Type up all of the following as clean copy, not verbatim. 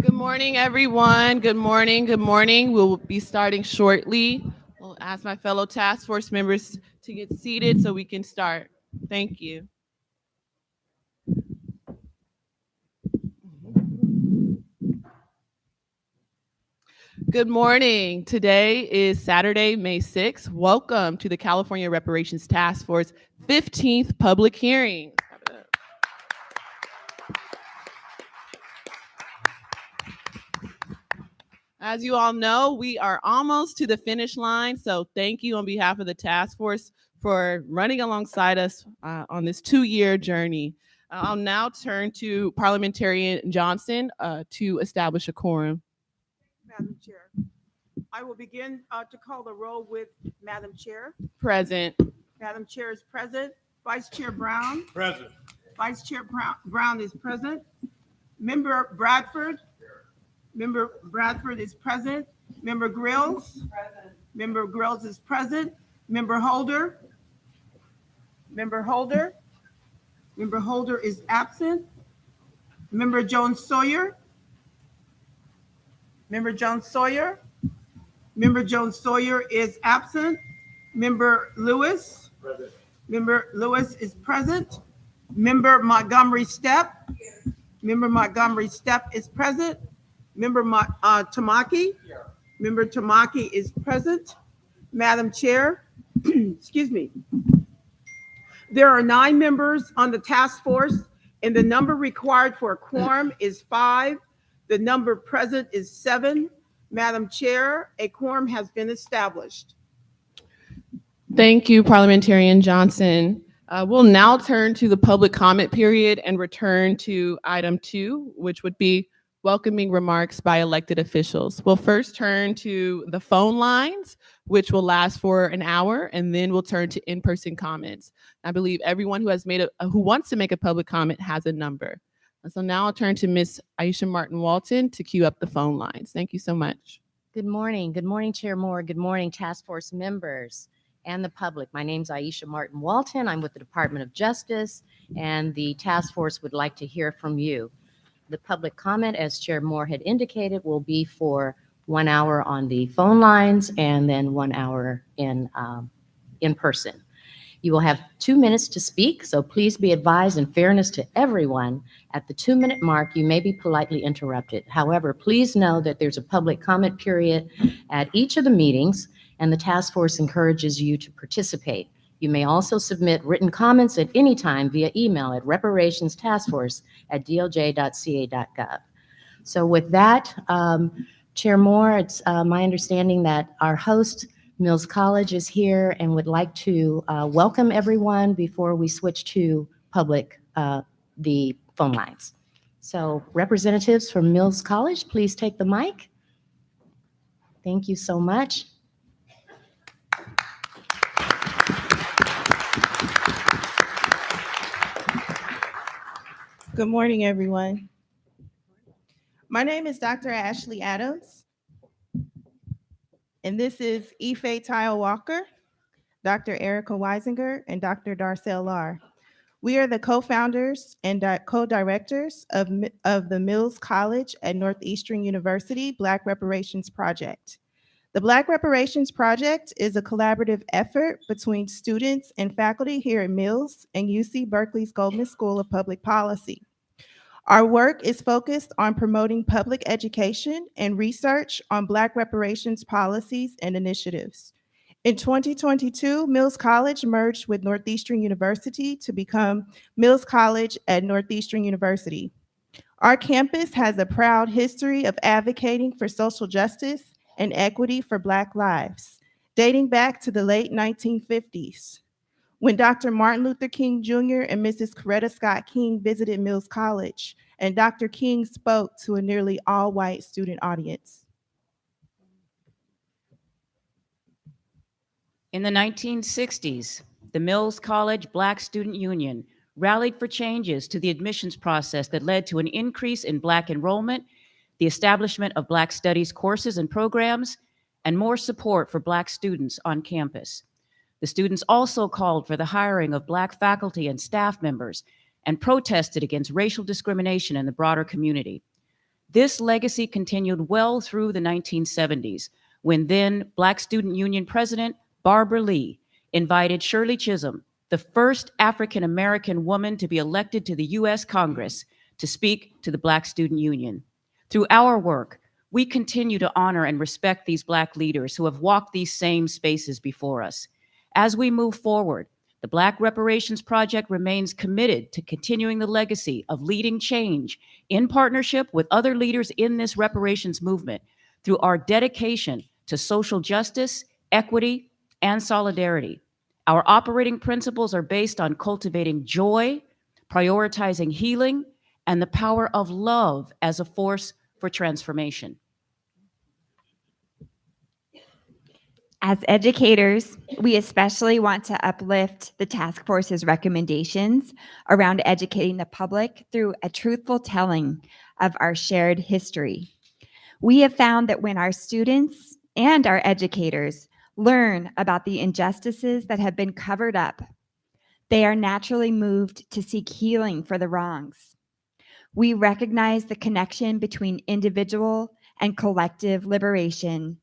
Good morning, everyone. Good morning. Good morning. We'll be starting shortly. I'll ask my fellow task force members to get seated so we can start. Thank you. Good morning. Today is Saturday, May 6th. Welcome to the California Reparations Task Force 15th public hearing. As you all know, we are almost to the finish line. So thank you on behalf of the task force for running alongside us on this 2-year journey. I'll now turn to Parliamentarian Johnson to establish a quorum. Madam Chair, I will begin to call the roll with Madam Chair. Present. Madam Chair is present. Vice Chair Brown. Present. Vice Chair Brown is present. Member Bradford. Member Bradford is present. Member Grills. Present. Member Grills is present. Member Holder. Member Holder. Member Holder is absent. Member Jones Sawyer. Member Jones Sawyer. Member Jones Sawyer is absent. Member Lewis. Present. Member Lewis is present. Member Montgomery Stepp. Member Montgomery Stepp is present. Member Tamaki. Here. Member Tamaki is present. Madam Chair, excuse me. There are 9 members on the task force, and the number required for a quorum is 5. The number present is 7. Madam Chair, a quorum has been established. Thank you, Parliamentarian Johnson. We'll now turn to the public comment period and return to item 2, which would be welcoming remarks by elected officials. We'll first turn to the phone lines, which will last for an hour, and then we'll turn to in-person comments. I believe everyone who wants to make a public comment has a number. And so now I'll turn to Ms. Aisha Martin Walton to queue up the phone lines. Thank you so much. Good morning. Good morning, Chair Moore. Good morning, task force members and the public. My name is Aisha Martin Walton. I'm with the Department of Justice, and the task force would like to hear from you. The public comment, as Chair Moore had indicated, will be for 1 hour on the phone lines and then 1 hour in person. You will have 2 minutes to speak, so please be advised, in fairness to everyone, at the 2-minute mark, you may be politely interrupted. However, please know that there's a public comment period at each of the meetings, and the task force encourages you to participate. You may also submit written comments at any time via email at reparationstaskforce@dlj.ca.gov. So with that, Chair Moore, it's my understanding that our host, Mills College, is here and would like to welcome everyone before we switch to the phone lines. So representatives from Mills College, please take the mic. Thank you so much. Good morning, everyone. My name is Dr. Ashley Adams, and this is Ife Tile Walker, Dr. Erica Weisinger, and Dr. Darcel Lar. We are the co-founders and co-directors of the Mills College at Northeastern University Black Reparations Project. The Black Reparations Project is a collaborative effort between students and faculty here at Mills and UC Berkeley's Goldman School of Public Policy. Our work is focused on promoting public education and research on Black reparations policies and initiatives. In 2022, Mills College merged with Northeastern University to become Mills College at Northeastern University. Our campus has a proud history of advocating for social justice and equity for Black lives, dating back to the late 1950s. When Dr. Martin Luther King Jr. and Mrs. Coretta Scott King visited Mills College, and Dr. King spoke to a nearly all-white student audience. In the 1960s, the Mills College Black Student Union rallied for changes to the admissions process that led to an increase in Black enrollment, the establishment of Black studies courses and programs, and more support for Black students on campus. The students also called for the hiring of Black faculty and staff members and protested against racial discrimination in the broader community. This legacy continued well through the 1970s, when then Black Student Union President Barbara Lee invited Shirley Chisholm, the first African American woman to be elected to the U.S. Congress, to speak to the Black Student Union. Through our work, we continue to honor and respect these Black leaders who have walked these same spaces before us. As we move forward, the Black Reparations Project remains committed to continuing the legacy of leading change in partnership with other leaders in this reparations movement through our dedication to social justice, equity, and solidarity. Our operating principles are based on cultivating joy, prioritizing healing, and the power of love as a force for transformation. As educators, we especially want to uplift the task force's recommendations around educating the public through a truthful telling of our shared history. We have found that when our students and our educators learn about the injustices that have been covered up, they are naturally moved to seek healing for the wrongs. We recognize the connection between individual and collective liberation,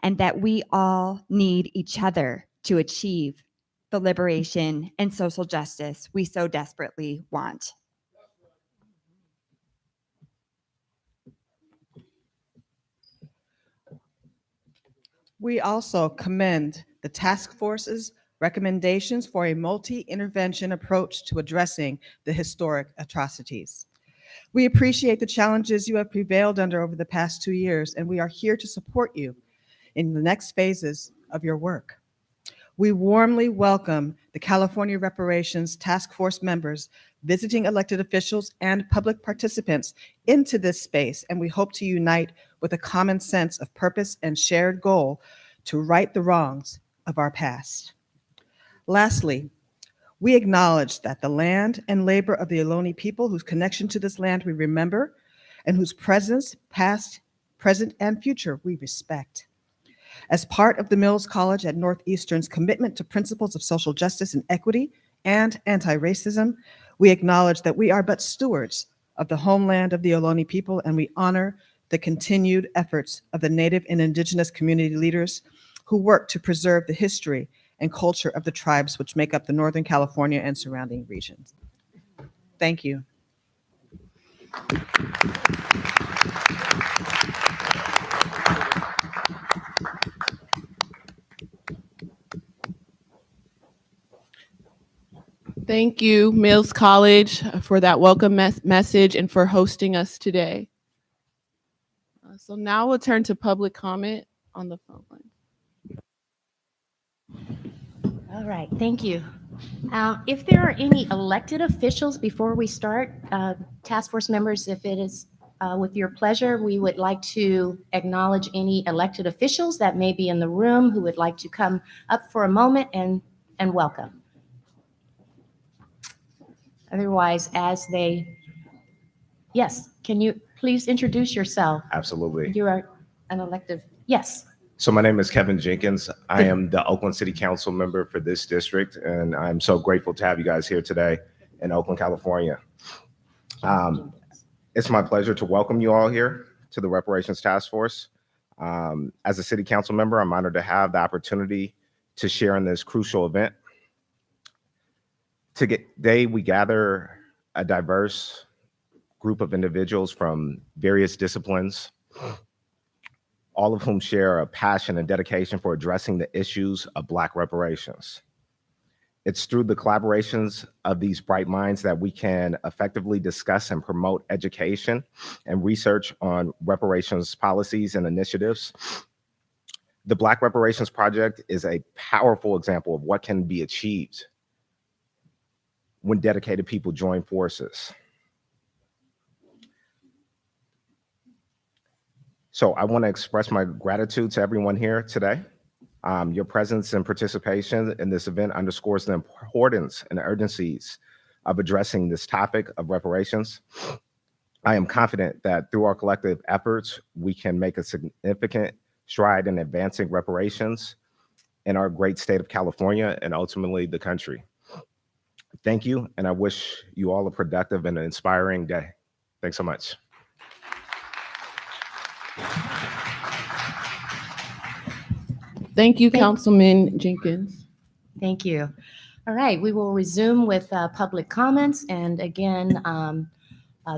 and that we all need each other to achieve the liberation and social justice we so desperately want. We also commend the task force's recommendations for a multi-intervention approach to addressing the historic atrocities. We appreciate the challenges you have prevailed under over the past 2 years, and we are here to support you in the next phases of your work. We warmly welcome the California Reparations Task Force members, visiting elected officials, and public participants into this space, and we hope to unite with a common sense of purpose and shared goal to right the wrongs of our past. Lastly, we acknowledge that the land and labor of the Ohlone people, whose connection to this land we remember, and whose presence, past, present, and future, we respect. As part of the Mills College at Northeastern's commitment to principles of social justice and equity and anti-racism, we acknowledge that we are but stewards of the homeland of the Ohlone people, and we honor the continued efforts of the Native and Indigenous community leaders who work to preserve the history and culture of the tribes which make up the Northern California and surrounding regions. Thank you. Thank you, Mills College, for that welcome message and for hosting us today. So now we'll turn to public comment on the phone line. All right, thank you. If there are any elected officials before we start, task force members, if it is with your pleasure, we would like to acknowledge any elected officials that may be in the room who would like to come up for a moment and welcome. Otherwise, yes, can you please introduce yourself? Absolutely. You are an elected, yes. So my name is Kevin Jenkins. I am the Oakland City Council member for this district, and I'm so grateful to have you guys here today in Oakland, California. It's my pleasure to welcome you all here to the Reparations Task Force. As a City Council member, I'm honored to have the opportunity to share in this crucial event. Today, we gather a diverse group of individuals from various disciplines, all of whom share a passion and dedication for addressing the issues of Black reparations. It's through the collaborations of these bright minds that we can effectively discuss and promote education and research on reparations policies and initiatives. The Black Reparations Project is a powerful example of what can be achieved when dedicated people join forces. So I want to express my gratitude to everyone here today. Your presence and participation in this event underscores the importance and urgencies of addressing this topic of reparations. I am confident that through our collective efforts, we can make a significant stride in advancing reparations in our great state of California and ultimately the country. Thank you, and I wish you all a productive and inspiring day. Thanks so much. Thank you, Thank- Councilman Jenkins. Thank you. All right, we will resume with public comments. And again,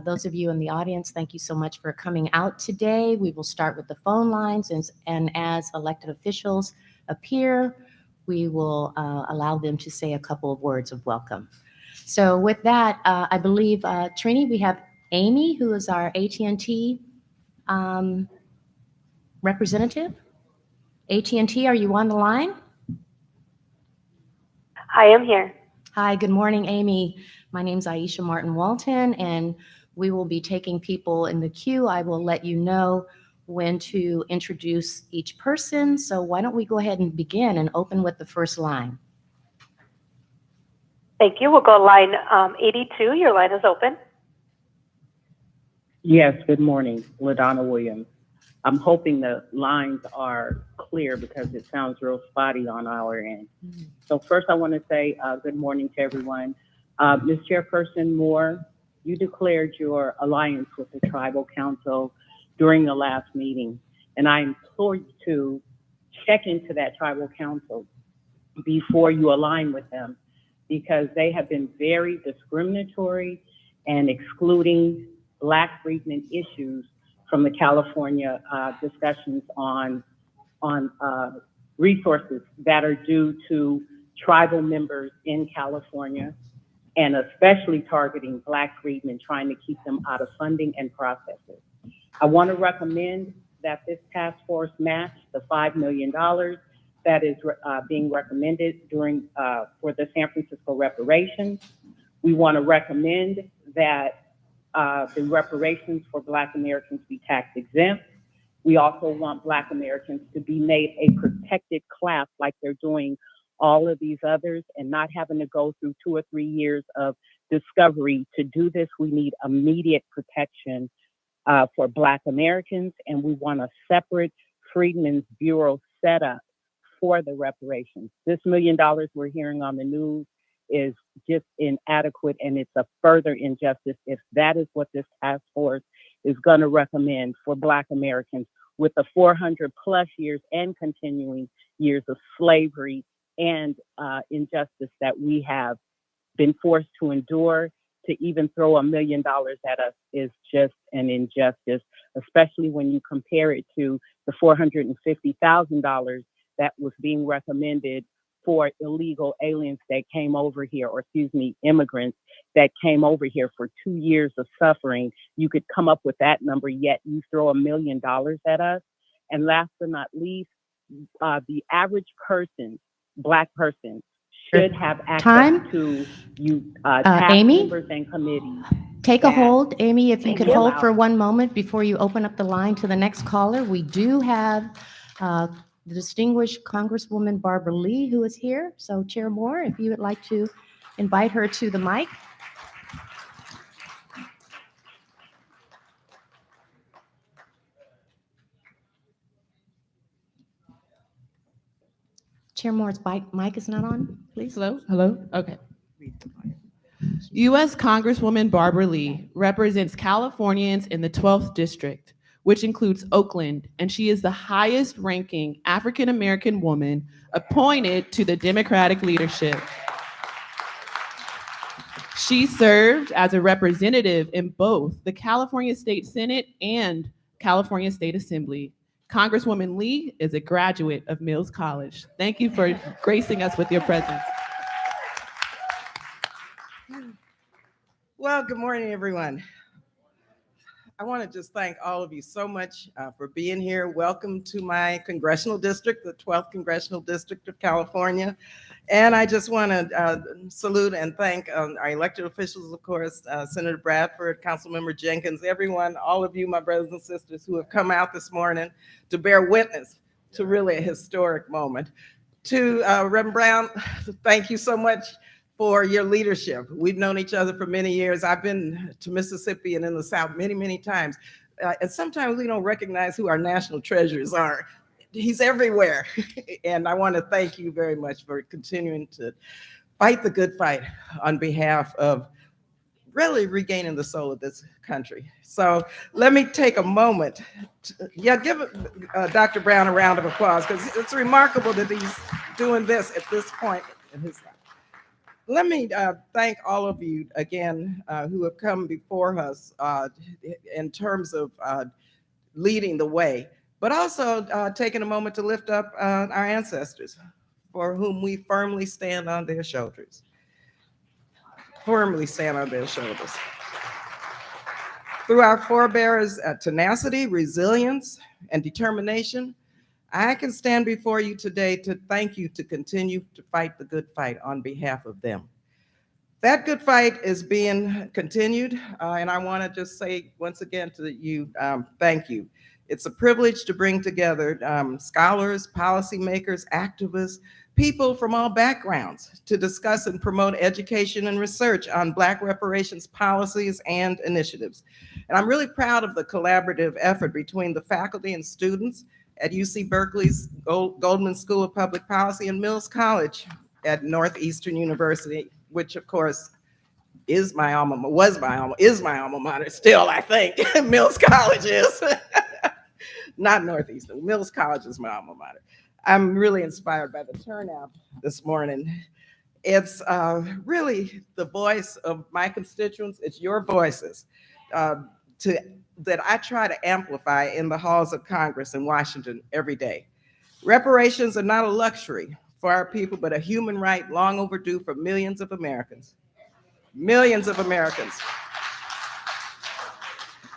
those of you in the audience, thank you so much for coming out today. We will start with the phone lines, and as elected officials appear, we will allow them to say a couple of words of welcome. So with that, I believe, Trini, we have Amy, who is our AT&T representative. AT&T, are you on the line? Hi, I'm here. Hi, good morning, Amy. My name's Aisha Martin Walton, and we will be taking people in the queue. I will let you know when to introduce each person. So why don't we go ahead and begin and open with the first line. Thank you. We'll go line 82. Your line is open. Yes, good morning, LaDonna Williams. I'm hoping the lines are clear because it sounds real spotty on our end. So first I want to say good morning to everyone. Ms. Chairperson Moore, you declared your alliance with the Tribal Council during the last meeting, and I implore you to check into that Tribal Council before you align with them, because they have been very discriminatory and excluding Black freedmen issues from the California discussions on resources that are due to tribal members in California, and especially targeting Black freedmen, trying to keep them out of funding and processes. I want to recommend that this task force match the $5 million that is being recommended for the San Francisco reparations. We want to recommend that the reparations for Black Americans be tax exempt. We also want Black Americans to be made a protected class like they're doing all of these others, and not having to go through 2 or 3 years of discovery. To do this, we need immediate protection for Black Americans, and we want a separate Freedmen's Bureau set up for the reparations. This $1 million we're hearing on the news is just inadequate, and it's a further injustice if that is what this task force is going to recommend for Black Americans, with the 400 plus years and continuing years of slavery and injustice that we have been forced to endure. To even throw $1 million at us is just an injustice, especially when you compare it to the $450,000 that was being recommended for illegal aliens that came over here, or immigrants that came over here for 2 years of suffering. You could come up with that number, yet you throw $1 million at us. And last but not least, the average person, Black person, should have access to task Amy? members and committees. Take a hold, Amy, if you Thank could you. hold for one moment before you open up the line to the next caller. We do have the distinguished Congresswoman Barbara Lee, who is here. So Chair Moore, if you would like to invite her to the mic. Chair Moore's mic is not on, please. Hello? Hello? Okay. U.S. Congresswoman Barbara Lee represents Californians in the 12th District, which includes Oakland, and she is the highest ranking African American woman appointed to the Democratic leadership. She served as a representative in both the California State Senate and California State Assembly. Congresswoman Lee is a graduate of Mills College. Thank you for gracing us with your presence. Well, good morning, everyone. I want to just thank all of you so much for being here. Welcome to my congressional district, the 12th Congressional District of California. And I just want to salute and thank our elected officials, of course, Senator Bradford, Councilmember Jenkins, everyone, all of you, my brothers and sisters who have come out this morning to bear witness to really a historic moment. To Reverend Brown, thank you so much for your leadership. We've known each other for many years. I've been to Mississippi and in the South many, many times. And sometimes we don't recognize who our national treasures are. He's everywhere. And I want to thank you very much for continuing to fight the good fight on behalf of really regaining the soul of this country. So let me take a moment. Give Dr. Brown a round of applause, because it's remarkable that he's doing this at this point in his life. Let me thank all of you again who have come before us in terms of leading the way, but also taking a moment to lift up our ancestors, for whom we firmly stand on their shoulders. Firmly stand on their shoulders. Through our forebears' tenacity, resilience, and determination, I can stand before you today to thank you to continue to fight the good fight on behalf of them. That good fight is being continued, and I want to just say once again to you, thank you. It's a privilege to bring together scholars, policymakers, activists, people from all backgrounds to discuss and promote education and research on Black reparations policies and initiatives. And I'm really proud of the collaborative effort between the faculty and students at UC Berkeley's Goldman School of Public Policy and Mills College at Northeastern University, which of course is my alma mater still, I think. Mills College is. Not Northeastern, Mills College is my alma mater. I'm really inspired by the turnout this morning. It's really the voice of my constituents. It's your voices that I try to amplify in the halls of Congress in Washington every day. Reparations are not a luxury for our people, but a human right long overdue for millions of Americans. Millions of Americans.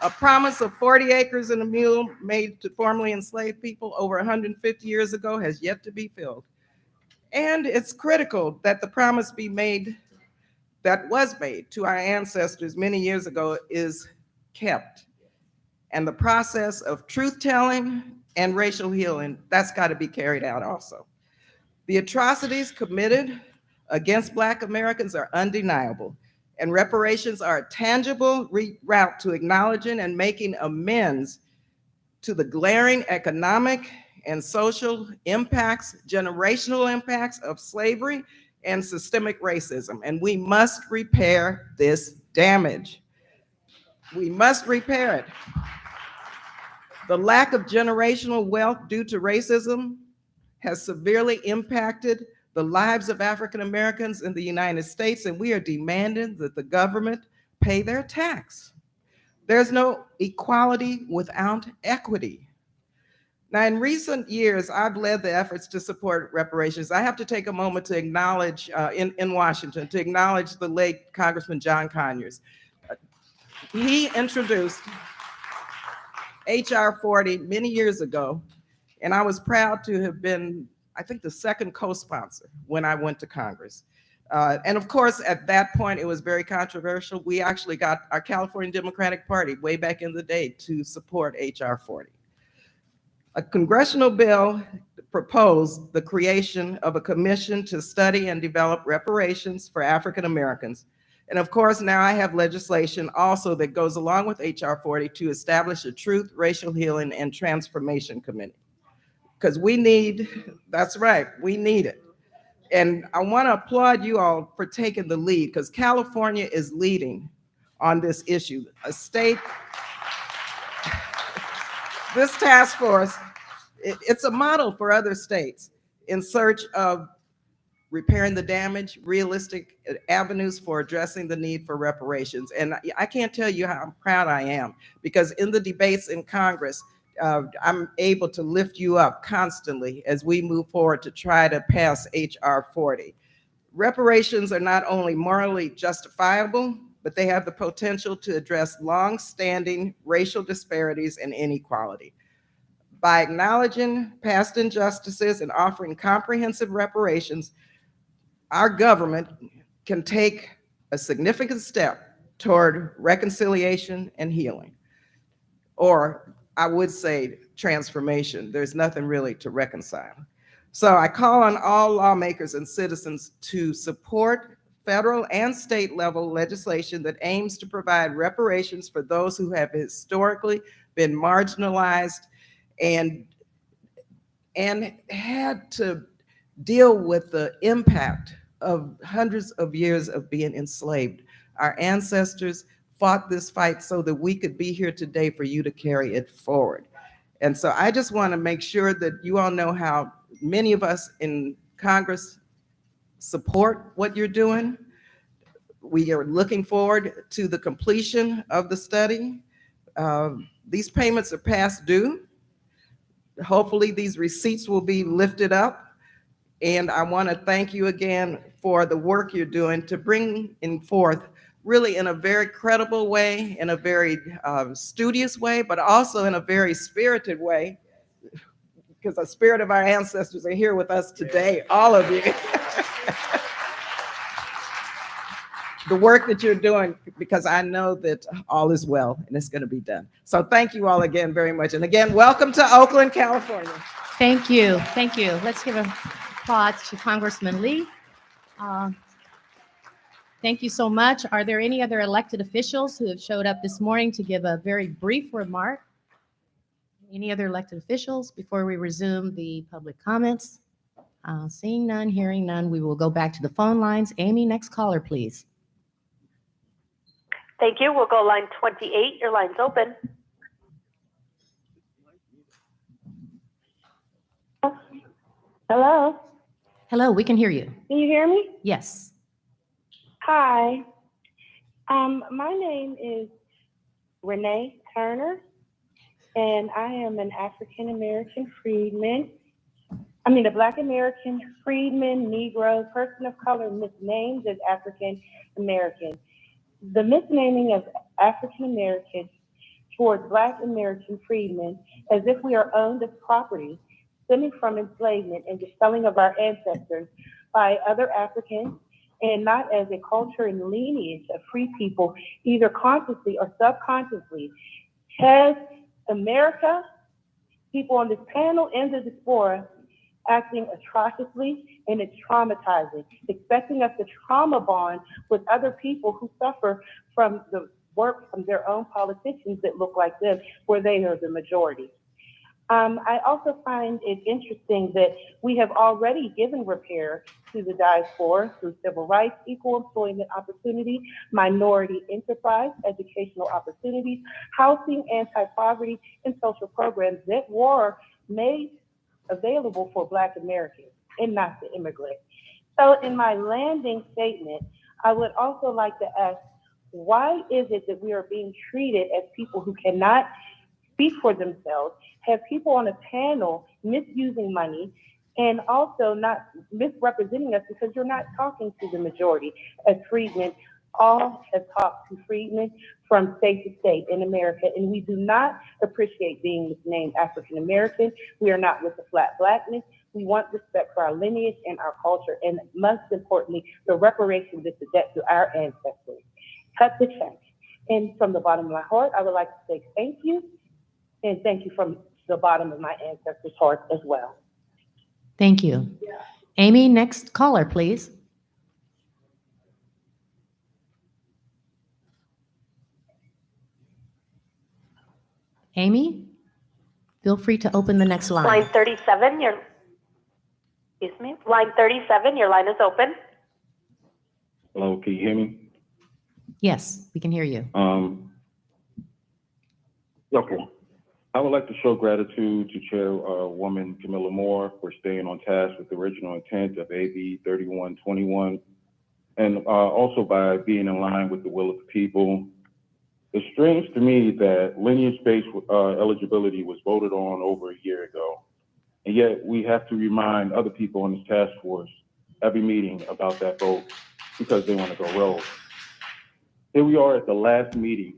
A promise of 40 acres and a mule made to formerly enslaved people over 150 years ago has yet to be filled. And it's critical that the promise be made, that was made to our ancestors many years ago, is kept. And the process of truth-telling and racial healing, that's got to be carried out also. The atrocities committed against Black Americans are undeniable, and reparations are a tangible route to acknowledging and making amends to the glaring economic and social impacts, generational impacts of slavery and systemic racism. And we must repair this damage. We must repair it. The lack of generational wealth due to racism has severely impacted the lives of African Americans in the United States, and we are demanding that the government pay their tax. There's no equality without equity. Now, in recent years, I've led the efforts to support reparations. I have to take a moment to acknowledge, in Washington, to acknowledge the late Congressman John Conyers. He introduced H.R. 40 many years ago, and I was proud to have been, I think, the second co-sponsor when I went to Congress. And of course, at that point, it was very controversial. We actually got our California Democratic Party way back in the day to support H.R. 40. A congressional bill proposed the creation of a commission to study and develop reparations for African Americans. And of course, now I have legislation also that goes along with H.R. 40 to establish a Truth, Racial Healing, and Transformation Committee. Because we need, that's right, we need it. And I want to applaud you all for taking the lead, because California is leading on this issue. A state, this task force, it's a model for other states in search of repairing the damage, realistic avenues for addressing the need for reparations. And I can't tell you how proud I am, because in the debates in Congress, I'm able to lift you up constantly as we move forward to try to pass H.R. 40. Reparations are not only morally justifiable, but they have the potential to address long-standing racial disparities and inequality. By acknowledging past injustices and offering comprehensive reparations, our government can take a significant step toward reconciliation and healing. Or I would say transformation. There's nothing really to reconcile. So I call on all lawmakers and citizens to support federal and state level legislation that aims to provide reparations for those who have historically been marginalized and had to deal with the impact of hundreds of years of being enslaved. Our ancestors fought this fight so that we could be here today for you to carry it forward. And so I just want to make sure that you all know how many of us in Congress support what you're doing. We are looking forward to the completion of the study. These payments are past due. Hopefully these receipts will be lifted up. And I want to thank you again for the work you're doing to bring in forth really in a very credible way, in a very studious way, but also in a very spirited way, because the spirit of our ancestors are here with us today, all of you. The work that you're doing, because I know that all is well and it's going to be done. So thank you all again very much. And again, welcome to Oakland, California. Thank you. Thank you. Let's give applause to Congressman Lee. Thank you so much. Are there any other elected officials who have showed up this morning to give a very brief remark? Any other elected officials before we resume the public comments? Seeing none, hearing none, we will go back to the phone lines. Amy, next caller, please. Thank you. We'll go line 28. Your line's open. Hello. Hello, we can hear you. Can you hear me? Yes. Hi. My name is Renee Turner, and I am an African American freedman. I mean, a Black American freedman, Negro, person of color misnamed as African American. The misnaming of African Americans towards Black American freedmen as if we are owned as property stemming from enslavement and the selling of our ancestors by other Africans, and not as a culture and lineage of free people, either consciously or subconsciously. Has America, people on this panel and the diaspora, acting atrociously, and it's traumatizing, expecting us to trauma bond with other people who suffer from the work from their own politicians that look like them, where they are the majority. I also find it interesting that we have already given repair to the diaspora through civil rights, equal employment opportunity, minority enterprise, educational opportunities, housing, anti-poverty, and social programs that were made available for Black Americans and not the immigrants. So in my landing statement, I would also like to ask, why is it that we are being treated as people who cannot speak for themselves, have people on a panel misusing money, and also not misrepresenting us because you're not talking to the majority? As freedmen, all have talked to freedmen from state to state in America, and we do not appreciate being misnamed African American. We are not with the flat blackness. We want respect for our lineage and our culture, and most importantly, the reparations that's a debt to our ancestors. Cut the check. And from the bottom of my heart, I would like to say thank you, and thank you from the bottom of my ancestors' heart as well. Thank you. Amy, next caller, please. Amy, feel free to open the next line. Line 37, line 37, your line is open. Hello, can you hear me? Yes, we can hear you. Okay. I would like to show gratitude to Chairwoman Camilla Moore for staying on task with the original intent of AB 3121, and also by being in line with the will of the people. It's strange to me that lineage-based eligibility was voted on over a year ago, and yet we have to remind other people on this task force every meeting about that vote because they want to go rogue. Here we are at the last meeting,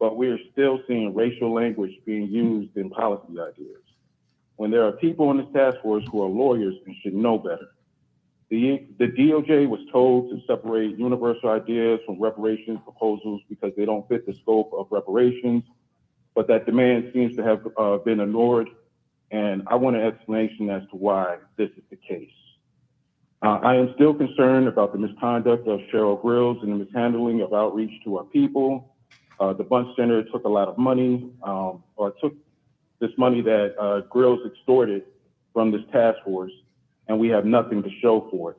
but we're still seeing racial language being used in policy ideas, when there are people on this task force who are lawyers and should know better. The DOJ was told to separate universal ideas from reparations proposals because they don't fit the scope of reparations, but that demand seems to have been ignored, and I want an explanation as to why this is the case. I am still concerned about the misconduct of Cheryl Grills and the mishandling of outreach to our people. The Bunch Center took a lot of money, or took this money that Grills extorted from this task force, and we have nothing to show for it.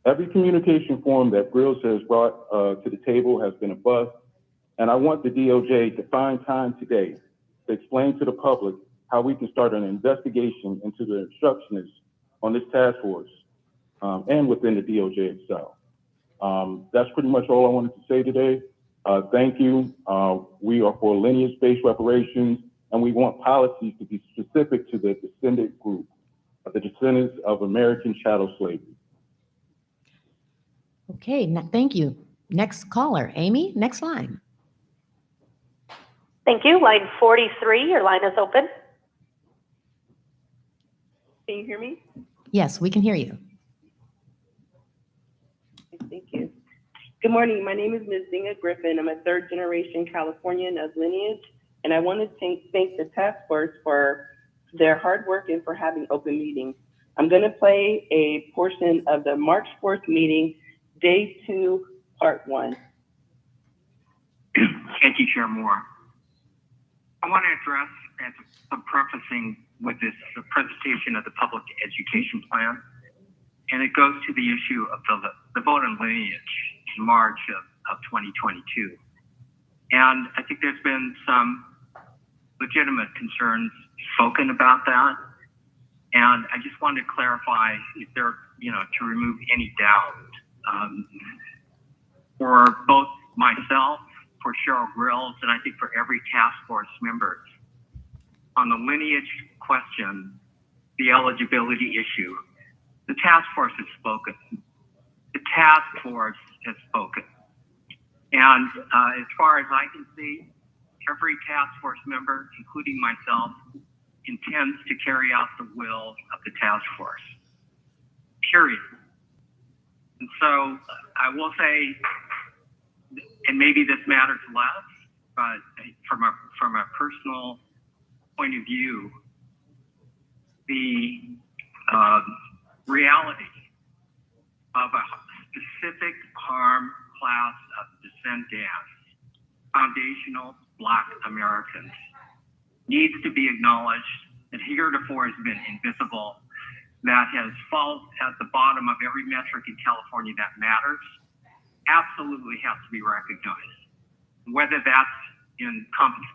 Every communication form that Grills has brought to the table has been a bust, and I want the DOJ to find time today to explain to the public how we can start an investigation into the obstructionists on this task force and within the DOJ itself. That's pretty much all I wanted to say today. Thank you. We are for lineage-based reparations, and we want policies to be specific to the descendant group, the descendants of American chattel slavery. Okay, thank you. Next caller, Amy, next line. Thank you. Line 43, your line is open. Can you hear me? Yes, we can hear you. Thank you. Good morning. My name is Ms. Zinga Griffin. I'm a third generation Californian of lineage, and I want to thank the task force for their hard work and for having open meetings. I'm going to play a portion of the March 4th meeting, Day 2, Part 1. Thank you, Chair Moore. I want to address, as I'm prefacing with this presentation of the public education plan, and it goes to the issue of the vote on lineage in March of 2022. And I think there's been some legitimate concerns spoken about that. And I just wanted to clarify if there, to remove any doubt for both myself, for Cheryl Grills, and I think for every task force member on the lineage question, the eligibility issue. The task force has spoken. The task force has spoken. And as far as I can see, every task force member, including myself, intends to carry out the will of the task force, period. And so I will say, and maybe this matters less, but from a personal point of view, the reality of a specific harm class of descendants, foundational Black Americans, needs to be acknowledged, that heretofore has been invisible, that has fallen at the bottom of every metric in California that matters, absolutely has to be recognized, whether that's in compensation.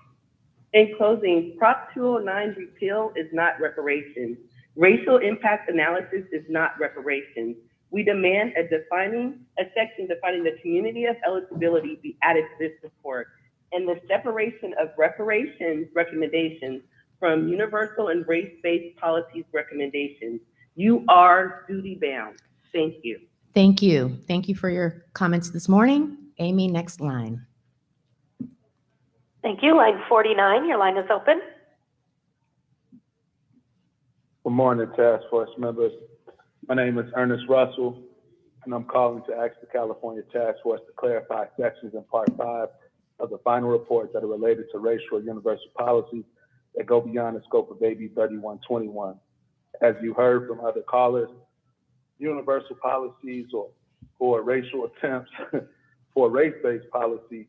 In closing, Prop 209 repeal is not reparations. Racial impact analysis is not reparations. We demand a section defining the community of eligibility be added to this report, and the separation of reparations recommendations from universal and race-based policies recommendations. You are duty-bound. Thank you. Thank you. Thank you for your comments this morning. Amy, next line. Thank you. Line 49, your line is open. Good morning, task force members. My name is Ernest Russell, and I'm calling to ask the California Task Force to clarify sections in Part 5 of the final report that are related to racial universal policies that go beyond the scope of AB 3121. As you heard from other callers, universal policies or racial attempts for race-based policies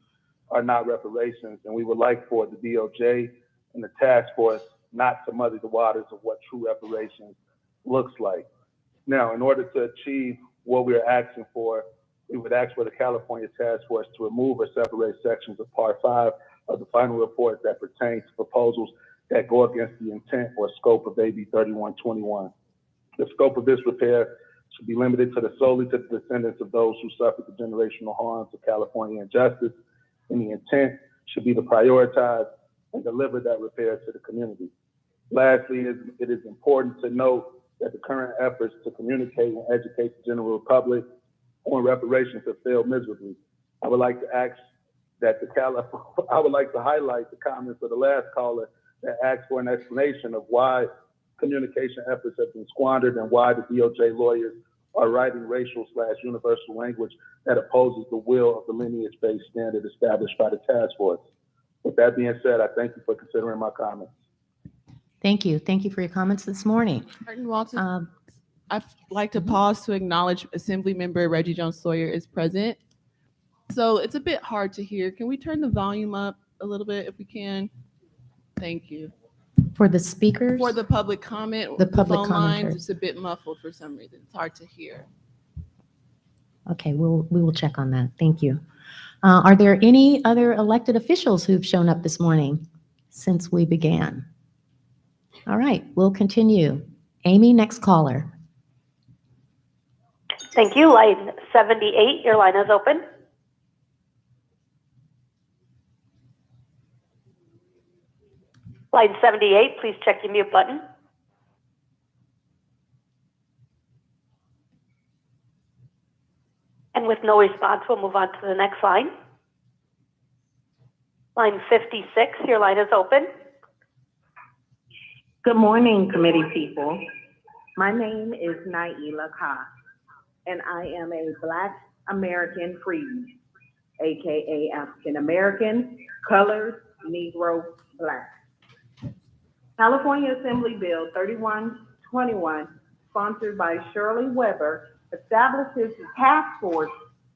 are not reparations, and we would like for the DOJ and the task force not to muddy the waters of what true reparations looks like. Now, in order to achieve what we're asking for, we would ask for the California Task Force to remove or separate sections of Part 5 of the final report that pertain to proposals that go against the intent or scope of AB 3121. The scope of this repair should be limited solely to the descendants of those who suffered the generational harms of California injustice, and the intent should be to prioritize and deliver that repair to the community. Lastly, it is important to note that the current efforts to communicate and educate the general public on reparations have failed miserably. I would like to highlight the comments of the last caller that asked for an explanation of why communication efforts have been squandered and why the DOJ lawyers are writing racial/universal language that opposes the will of the lineage-based standard established by the task force. With that being said, I thank you for considering my comments. Thank you. Thank you for your comments this morning. Martin Walton, I'd like to pause to acknowledge Assemblymember Reggie Jones Sawyer is present. So it's a bit hard to hear. Can we turn the volume up a little bit if we can? Thank you. For the speakers? For the public comment, the public phone lines, commenters. it's a bit muffled for some reason. It's hard to hear. Okay, we will check on that. Thank you. Are there any other elected officials who've shown up this morning since we began? All right, we'll continue. Amy, next caller. Thank you. Line 78, your line is open. Line 78, please check your mute button. And with no response, we'll move on to the next line. Line 56, your line is open. Good morning, committee people. My name is Naila Kha, and I am a Black American freedman, AKA African American, colored, Negro, Black. California Assembly Bill 3121, sponsored by Shirley Weber, establishes a task force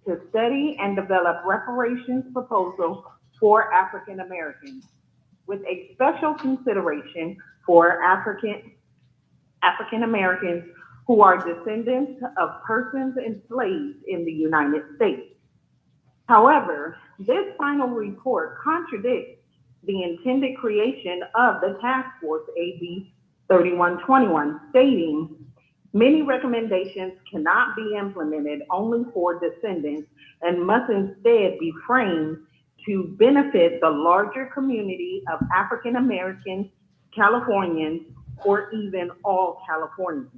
to study and develop reparations proposals for African Americans, with a special consideration for African Americans who are descendants of persons enslaved in the United States. However, this final report contradicts the intended creation of the task force, AB 3121, stating many recommendations cannot be implemented only for descendants and must instead be framed to benefit the larger community of African American Californians, or even all Californians.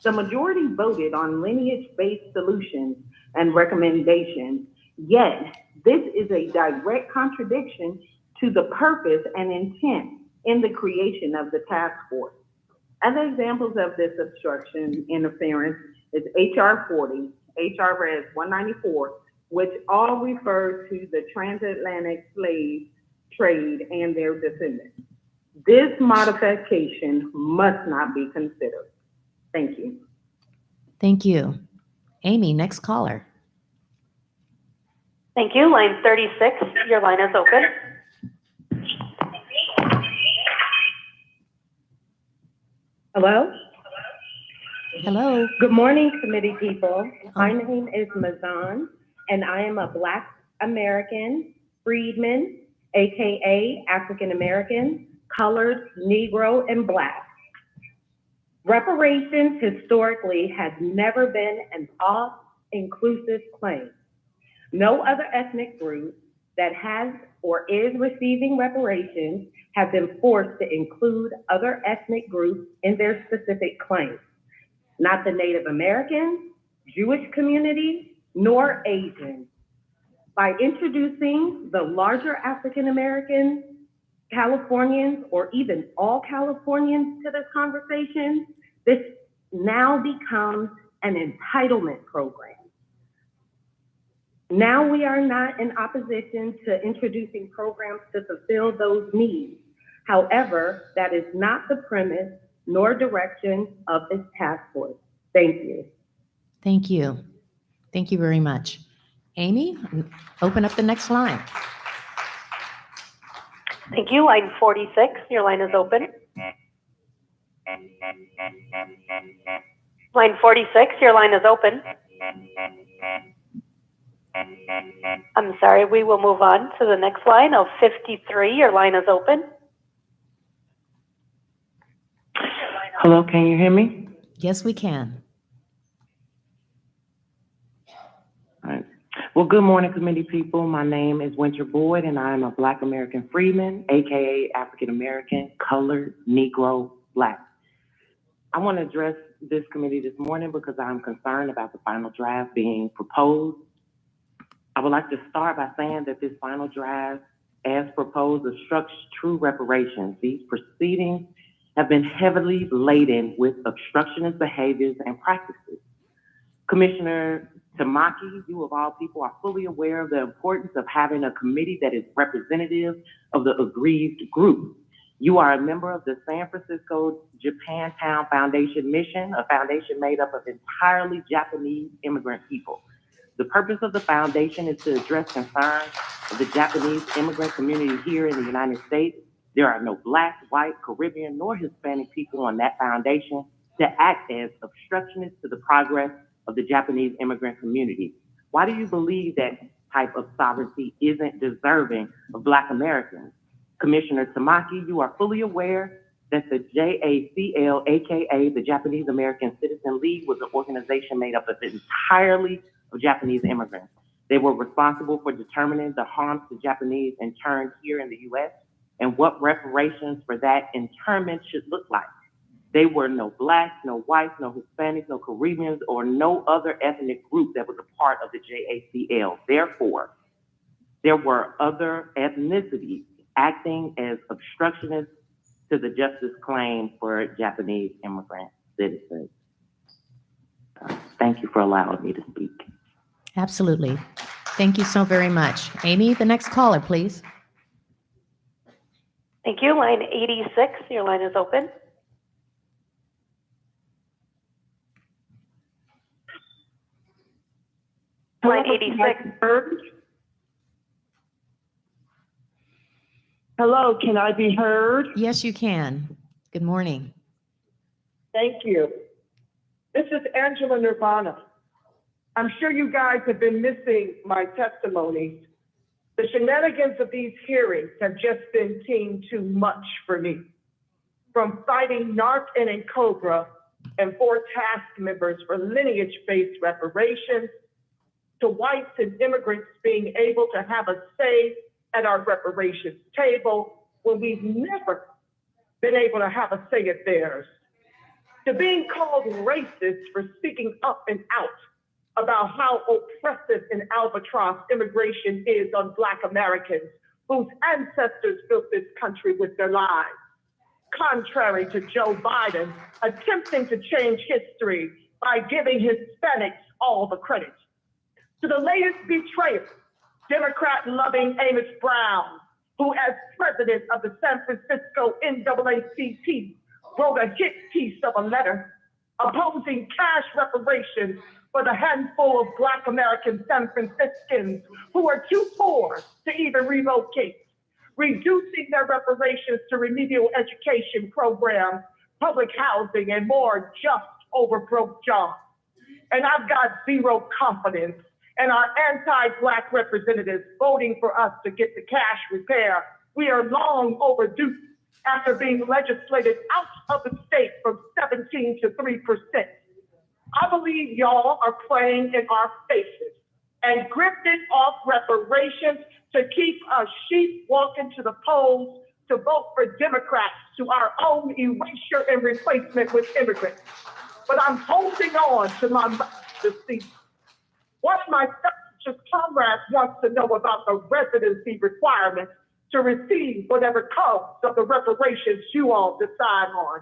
The majority voted on lineage-based solutions and recommendations, yet this is a direct contradiction to the purpose and intent in the creation of the task force. As examples of this obstruction interference is HR 40, HR Res 194, which all refer to the transatlantic slave trade and their descendants. This modification must not be considered. Thank you. Thank you. Amy, next caller. Thank you. Line 36, your line is open. Hello? Hello. Good morning, committee people. My name is Mazan, and I am a Black American freedman, AKA African American, colored, Negro, and Black. Reparations historically has never been an all-inclusive claim. No other ethnic group that has or is receiving reparations have been forced to include other ethnic groups in their specific claims. Not the Native Americans, Jewish community, nor Asians. By introducing the larger African Americans, Californians, or even all Californians to this conversation, this now becomes an entitlement program. Now we are not in opposition to introducing programs to fulfill those needs. However, that is not the premise nor direction of this task force. Thank you. Thank you. Thank you very much. Amy, open up the next line. Thank you. Line 46, your line is open. Line 46, your line is open. I'm sorry, we will move on to the next line of 53, your line is open. Hello, can you hear me? Yes, we can. All right. Well, good morning, committee people. My name is Winter Boyd, and I am a Black American freedman, AKA African American, colored, Negro, Black. I want to address this committee this morning because I'm concerned about the final draft being proposed. I would like to start by saying that this final draft, as proposed, obstructs true reparations. These proceedings have been heavily laden with obstructionist behaviors and practices. Commissioner Tamaki, you of all people are fully aware of the importance of having a committee that is representative of the aggrieved group. You are a member of the San Francisco Japantown Foundation mission, a foundation made up of entirely Japanese immigrant people. The purpose of the foundation is to address concerns of the Japanese immigrant community here in the United States. There are no Black, white, Caribbean, nor Hispanic people on that foundation to act as obstructionists to the progress of the Japanese immigrant community. Why do you believe that type of sovereignty isn't deserving of Black Americans? Commissioner Tamaki, you are fully aware that the JACL, aka the Japanese American Citizen League, was an organization made up of entirely of Japanese immigrants. They were responsible for determining the harms to Japanese interned here in the US and what reparations for that internment should look like. There were no Blacks, no whites, no Hispanics, no Caribbeans, or no other ethnic group that was a part of the JACL. Therefore, there were other ethnicities acting as obstructionists to the justice claim for Japanese immigrant citizens. Thank you for allowing me to speak. Absolutely. Thank you so very much. Amy, the next caller, please. Thank you. Line 86, your line is open. Line 86. Hello, can I be heard? Yes, you can. Good morning. Thank you. This is Angela Nirvana. I'm sure you guys have been missing my testimonies. The shenanigans of these hearings have just been team too much for me. From fighting NARC and COBRA and 4 task members for lineage-based reparations, to whites and immigrants being able to have a say at our reparations table when we've never been able to have a say at theirs, to being called racist for speaking up and out about how oppressive and albatross immigration is on Black Americans whose ancestors built this country with their lives. Contrary to Joe Biden attempting to change history by giving Hispanics all the credit. To the latest betrayer, Democrat-loving Amos Brown, who as president of the San Francisco NAACP wrote a hit piece of a letter opposing cash reparations for the handful of Black American San Franciscans who are too poor to even relocate, reducing their reparations to remedial education programs, public housing, and more just over broke jobs. And I've got zero confidence in our anti-Black representatives voting for us to get the cash repair. We are long overdue after being legislated out of the state from 17 to 3%. I believe y'all are playing in our faces and grifting off reparations to keep us sheep walking to the polls to vote for Democrats to our own erasure and replacement with immigrants. But I'm holding on to my seat. What my Massachusetts comrades wants to know about the residency requirements to receive whatever comes of the reparations you all decide on.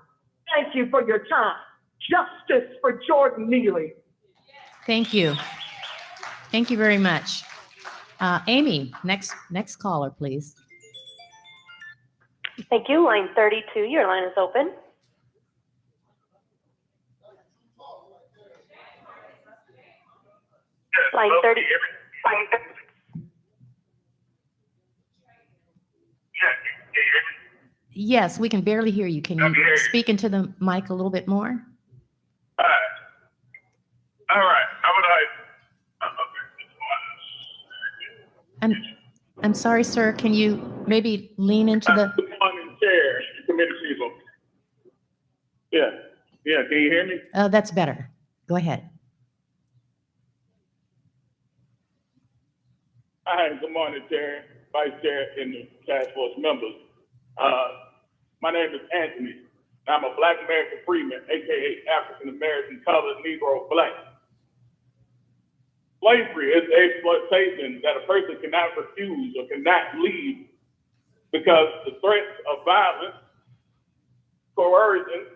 Thank you for your time. Justice for Jordan Neely. Thank you. Thank you very much. Amy, next caller, please. Thank you. Line 32, your line is open. Line 30. Yes, we can barely hear you. Can you speak into the mic a little bit more? All right. I'm sorry, sir. Can you maybe lean into the chair, committee people. Yeah. Can you hear me? That's better. Go ahead. Hi, good morning, Chair, Vice Chair, and the task force members. My name is Anthony. I'm a Black American freeman, aka African American, colored, Negro, Black. Slavery is exploitation that a person cannot refuse or cannot leave because the threats of violence, coercion,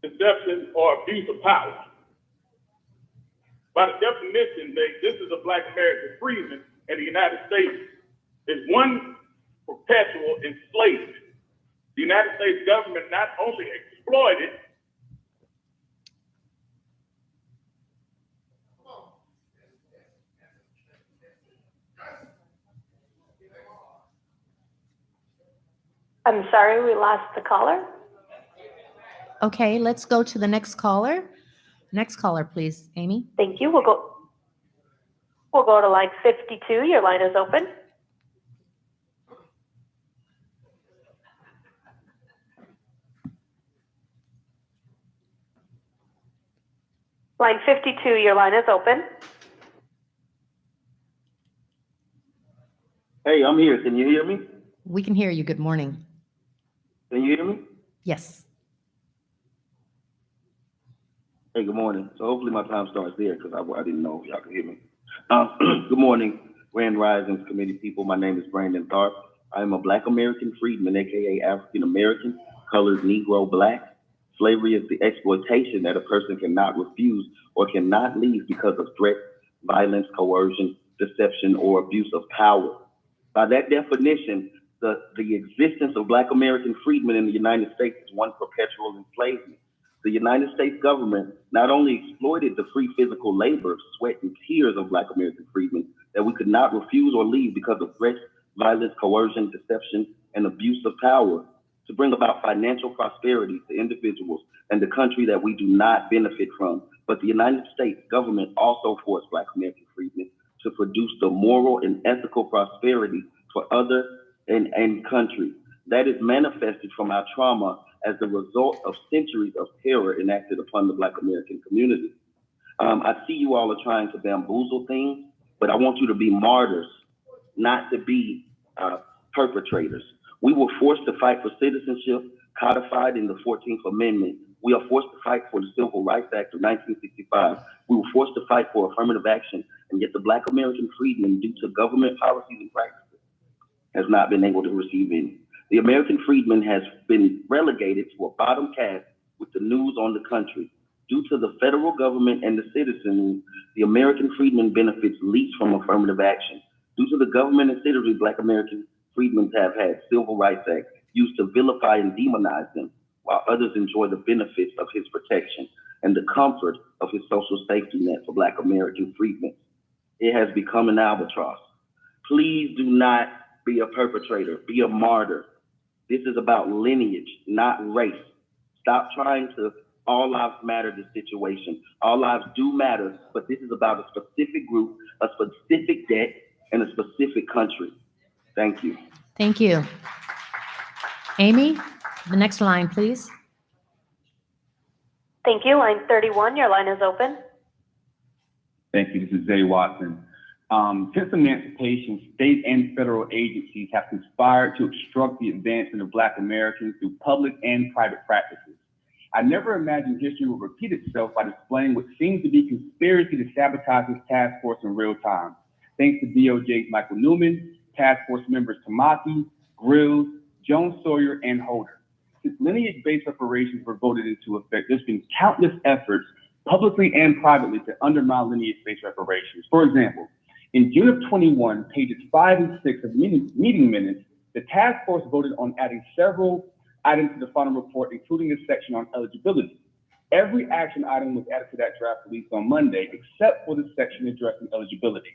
deception, or abuse of power. By the definition, the existence of Black American freedmen in the United States is one perpetual enslavement. The United States government not only exploited, I'm sorry, we lost the caller. Okay, let's go to the next caller. Next caller, please, Amy. Thank you. We'll go to line 52. Your line is open. Line 52, your line is open. Hey, I'm here. Can you hear me? We can hear you. Good morning. Can you hear me? Yes. Hey, good morning. So hopefully my time starts there because I didn't know if y'all could hear me. Good morning, Grand Risings Committee people. My name is Brandon Tharp. I am a Black American freedman, aka African American, colored Negro, Black. Slavery is the exploitation that a person cannot refuse or cannot leave because of threat, violence, coercion, deception, or abuse of power. By that definition, the existence of Black American freedmen in the United States is one perpetual enslavement. The United States government not only exploited the free physical labor, sweat, and tears of Black American freedmen that we could not refuse or leave because of threats, violence, coercion, deception, and abuse of power, to bring about financial prosperity to individuals and the country that we do not benefit from. But the United States government also forced Black American freedmen to produce the moral and ethical prosperity for other and countries. That is manifested from our trauma as the result of centuries of terror enacted upon the Black American community. I see you all are trying to bamboozle things, but I want you to be martyrs, not to be perpetrators. We were forced to fight for citizenship codified in the 14th Amendment. We are forced to fight for the Civil Rights Act of 1965. We were forced to fight for affirmative action, and yet the Black American freedmen, due to government policies and practices, has not been able to receive any. The American freedman has been relegated to a bottom caste with the news on the country. Due to the federal government and the citizens, the American freedman benefits least from affirmative action. Due to the government and citizens, Black American freedmen have had Civil Rights Act used to vilify and demonize them, while others enjoy the benefits of his protection and the comfort of his social safety net for Black American freedmen. It has become an albatross. Please do not be a perpetrator, be a martyr. This is about lineage, not race. Stop trying to all lives matter this situation. All lives do matter, but this is about a specific group, a specific debt, and a specific country. Thank you. Thank you. Amy, the next line, please. Thank you. Line 31, your line is open. Thank you. This is Zay Watson. Since emancipation, state and federal agencies have conspired to obstruct the advancement of Black Americans through public and private practices. I never imagined history would repeat itself by displaying what seems to be conspiracy to sabotage this task force in real time. Thanks to DOJ's Michael Newman, task force members Tamaki, Grills, Jones Sawyer, and Holder. Since lineage-based reparations were voted into effect, there's been countless efforts, publicly and privately, to undermine lineage-based reparations. For example, in June of 21, pages 5 and 6 of meeting minutes, the task force voted on adding several items to the final report, including a section on eligibility. Every action item was added to that draft released on Monday, except for the section addressing eligibility.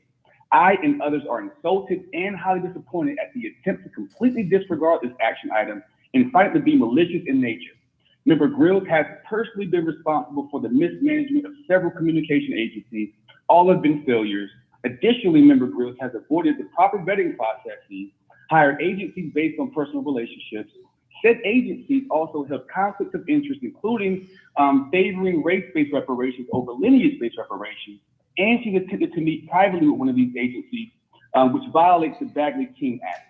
I and others are insulted and highly disappointed at the attempt to completely disregard this action item and find it to be malicious in nature. Member Grills has personally been responsible for the mismanagement of several communication agencies. All have been failures. Additionally, Member Grills has avoided the proper vetting processes, hired agencies based on personal relationships. Said agencies also have conflicts of interest, including favoring race-based reparations over lineage-based reparations. And she's attempted to meet privately with one of these agencies, which violates the Bagley-King Act.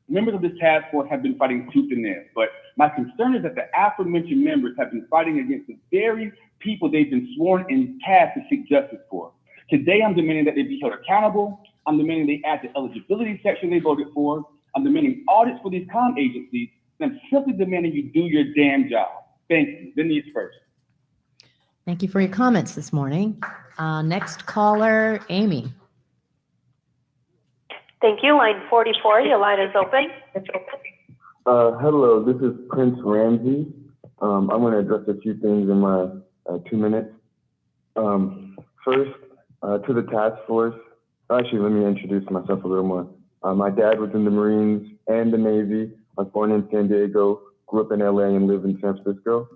Members of this task force have been fighting tooth and nail, but my concern is that the aforementioned members have been fighting against the very people they've been sworn and tasked to seek justice for. Today, I'm demanding that they be held accountable. I'm demanding they add the eligibility section they voted for. I'm demanding audits for these comm agencies. And I'm simply demanding you do your damn job. Thank you. Lineage first. Thank you for your comments this morning. Next caller, Amy. Thank you. Line 44, your line is open. Hello, this is Prince Ramsey. I'm going to address a few things in my 2 minutes. First, to the task force. Actually, let me introduce myself a little more. My dad was in the Marines and the Navy. I was born in San Diego, grew up in LA, and live in San Francisco.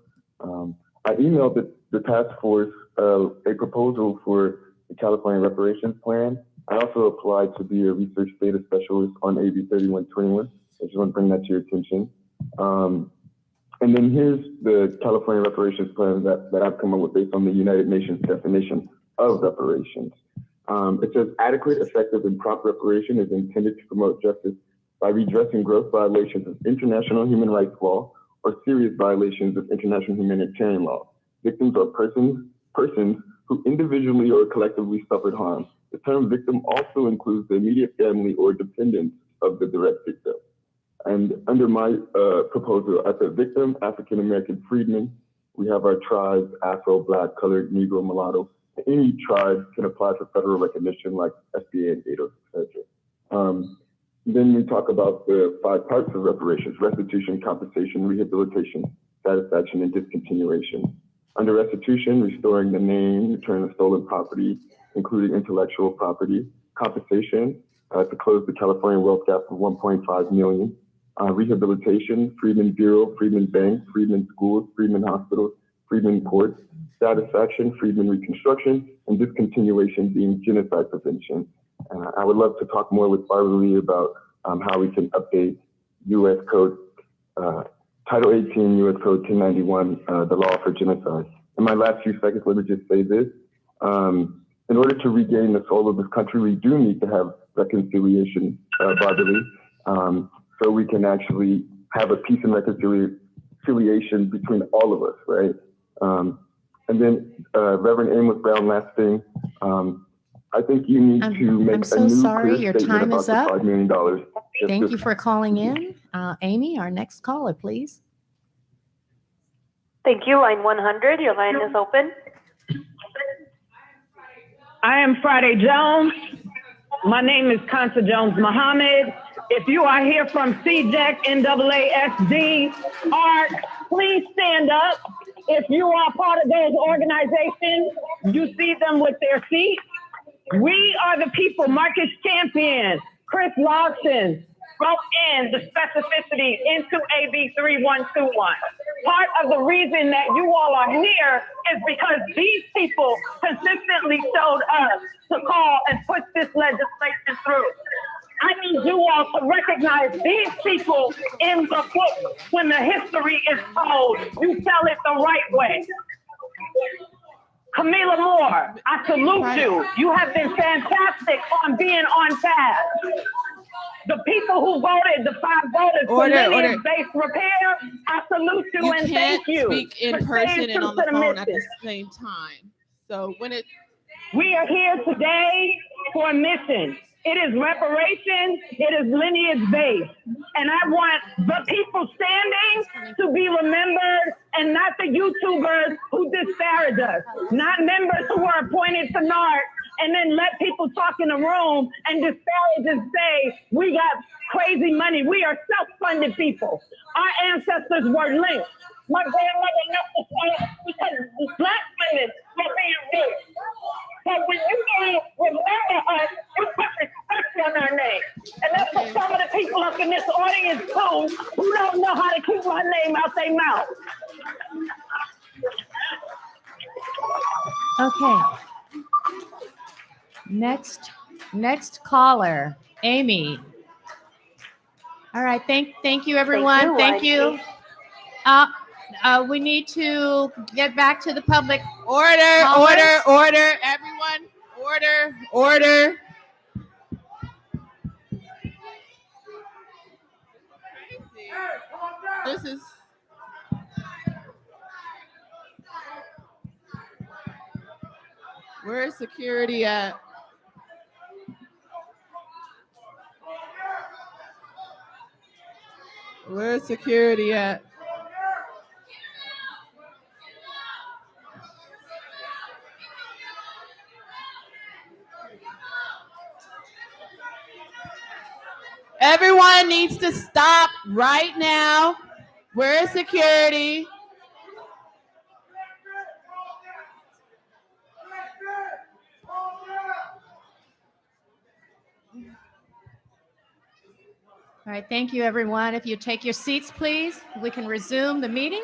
I emailed the task force a proposal for the California Reparations Plan. I also applied to be a research data specialist on AB 3121. I just want to bring that to your attention. And then here's the California Reparations Plan that I've come up with based on the United Nations definition of reparations. It says adequate, effective, and prompt reparation is intended to promote justice by redressing gross violations of international human rights law or serious violations of international humanitarian law. Victims are persons who individually or collectively suffered harm. The term victim also includes the immediate family or dependents of the direct victim. And under my proposal, at the victim, African American freedmen, we have our tribes, Afro, Black, Colored, Negro, Mulatto. Any tribe can apply for federal recognition like SBA and ADOS, etc. Then we talk about the 5 parts of reparations: restitution, compensation, rehabilitation, satisfaction, and discontinuation. Under restitution, restoring the name, return of stolen property, including intellectual property. Compensation, to close the California wealth gap of 1.5 million. Rehabilitation, Freedmen Bureau, Freedmen Bank, Freedmen Schools, Freedmen Hospitals, Freedmen Courts. Satisfaction, Freedmen Reconstruction, and discontinuation being genocide prevention. I would love to talk more with Barbara Lee about how we can update U.S. Code, Title 18, U.S. Code 1091, the law for genocide. In my last few seconds, let me just say this. In order to regain the soul of this country, we do need to have reconciliation, Barbara Lee, so we can actually have a peace and reconciliation between all of us, right? And then Reverend Amos Brown, last thing, I think you need to make I'm so a new sorry, clear your statement time about is the up. $5 million. Thank you for calling in. Amy, our next caller, please. Thank you. Line 100, your line is open. I am Friday Jones. My name is Consa Jones Muhammad. If you are here from CJEC, NAASD, ARC, please stand up. If you are part of those organizations, you see them with their seats. We are the people. Marcus Champion, Chris Lawson wrote in the specificity into AB 3121. Part of the reason that you all are here is because these people consistently showed us to call and push this legislation through. I need you all to recognize these people in the book. When the history is told, you tell it the right way. Camila Moore, I salute you. You have been fantastic on being on task. The people who voted, the 5 voters for lineage-based repair, I salute you and thank you. You can't speak in person and on the phone at the same time. So when we are here today for a mission. It is reparations, it is lineage-based. And I want the people standing to be remembered and not the YouTubers who disparage us, not members who are appointed to NARC and then let people talk in the room and disparage and say, we got crazy money. We are self-funded people. Our ancestors were linked. My grandmother left the state because Black women were being rich. So when you don't remember us, you put respect on our name. And that's for some of the people up in this audience too, who don't know how to keep my name out their mouth. Okay. Next caller, Amy. All right, thank you, everyone. Thank you. We need to get back to the public. Order, Callers. order, everyone, order. This is. Where's security at? Where's security at? Everyone needs to stop right now. Where's security? All right, thank you, everyone. If you take your seats, please, we can resume the meeting.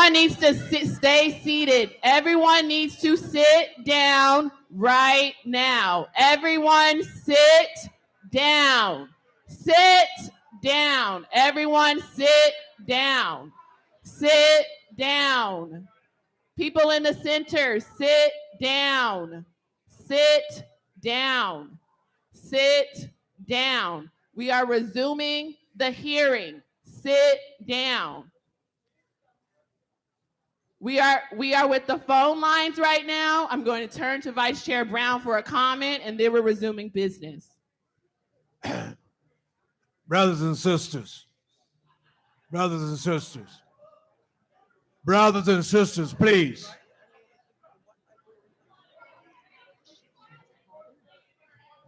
Everyone needs to stay seated. Everyone needs to sit down right now. Everyone sit down. Sit down. Everyone sit down. Sit down. People in the center, sit down. Sit down. Sit down. We are resuming the hearing. Sit down. We are with the phone lines right now. I'm going to turn to Vice Chair Brown for a comment, and then we're resuming business. Brothers and sisters, please.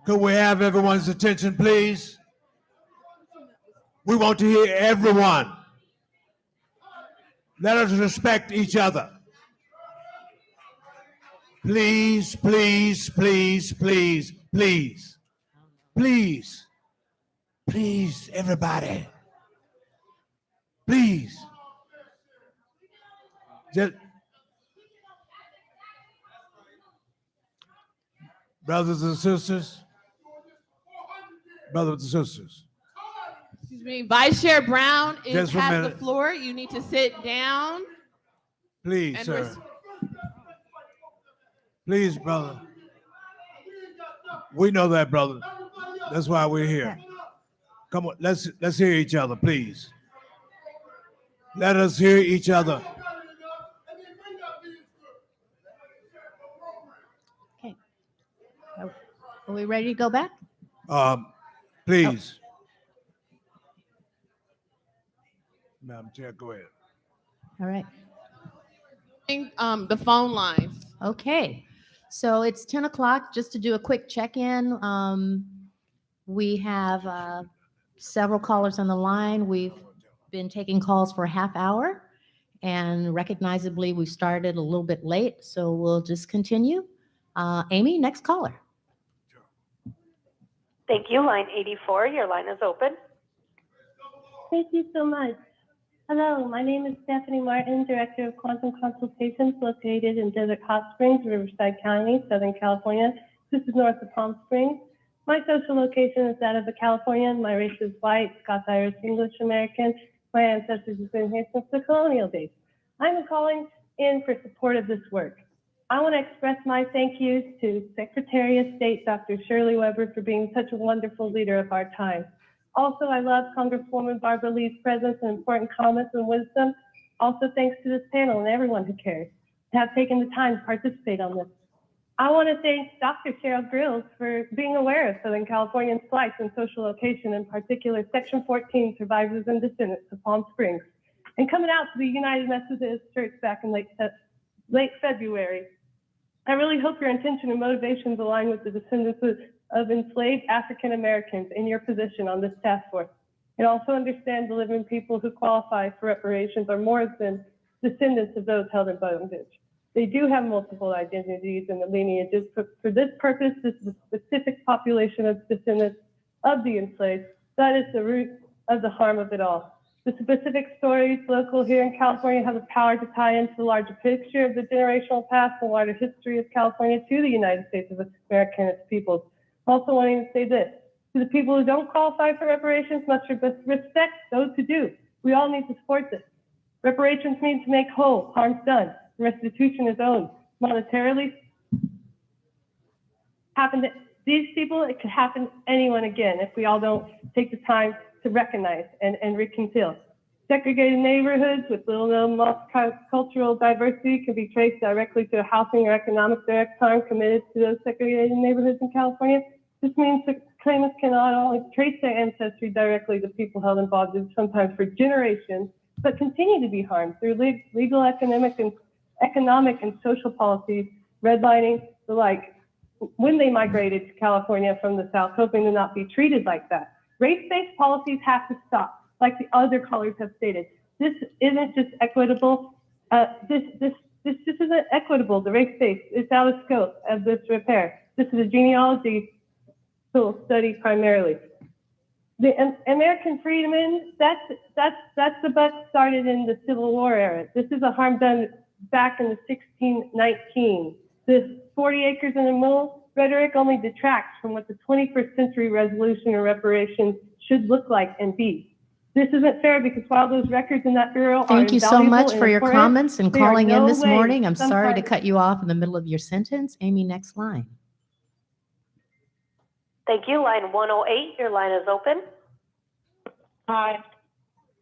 Could we have everyone's attention, please? We want to hear everyone. Let us respect each other. Please, please, please, please, please, please, please, everybody. Please. Just, brothers and sisters, Excuse me, Vice Chair Brown Just for a has the minute. floor. You need to sit down. Please, And sir. Please, brother. We know that, brother. That's why we're here. Come on, let's hear each other, please. Let us hear each other. Okay. Are we ready to go back? Please. Madam Chair, go ahead. All right. The phone lines. Okay. So it's 10 o'clock. Just to do a quick check-in. We have several callers on the line. We've been taking calls for a half hour, and recognizably, we started a little bit late, so we'll just continue. Amy, next caller. Thank you. Line 84, your line is open. Thank you so much. Hello, my name is Stephanie Martin, Director of Quantum Consultations, located in Desert Hot Springs, Riverside County, Southern California. This is north of Palm Springs. My social location is that of a Californian. My race is white, Scots-Irish, English American. My ancestors have been here since the colonial days. I'm calling in for support of this work. I want to express my thank yous to Secretary of State, Dr. Shirley Weber, for being such a wonderful leader of our time. Also, I love Congresswoman Barbara Lee's presence and important comments and wisdom. Also, thanks to this panel and everyone who cares to have taken the time to participate on this. I want to thank Dr. Cheryl Grills for being aware of Southern Californians' plight and social location, in particular Section 14 survivors and descendants of Palm Springs, and coming out to the United Methodist Church back in late February. I really hope your intention and motivations align with the descendants of enslaved African Americans in your position on this task force. And also understand the living people who qualify for reparations are more than descendants of those held in bondage. They do have multiple identities and lineages. For this purpose, this is a specific population of descendants of the enslaved. That is the root of the harm of it all. The specific stories local here in California have the power to tie into the larger picture of the generational past and wider history of California to the United States of America and its peoples. Also wanting to say this, to the people who don't qualify for reparations, much respect those who do. We all need to support this. Reparations mean to make whole, harm's done. Restitution is owed. Monetarily, happen to these people, it could happen to anyone again if we all don't take the time to recognize and reconcile. Segregated neighborhoods with little known multicultural diversity can be traced directly to a housing or economic direct harm committed to those segregated neighborhoods in California. This means that claimants can not only trace their ancestry directly to people held in bondage, sometimes for generations, but continue to be harmed through legal, economic, and social policies, redlining, the like, when they migrated to California from the South, hoping to not be treated like that. Race-based policies have to stop, like the other callers have stated. This isn't just equitable. This just isn't equitable. The race-based, it's out of scope of this repair. This is a genealogy study primarily. The American freedmen, that's the buck started in the Civil War era. This is a harm done back in the 1619. This 40 acres and a mule rhetoric only detracts from what the 21st century resolution or reparations should look like and be. This isn't fair because while those records in that bureau are Thank you so invaluable much and for your important, comments and they are calling in no this way morning. I'm some sorry to private- cut you off in the middle of your sentence. Amy, next line. Thank you. Line 108, your line is open. Hi.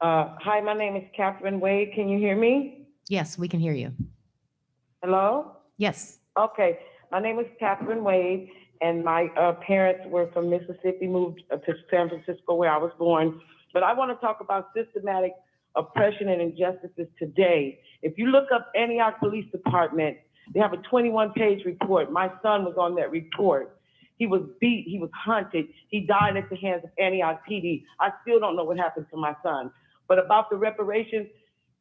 Hi, my name is Catherine Wade. Can you hear me? Yes, we can hear you. Hello? Yes. Okay. My name is Catherine Wade, and my parents were from Mississippi, moved to San Francisco where I was born. But I want to talk about systematic oppression and injustices today. If you look up Antioch Police Department, they have a 21-page report. My son was on that report. He was beat, he was hunted, he died at the hands of Antioch PD. I still don't know what happened to my son. But about the reparations,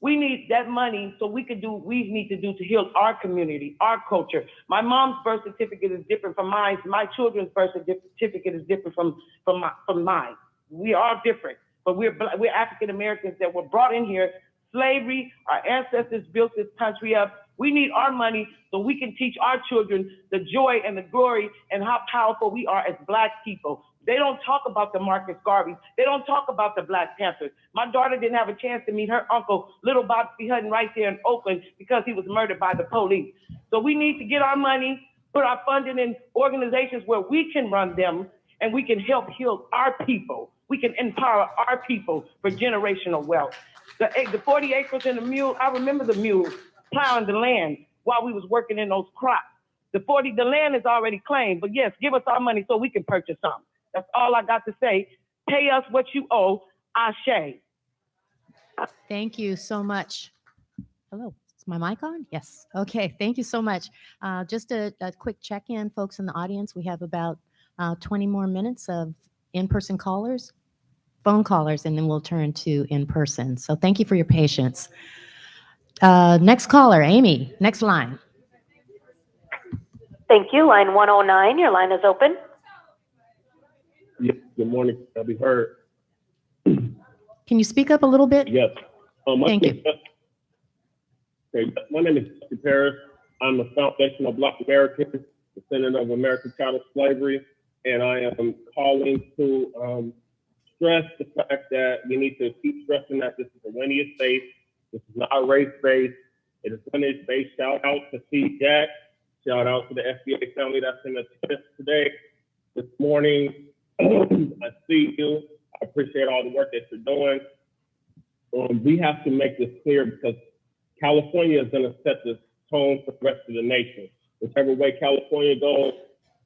we need that money so we can do what we need to do to heal our community, our culture. My mom's birth certificate is different from mine. My children's birth certificate is different from mine. We are different, but we're African Americans that were brought in here. Slavery, our ancestors built this country up. We need our money so we can teach our children the joy and the glory and how powerful we are as Black people. They don't talk about the Marcus Garveys. They don't talk about the Black Panthers. My daughter didn't have a chance to meet her uncle, Little Bobby Hutton, right there in Oakland because he was murdered by the police. So we need to get our money, put our funding in organizations where we can run them and we can help heal our people. We can empower our people for generational wealth. The 40 acres and the mule, I remember the mule plowing the land while we was working in those crops. The land is already claimed, but yes, give us our money so we can purchase some. That's all I got to say. Pay us what you owe, Ashe. Thank you so much. Hello, is my mic on? Yes. Okay, thank you so much. Just a quick check-in, folks in the audience. We have about 20 more minutes of in-person callers, phone callers, and then we'll turn to in-person. So thank you for your patience. Next caller, Amy, next line. Thank you. Line 109, your line is open. Yes, good morning. I'll be heard. Can you speak up a little bit? Yes. Thank you. Okay, my name is Jesse Paris. I'm a foundational Black American, descendant of American chattel slavery, and I am calling to stress the fact that we need to keep stressing that this is a lineage-based, this is not race-based, it is lineage-based. Shout out to C. Jack, shout out to the FBA family that's in attendance today. This morning, I see you. I appreciate all the work that you're doing. We have to make this clear because California is going to set the tone for the rest of the nation. Whichever way California goes,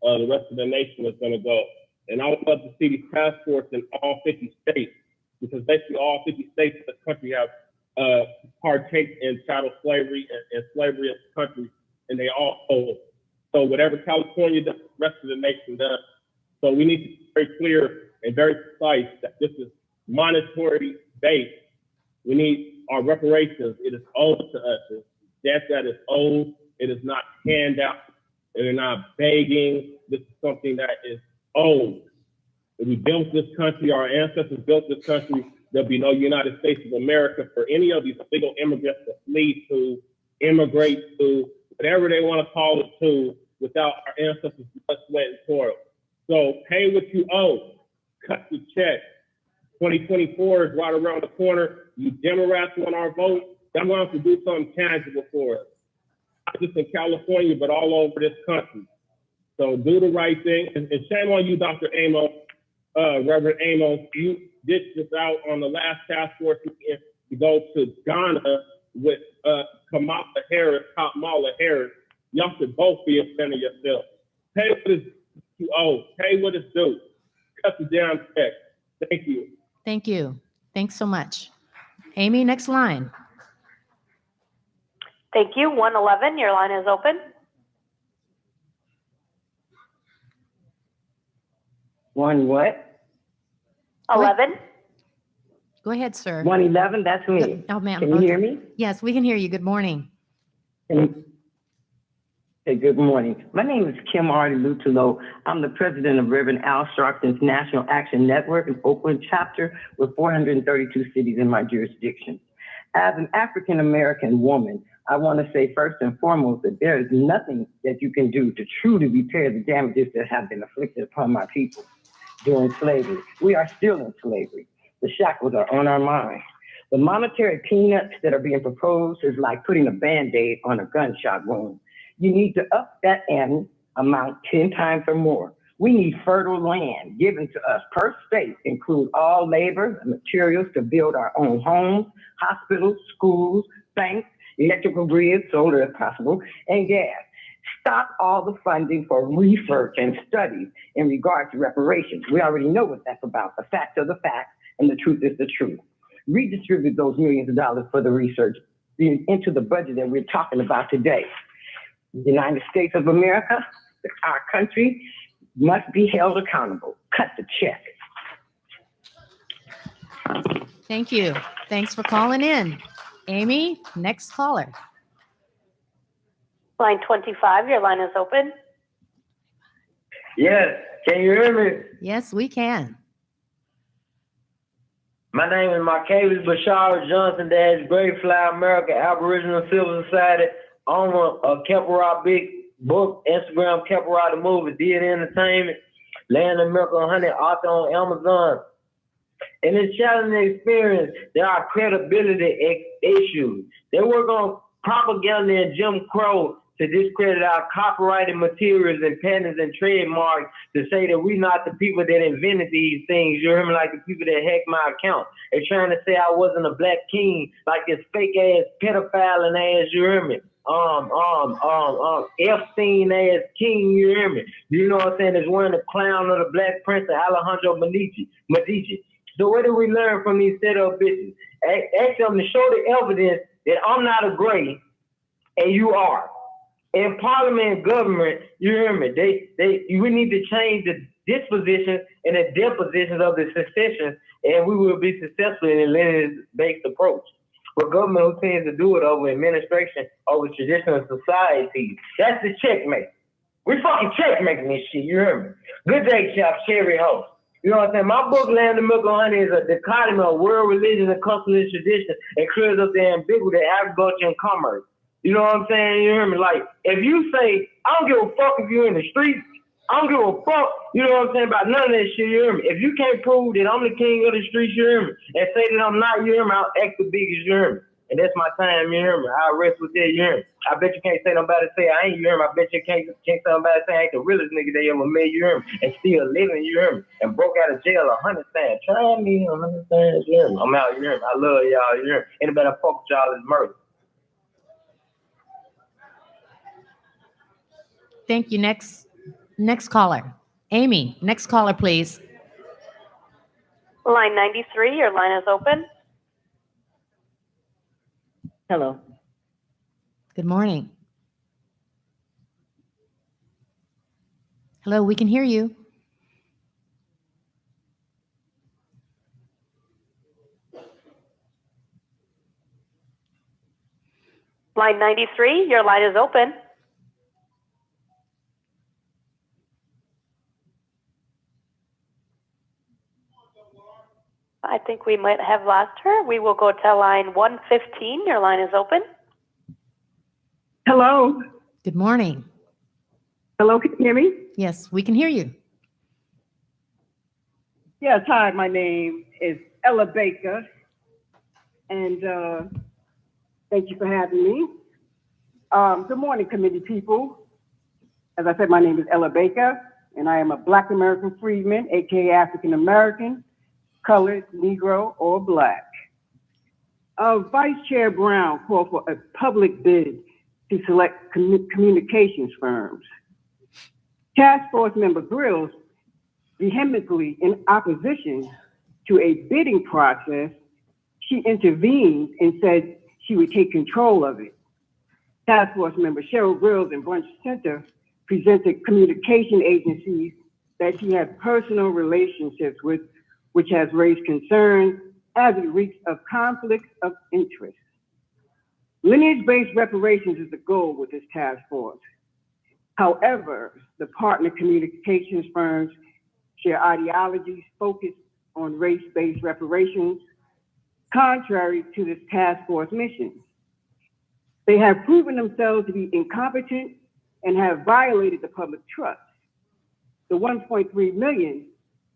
the rest of the nation is going to go. And I would love to see these task force in all 50 states, because basically all 50 states in this country have partake in chattel slavery and slavery in the country, and they all hold. So whatever California does, the rest of the nation does. So we need to be very clear and very precise that this is monetary based. We need our reparations. It is owed to us. It's debt that is owed. It is not handout. They're not begging. This is something that is owed. If we built this country, our ancestors built this country, there'll be no United States of America for any of these illegal immigrants to flee to, immigrate to, whatever they want to call it to, without our ancestors' blood, sweat, and toil. So pay what you owe. Cut the check. 2024 is right around the corner. You Democrats want our vote. I'm going to have to do something tangible for us. Not just in California, but all over this country. So do the right thing. And shame on you, Dr. Amos, Reverend Amos. You ditched us out on the last task force meeting to go to Ghana with Kamala Harris. Y'all should both be offending yourself. Pay what is you owe. Pay what is due. Cut the damn check. Thank you. Thank you. Thanks so much. Amy, next line. Thank you. 111, your line is open. One what? 11. Go ahead, sir. 111, that's me. Oh, ma'am. Can you hear me? Yes, we can hear you. Good morning. Hey, good morning. My name is Kim Artie Lutulo. I'm the president of Reverend Al Sharpton's National Action Network and Oakland chapter with 432 cities in my jurisdiction. As an African-American woman, I want to say first and foremost that there is nothing that you can do to truly repair the damages that have been inflicted upon my people during slavery. We are still in slavery. The shackles are on our mind. The monetary peanuts that are being proposed is like putting a Band-Aid on a gunshot wound. You need to up that amount 10 times or more. We need fertile land given to us per state, include all labor and materials to build our own homes, hospitals, schools, banks, electrical grids, solar if possible, and gas. Stop all the funding for research and studies in regard to reparations. We already know what that's about. The facts are the facts, and the truth is the truth. Redistribute those millions of dollars for the research into the budget that we're talking about today. The United States of America, our country, must be held accountable. Cut the check. Thank you. Thanks for calling in. Amy, next caller. Line 25, your line is open. Yes, can you hear me? Yes, we can. My name is Marcavius Bashar Johnson, that's Great Fly America Aboriginal Civil Society, owner of Kepperah Big Book, Instagram Kepperah the Movie, Theater Entertainment, Land of Miracle and Honey, author on Amazon. In this challenging experience, there are credibility issues. They work on propaganda and Jim Crow to discredit our copyrighted materials and patents and trademarks to say that we're not the people that invented these things. You hear me? Like the people that hacked my account. They're trying to say I wasn't a black king, like this fake ass pedophile and ass, you hear me? Epstein ass king, you hear me? You know what I'm saying? Is wearing the crown of the Black Prince of Alejandro Medici. So what do we learn from these set up bitches? Ask them to show the evidence that I'm not a gray and you are. In parliament and government, you hear me? We need to change the disposition and the depositions of the succession, and we will be successful in a lineage-based approach. But government who tends to do it over administration, over traditional societies, that's the checkmate. We fucking checkmating this shit, you hear me? Good day, Chef Cherry Host. You know what I'm saying? My book, Land of Milk and Honey, is a dichotomy of world religion and custom and tradition and clears up the ambiguity of agriculture and commerce. You know what I'm saying? You hear me? Like, if you say, I don't give a fuck if you're in the streets, I don't give a fuck, you know what I'm saying, about none of that shit, you hear me? If you can't prove that I'm the king of the streets, you hear me? And say that I'm not, you hear me? I'll act the biggest, you hear me? And that's my time, you hear me? I'll rest with that, you hear me? I bet you can't say nobody say I ain't, you hear me? I bet you can't say nobody say I ain't the realest nigga they ever met, you hear me? And still living, you hear me? And broke out of jail 100 times. Try me 100 times, you hear me? I'm out, you hear me? I love y'all, you hear me? Anybody fuck with y'all is murder. Thank you. Next caller. Amy, next caller, please. Line 93, your line is open. Hello. Good morning. Hello, we can hear you. Line 93, your line is open. I think we might have lost her. We will go to line 115. Your line is open. Hello. Good morning. Hello, can you hear me? Yes, we can hear you. Yes, hi, my name is Ella Baker, and thank you for having me. Good morning, committee people. As I said, my name is Ella Baker, and I am a Black American freedman, aka African American, colored, Negro, or Black. Vice Chair Brown called for a public bid to select communications firms. Task Force member Grills, vehemently in opposition to a bidding process, she intervened and said she would take control of it. Task Force member Cheryl Grills and Bunch Center presented communication agencies that she had personal relationships with, which has raised concern as it reeks of conflicts of interest. Lineage-based reparations is the goal with this task force. However, the partner communications firms share ideologies focused on race-based reparations, contrary to this task force mission. They have proven themselves to be incompetent and have violated the public trust. The 1.3 million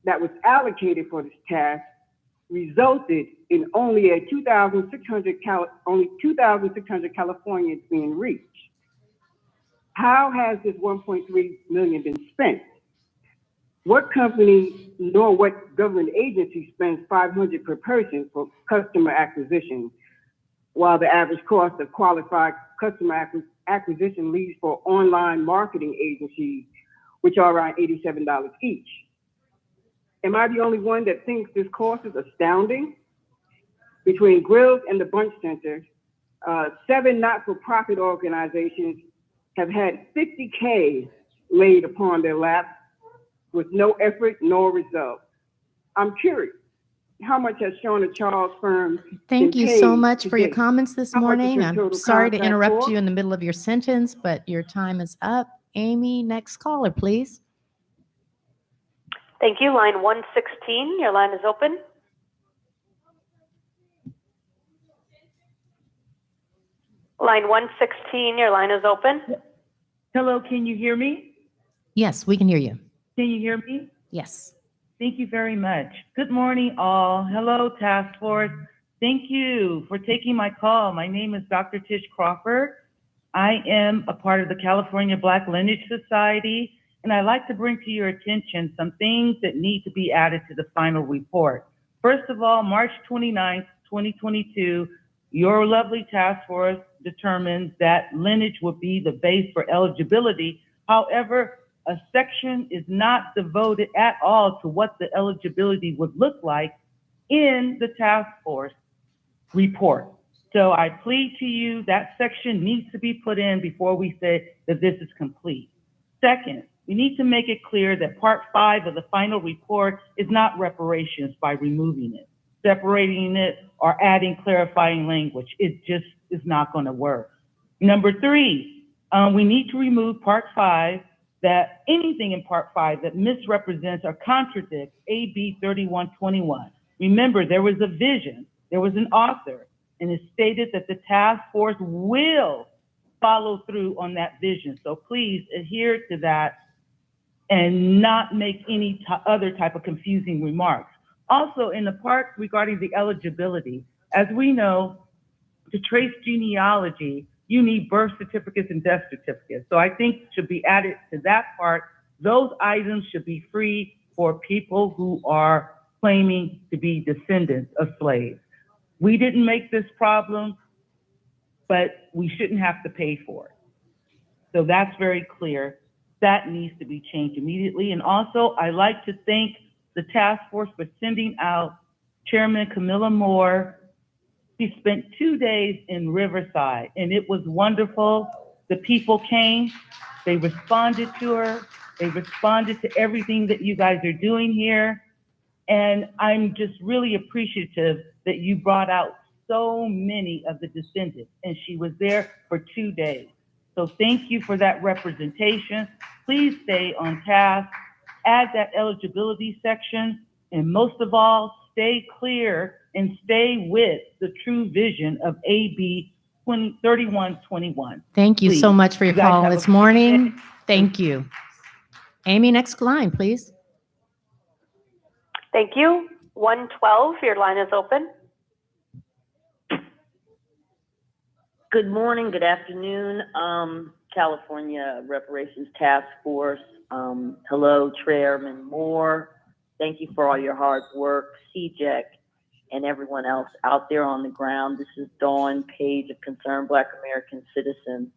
that was allocated for this task resulted in only 2,600 Californians being reached. How has this 1.3 million been spent? What company nor what government agency spends 500 per person for customer acquisition, while the average cost of qualified customer acquisition leads for online marketing agencies, which are around $87 each? Am I the only one that thinks this cost is astounding? Between Grills and the Bunch Center, 7 not-for-profit organizations have had $50K laid upon their laps with no effort nor result. I'm curious, how much has Shawna Charles' firm Thank been you paid so much for your today? comments this How much is morning. your I'm total sorry to contract interrupt for? you in the middle of your sentence, but your time is up. Amy, next caller, please. Thank you. Line 116, your line is open. Line 116, your line is open. Hello, can you hear me? Yes, we can hear you. Can you hear me? Yes. Thank you very much. Good morning, all. Hello, Task Force. Thank you for taking my call. My name is Dr. Tish Crawford. I am a part of the California Black Lineage Society, and I'd like to bring to your attention some things that need to be added to the final report. First of all, March 29th, 2022, your lovely task force determined that lineage would be the base for eligibility. However, a section is not devoted at all to what the eligibility would look like in the task force report. So I plead to you, that section needs to be put in before we say that this is complete. Second, we need to make it clear that part 5 of the final report is not reparations by removing it, separating it, or adding clarifying language. It just is not going to work. Number 3, we need to remove part 5, that anything in part 5 that misrepresents or contradicts AB 3121. Remember, there was a vision, there was an author, and it stated that the task force will follow through on that vision. So please adhere to that and not make any other type of confusing remarks. Also, in the part regarding the eligibility, as we know, to trace genealogy, you need birth certificates and death certificates. So I think should be added to that part. Those items should be free for people who are claiming to be descendants of slaves. We didn't make this problem, but we shouldn't have to pay for it. So that's very clear. That needs to be changed immediately. And also, I'd like to thank the task force for sending out Chairman Camilla Moore. She spent 2 days in Riverside, and it was wonderful. The people came, they responded to her, they responded to everything that you guys are doing here. And I'm just really appreciative that you brought out so many of the descendants, and she was there for 2 days. So thank you for that representation. Please stay on task, add that eligibility section, and most of all, stay clear and stay with the true vision of AB 3121. Thank you so Please. much for your You guys call have a this great morning. day. Thank you. Amy, next line, please. Thank you. 112, your line is open. Good morning, good afternoon, California Reparations Task Force. Hello, Chairman Moore. Thank you for all your hard work, CJEC, and everyone else out there on the ground. This is Dawn Page of Concerned Black American Citizens.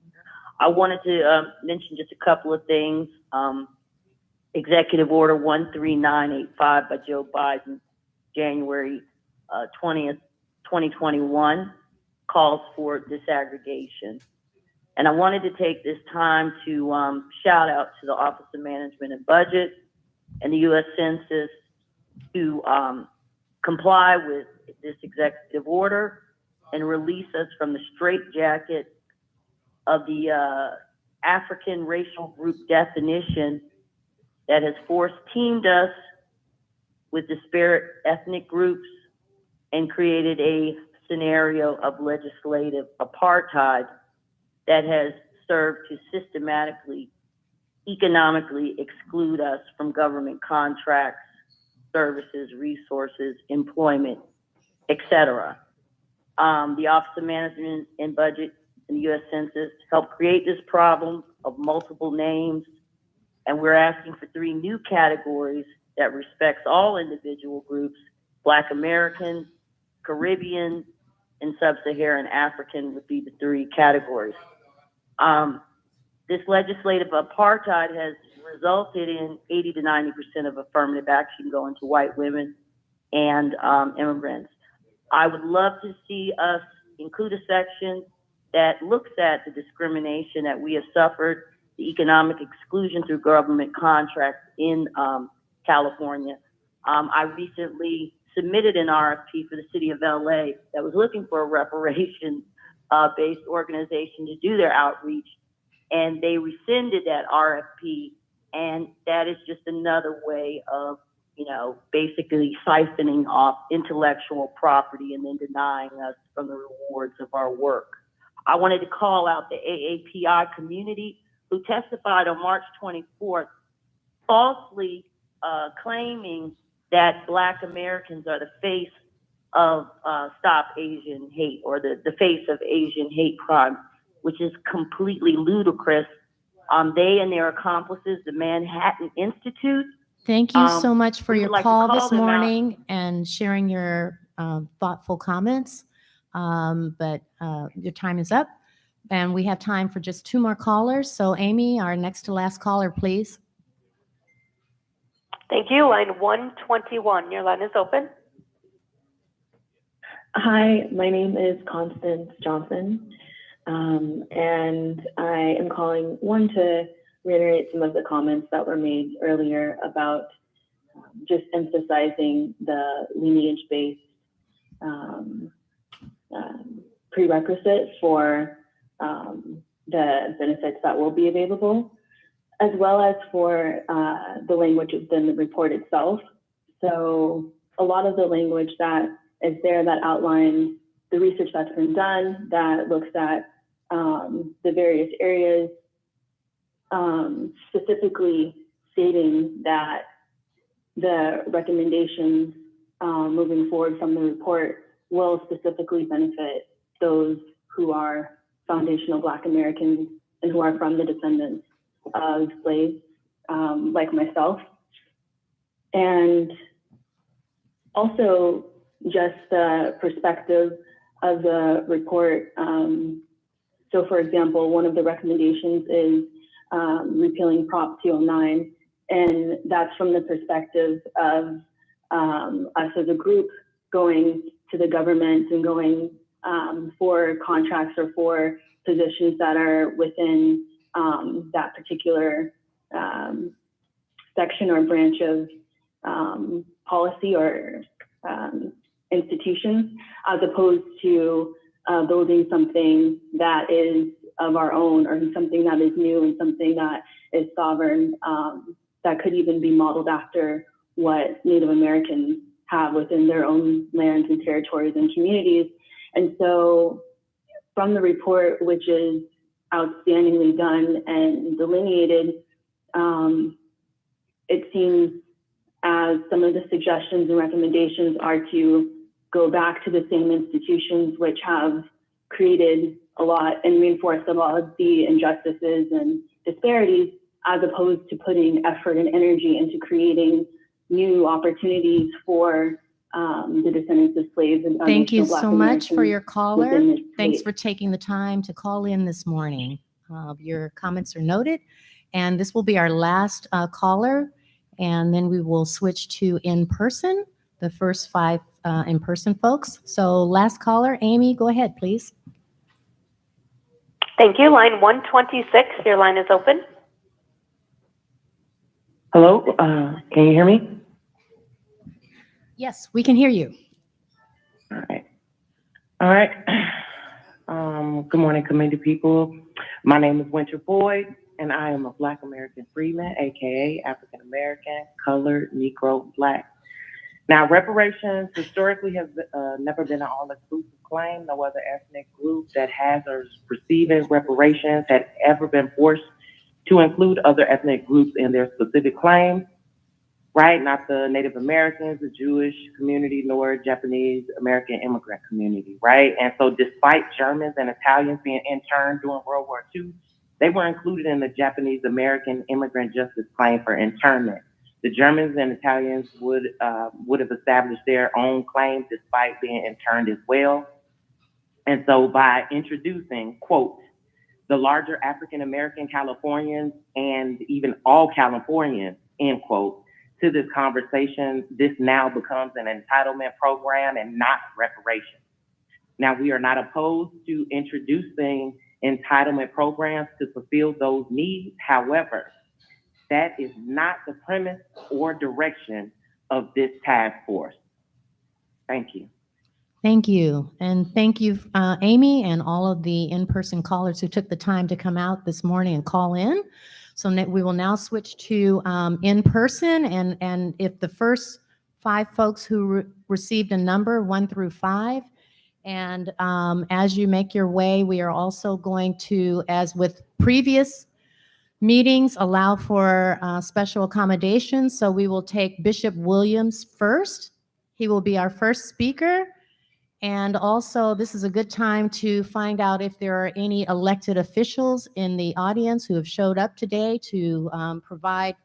I wanted to mention just a couple of things. Executive Order 13985 by Joe Biden, January 20th, 2021, calls for disaggregation. And I wanted to take this time to shout out to the Office of Management and Budget and the U.S. Census to comply with this executive order and release us from the straitjacket of the African racial group definition that has teamed us with disparate ethnic groups and created a scenario of legislative apartheid that has served to systematically, economically exclude us from government contracts, services, resources, employment, etc. The Office of Management and Budget in the U.S. Census helped create this problem of multiple names, and we're asking for 3 new categories that respects all individual groups: Black American, Caribbean, and Sub-Saharan African would be the 3 categories. This legislative apartheid has resulted in 80 to 90% of affirmative action going to white women and immigrants. I would love to see us include a section that looks at the discrimination that we have suffered, the economic exclusion through government contracts in California. I recently submitted an RFP for the city of LA that was looking for a reparations-based organization to do their outreach, and they rescinded that RFP, and that is just another way of, you know, basically siphoning off intellectual property and then denying us from the rewards of our work. I wanted to call out the AAPI community who testified on March 24th, falsely claiming that Black Americans are the face of Stop Asian Hate, or the face of Asian hate crime, which is completely ludicrous. They and their accomplices, the Manhattan Institute. Thank you so much for your like to call call this them out. morning and sharing your thoughtful comments. But your time is up, and we have time for just 2 more callers. So Amy, our next to last caller, please. Thank you. Line 121. Your line is open. Hi, my name is Constance Johnson, and I am calling, one, to reiterate some of the comments that were made earlier about just emphasizing the lineage-based prerequisite for the benefits that will be available, as well as for the language within the report itself. So a lot of the language that is there that outlines the research that's been done, that looks at the various areas, specifically stating that the recommendations moving forward from the report will specifically benefit those who are foundational Black Americans and who are from the descendants of slaves, like myself. And also just the perspective of the report. So for example, one of the recommendations is repealing Prop 209, and that's from the perspective of us as a group going to the government and going for contracts or for positions that are within that particular section or branch of policy or institutions, as opposed to building something that is of our own, or something that is new and something that is sovereign, that could even be modeled after what Native Americans have within their own lands and territories and communities. And so from the report, which is outstandingly done and delineated, it seems as some of the suggestions and recommendations are to go back to the same institutions which have created a lot and reinforced a lot of the injustices and disparities, as opposed to putting effort and energy into creating new opportunities for the descendants of slaves and Thank you foundational Black so much for Americans your caller. within this Thanks state. for taking the time to call in this morning. Your comments are noted, and this will be our last caller, and then we will switch to in-person, the first 5 in-person folks. So last caller, Amy, go ahead, please. Thank you. Line 126. Your line is open. Hello, can you hear me? Yes, we can hear you. All right. Good morning, committee people. My name is Winter Boyd, and I am a Black American freedman, aka African American, colored, Negro, Black. Now, reparations historically has never been an all-inclusive claim. No other ethnic group that has or is receiving reparations had ever been forced to include other ethnic groups in their specific claim, right? Not the Native Americans, the Jewish community, nor Japanese American immigrant community, right? And so despite Germans and Italians being interned during World War II, they were included in the Japanese American immigrant justice claim for internment. The Germans and Italians would have established their own claim despite being interned as well. And so by introducing, quote, the larger African American Californians and even all Californians, end quote, to this conversation, this now becomes an entitlement program and not reparations. Now, we are not opposed to introducing entitlement programs to fulfill those needs. However, that is not the premise or direction of this task force. Thank you. Thank you. And thank you, Amy, and all of the in-person callers who took the time to come out this morning and call in. So we will now switch to in-person. And if the first 5 folks who received a number 1 through 5, and as you make your way, we are also going to, as with previous meetings, allow for special accommodations. So we will take Bishop Williams first. He will be our first speaker. And also, this is a good time to find out if there are any elected officials in the audience who have showed up today to provide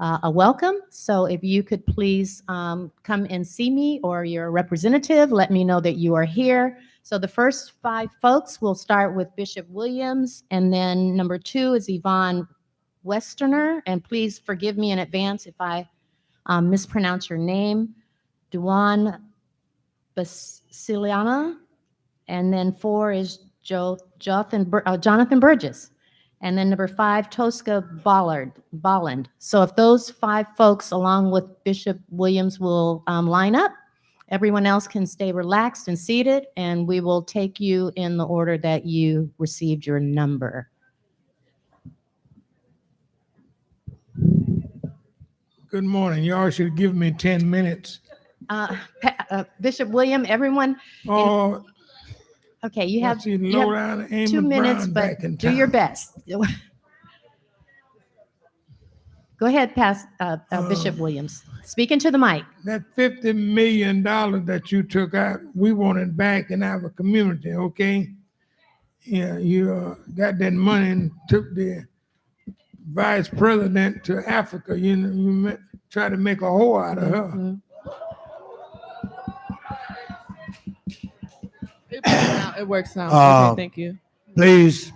a welcome. So if you could please come and see me or your representative, let me know that you are here. So the first 5 folks, will start with Bishop Williams, and then number 2 is Yvonne Westerner. And please forgive me in advance if I mispronounce your name. Duan Basiliana, and then 4 is Jonathan Burgess, and then number 5, Tosca Bolland. So if those 5 folks, along with Bishop Williams, will line up, everyone else can stay relaxed and seated, and we will take you in the order that you received your number. Good morning. Y'all should give me 10 minutes. Bishop William, everyone. Oh, okay, you have 2 minutes, but do your best. Go ahead, Bishop Williams. Speak into the mic. That $50 million that you took out, we want it back in our community, okay? Yeah, you got that money and took the vice president to Africa. You know, you try to make a whore out of her. Mm-hmm. It works now. Okay, thank you. Please,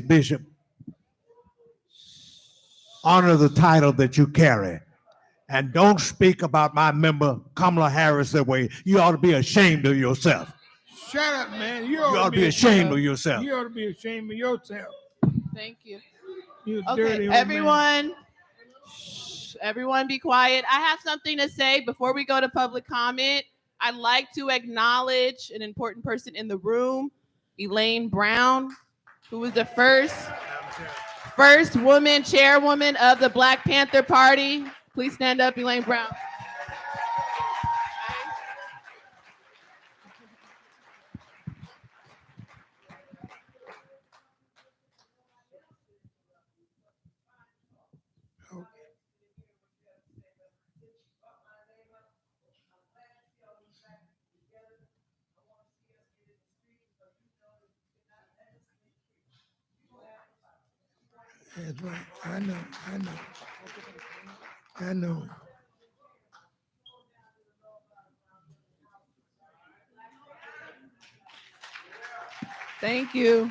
Bishop, honor the title that you carry. And don't speak about my member, Kamala Harris, that way. You ought to be ashamed of yourself. Shut up, man. You ought to be ashamed of yourself. You ought to be ashamed of yourself. Thank you. You Okay, dirty old man. Everyone be quiet. I have something to say before we go to public comment. I'd like to acknowledge an important person in the room, Elaine Brown, who was the first woman chairwoman of the Black Panther Party. Please stand up, Elaine Brown. That's right. I know. Thank you.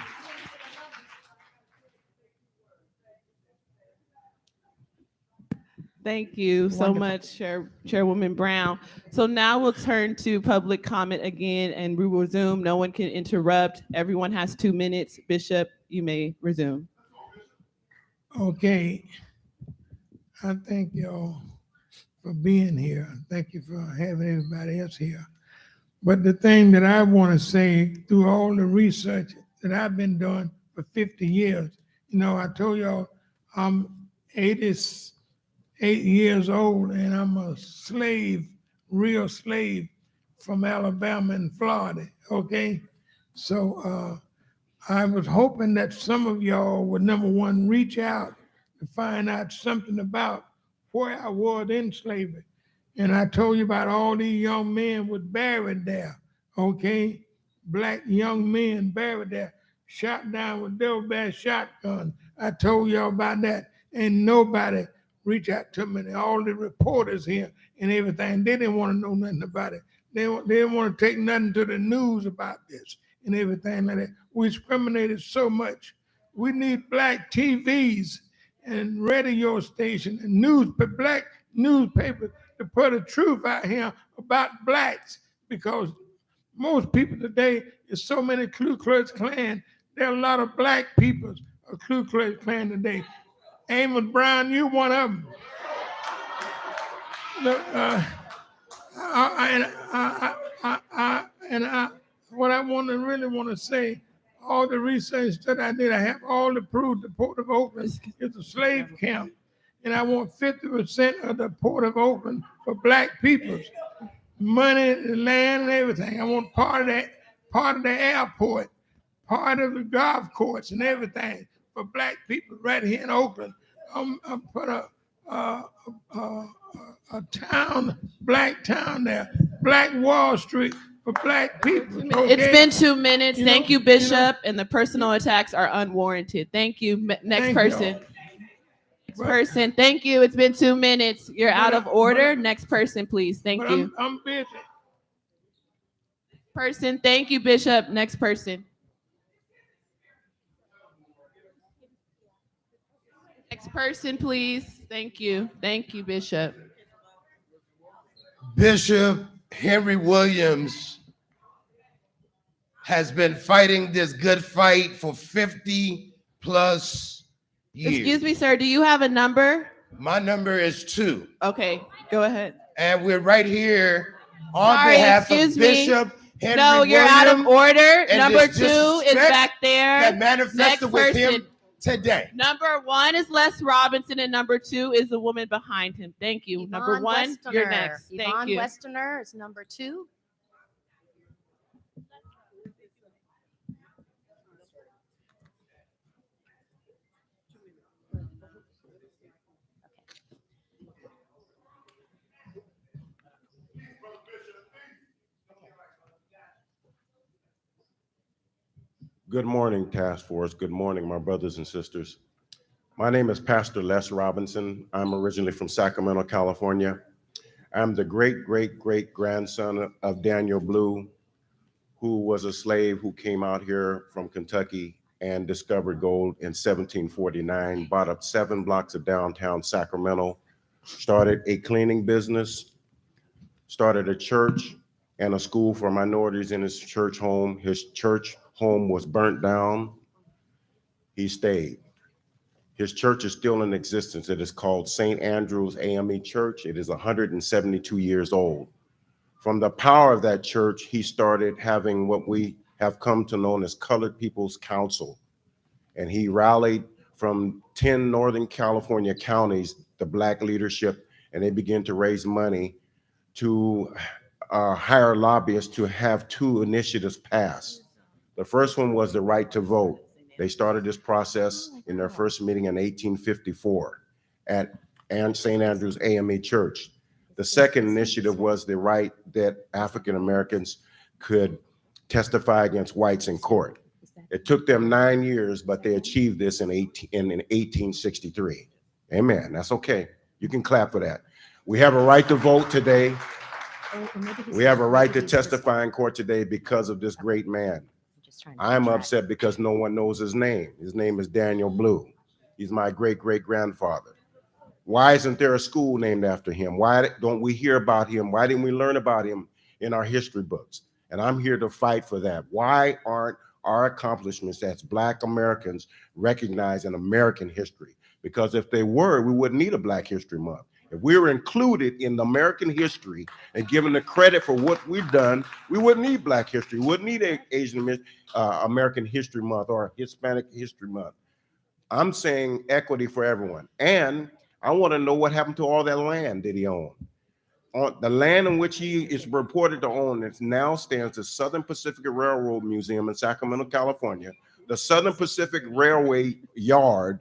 Thank you so much, Chairwoman Brown. So now we'll turn to public comment again, and we will resume. No one can interrupt. Everyone has 2 minutes. Bishop, you may resume. Okay. I thank y'all for being here. Thank you for having everybody else here. But the thing that I want to say through all the research that I've been doing for 50 years, I told y'all I'm 88 years old and I'm a slave, real slave from Alabama and Florida, okay? So I was hoping that some of y'all would, number one, reach out to find out something about where I was in slavery. And I told you about all these young men was buried there, okay? Black young men buried there, shot down with double-barrel shotguns. I told y'all about that. And nobody reached out to me. All the reporters here and everything, they didn't want to know nothing about it. They didn't want to take nothing to the news about this and everything like that. We discriminated so much. We need black TVs and radio stations and black newspapers to put the truth out here about blacks, because most people today is so many Ku Klux Klan. There are a lot of black people of Ku Klux Klan today. Amos Brown, you one of them. Look, what I really want to say, all the research that I did, I have all the proof. The Port of Oakland is a slave camp, and I want 50% of the Port of Oakland for black people. Money, land, and everything. I want part of the airport, part of the golf course, and everything for black people right here in Oakland. I'm put a black town there, Black Wall Street for black people. Okay? It's been 2 minutes. Thank you, Bishop. And the personal attacks are unwarranted. Thank you. Next person. Next person. Thank you. It's been 2 minutes. You're out of order. Next person, please. Thank you. I'm busy. Person. Thank you, Bishop. Next person. Next person, please. Thank you. Thank you, Bishop. Bishop Henry Williams has been fighting this good fight for 50 plus years. Excuse me, sir. Do you have a number? My number is 2. Okay, go ahead. And we're right here on behalf of Bishop Henry No, you're out of order. and Number this 2 is back there. that manifested with him today. Number 1 is Les Robinson, and number 2 is the woman behind him. Thank you. Yvonne Number 1, you're Westerner. next. Thank Yvonne you. Westerner is number 2. Good morning, Task Force. Good morning, my brothers and sisters. My name is Pastor Les Robinson. I'm originally from Sacramento, California. I'm the great-great-great-grandson of Daniel Blue, who was a slave who came out here from Kentucky and discovered gold in 1749, bought up 7 blocks of downtown Sacramento, started a cleaning business, started a church and a school for minorities in his church home. His church home was burnt down. He stayed. His church is still in existence. It is called St. Andrew's AME Church. It is 172 years old. From the power of that church, he started having what we have come to know as Colored People's Council. And he rallied from 10 Northern California counties, the black leadership, and they began to raise money to hire lobbyists to have 2 initiatives passed. The first one was the right to vote. They started this process in their first meeting in 1854 at St. Andrew's AME Church. The second initiative was the right that African Americans could testify against whites in court. It took them 9 years, but they achieved this in 1863. Amen. That's okay. You can clap for that. We have a right to vote today. We have a right to testify in court today because of this great man. I'm upset because no one knows his name. His name is Daniel Blue. He's my great-great-grandfather. Why isn't there a school named after him? Why don't we hear about him? Why didn't we learn about him in our history books? And I'm here to fight for that. Why aren't our accomplishments as Black Americans recognized in American history? Because if they were, we wouldn't need a Black History Month. If we were included in the American history and given the credit for what we've done, we wouldn't need Black History, we wouldn't need American History Month or Hispanic History Month. I'm saying equity for everyone. And I want to know what happened to all that land that he owned. On the land in which he is reported to own, it now stands the Southern Pacific Railroad Museum in Sacramento, California, the Southern Pacific Railway Yard,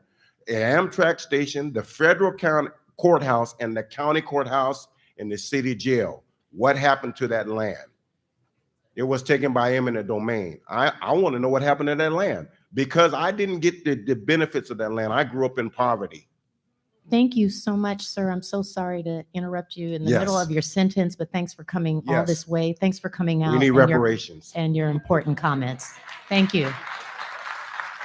an Amtrak station, the federal county courthouse, and the county courthouse and the city jail. What happened to that land? It was taken by eminent domain. I want to know what happened to that land, because I didn't get the benefits of that land. I grew up in poverty. Thank you so much, sir. I'm so sorry to interrupt you in the middle of your sentence, but thanks for coming all this way. Thanks for coming out. We need reparations. And your important comments. Thank you.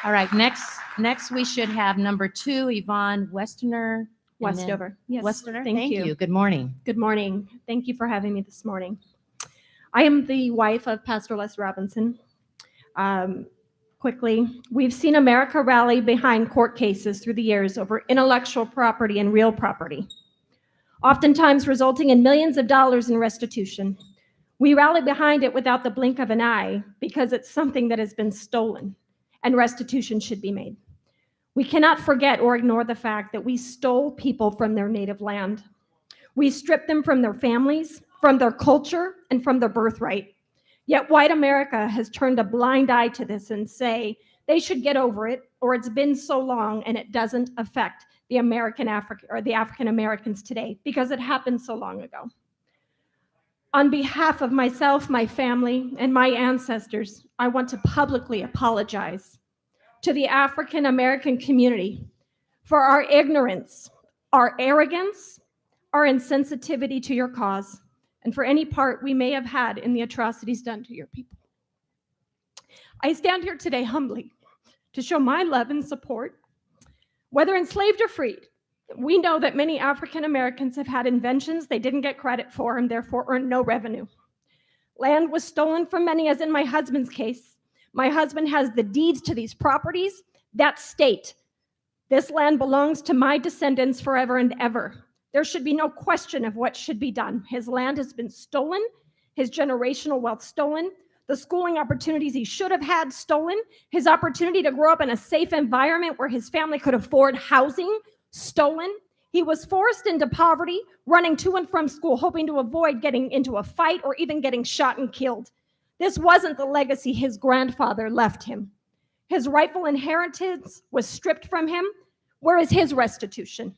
All right, next we should have number 2, Yvonne Westerner. and then- Westover. Yes. Westerner, Thank thank you. you. Good morning. Good morning. Thank you for having me this morning. I am the wife of Pastor Les Robinson. Quickly, we've seen America rally behind court cases through the years over intellectual property and real property, oftentimes resulting in millions of dollars in restitution. We rally behind it without the blink of an eye because it's something that has been stolen, and restitution should be made. We cannot forget or ignore the fact that we stole people from their native land. We stripped them from their families, from their culture, and from their birthright. Yet white America has turned a blind eye to this and say they should get over it, or it's been so long and it doesn't affect the African Americans today because it happened so long ago. On behalf of myself, my family, and my ancestors, I want to publicly apologize to the African American community for our ignorance, our arrogance, our insensitivity to your cause, and for any part we may have had in the atrocities done to your people. I stand here today humbly to show my love and support. Whether enslaved or freed, we know that many African Americans have had inventions they didn't get credit for and therefore earned no revenue. Land was stolen from many, as in my husband's case. My husband has the deeds to these properties that state this land belongs to my descendants forever and ever. There should be no question of what should be done. His land has been stolen, his generational wealth stolen, the schooling opportunities he should have had stolen, his opportunity to grow up in a safe environment where his family could afford housing stolen. He was forced into poverty, running to and from school, hoping to avoid getting into a fight or even getting shot and killed. This wasn't the legacy his grandfather left him. His rightful inheritance was stripped from him. Where is his restitution?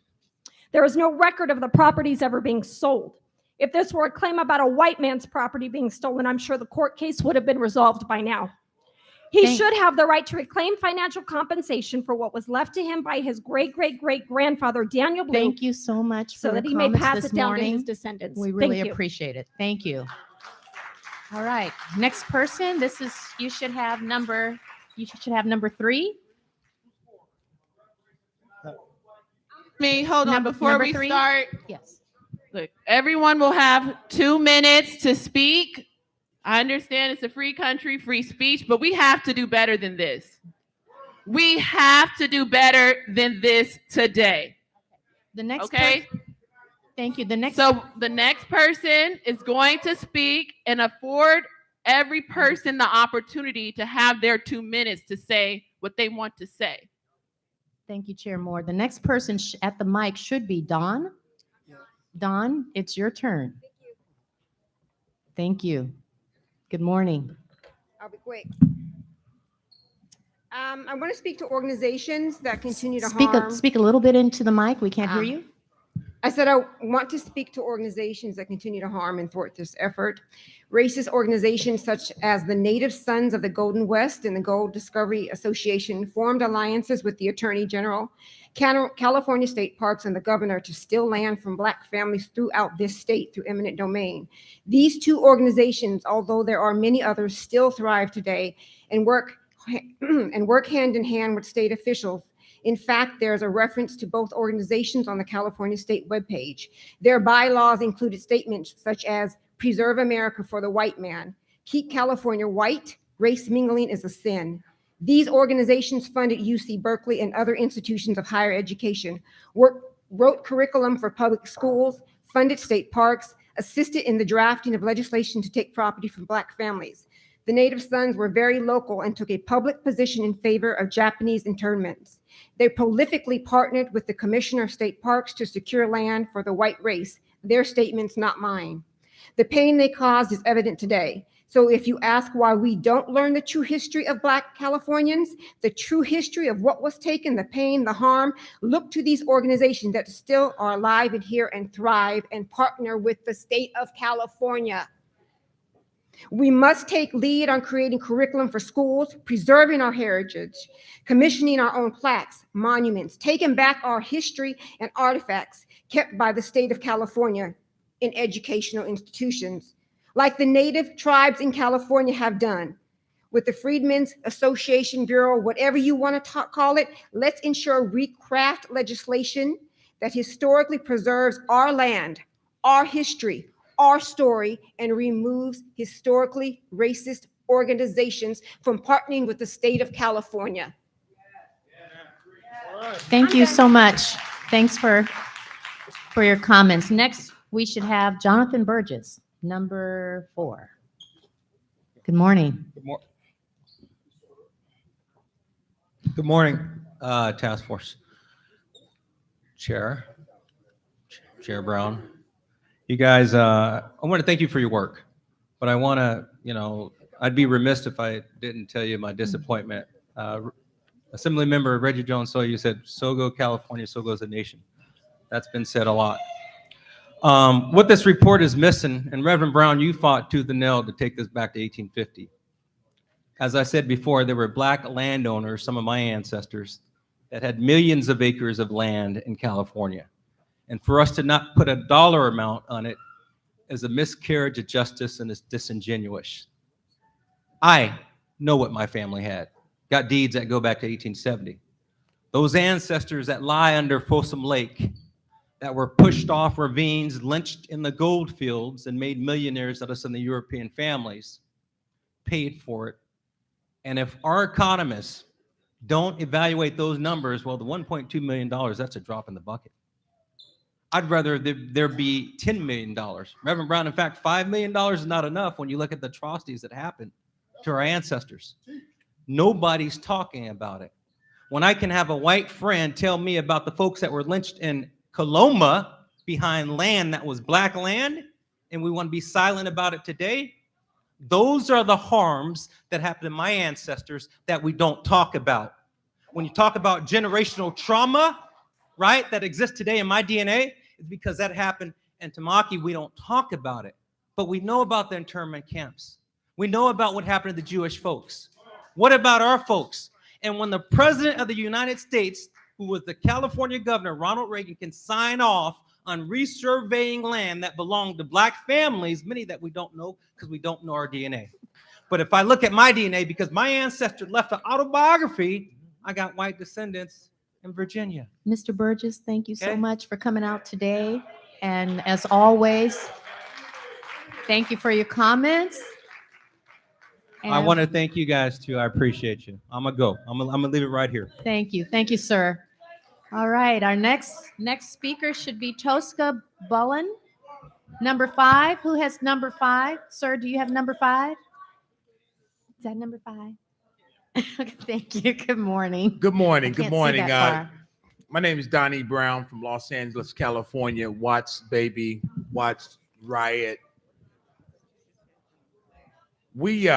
There is no record of the properties ever being sold. If this were a claim about a white man's property being stolen, I'm sure the court case would have been resolved by now. He should have the right to reclaim financial compensation for what was left to him by his great-great-great-grandfather, Daniel Blue. Thank you so much for so the that he may comments pass this it down morning. to his descendants. We really Thank you. appreciate it. Thank you. All right, next person. You should have number 3. Hold on, before Number we 3? start. Yes. Look, everyone will have 2 minutes to speak. I understand it's a free country, free speech, but we have to do better than this. We have to do better than this today. The next okay? Thank you. So the next person is going to speak and afford every person the opportunity to have their 2 minutes to say what they want to say. Thank you, Chair Moore. The next person at the mic should be Dawn. Dawn, it's your turn. Thank you. Good morning. I'll be quick. I want to speak to organizations that continue to harm. Speak a little bit into the mic. We can't hear you. I said I want to speak to organizations that continue to harm and thwart this effort. Racist organizations such as the Native Sons of the Golden West and the Gold Discovery Association formed alliances with the Attorney General, California State Parks, and the governor to steal land from Black families throughout this state through eminent domain. These 2 organizations, although there are many others, still thrive today and work hand in hand with state officials. In fact, there's a reference to both organizations on the California State webpage. Their bylaws included statements such as preserve America for the white man, keep California white, race mingling is a sin. These organizations funded UC Berkeley and other institutions of higher education, work wrote curriculum for public schools, funded state parks, assisted in the drafting of legislation to take property from Black families. The Native Sons were very local and took a public position in favor of Japanese internments. They prolifically partnered with the Commissioner of State Parks to secure land for the white race. Their statements, not mine. The pain they caused is evident today. So if you ask why we don't learn the true history of Black Californians, the true history of what was taken, the pain, the harm, look to these organizations that still are alive and here and thrive and partner with the state of California. We must take lead on creating curriculum for schools, preserving our heritage, commissioning our own plaques, monuments, taking back our history and artifacts kept by the state of California in educational institutions, like the Native tribes in California have done. With the Freedmen's Association Bureau, whatever you want to call it, let's ensure we craft legislation that historically preserves our land, our history, our story, and removes historically racist organizations from partnering with the state of California. Thank you so much. Thanks for your comments. Next, we should have Jonathan Burgess, number 4. Good morning. Good morning, Task Force Chair Brown. You guys, I want to thank you for your work, but I want to, I'd be remiss if I didn't tell you my disappointment. Assembly member Reggie Jones, you said, so go California, so goes the nation. That's been said a lot. What this report is missing, and Reverend Brown, you fought tooth and nail to take this back to 1850. As I said before, there were Black landowners, some of my ancestors, that had millions of acres of land in California. And for us to not put a dollar amount on it is a miscarriage of justice and it's disingenuous. I know what my family had. Got deeds that go back to 1870. Those ancestors that lie under Folsom Lake, that were pushed off ravines, lynched in the gold fields, and made millionaires out of some of the European families, paid for it. And if our economists don't evaluate those numbers, well, the $1.2 million, that's a drop in the bucket. I'd rather there be $10 million. Reverend Brown, in fact, $5 million is not enough when you look at the atrocities that happened to our ancestors. Nobody's talking about it. When I can have a white friend tell me about the folks that were lynched in Coloma behind land that was Black land, and we want to be silent about it today, those are the harms that happened to my ancestors that we don't talk about. When you talk about generational trauma, right, that exists today in my DNA, it's because that happened in Tamaki. We don't talk about it, but we know about the internment camps. We know about what happened to the Jewish folks. What about our folks? And when the President of the United States, who was the California governor, Ronald Reagan, can sign off on resurveying land that belonged to Black families, many that we don't know because we don't know our DNA. But if I look at my DNA, because my ancestor left an autobiography, I got white descendants in Virginia. Mr. Burgess, thank you so much for coming out today. And as always, thank you for your comments. I want to thank you guys too. I appreciate you. I'm gonna go. I'm gonna leave it right here. Thank you. Thank you, sir. All right. Our next speaker should be Tosca Bullen, number 5. Who has number 5? Sir, do you have number 5? Is that number 5? Thank you. Good morning. Good morning. I Good can't see morning. that far. My name is Donnie Brown from Los Angeles, California. Watts Baby, Watts Riot. We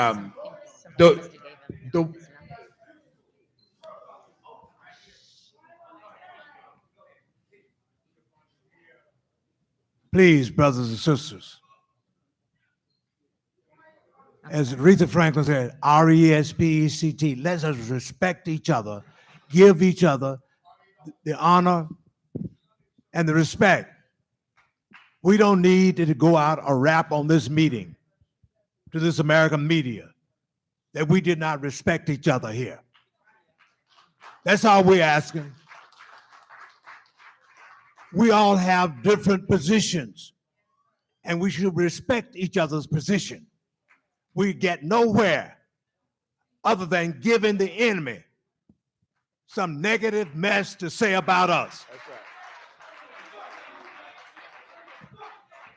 Please, brothers and sisters, as Aretha Franklin said, R-E-S-P-E-C-T, let us respect each other, give each other the honor and the respect. We don't need to go out or rap on this meeting to this American media that we did not respect each other here. That's all we're asking. We all have different positions, and we should respect each other's position. We get nowhere other than giving the enemy some negative mess to say about us.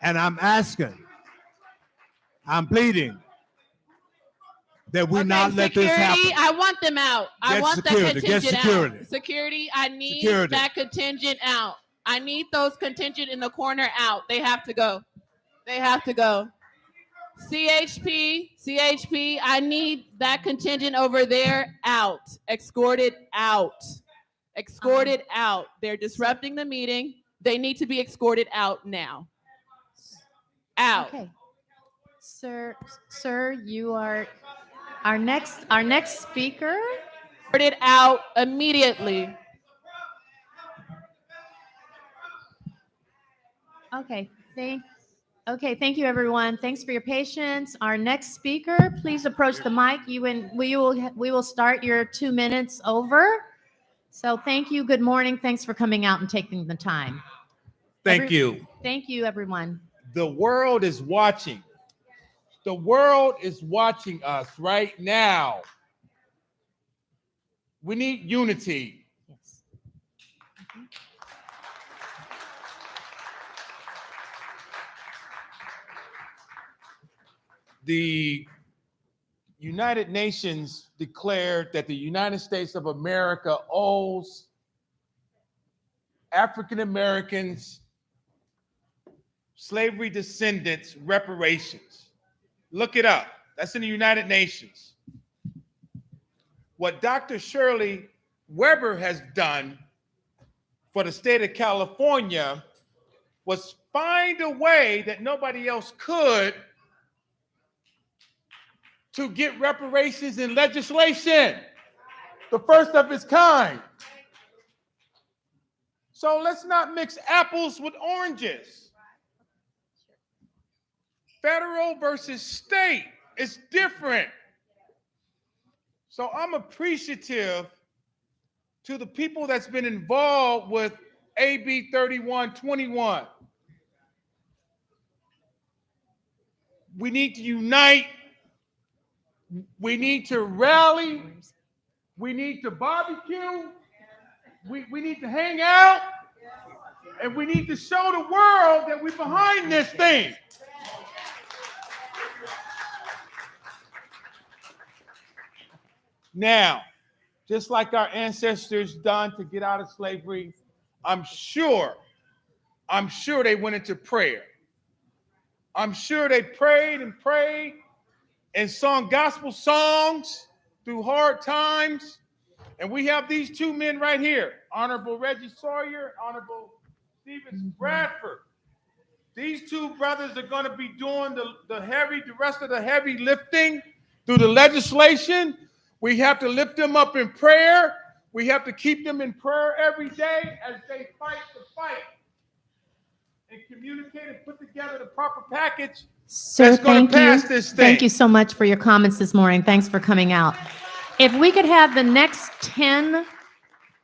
And I'm asking, I'm pleading that we not let this happen. Security, I want them out. I Get want security, that get contingent security. out. Security, I need Security. that contingent out. I need those contingent in the corner out. They have to go. They have to go. CHP, I need that contingent over there out. Escorted out. Escorted out. They're disrupting the meeting. They need to be escorted out now. Out. Okay. Sir, you are our next speaker. Escorted out immediately. Okay, thank you, everyone. Thanks for your patience. Our next speaker, please approach the mic. We will start your 2 minutes over. So thank you. Good morning. Thanks for coming out and taking the time. Thank you. Thank you, everyone. The world is watching. The world is watching us right now. We need unity. Yes. The United Nations declared that the United States of America owes African Americans, slavery descendants, reparations. Look it up. That's in the United Nations. What Dr. Shirley Weber has done for the state of California was find a way that nobody else could to get reparations in legislation, the first of its kind. So let's not mix apples with oranges. Federal versus state is different. So I'm appreciative to the people that's been involved with AB 3121. We need to unite. We need to rally. We need to barbecue. We need to hang out. And we need to show the world that we're behind this thing. Now, just like our ancestors done to get out of slavery, I'm sure they went into prayer. I'm sure they prayed and sung gospel songs through hard times. And we have these two men right here, Honorable Reggie Sawyer, Honorable Stephen Bradford. These two brothers are going to be doing the rest of the heavy lifting through the legislation. We have to lift them up in prayer. We have to keep them in prayer every day as they fight the fight and communicate and put together the proper package Sir, that's going thank to pass you. this thing. Thank you so much for your comments this morning. Thanks for coming out. If we could have the next 10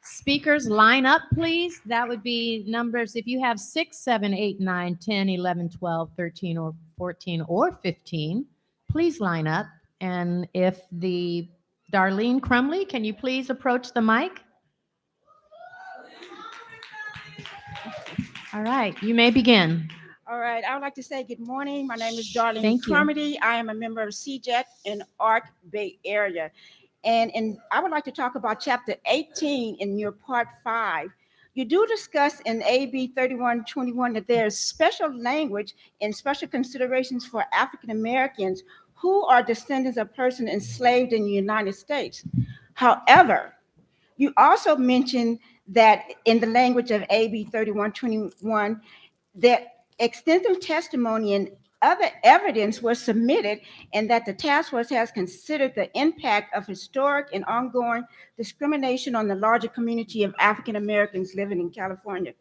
speakers line up, please. That would be numbers. If you have 6, 7, 8, 9, 10, 11, 12, 13, or 14, or 15, please line up. And if the Darlene Crumley, can you please approach the mic? All right, you may begin. All right, I would like to say good morning. My name is Darlene Thank you. Carmody. I am a member of CJET in ARC Bay Area. And I would like to talk about Chapter 18 in your Part 5. You do discuss in AB 3121 that there's special language and special considerations for African Americans who are descendants of persons enslaved in the United States. However, you also mentioned that in the language of AB 3121, that extensive testimony and other evidence was submitted, and that the task force has considered the impact of historic and ongoing discrimination on the larger community of African Americans living in California.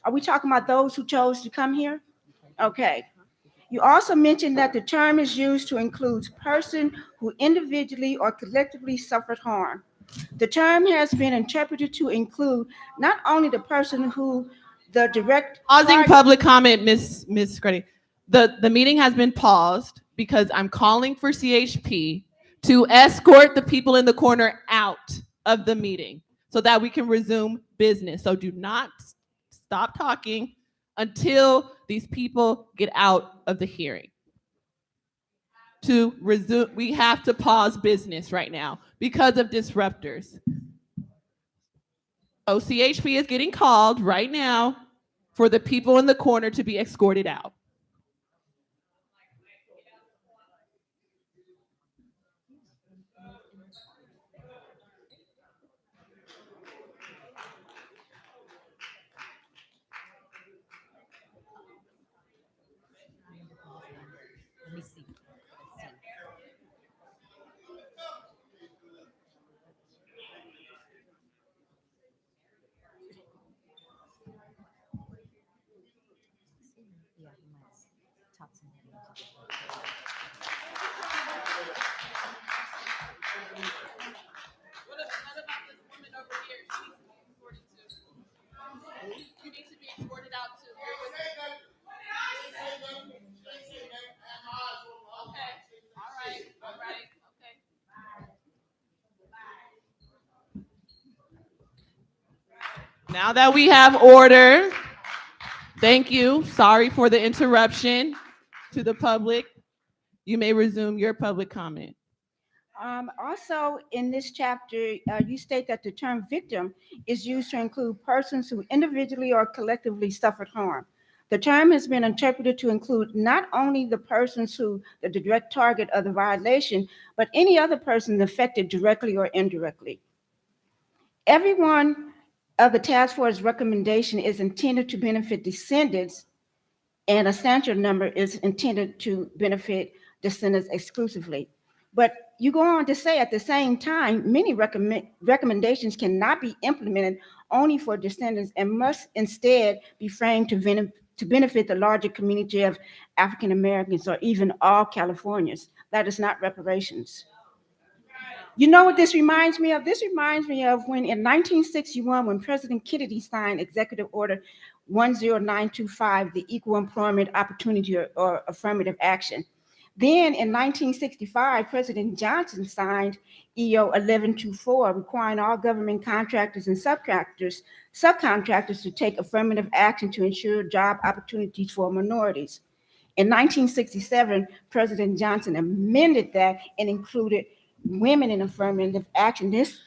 Are we talking about those who chose to come here? Okay. You also mentioned that the term is used to include person who individually or collectively suffered harm. The term has been interpreted to include not only the person who the direct Pausing public comment, Miss Scruddy. The meeting has been paused because I'm calling for CHP to escort the people in the corner out of the meeting so that we can resume business. So do not stop talking until these people get out of the hearing. To resume, we have to pause business right now because of disruptors. OCHP is getting called right now for the people in the corner to be escorted out. Let me see. Yeah, he might top somebody. You need to be escorted out too. Okay. All right. Okay. Now that we have order, thank you. Sorry for the interruption to the public. You may resume your public comment. Also, in this chapter, you state that the term victim is used to include persons who individually or collectively suffered harm. The term has been interpreted to include not only the persons who the direct target of the violation, but any other person affected directly or indirectly. Every one of the task force recommendation is intended to benefit descendants, and a substantial number is intended to benefit descendants exclusively. But you go on to say at the same time, many recommendations cannot be implemented only for descendants and must instead be framed to benefit the larger community of African Americans or even all Californians. That is not reparations. You know what this reminds me of? This reminds me of when in 1961, when President Kennedy signed Executive Order 10925, the Equal Employment Opportunity or Affirmative Action. Then in 1965, President Johnson signed EO 1124, requiring all government contractors and subcontractors to take affirmative action to ensure job opportunities for minorities. In 1967, President Johnson amended that and included women in affirmative action. This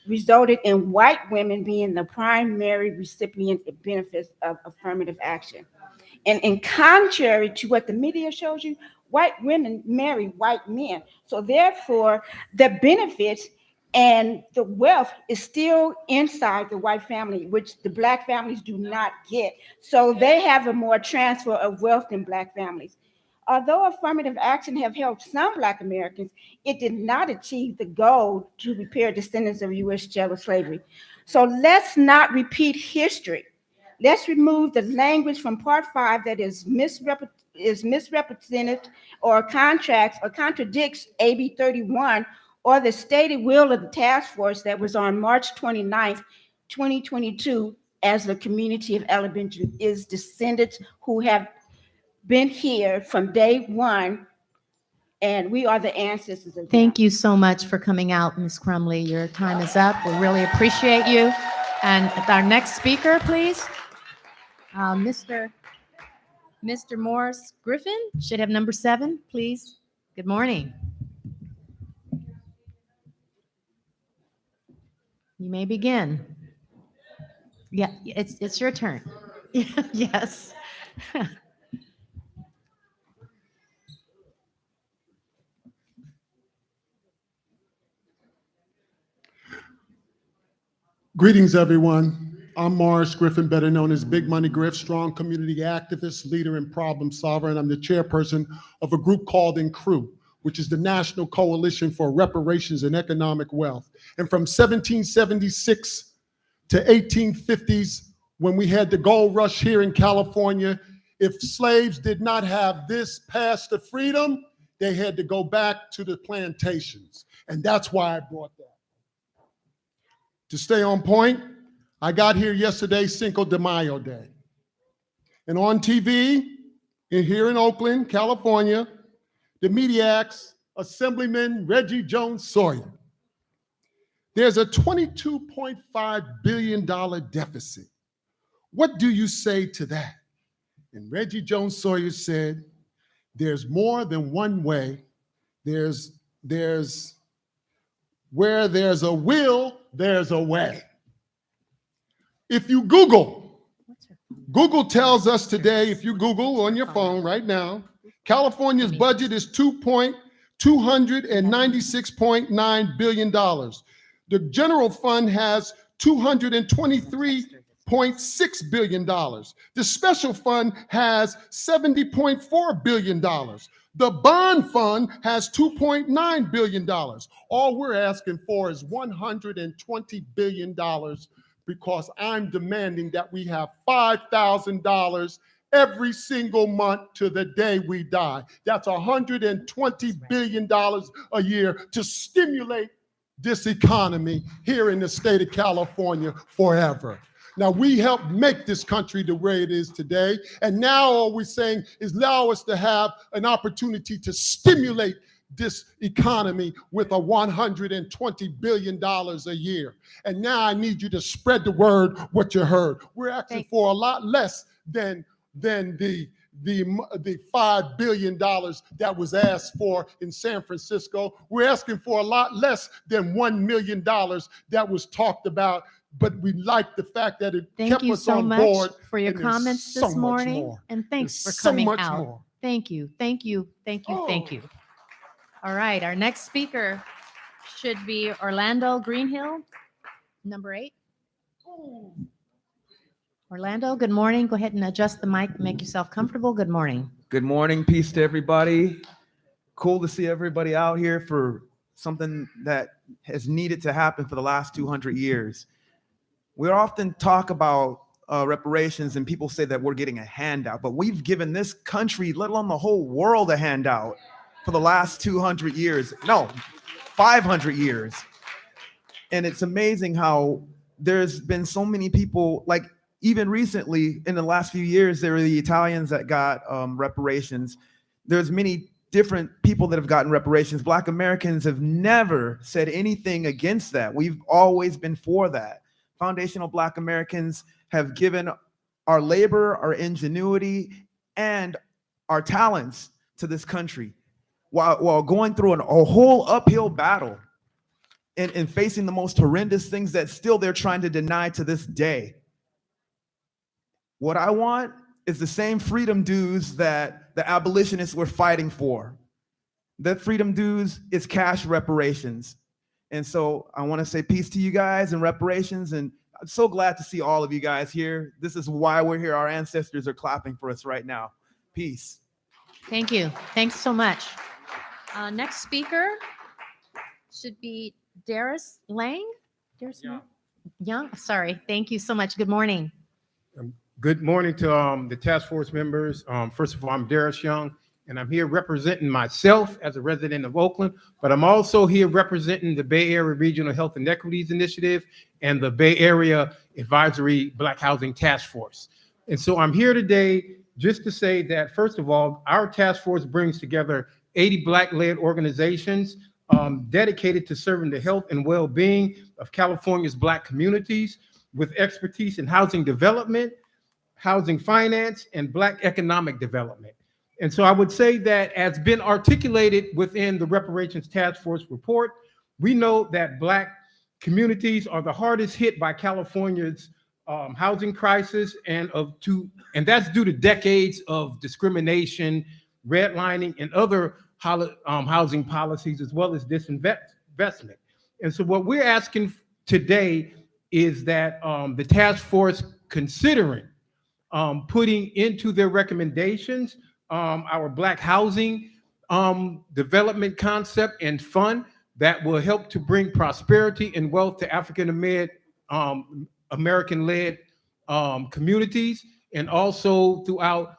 resulted in white women being the primary recipient of benefits of affirmative action. And in contrary to what the media shows you, white women marry white men. So therefore, the benefits and the wealth is still inside the white family, which the black families do not get. So they have a more transfer of wealth than black families. Although affirmative action have helped some Black Americans, it did not achieve the goal to repair descendants of U.S. chattel slavery. So let's not repeat history. Let's remove the language from Part 5 that is misrepresented or contradicts AB 31 or the stated will of the task force that was on March 29th, 2022, as the community of elementary is descendants who have been here from day one, and we are the ancestors of Thank you so much for coming out, Ms. Crumley. Your time is up. We really appreciate you. And our next speaker, please, Mr. Morris Griffin, should have number 7, please. Good morning. You may begin. Yeah, it's your turn. Yes. Greetings, everyone. I'm Morris Griffin, better known as Big Money Griff, strong community activist, leader, and problem solver, and I'm the chairperson of a group called INCREW, which is the National Coalition for Reparations and Economic Wealth. And from 1776 to 1850s, when we had the gold rush here in California, if slaves did not have this path to freedom, they had to go back to the plantations. And that's why I brought that. To stay on point, I got here yesterday, Cinco de Mayo Day. And on TV, here in Oakland, California, the media asks Assemblyman Reggie Jones Sawyer, there's a $22.5 billion deficit. What do you say to that? And Reggie Jones Sawyer said, there's more than one way. There's where there's a will, there's a way. If you Google tells us today, if you Google on your phone right now, California's budget is $296.9 billion. The general fund has $223.6 billion. The special fund has $70.4 billion. The bond fund has $2.9 billion. All we're asking for is $120 billion, because I'm demanding that we have $5,000 every single month to the day we die. That's $120 billion a year to stimulate this economy here in the state of California forever. Now, we helped make this country the way it is today, and now all we're saying is allow us to have an opportunity to stimulate this economy with a $120 billion a year. And now I need you to spread the word what you heard. We're asking for a lot less than the $5 billion that was asked for in San Francisco. We're asking for a lot less than $1 million that was talked about, but we like the fact that it kept us on board. Thank you so much for your and there's comments so this much morning, more. and thanks There's for so coming much out. more. Thank you, thank you, thank you, thank you. All right, our next speaker should be Orlando Greenhill, number 8. Orlando, good morning. Go ahead and adjust the mic, make yourself comfortable. Good morning. Good morning. Peace to everybody. Cool to see everybody out here for something that has needed to happen for the last 200 years. We often talk about reparations, and people say that we're getting a handout, but we've given this country, let alone the whole world, a handout for the last 200 years. No, 500 years. And it's amazing how there's been so many people, like even recently in the last few years, there were the Italians that got reparations. There's many different people that have gotten reparations. Black Americans have never said anything against that. We've always been for that. Foundational Black Americans have given our labor, our ingenuity, and our talents to this country while going through a whole uphill battle and facing the most horrendous things that still they're trying to deny to this day. What I want is the same freedom dues that the abolitionists were fighting for. That freedom dues is cash reparations. And so I want to say peace to you guys and reparations, and I'm so glad to see all of you guys here. This is why we're here. Our ancestors are clapping for us right now. Peace. Thank you. Thanks so much. Next speaker should be Darius Lang. Darius Young. Sorry. Thank you so much. Good morning. Good morning to the task force members. First of all, I'm Darius Young, and I'm here representing myself as a resident of Oakland, but I'm also here representing the Bay Area Regional Health Inequities Initiative and the Bay Area Advisory Black Housing Task Force. And so I'm here today just to say that, first of all, our task force brings together 80 Black-led organizations dedicated to serving the health and well-being of California's Black communities with expertise in housing development, housing finance, and Black economic development. And so I would say that, as been articulated within the Reparations Task Force report, we know that Black communities are the hardest hit by California's housing crisis, and that's due to decades of discrimination, redlining, and other housing policies, as well as disinvestment. And so what we're asking today is that the task force considering putting into their recommendations our Black housing development concept and fund that will help to bring prosperity and wealth to African American-led communities, and also throughout,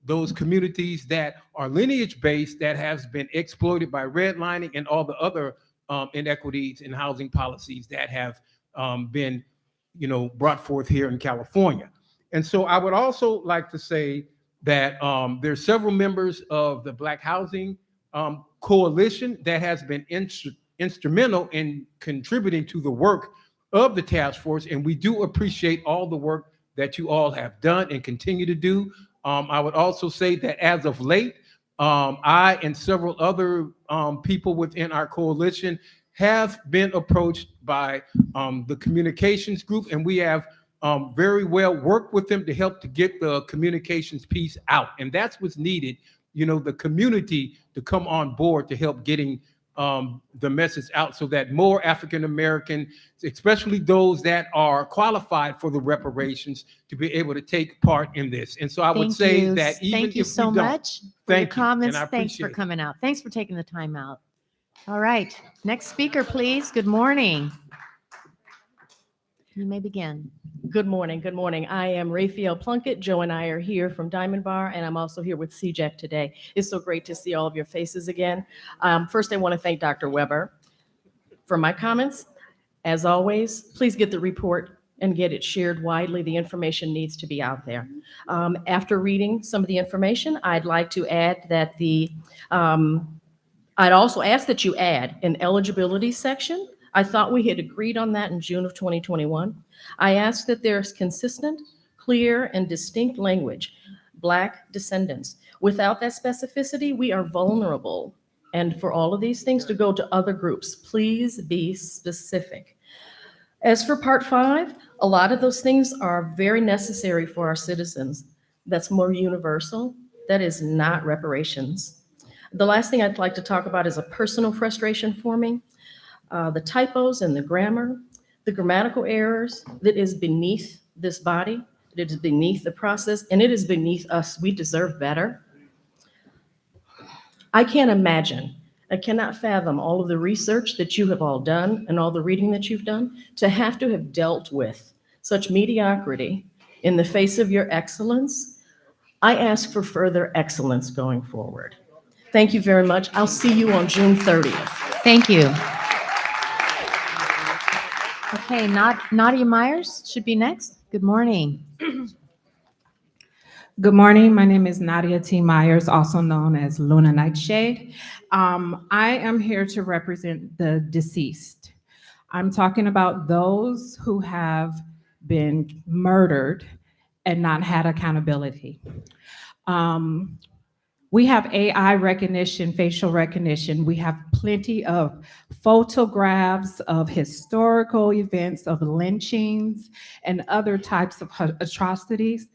those communities that are lineage-based, that has been exploited by redlining and all the other inequities in housing policies that have been, brought forth here in California. And so I would also like to say that there's several members of the Black Housing Coalition that has been instrumental in contributing to the work of the task force, and we do appreciate all the work that you all have done and continue to do. I would also say that as of late, I and several other people within our coalition have been approached by the communications group, and we have very well worked with them to help to get the communications piece out. And that's what's needed, the community to come on board to help getting the message out so that more African American, especially those that are qualified for the reparations, to be able to take part in this. And so I would say that even Thank you if we so don't, much for your thank you, and comments. I Thanks for appreciate it. coming out. Thanks for taking the time out. All right, next speaker, please. Good morning. You may begin. Good morning. Good morning. I am Raphael Plunkett. Joe and I are here from Diamond Bar, and I'm also here with CJEC today. It's so great to see all of your faces again. First, I want to thank Dr. Weber for my comments. As always, please get the report and get it shared widely. The information needs to be out there. After reading some of the information, I'd like to add that I'd also ask that you add an eligibility section. I thought we had agreed on that in June of 2021. I ask that there's consistent, clear, and distinct language, Black descendants. Without that specificity, we are vulnerable. And for all of these things to go to other groups, please be specific. As for part 5, a lot of those things are very necessary for our citizens. That's more universal. That is not reparations. The last thing I'd like to talk about is a personal frustration for me. The typos and the grammar, the grammatical errors that is beneath this body, it is beneath the process, and it is beneath us. We deserve better. I can't imagine, I cannot fathom all of the research that you have all done and all the reading that you've done to have dealt with such mediocrity in the face of your excellence. I ask for further excellence going forward. Thank you very much. I'll see you on June 30th. Thank you. Okay, Nadia Myers should be next. Good morning. Good morning. My name is Nadia T. Myers, also known as Luna Nightshade. I am here to represent the deceased. I'm talking about those who have been murdered and not had accountability. We have AI recognition, facial recognition. We have plenty of photographs of historical events, of lynchings, and other types of atrocities.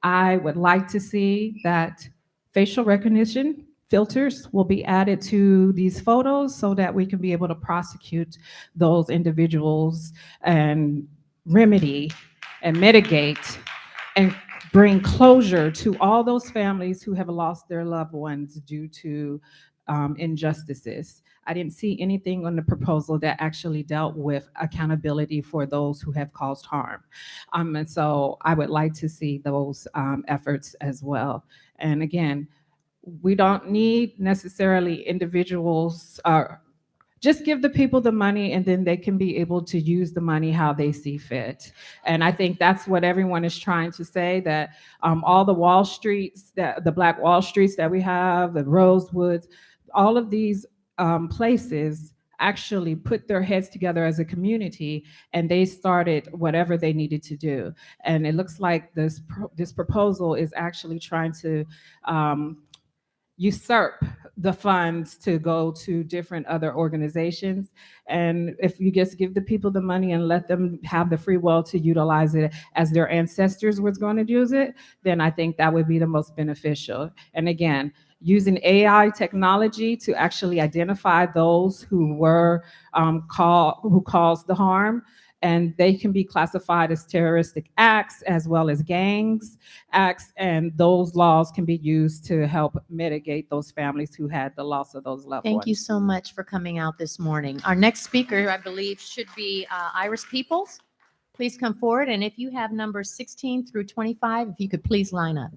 I would like to see that facial recognition filters will be added to these photos so that we can be able to prosecute those individuals and remedy and mitigate and bring closure to all those families who have lost their loved ones due to injustices. I didn't see anything on the proposal that actually dealt with accountability for those who have caused harm. And so I would like to see those efforts as well. And again, we don't need necessarily individuals, just give the people the money and then they can be able to use the money how they see fit. And I think that's what everyone is trying to say, that all the Wall Streets, the Black Wall Streets that we have, the Rosewoods, all of these places actually put their heads together as a community and they started whatever they needed to do. And it looks like this proposal is actually trying to usurp the funds to go to different other organizations. And if you just give the people the money and let them have the free will to utilize it as their ancestors was going to use it, then I think that would be the most beneficial. And again, using AI technology to actually identify those who were who caused the harm, and they can be classified as terroristic acts as well as gangs acts, and those laws can be used to help mitigate those families who had the loss of those loved ones. Thank you so much for coming out this morning. Our next speaker, I believe, should be Iris Peoples. Please come forward, and if you have numbers 16 through 25, if you could please line up.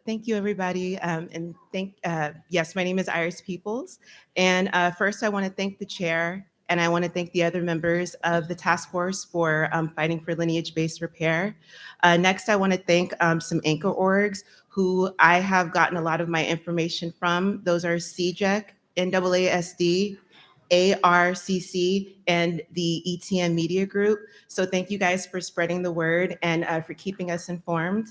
Thank you, everybody. Yes, my name is Iris Peoples. And first, I want to thank the chair and I want to thank the other members of the task force for fighting for lineage-based repair. Next, I want to thank some anchor orgs who I have gotten a lot of my information from. Those are CJEC, NAASD, ARCC, and the ETM Media Group. So thank you guys for spreading the word and for keeping us informed.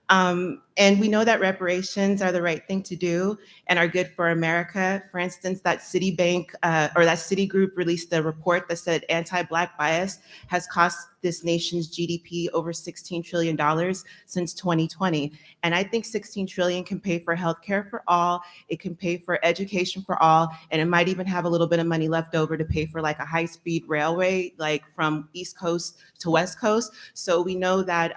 And we know that reparations are the right thing to do and are good for America. For instance, that Citibank or that Citigroup released a report that said anti-Black bias has cost this nation's GDP over $16 trillion since 2020. And I think $16 trillion can pay for healthcare for all, it can pay for education for all, and it might even have a little bit of money left over to pay for like a high-speed railway, like from East Coast to West Coast. So we know that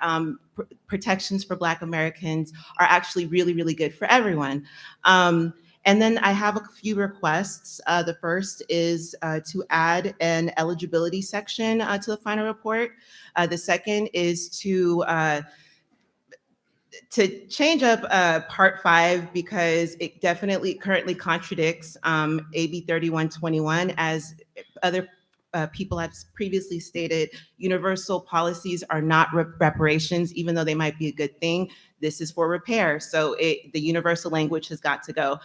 protections for Black Americans are actually really, really good for everyone. And then I have a few requests. The first is to add an eligibility section to the final report. The second is to change up Part 5 because it definitely currently contradicts AB 3121, as other people have previously stated. Universal policies are not reparations, even though they might be a good thing. This is for repair, so the universal language has got to go.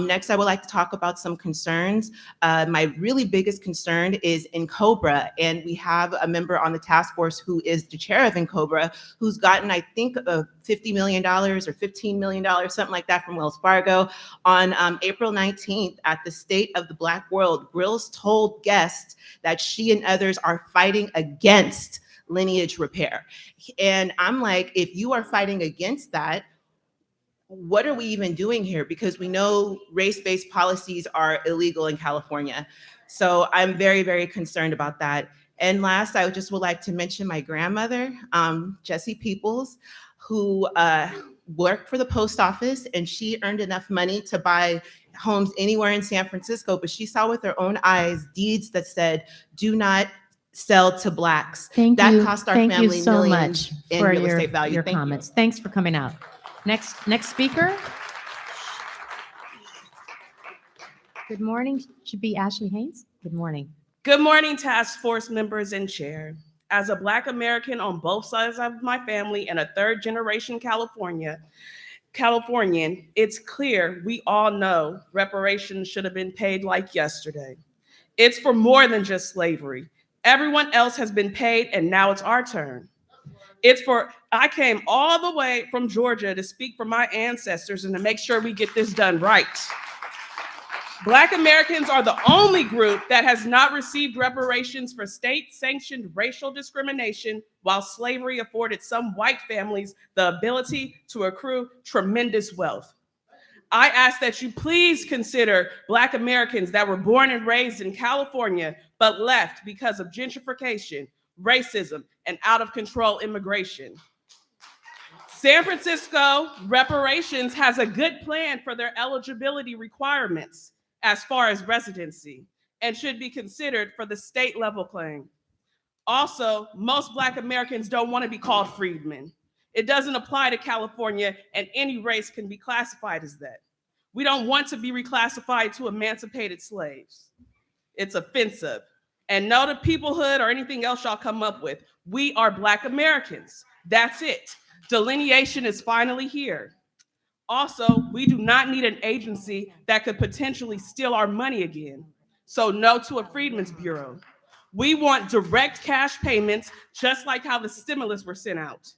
Next, I would like to talk about some concerns. My really biggest concern is NCOBRA, and we have a member on the task force who is the chair of NCOBRA, who's gotten, I think, $50 million or $15 million, something like that, from Wells Fargo. On April 19th, at the State of the Black World, Grills told guests that she and others are fighting against lineage repair. And I'm like, if you are fighting against that, what are we even doing here? Because we know race-based policies are illegal in California. So I'm very, very concerned about that. And last, I just would like to mention my grandmother, Jessie Peoples, who worked for the post office, and she earned enough money to buy homes anywhere in San Francisco, but she saw with her own eyes deeds that said, do not sell to Blacks. That cost our family Thank you so millions much in for real estate value. your Thank you. comments. Thanks for coming out. Next speaker. Good morning. Should be Ashley Haynes. Good morning. Good morning, task force members and chair. As a Black American on both sides of my family and a third-generation Californian, it's clear we all know reparations should have been paid like yesterday. It's for more than just slavery. Everyone else has been paid, and now it's our turn. I came all the way from Georgia to speak for my ancestors and to make sure we get this done right. Black Americans are the only group that has not received reparations for state-sanctioned racial discrimination, while slavery afforded some white families the ability to accrue tremendous wealth. I ask that you please consider Black Americans that were born and raised in California but left because of gentrification, racism, and out-of-control immigration. San Francisco Reparations has a good plan for their eligibility requirements as far as residency and should be considered for the state level claim. Also, most Black Americans don't want to be called freedmen. It doesn't apply to California, and any race can be classified as that. We don't want to be reclassified to emancipated slaves. It's offensive. And no to peoplehood or anything else y'all come up with. We are Black Americans. That's it. Delineation is finally here. Also, we do not need an agency that could potentially steal our money again. So no to a Freedmen's Bureau. We want direct cash payments, just like how the stimulus were sent out.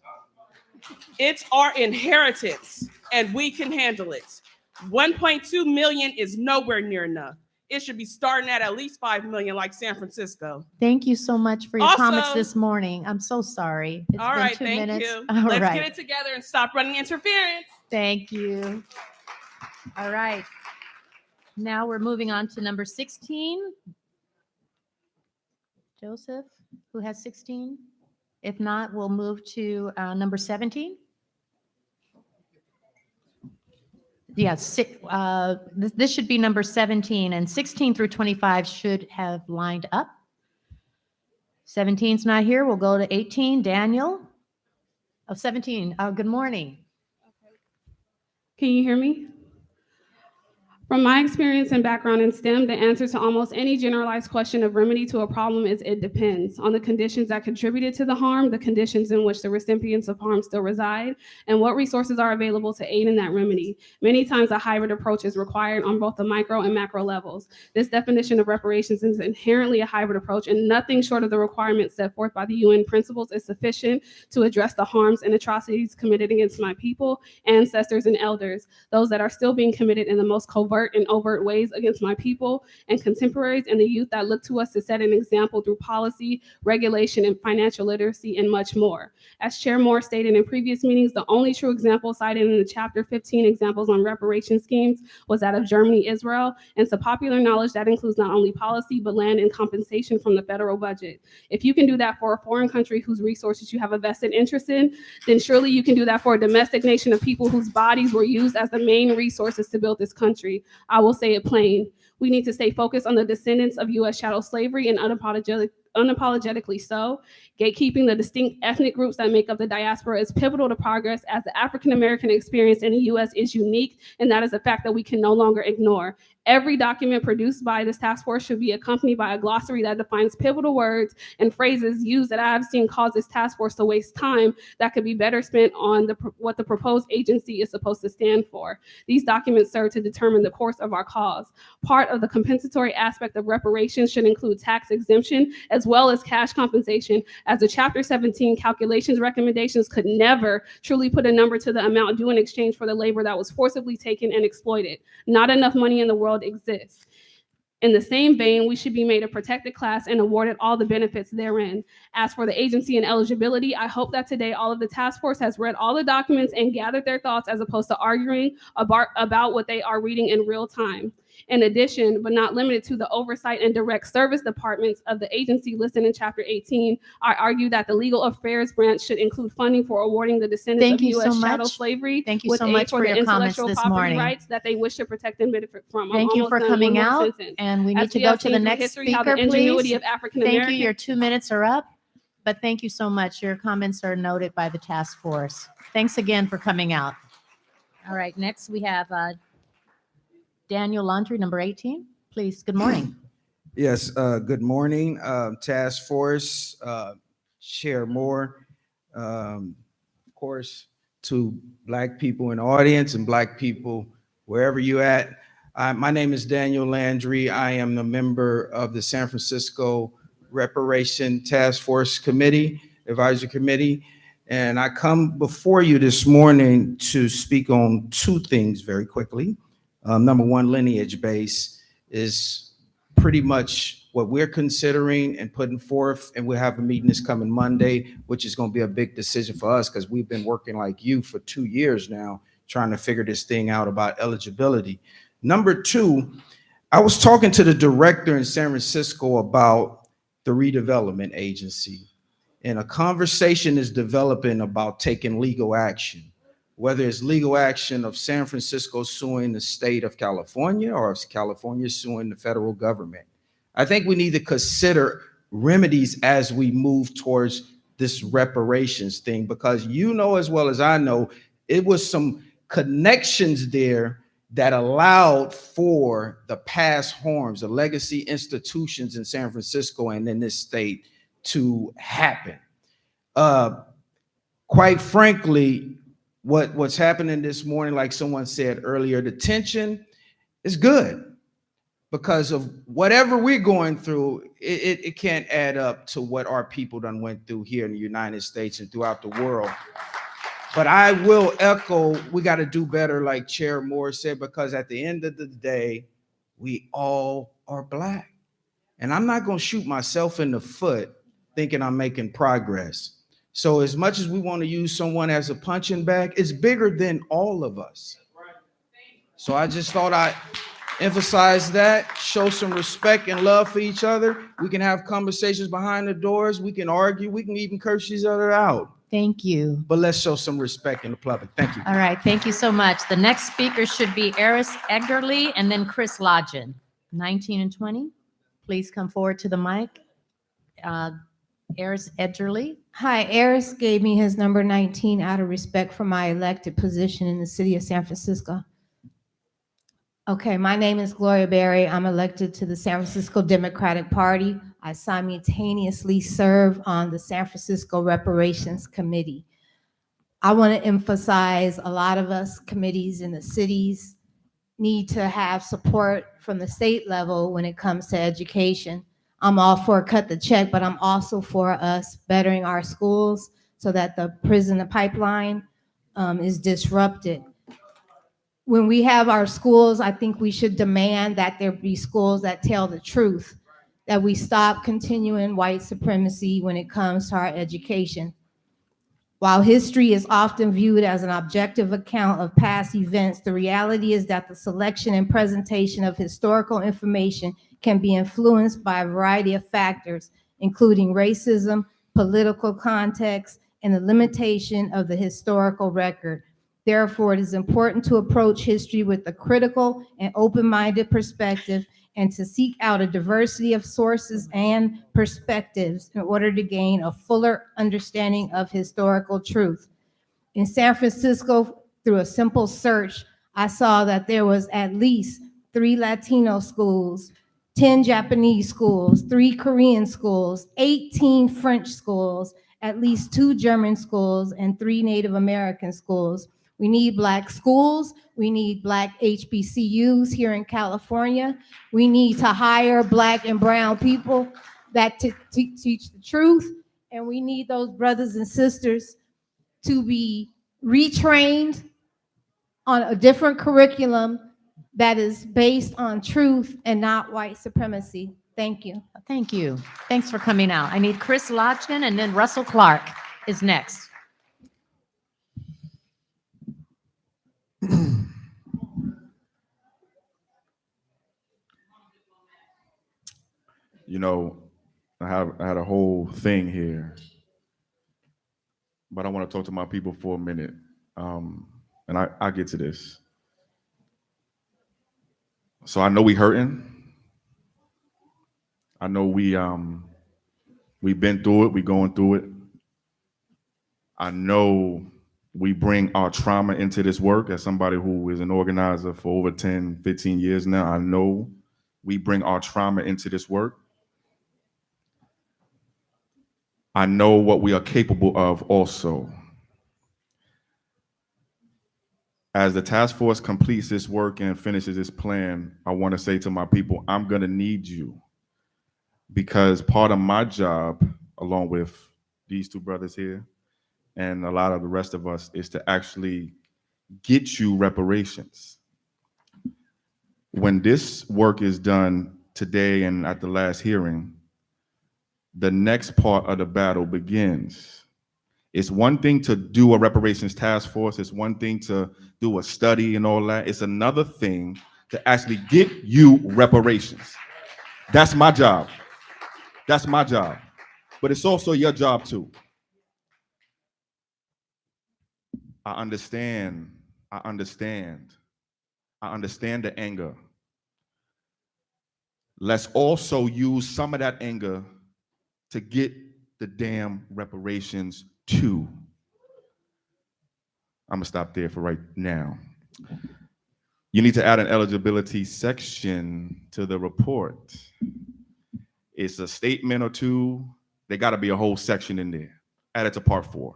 It's our inheritance, and we can handle it. 1.2 million is nowhere near enough. It should be starting at least 5 million like San Francisco. Thank you so much for your Also- comments this morning. I'm so sorry. It's All been right, 2 thank minutes. you. All Let's right. get it together and stop running interference. Thank you. All right. Now we're moving on to number 16. Joseph, who has 16? If not, we'll move to number 17. Yes, this should be number 17, and 16 through 25 should have lined up. 17's not here. We'll go to 18. Daniel. Oh, 17. Good morning. Can you hear me? From my experience and background in STEM, the answer to almost any generalized question of remedy to a problem is it depends on the conditions that contributed to the harm, the conditions in which the recipients of harm still reside, and what resources are available to aid in that remedy. Many times a hybrid approach is required on both the micro and macro levels. This definition of reparations is inherently a hybrid approach, and nothing short of the requirements set forth by the UN principles is sufficient to address the harms and atrocities committed against my people, ancestors, and elders, those that are still being committed in the most covert and overt ways against my people and contemporaries and the youth that look to us to set an example through policy, regulation, and financial literacy, and much more. As Chair Moore stated in previous meetings, the only true example cited in the Chapter 15 examples on reparation schemes was that of Germany, Israel, and to popular knowledge, that includes not only policy, but land and compensation from the federal budget. If you can do that for a foreign country whose resources you have a vested interest in, then surely you can do that for a domestic nation of people whose bodies were used as the main resources to build this country. I will say it plain. We need to stay focused on the descendants of U.S. chattel slavery and unapologetically so. Gatekeeping the distinct ethnic groups that make up the diaspora is pivotal to progress, as the African-American experience in the U.S. is unique, and that is a fact that we can no longer ignore. Every document produced by this task force should be accompanied by a glossary that defines pivotal words and phrases used that I have seen cause this task force to waste time that could be better spent on what the proposed agency is supposed to stand for. These documents serve to determine the course of our cause. Part of the compensatory aspect of reparations should include tax exemption as well as cash compensation, as the Chapter 17 calculations recommendations could never truly put a number to the amount due in exchange for the labor that was forcibly taken and exploited. Not enough money in the world exists. In the same vein, we should be made a protected class and awarded all the benefits therein. As for the agency and eligibility, I hope that today all of the task force has read all the documents and gathered their thoughts as opposed to arguing about what they are reading in real time. In addition, but not limited to the oversight and direct service departments of the agency listed in Chapter 18, I argue that the legal affairs branch should include funding for awarding the descendants Thank of you so U.S. chattel much. slavery Thank you with so aid much for for the your comments intellectual this property morning. rights that they wish to protect and benefit from. Thank you for coming out, and we need to go to the next History, how speaker, the ingenuity please. of African Thank you. Americans. Your 2 minutes are up, but thank you so much. Your comments are noted by the task force. Thanks again for coming out. All right, next we have Daniel Landry, number 18. Please, good morning. Yes, good morning, Task Force, Chair Moore, of course, to Black people in the audience and Black people wherever you at. My name is Daniel Landry. I am the member of the San Francisco Reparations Task Force Committee, Advisory Committee, and I come before you this morning to speak on two things very quickly. Number one, lineage base is pretty much what we're considering and putting forth, and we'll have a meeting this coming Monday, which is going to be a big decision for us because we've been working like you for 2 years now, trying to figure this thing out about eligibility. Number two, I was talking to the director in San Francisco about the redevelopment agency, and a conversation is developing about taking legal action, whether it's legal action of San Francisco suing the state of California or if California suing the federal government. I think we need to consider remedies as we move towards this reparations thing, because you know as well as I know, it was some connections there that allowed for the past harms, the legacy institutions in San Francisco and in this state to happen. Quite frankly, what's happening this morning, like someone said earlier, the tension is good because of whatever we're going through, it can't add up to what our people done went through here in the United States and throughout the world. But I will echo, we got to do better, like Chair Moore said, because at the end of the day, we all are Black. And I'm not going to shoot myself in the foot thinking I'm making progress. So as much as we want to use someone as a punching bag, it's bigger than all of us. So I just thought I'd emphasize that, show some respect and love for each other. We can have conversations behind the doors. We can argue. We can even curse each other out. Thank you. But let's show some respect in the public. Thank you. All right, thank you so much. The next speaker should be Eris Eggerly and then Chris Lodgen. 19 and 20, please come forward to the mic. Eris Eggerly. Hi, Eris gave me his number 19 out of respect for my elected position in the city of San Francisco. Okay, my name is Gloria Berry. I'm elected to the San Francisco Democratic Party. I simultaneously serve on the San Francisco Reparations Committee. I want to emphasize a lot of us committees in the cities need to have support from the state level when it comes to education. I'm all for cut the check, but I'm also for us bettering our schools so that the prison pipeline is disrupted. When we have our schools, I think we should demand that there be schools that tell the truth, that we stop continuing white supremacy when it comes to our education. While history is often viewed as an objective account of past events, the reality is that the selection and presentation of historical information can be influenced by a variety of factors, including racism, political context, and the limitation of the historical record. Therefore, it is important to approach history with a critical and open-minded perspective and to seek out a diversity of sources and perspectives in order to gain a fuller understanding of historical truth. In San Francisco, through a simple search, I saw that there was at least 3 Latino schools, 10 Japanese schools, 3 Korean schools, 18 French schools, at least 2 German schools, and 3 Native American schools. We need Black schools. We need Black HBCUs here in California. We need to hire Black and brown people that teach the truth. And we need those brothers and sisters to be retrained on a different curriculum that is based on truth and not white supremacy. Thank you. Thank you. Thanks for coming out. I need Chris Lodgkin, and then Russell Clark is next. You know, I had a whole thing here, but I want to talk to my people for a minute, and I get to this. So I know we hurting. I know we've been through it. We going through it. I know we bring our trauma into this work. As somebody who is an organizer for over 10, 15 years now, I know we bring our trauma into this work. I know what we are capable of also. As the task force completes this work and finishes this plan, I want to say to my people, I'm going to need you, because part of my job, along with these 2 brothers here and a lot of the rest of us, is to actually get you reparations. When this work is done today and at the last hearing, the next part of the battle begins. It's one thing to do a reparations task force. It's one thing to do a study and all that. It's another thing to actually get you reparations. That's my job. That's my job. But it's also your job too. I understand the anger. Let's also use some of that anger to get the damn reparations too. I'm gonna stop there for right now. You need to add an eligibility section to the report. It's a statement or 2. There gotta be a whole section in there. Add it to part 4.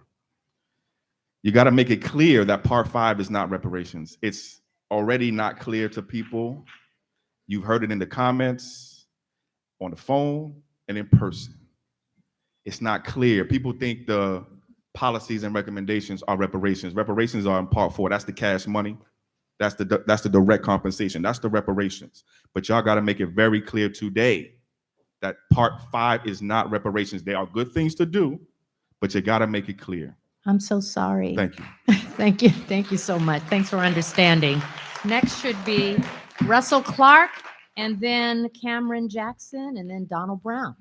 You gotta make it clear that part 5 is not reparations. It's already not clear to people. You've heard it in the comments, on the phone, and in person. It's not clear. People think the policies and recommendations are reparations. Reparations are in part 4. That's the cash money. That's the direct compensation. That's the reparations. But y'all got to make it very clear today that part 5 is not reparations. They are good things to do, but you got to make it clear. I'm so sorry. Thank you. Thank you. Thank you so much. Thanks for understanding. Next should be Russell Clark, and then Cameron Jackson, and then Donald Brown.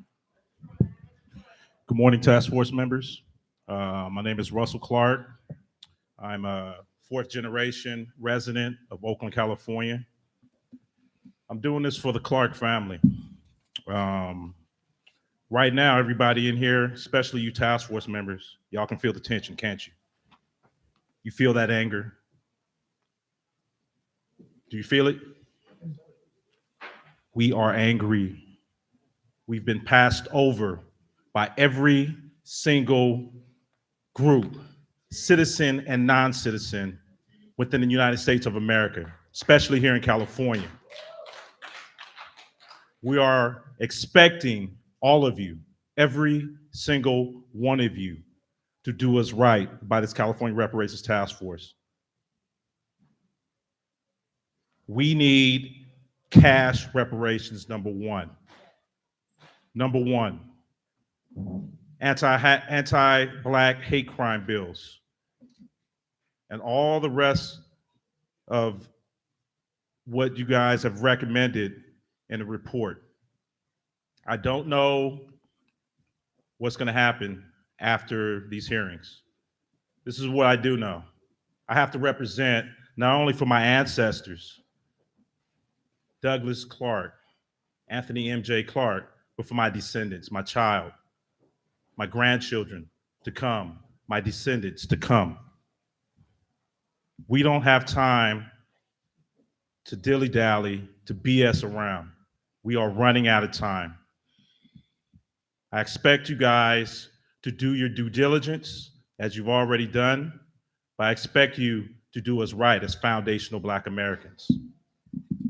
Good morning, task force members. My name is Russell Clark. I'm a 4th generation resident of Oakland, California. I'm doing this for the Clark family. Right now, everybody in here, especially you task force members, y'all can feel the tension, can't you? You feel that anger? Do you feel it? We are angry. We've been passed over by every single group, citizen and non-citizen, within the United States of America, especially here in California. We are expecting all of you, every single one of you, to do us right by this California Reparations Task Force. We need cash reparations, number one. Number one, anti-Black hate crime bills, and all the rest of what you guys have recommended in the report. I don't know what's going to happen after these hearings. This is what I do know. I have to represent not only for my ancestors, Douglas Clark, Anthony M.J. Clark, but for my descendants, my child, my grandchildren to come, my descendants to come. We don't have time to dilly-dally, to BS around. We are running out of time. I expect you guys to do your due diligence, as you've already done, but I expect you to do us right as foundational Black Americans.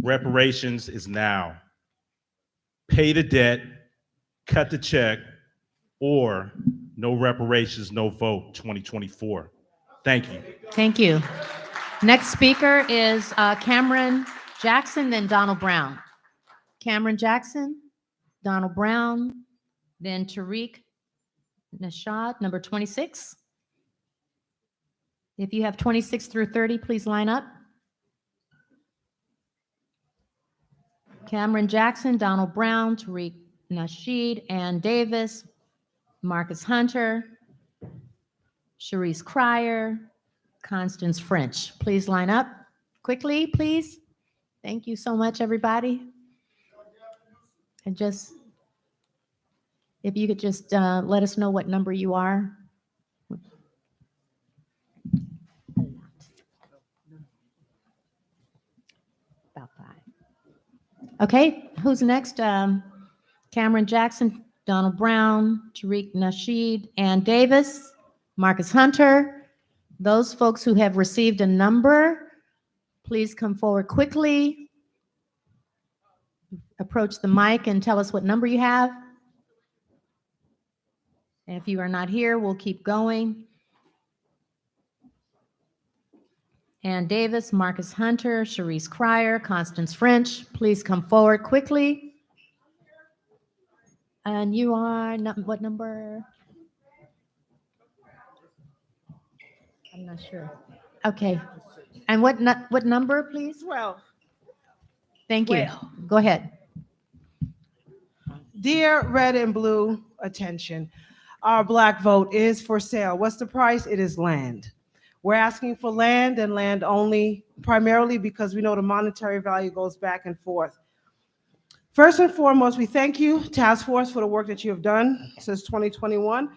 Reparations is now. Pay the debt, cut the check, or no reparations, no vote 2024. Thank you. Thank you. Next speaker is Cameron Jackson, then Donald Brown. Cameron Jackson, Donald Brown, then Tariq Nashad, number 26. If you have 26 through 30, please line up. Cameron Jackson, Donald Brown, Tariq Nasheed, Ann Davis, Marcus Hunter, Sharice Cryer, Constance French. Please line up quickly, please. Thank you so much, everybody. And just, if you could just let us know what number you are. About 5. Okay, who's next? Cameron Jackson, Donald Brown, Tariq Nasheed, Ann Davis, Marcus Hunter. Those folks who have received a number, please come forward quickly. Approach the mic and tell us what number you have. And if you are not here, we'll keep going. Ann Davis, Marcus Hunter, Sharice Cryer, Constance French, please come forward quickly. And you are, what number? I'm not sure. Okay. And what number, please? 12. Thank you. Go ahead. Dear red and blue attention, our Black vote is for sale. What's the price? It is land. We're asking for land and land only, primarily because we know the monetary value goes back and forth. First and foremost, we thank you, Task Force, for the work that you have done since 2021,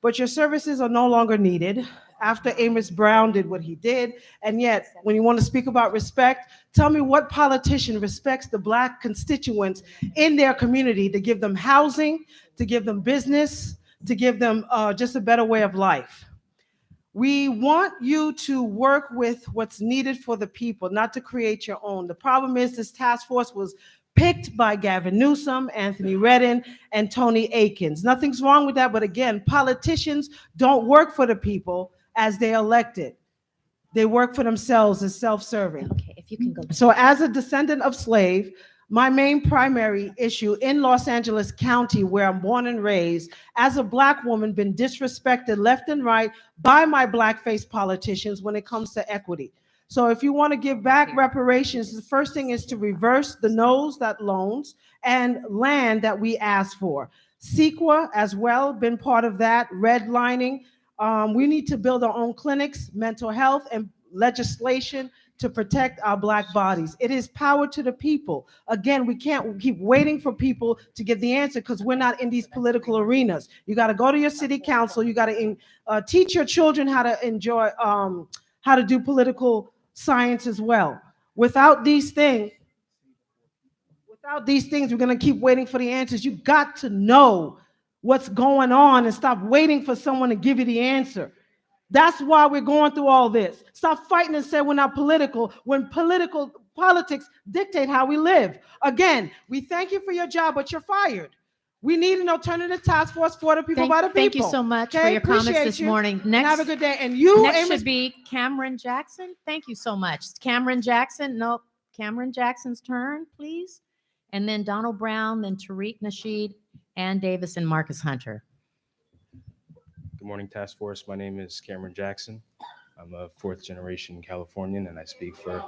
but your services are no longer needed after Amos Brown did what he did. And yet, when you want to speak about respect, tell me what politician respects the Black constituents in their community to give them housing, to give them business, to give them just a better way of life. We want you to work with what's needed for the people, not to create your own. The problem is this task force was picked by Gavin Newsom, Anthony Redden, and Tony Akins. Nothing's wrong with that, but again, politicians don't work for the people as they elected. They work for themselves as self-serving. Okay, if you can go. So as a descendant of slave, my main primary issue in Los Angeles County, where I'm born and raised, as a Black woman, been disrespected left and right by my Black-faced politicians when it comes to equity. So if you want to give back reparations, the first thing is to reverse the no's, that loans, and land that we asked for. CEQA as well, been part of that, redlining. We need to build our own clinics, mental health, and legislation to protect our Black bodies. It is power to the people. Again, we can't keep waiting for people to give the answer because we're not in these political arenas. You got to go to your city council. You got to teach your children how to enjoy, how to do political science as well. Without these things, Without these things, we're going to keep waiting for the answers. You got to know what's going on and stop waiting for someone to give you the answer. That's why we're going through all this. Stop fighting and say we're not political when politics dictate how we live. Again, we thank you for your job, but you're fired. We need an alternative task force for the people by the people. Thank you so much for Okay? your comments Appreciate this you. morning. And have a good day. And you, next Amos, should be Cameron Jackson. Thank you so much. Cameron Jackson. Nope. Cameron Jackson's turn, please. And then Donald Brown, then Tariq Nasheed, Ann Davis, and Marcus Hunter. Good morning, Task Force. My name is Cameron Jackson. I'm a fourth generation Californian and I speak for...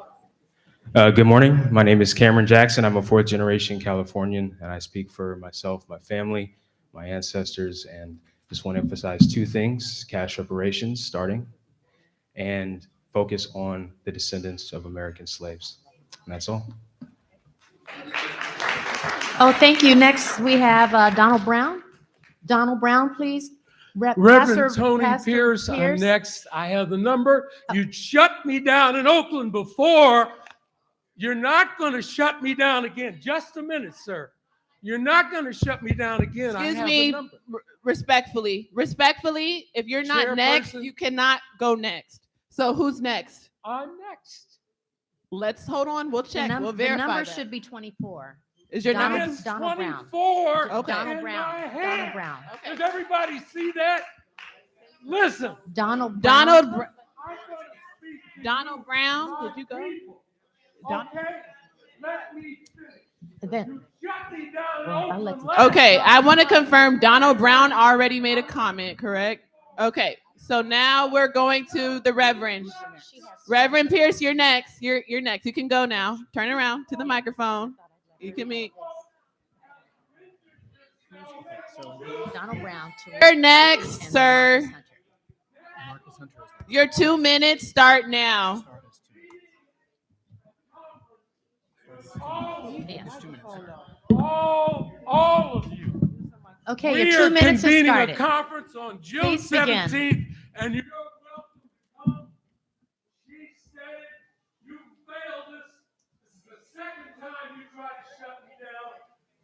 good morning. My name is Cameron Jackson. I'm a fourth generation Californian and I speak for myself, my family, my ancestors, and just want to emphasize two things: cash reparations starting and focus on the descendants of American slaves. And that's all. Oh, thank you. Next, we have Donald Brown. Donald Brown, please. Reverend Tony Pierce, I'm next. I have the number. You shut me down in Oakland before. You're not going to shut me down again. Just a minute, sir. You're not going to shut me down again. Excuse me, respectfully, if you're not next, you cannot go next. So who's next? I'm next. Let's hold on. We'll check. We'll verify. The number that. should be 24. Is your number Donald Brown? 24. Okay. Donald Brown. Donald Brown. Does everybody see that? Listen. Donald Brown. Did you go? Okay. Let me finish. Then. Shut me down. Okay, I want to confirm Donald Brown already made a comment, correct? Okay, so now we're going to the Reverend. Reverend Pierce, you're next. You're next. You can go now. Turn around to the microphone. You can meet. Donald Brown. You're next, sir. Your 2 minutes start now. All of you. Okay, we your 2 minutes has convening started. a conference on June Please begin. 17th, and you're welcome to come. She said it. You failed us. This is the second time you tried to shut me down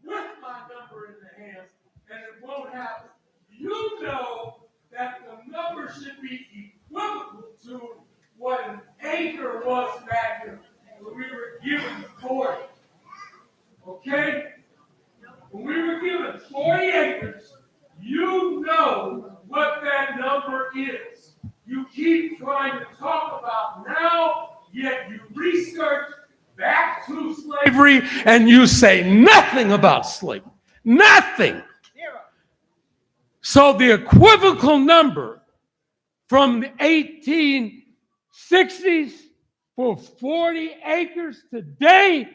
with my number in the hand, and it won't happen. You know that the number should be equivalent to what an acre was back here when we were given 40. Okay? When we were given 40 acres, you know what that number is. You keep trying to talk about now, yet you research back to slavery and you say nothing about slavery. Nothing. So the equivocal number from the 1860s for 40 acres today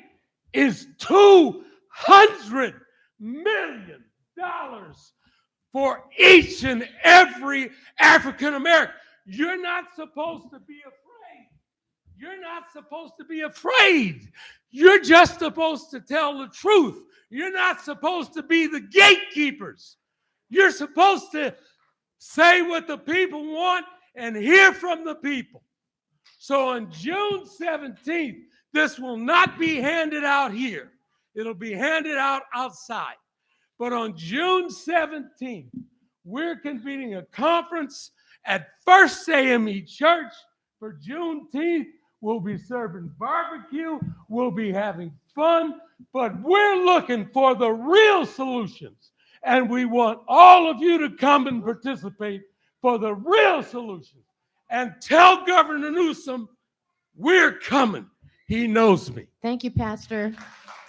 is $200 million for each and every African American. You're not supposed to be afraid. You're not supposed to be afraid. You're just supposed to tell the truth. You're not supposed to be the gatekeepers. You're supposed to say what the people want and hear from the people. So on June 17th, this will not be handed out here. It'll be handed out outside. But on June 17th, we're convening a conference at First AME Church for Juneteenth. We'll be serving barbecue. We'll be having fun. But we're looking for the real solutions. And we want all of you to come and participate for the real solutions. And tell Governor Newsom, we're coming. He knows me. Thank you, Pastor.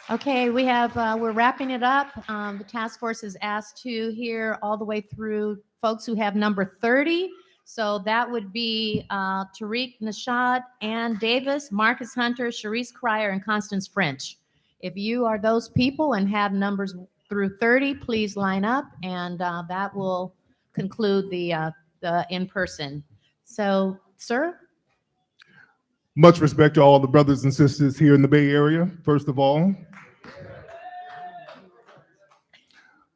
Okay, we have, we're wrapping it up. The task force is asked to hear all the way through folks who have number 30. So that would be Tariq Nasheed, Ann Davis, Marcus Hunter, Sharice Cryer, and Constance French. If you are those people and have numbers through 30, please line up, and that will conclude the in-person. So, sir? Much respect to all the brothers and sisters here in the Bay Area. First of all,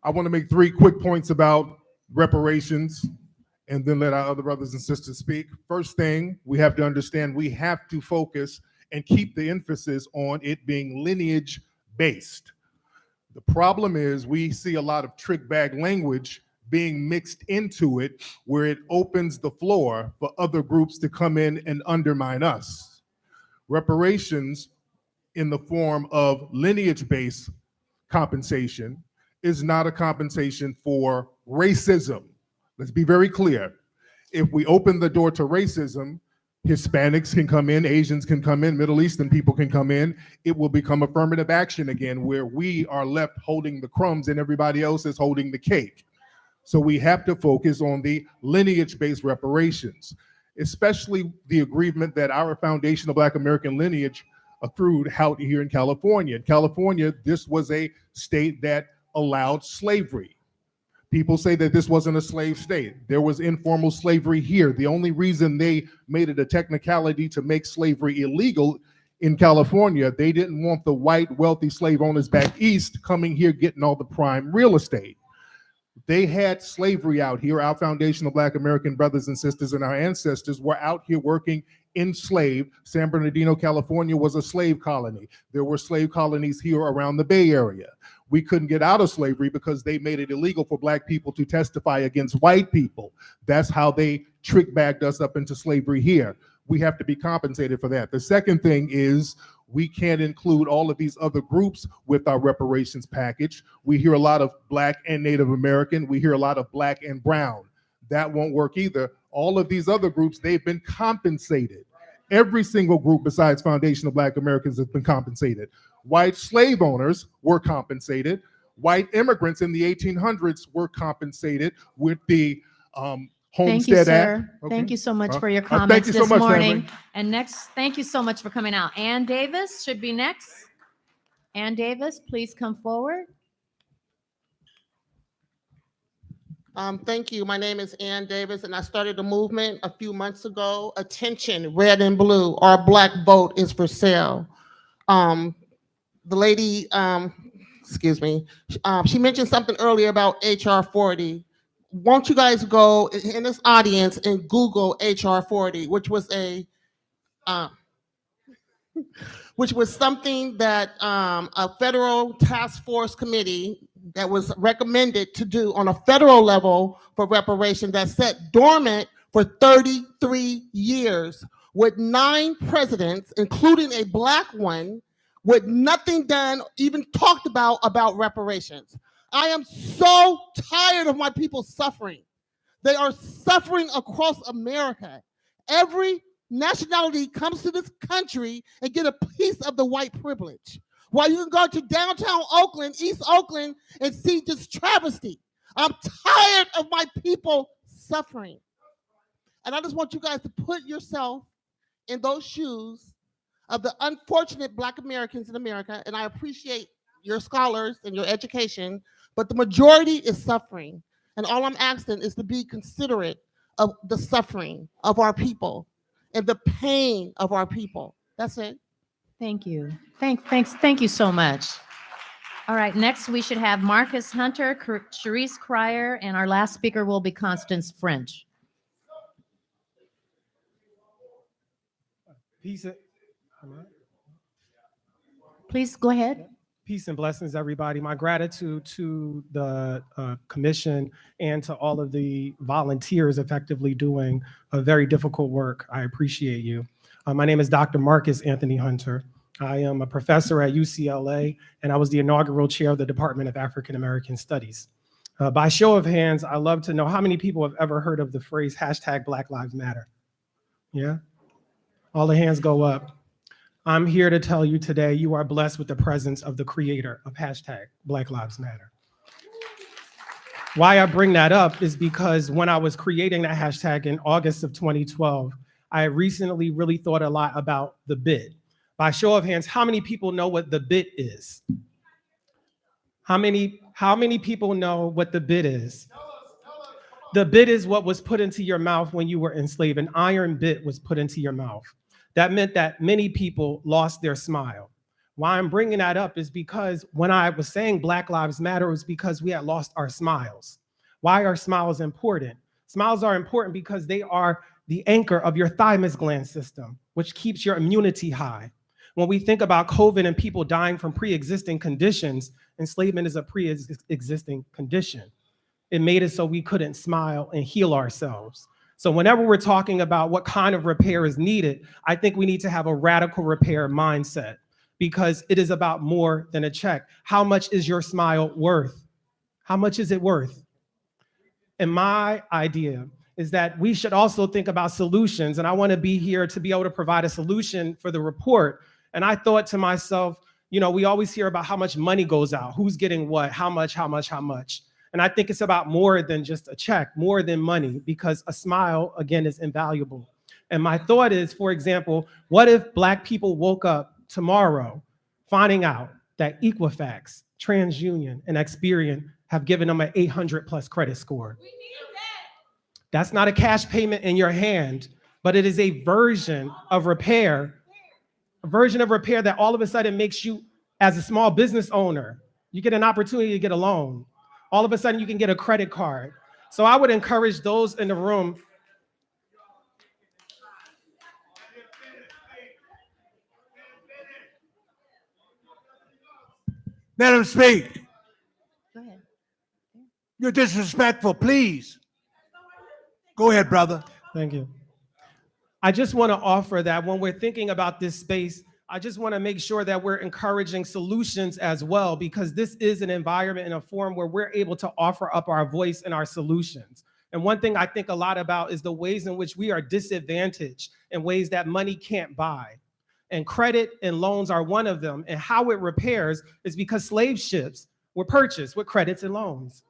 I want to make 3 quick points about reparations and then let our other brothers and sisters speak. First thing, we have to understand we have to focus and keep the emphasis on it being lineage based. The problem is we see a lot of trick bag language being mixed into it where it opens the floor for other groups to come in and undermine us. Reparations in the form of lineage-based compensation is not a compensation for racism. Let's be very clear. If we open the door to racism, Hispanics can come in, Asians can come in, Middle Eastern people can come in. It will become affirmative action again, where we are left holding the crumbs and everybody else is holding the cake. So we have to focus on the lineage-based reparations, especially the aggrievement that our foundation of Black American lineage accrued out here in California. In California, this was a state that allowed slavery. People say that this wasn't a slave state. There was informal slavery here. The only reason they made it a technicality to make slavery illegal in California, they didn't want the white wealthy slave owners back east coming here getting all the prime real estate. They had slavery out here. Our foundation of Black American brothers and sisters and our ancestors were out here working enslaved. San Bernardino, California was a slave colony. There were slave colonies here around the Bay Area. We couldn't get out of slavery because they made it illegal for Black people to testify against white people. That's how they trick bagged us up into slavery here. We have to be compensated for that. The second thing is we can't include all of these other groups with our reparations package. We hear a lot of Black and Native American. We hear a lot of Black and brown. That won't work either. All of these other groups, they've been compensated. Every single group besides Foundation of Black Americans has been compensated. White slave owners were compensated. White immigrants in the 1800s were compensated with the Thank you, Homestead sir. Act. Okay. Thank you so much for your Thank comments you so this much, morning. family. And next, thank you so much for coming out. Ann Davis should be next. Ann Davis, please come forward. Thank you. My name is Ann Davis, and I started a movement a few months ago. Attention, red and blue. Our Black vote is for sale. The lady, excuse me, she mentioned something earlier about HR 40. Won't you guys go in this audience and Google HR 40, which was something that a federal task force committee that was recommended to do on a federal level for reparation that sat dormant for 33 years with 9 presidents, including a Black one, with nothing done, even talked about reparations. I am so tired of my people suffering. They are suffering across America. Every nationality comes to this country and get a piece of the white privilege. While you can go to downtown Oakland, East Oakland, and see just travesty. I'm tired of my people suffering. And I just want you guys to put yourself in those shoes of the unfortunate Black Americans in America, and I appreciate your scholars and your education, but the majority is suffering. And all I'm asking is to be considerate of the suffering of our people and the pain of our people. That's it. Thank you. Thank you so much. All right, next we should have Marcus Hunter, Cherise Cryer, and our last speaker will be Constance French. Please go ahead. Peace and blessings, everybody. My gratitude to the commission and to all of the volunteers effectively doing a very difficult work. I appreciate you. My name is Dr. Marcus Anthony Hunter. I am a professor at UCLA, and I was the inaugural chair of the Department of African American Studies. By show of hands, I love to know how many people have ever heard of the phrase hashtag Black Lives Matter. Yeah? All the hands go up. I'm here to tell you today you are blessed with the presence of the creator of hashtag Black Lives Matter. Why I bring that up is because when I was creating that hashtag in August of 2012, I recently really thought a lot about the bid. By show of hands, how many people know what the bid is? How many people know what the bid is? The bit is what was put into your mouth when you were enslaved. An iron bit was put into your mouth. That meant that many people lost their smile. Why I'm bringing that up is because when I was saying Black Lives Matter, it was because we had lost our smiles. Why are smiles important? Smiles are important because they are the anchor of your thymus gland system, which keeps your immunity high. When we think about COVID and people dying from pre-existing conditions, enslavement is a pre-existing condition. It made it so we couldn't smile and heal ourselves. So whenever we're talking about what kind of repair is needed, I think we need to have a radical repair mindset, because it is about more than a check. How much is your smile worth? How much is it worth? And my idea is that we should also think about solutions. And I want to be here to be able to provide a solution for the report. And I thought to myself, you know, we always hear about how much money goes out, who's getting what, how much. And I think it's about more than just a check, more than money, because a smile, again, is invaluable. And my thought is, for example, what if Black people woke up tomorrow finding out that Equifax, TransUnion, and Experian have given them an 800+ credit score? We need that. That's not a cash payment in your hand, but it is a version of repair, that all of a sudden makes you, as a small business owner, you get an opportunity to get a loan. All of a sudden you can get a credit card. So I would encourage those in the room. Let him speak. Go ahead. You're disrespectful, please. Go ahead, brother. Thank you. I just want to offer that when we're thinking about this space, I just want to make sure that we're encouraging solutions as well, because this is an environment and a forum where we're able to offer up our voice and our solutions. And one thing I think a lot about is the ways in which we are disadvantaged in ways that money can't buy. And credit and loans are one of them. And how it repairs is because slave ships were purchased with credits and loans.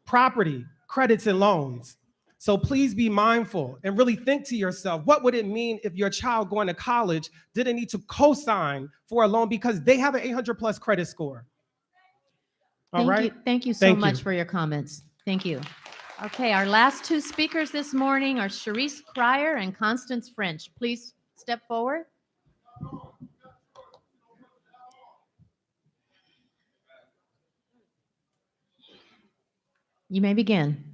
Property, credits and loans. So please be mindful and really think to yourself, what would it mean if your child going to college didn't need to co-sign for a loan because they have an 800+ credit score? All right. Thank you so much for your comments. Thank you. Okay, our last two speakers this morning are Sharice Cryer and Constance French. Please step forward. You may begin.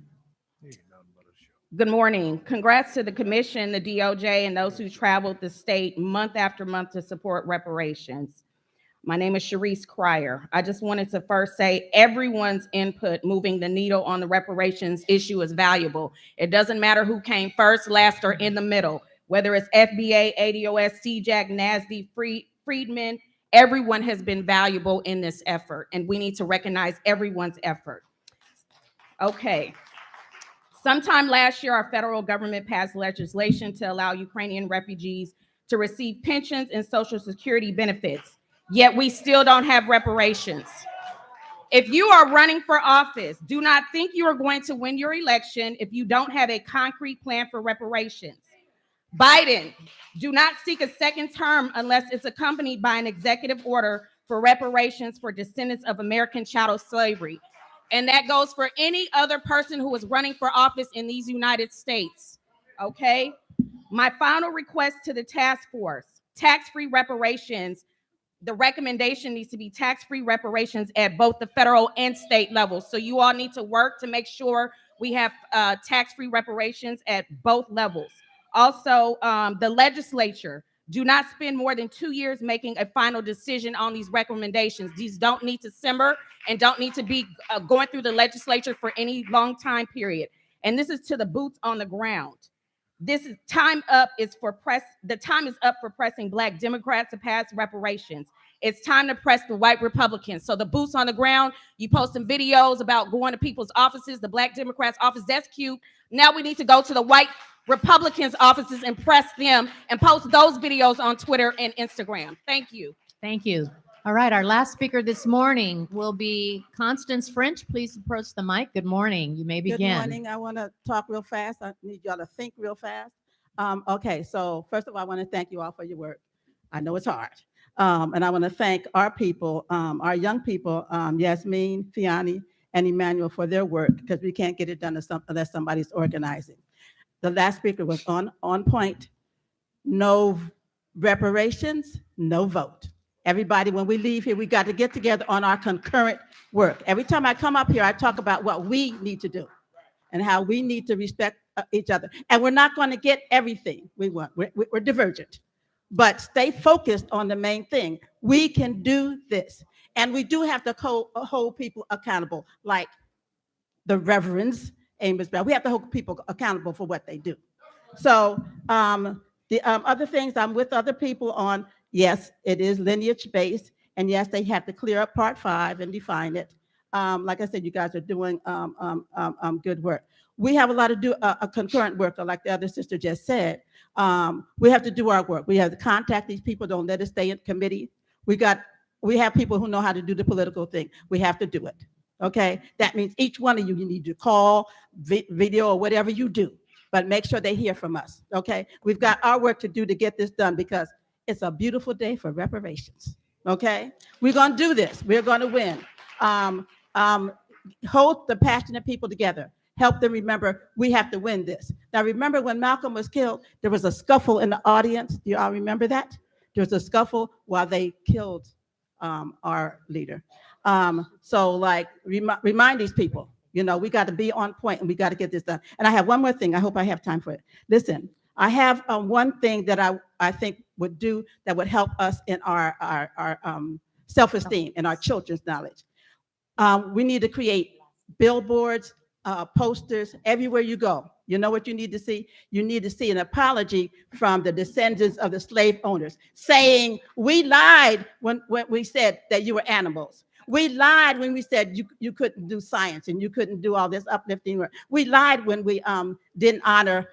Good morning. Congrats to the commission, the DOJ, and those who traveled the state month after month to support reparations. My name is Sharice Cryer. I just wanted to first say everyone's input moving the needle on the reparations issue is valuable. It doesn't matter who came first, last, or in the middle, whether it's FBA, ADOS, CJAC, NASD, Freedmen, everyone has been valuable in this effort, and we need to recognize everyone's effort. Okay. Sometime last year, our federal government passed legislation to allow Ukrainian refugees to receive pensions and Social Security benefits, yet we still don't have reparations. If you are running for office, do not think you are going to win your election if you don't have a concrete plan for reparations. Biden, do not seek a second term unless it's accompanied by an executive order for reparations for descendants of American chattel slavery. And that goes for any other person who is running for office in these United States, okay? My final request to the task force, tax-free reparations, the recommendation needs to be tax-free reparations at both the federal and state levels. So you all need to work to make sure we have tax-free reparations at both levels. Also, the legislature, do not spend more than 2 years making a final decision on these recommendations. These don't need to simmer and don't need to be going through the legislature for any long time period. And this is to the boots on the ground. The time is up for pressing Black Democrats to pass reparations. It's time to press the white Republicans. So the boots on the ground, you post some videos about going to people's offices, the Black Democrats' office, that's cute. Now we need to go to the white Republicans' offices and press them and post those videos on Twitter and Instagram. Thank you. Thank you. All right, our last speaker this morning will be Constance French. Please approach the mic. Good morning. You may begin. Good morning. I want to talk real fast. I need y'all to think real fast. Okay, so first of all, I want to thank you all for your work. I know it's hard. And I want to thank our people, our young people, Yasmin, Fiani, and Emmanuel for their work, because we can't get it done unless somebody's organizing. The last speaker was on point. No reparations, no vote. Everybody, when we leave here, we got to get together on our concurrent work. Every time I come up here, I talk about what we need to do and how we need to respect each other. And we're not going to get everything we want. We're divergent. but stay focused on the main thing. We can do this. And we do have to hold people accountable, like the Reverends Amos Brown. We have to hold people accountable for what they do. So the other things I'm with other people on, yes, it is lineage based. And yes, they have to clear up part 5 and define it. Like I said, you guys are doing good work. We have a lot of a concurrent work, like the other sister just said. We have to do our work. We have to contact these people. Don't let us stay in committee. We have people who know how to do the political thing. We have to do it. Okay, that means each one of you need to call, video, or whatever you do, but make sure they hear from us. Okay, we've got our work to do to get this done because it's a beautiful day for reparations. Okay, we're going to do this. We're going to win. Hold the passionate people together. Help them remember we have to win this. Now, remember when Malcolm was killed, there was a scuffle in the audience. Do you all remember that? There was a scuffle while they killed our leader. So like remind these people, you know, we got to be on point and we got to get this done. And I have one more thing. I hope I have time for it. Listen, I have one thing that I think would do that would help us in our self-esteem and our children's knowledge. We need to create billboards, posters everywhere you go. You know what you need to see? You need to see an apology from the descendants of the slave owners saying, we lied when we said that you were animals. We lied when we said you couldn't do science and you couldn't do all this uplifting work. We lied when we didn't honor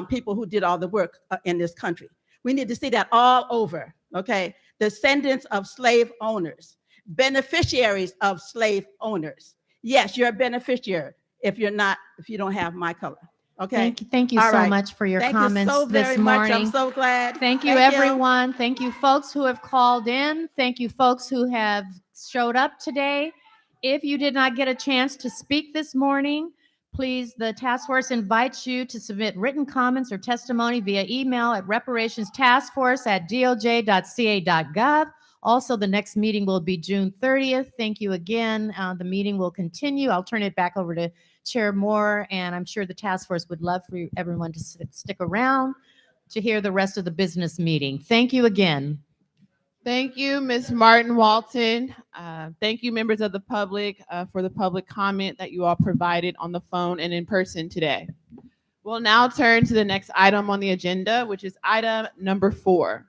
people who did all the work in this country. We need to see that all over, okay? Descendants of slave owners, beneficiaries of slave owners. Yes, you're a beneficiary if you don't have my color. Okay. Thank you All so right. much for your Thank comments you so this very morning. much. I'm so glad. Thank you, everyone. Thank you, folks who have called in. Thank you, folks who have showed up today. If you did not get a chance to speak this morning, please, the task force invites you to submit written comments or testimony via email at reparationstaskforce@doj.ca.gov. Also, the next meeting will be June 30th. Thank you again. The meeting will continue. I'll turn it back over to Chair Moore, and I'm sure the task force would love for everyone to stick around to hear the rest of the business meeting. Thank you again. Thank you, Ms. Martin Walton. Thank you, members of the public, for the public comment that you all provided on the phone and in person today. We'll now turn to the next item on the agenda, which is item number 4.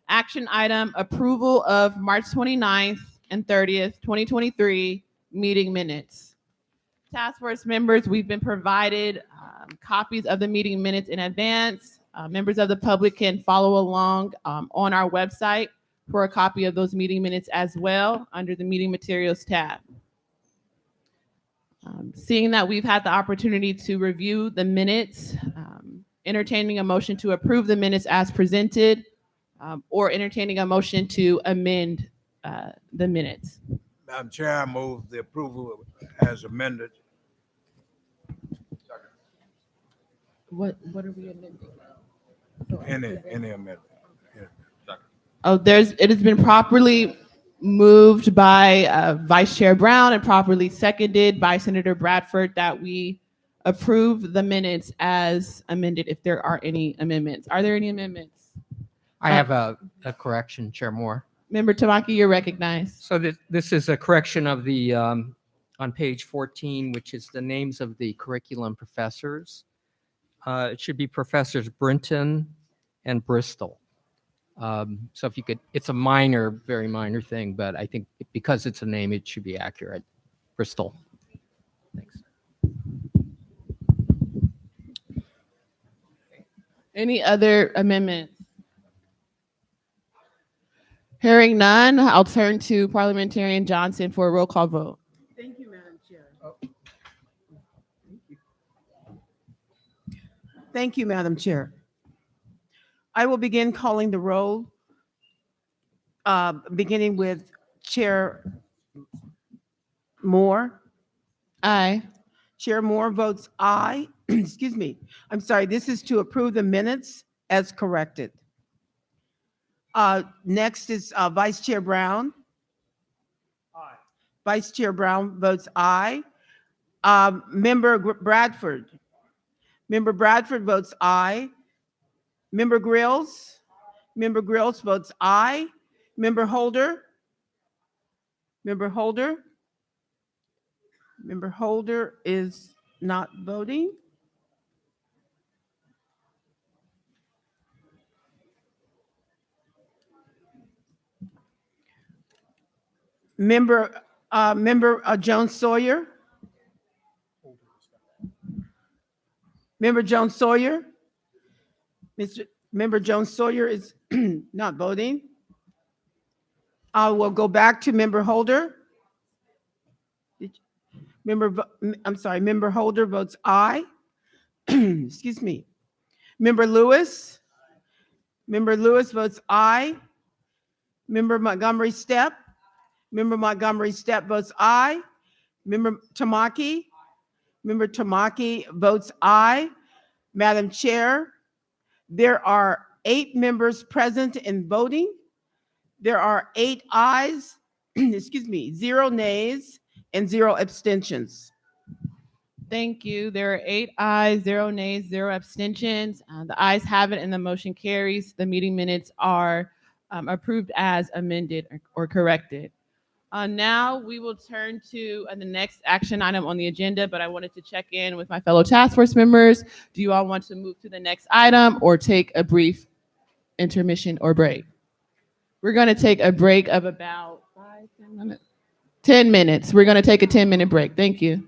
Action item, approval of March 29th and 30th, 2023 meeting minutes. Task force members, we've been provided copies of the meeting minutes in advance. Members of the public can follow along on our website for a copy of those meeting minutes as well under the meeting materials tab. Seeing that we've had the opportunity to review the minutes, entertaining a motion to approve the minutes as presented, or entertaining a motion to amend the minutes. Madam Chair, I move the approval as amended. What are we amending? Any amendment. Oh, it has been properly moved by Vice Chair Brown and properly seconded by Senator Bradford that we approve the minutes as amended if there are any amendments. Are there any amendments? I have a correction, Chair Moore. Member Tamaki, you're recognized. So this is a correction of the, on page 14, which is the names of the curriculum professors. It should be Professors Brinton and Bristol. So if you could, it's a minor, very minor thing, but I think because it's a name, it should be accurate. Bristol. Thanks. Any other amendments? Hearing none, I'll turn to Parliamentarian Johnson for a roll call vote. Thank you, Madam Chair. Thank you, Madam Chair. I will begin calling the roll, beginning with Chair Moore. Aye. Chair Moore votes aye. Excuse me. I'm sorry. This is to approve the minutes as corrected. Next is Vice Chair Brown. Aye. Vice Chair Brown votes aye. Member Bradford. Member Bradford votes aye. Member Grills. Member Grills votes aye. Member Holder? Member Holder? Member Holder is not voting. Member Jones Sawyer? Member Jones Sawyer? Member Jones Sawyer is not voting. I will go back to Member Holder. Member Holder votes aye. Excuse me. Member Lewis? Member Lewis votes aye. Member Montgomery Stepp? Member Montgomery Stepp votes aye. Member Tamaki? Member Tamaki votes aye. Madam Chair, there are 8 members present and voting. There are 8 ayes, excuse me, 0 nays, and 0 abstentions. Thank you. There are 8 ayes, 0 nays, 0 abstentions. The ayes have it and the motion carries. The meeting minutes are approved as amended or corrected. Now we will turn to the next action item on the agenda, but I wanted to check in with my fellow task force members. Do you all want to move to the next item or take a brief intermission or break? We're going to take a break of about 10 minutes. 10 minutes. We're going to take a 10-minute break. Thank you.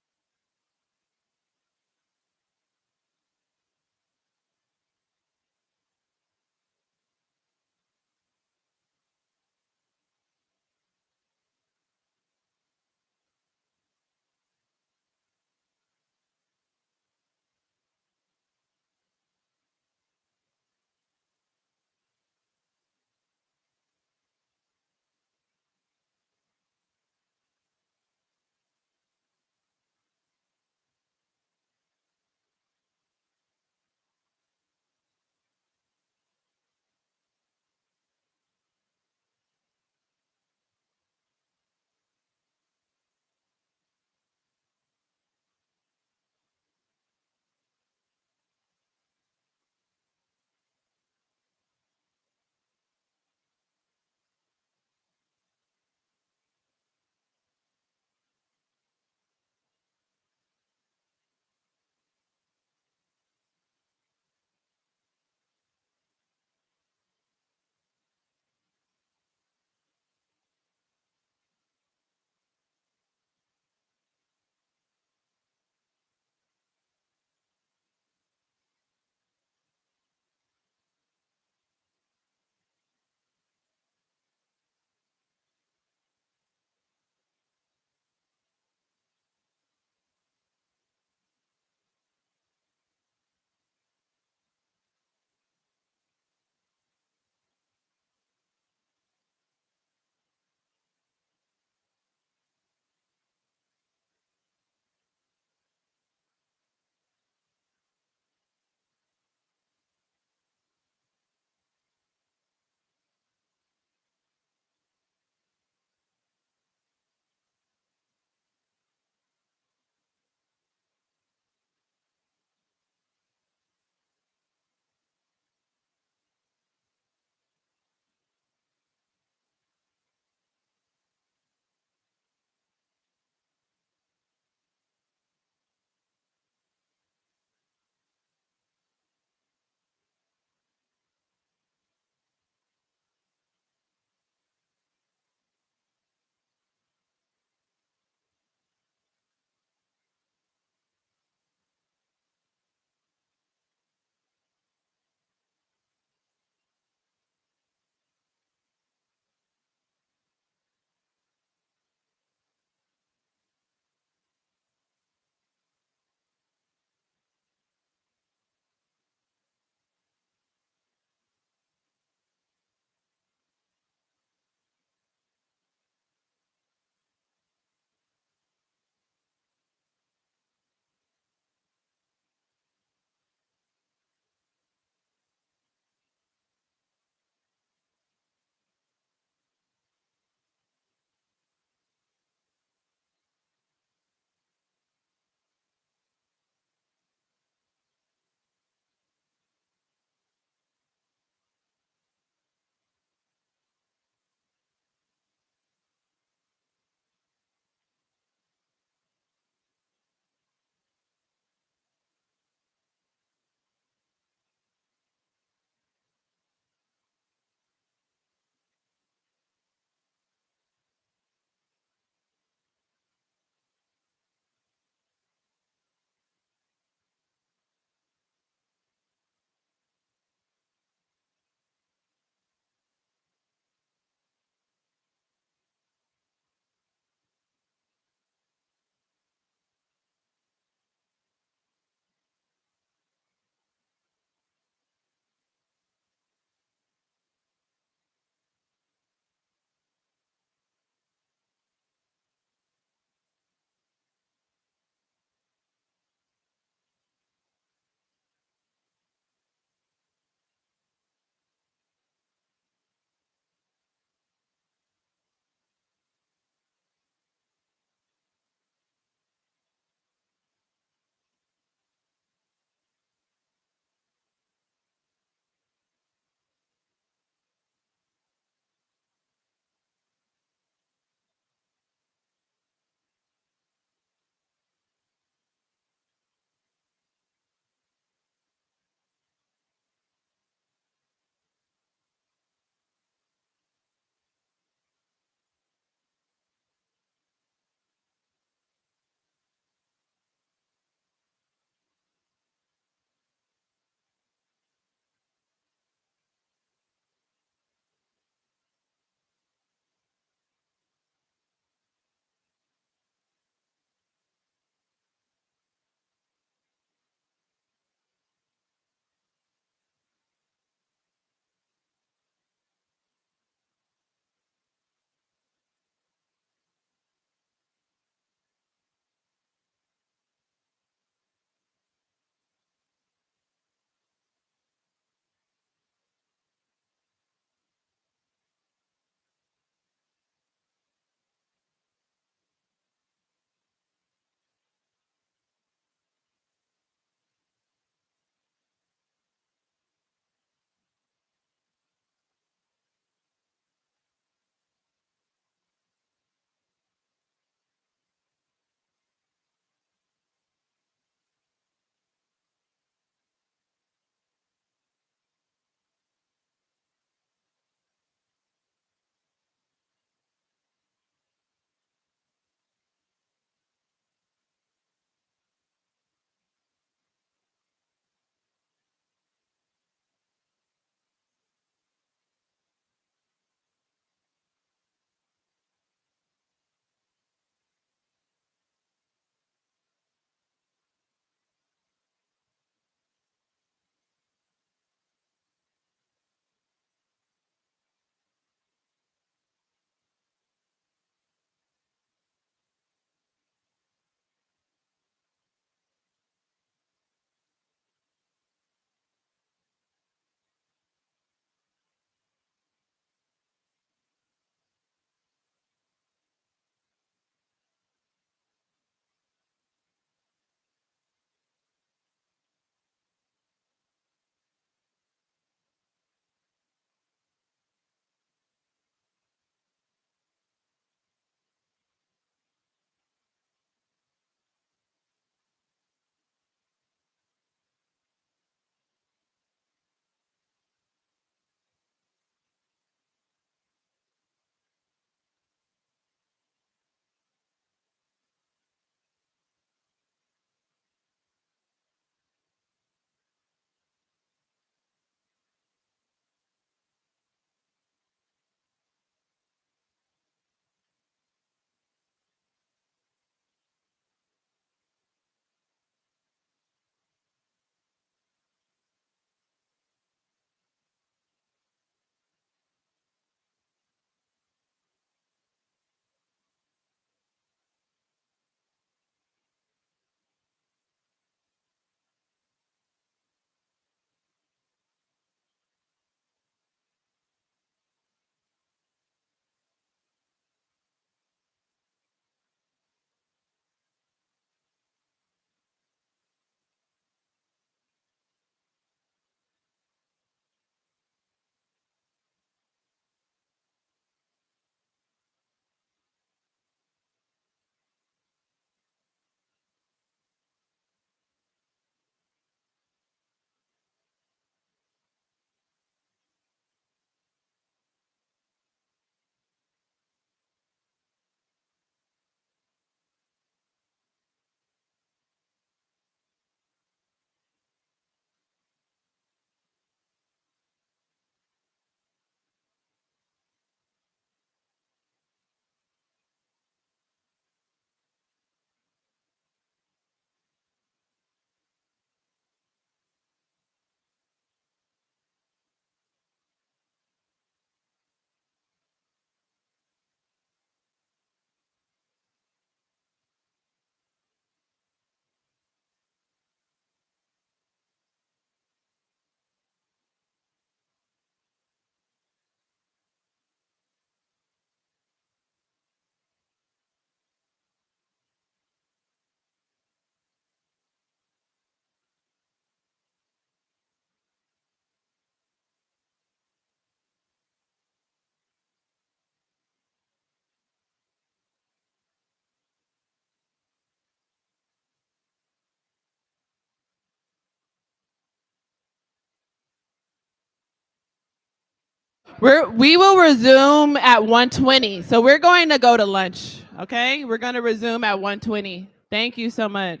We will resume at 1:20. So we're going to go to lunch. Okay, we're going to resume at 1:20. Thank you so much.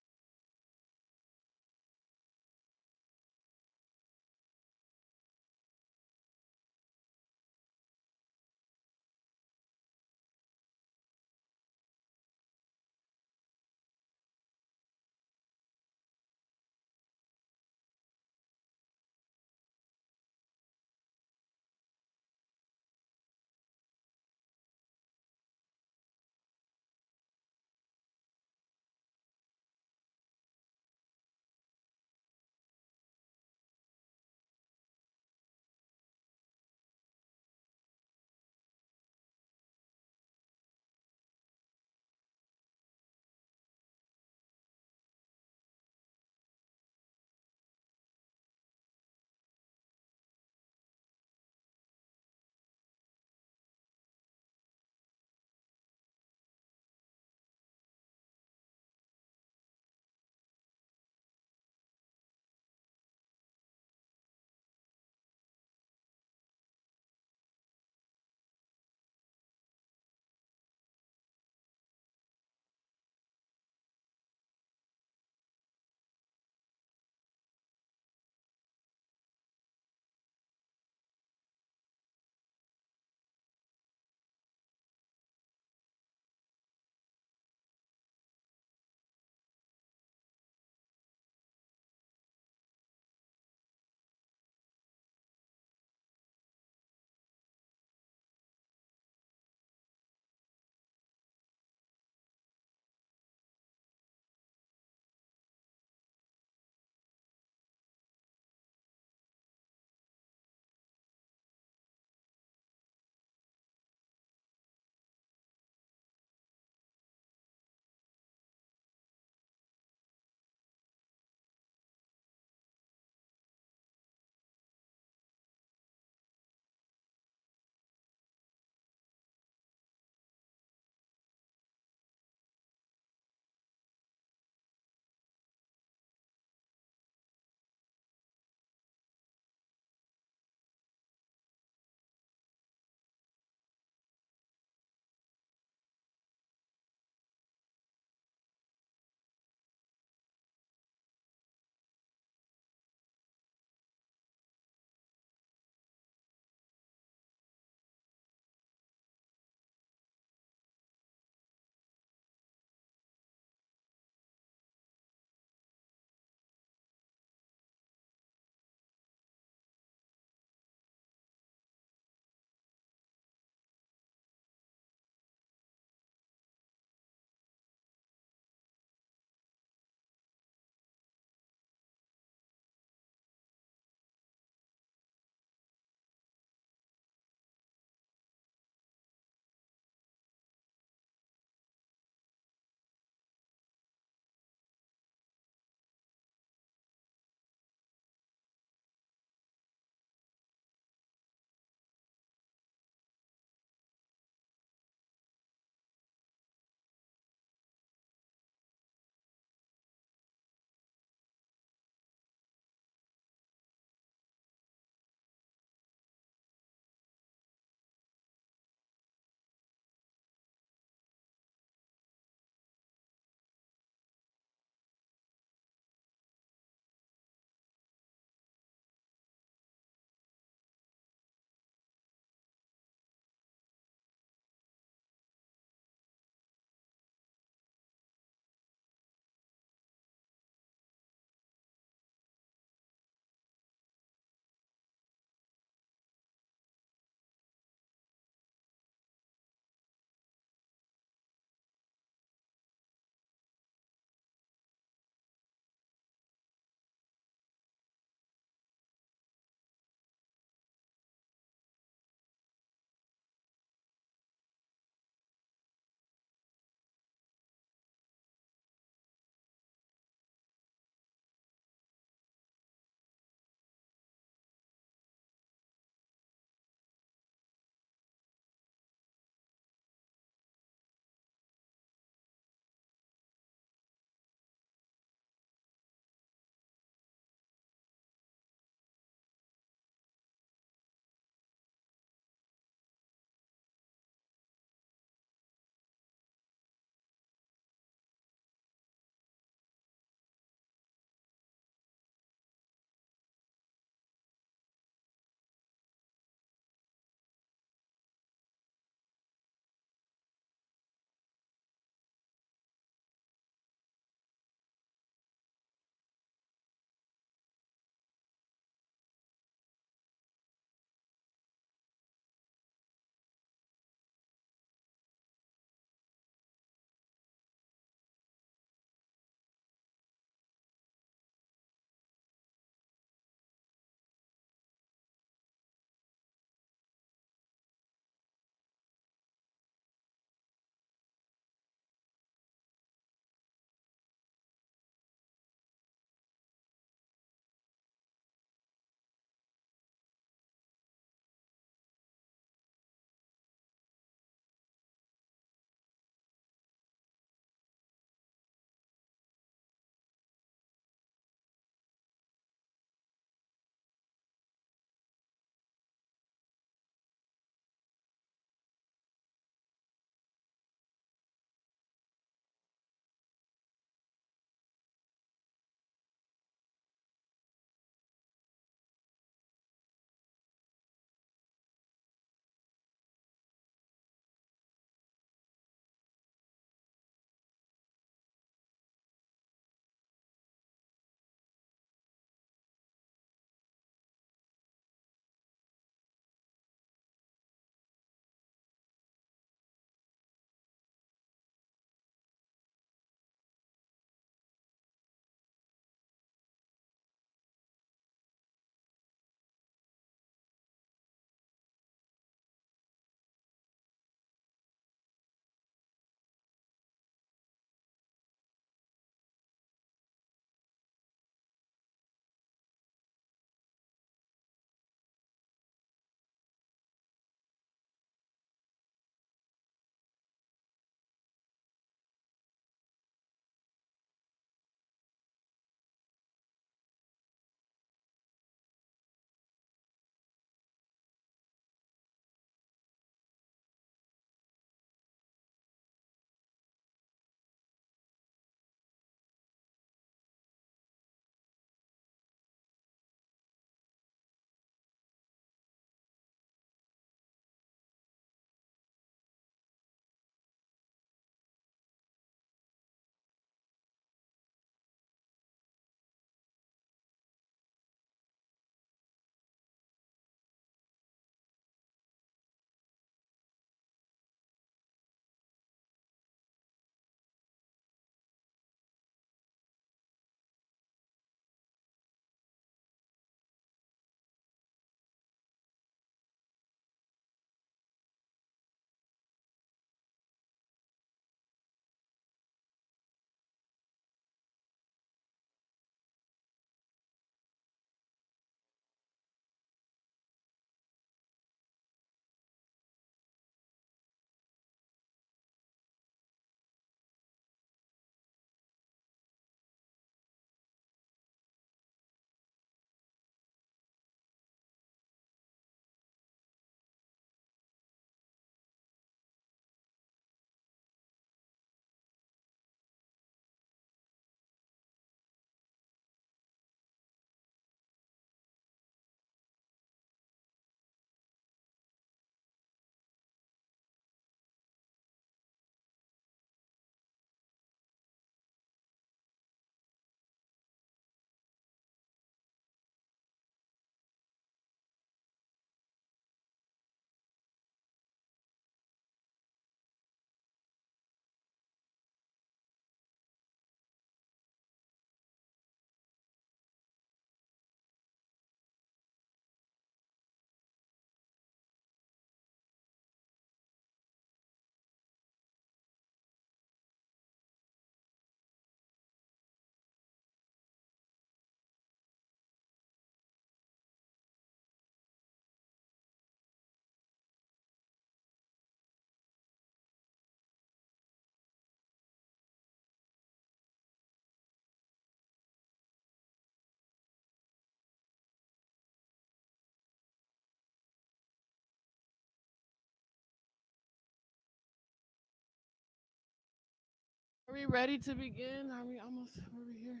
Are we ready to begin? Are we almost over here?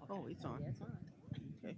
Oh, it's on. Okay.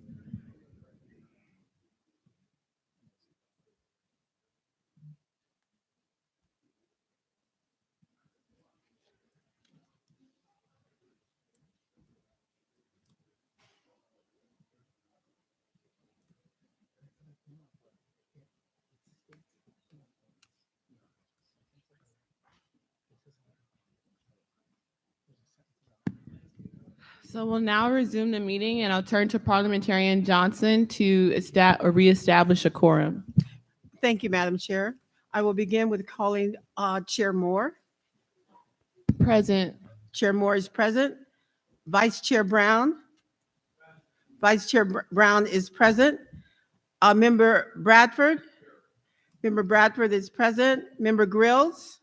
So we'll now resume the meeting, and I'll turn to Parliamentarian Johnson to reestablish a quorum. Thank you, Madam Chair. I will begin with calling Chair Moore. Present. Chair Moore is present. Vice Chair Brown. Vice Chair Brown is present. Member Bradford. Member Bradford is present. Member Grills.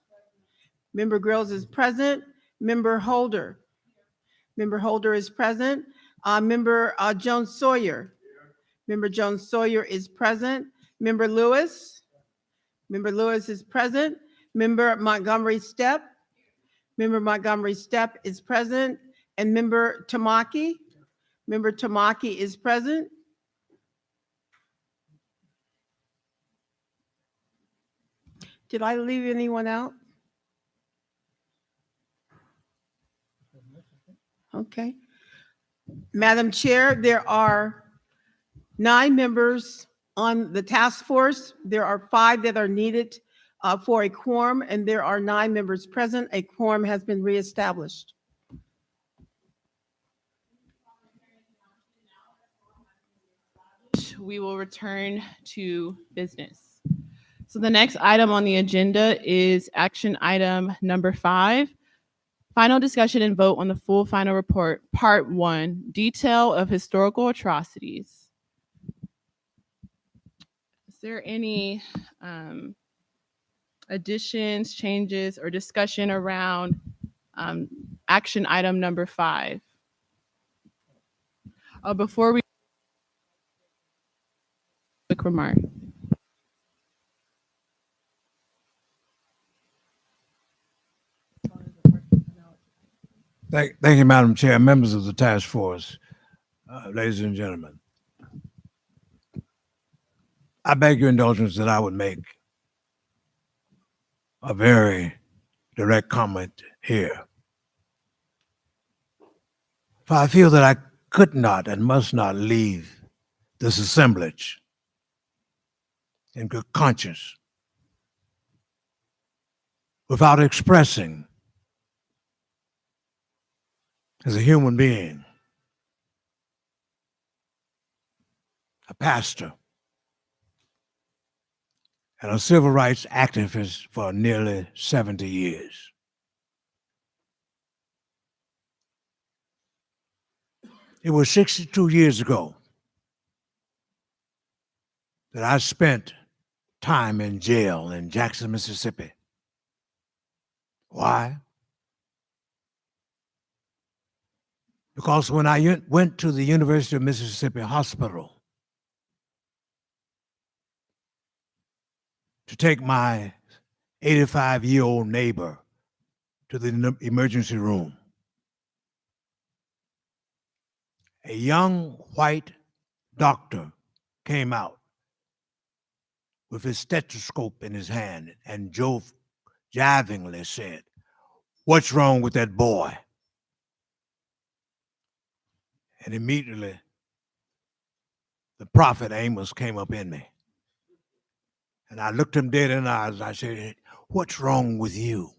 Member Grills is present. Member Holder. Member Holder is present. Member Jones Sawyer. Member Jones Sawyer is present. Member Lewis. Member Lewis is present. Member Montgomery Stepp. Member Montgomery Stepp is present. And Member Tamaki. Member Tamaki is present. Did I leave anyone out? Okay. Madam Chair, there are 9 members on the task force. There are 5 that are needed for a quorum, and there are 9 members present. A quorum has been reestablished. We will return to business. So the next item on the agenda is action item number 5. Final discussion and vote on the full final report, part 1, detail of historical atrocities. Is there any additions, changes, or discussion around action item number 5? Before we quick remark. Thank you, Madam Chair, members of the task force, ladies and gentlemen. I beg your indulgence that I would make a very direct comment here. For I feel that I could not and must not leave this assemblage in good conscience without expressing, as a human being, a pastor, and a civil rights activist for nearly 70 years. It was 62 years ago that I spent time in jail in Jackson, Mississippi. Why? Because when I went to the University of Mississippi Hospital to take my 85-year-old neighbor to the emergency room, a young white doctor came out with his stethoscope in his hand, and Joe jivingly said, "What's wrong with that boy?" And immediately, the prophet Amos came up in me. And I looked him dead in the eyes, and I said, "What's wrong with you?"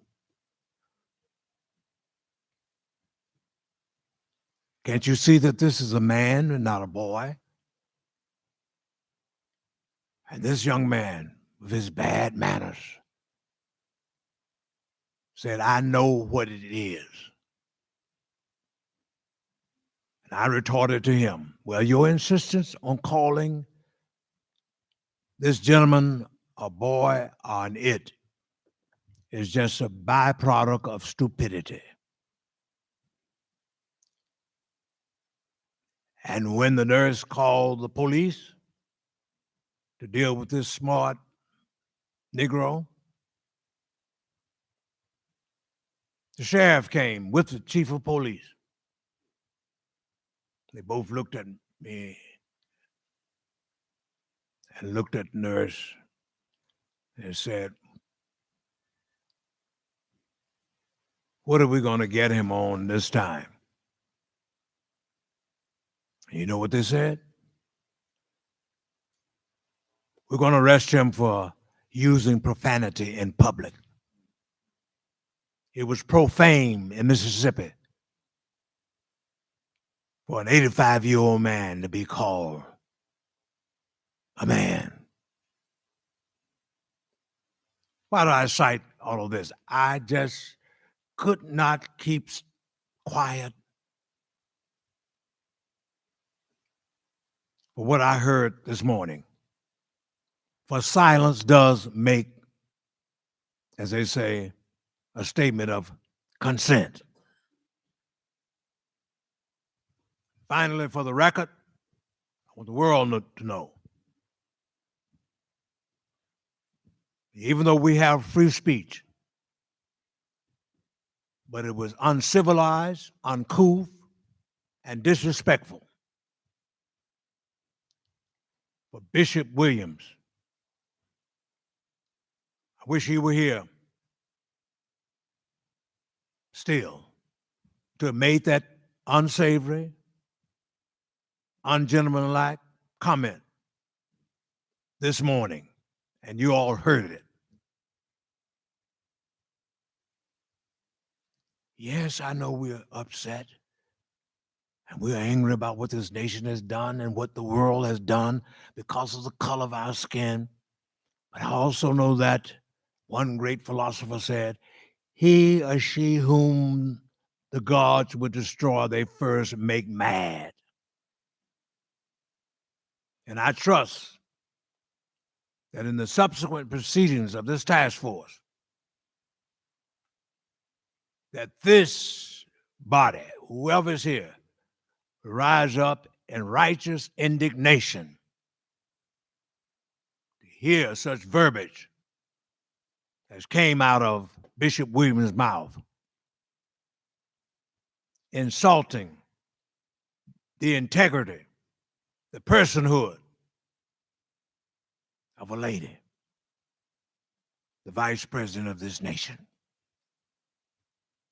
Can't you see that this is a man and not a boy? And this young man, with his bad manners, said, "I know what it is." And I retorted to him, "Well, your insistence on calling this gentleman a boy or an it is just a byproduct of stupidity. And when the nurse called the police to deal with this smart Negro, the sheriff came with the chief of police. They both looked at me and looked at the nurse and said, "What are we going to get him on this time?" And you know what they said? "We're going to arrest him for using profanity in public." It was profane in Mississippi for an 85-year-old man to be called a man. Why do I cite all of this? I just could not keep quiet for what I heard this morning. For silence does make, as they say, a statement of consent. Finally, for the record, I want the world to know, even though we have free speech, but it was uncivilized, uncouth, and disrespectful for Bishop Williams. I wish he were here still to have made that unsavory, ungentlemanlike comment this morning, and you all heard it. Yes, I know we're upset and we're angry about what this nation has done and what the world has done because of the color of our skin. But I also know that one great philosopher said, "He or she whom the gods would destroy, they first make mad." And I trust that in the subsequent proceedings of this task force, that this body, whoever's here, will rise up in righteous indignation to hear such verbiage as came out of Bishop Williams' mouth, insulting the integrity, the personhood of a lady, the vice president of this nation.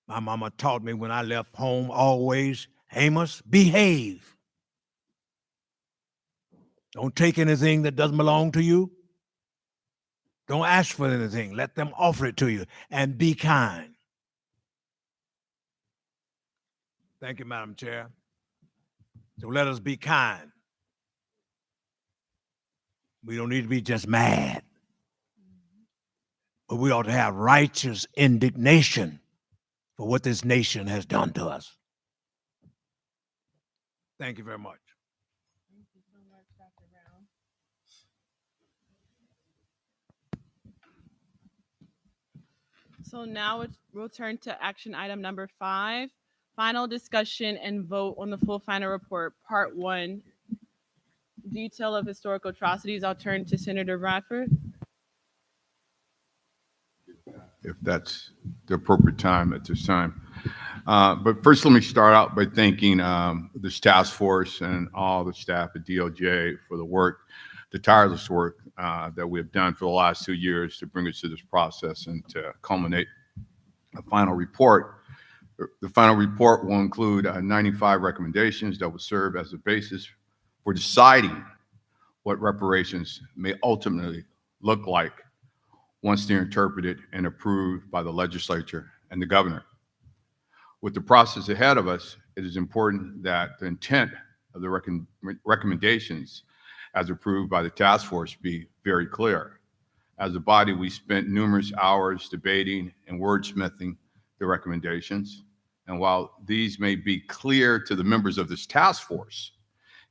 My mama taught me when I left home always, "Amos, behave. Don't take anything that doesn't belong to you. Don't ask for anything. Let them offer it to you, and be kind." Thank you, Madam Chair. So let us be kind. We don't need to be just mad, but we ought to have righteous indignation for what this nation has done to us. Thank you very much. Thank you so much, Dr. Brown. So now we'll turn to action item number 5, final discussion and vote on the full final report, part 1, detail of historical atrocities. I'll turn to Senator Bradford. If that's the appropriate time at this time. But first, let me start out by thanking this task force and all the staff at DOJ for the work, the tireless work that we have done for the last 2 years to bring us to this process and to culminate a final report. The final report will include 95 recommendations that will serve as the basis for deciding what reparations may ultimately look like once they're interpreted and approved by the legislature and the governor. With the process ahead of us, it is important that the intent of the recommendations as approved by the task force be very clear. As a body, we spent numerous hours debating and wordsmithing the recommendations. And while these may be clear to the members of this task force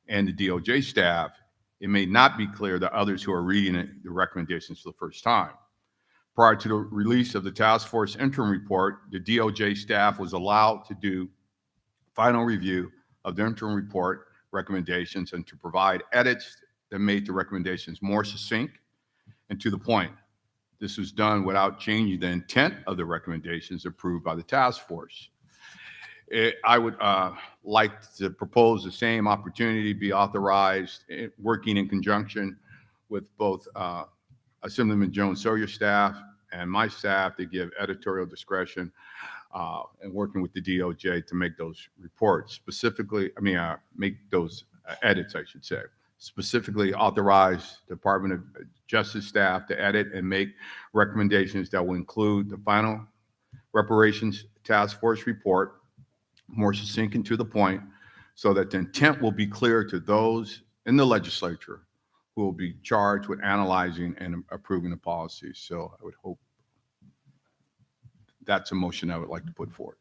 and the DOJ staff, it may not be clear to others who are reading the recommendations for the first time. Prior to the release of the task force interim report, the DOJ staff was allowed to do final review of the interim report recommendations and to provide edits that made the recommendations more succinct and to the point. This was done without changing the intent of the recommendations approved by the task force. I would like to propose the same opportunity be authorized working in conjunction with both Assemblyman Jones Sawyer staff and my staff to give editorial discretion and working with the DOJ to make those reports make those edits, I should say. Specifically authorize Department of Justice staff to edit and make recommendations that will include the final reparations task force report, more succinct and to the point, so that the intent will be clear to those in the legislature who will be charged with analyzing and approving the policies. So I would hope that's a motion I would like to put forward.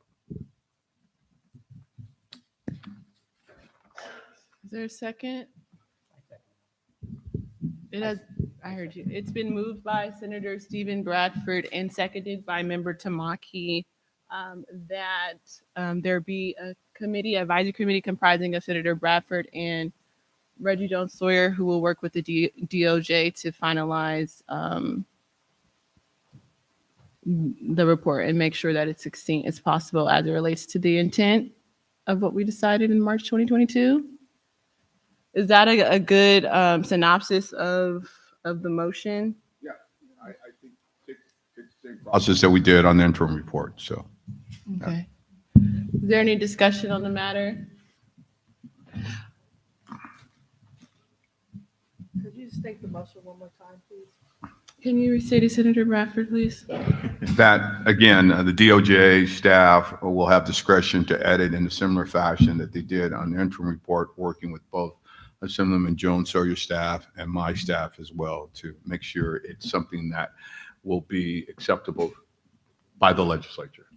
Is there a second? I heard you. It's been moved by Senator Stephen Bradford and seconded by Member Tamaki that there be a advisory committee comprising of Senator Bradford and Reggie Jones Sawyer, who will work with the DOJ to finalize the report and make sure that it's succinct as possible as it relates to the intent of what we decided in March 2022. Is that a good synopsis of the motion? Yeah, I think it's the same process that we did on the interim report. So, okay. Is there any discussion on the matter? Could you state the motion one more time, please? Can you restate it, Senator Bradford, please? That, again, the DOJ staff will have discretion to edit in a similar fashion that they did on the interim report, working with both Assemblyman Jones Sawyer staff and my staff as well to make sure it's something that will be acceptable by the legislature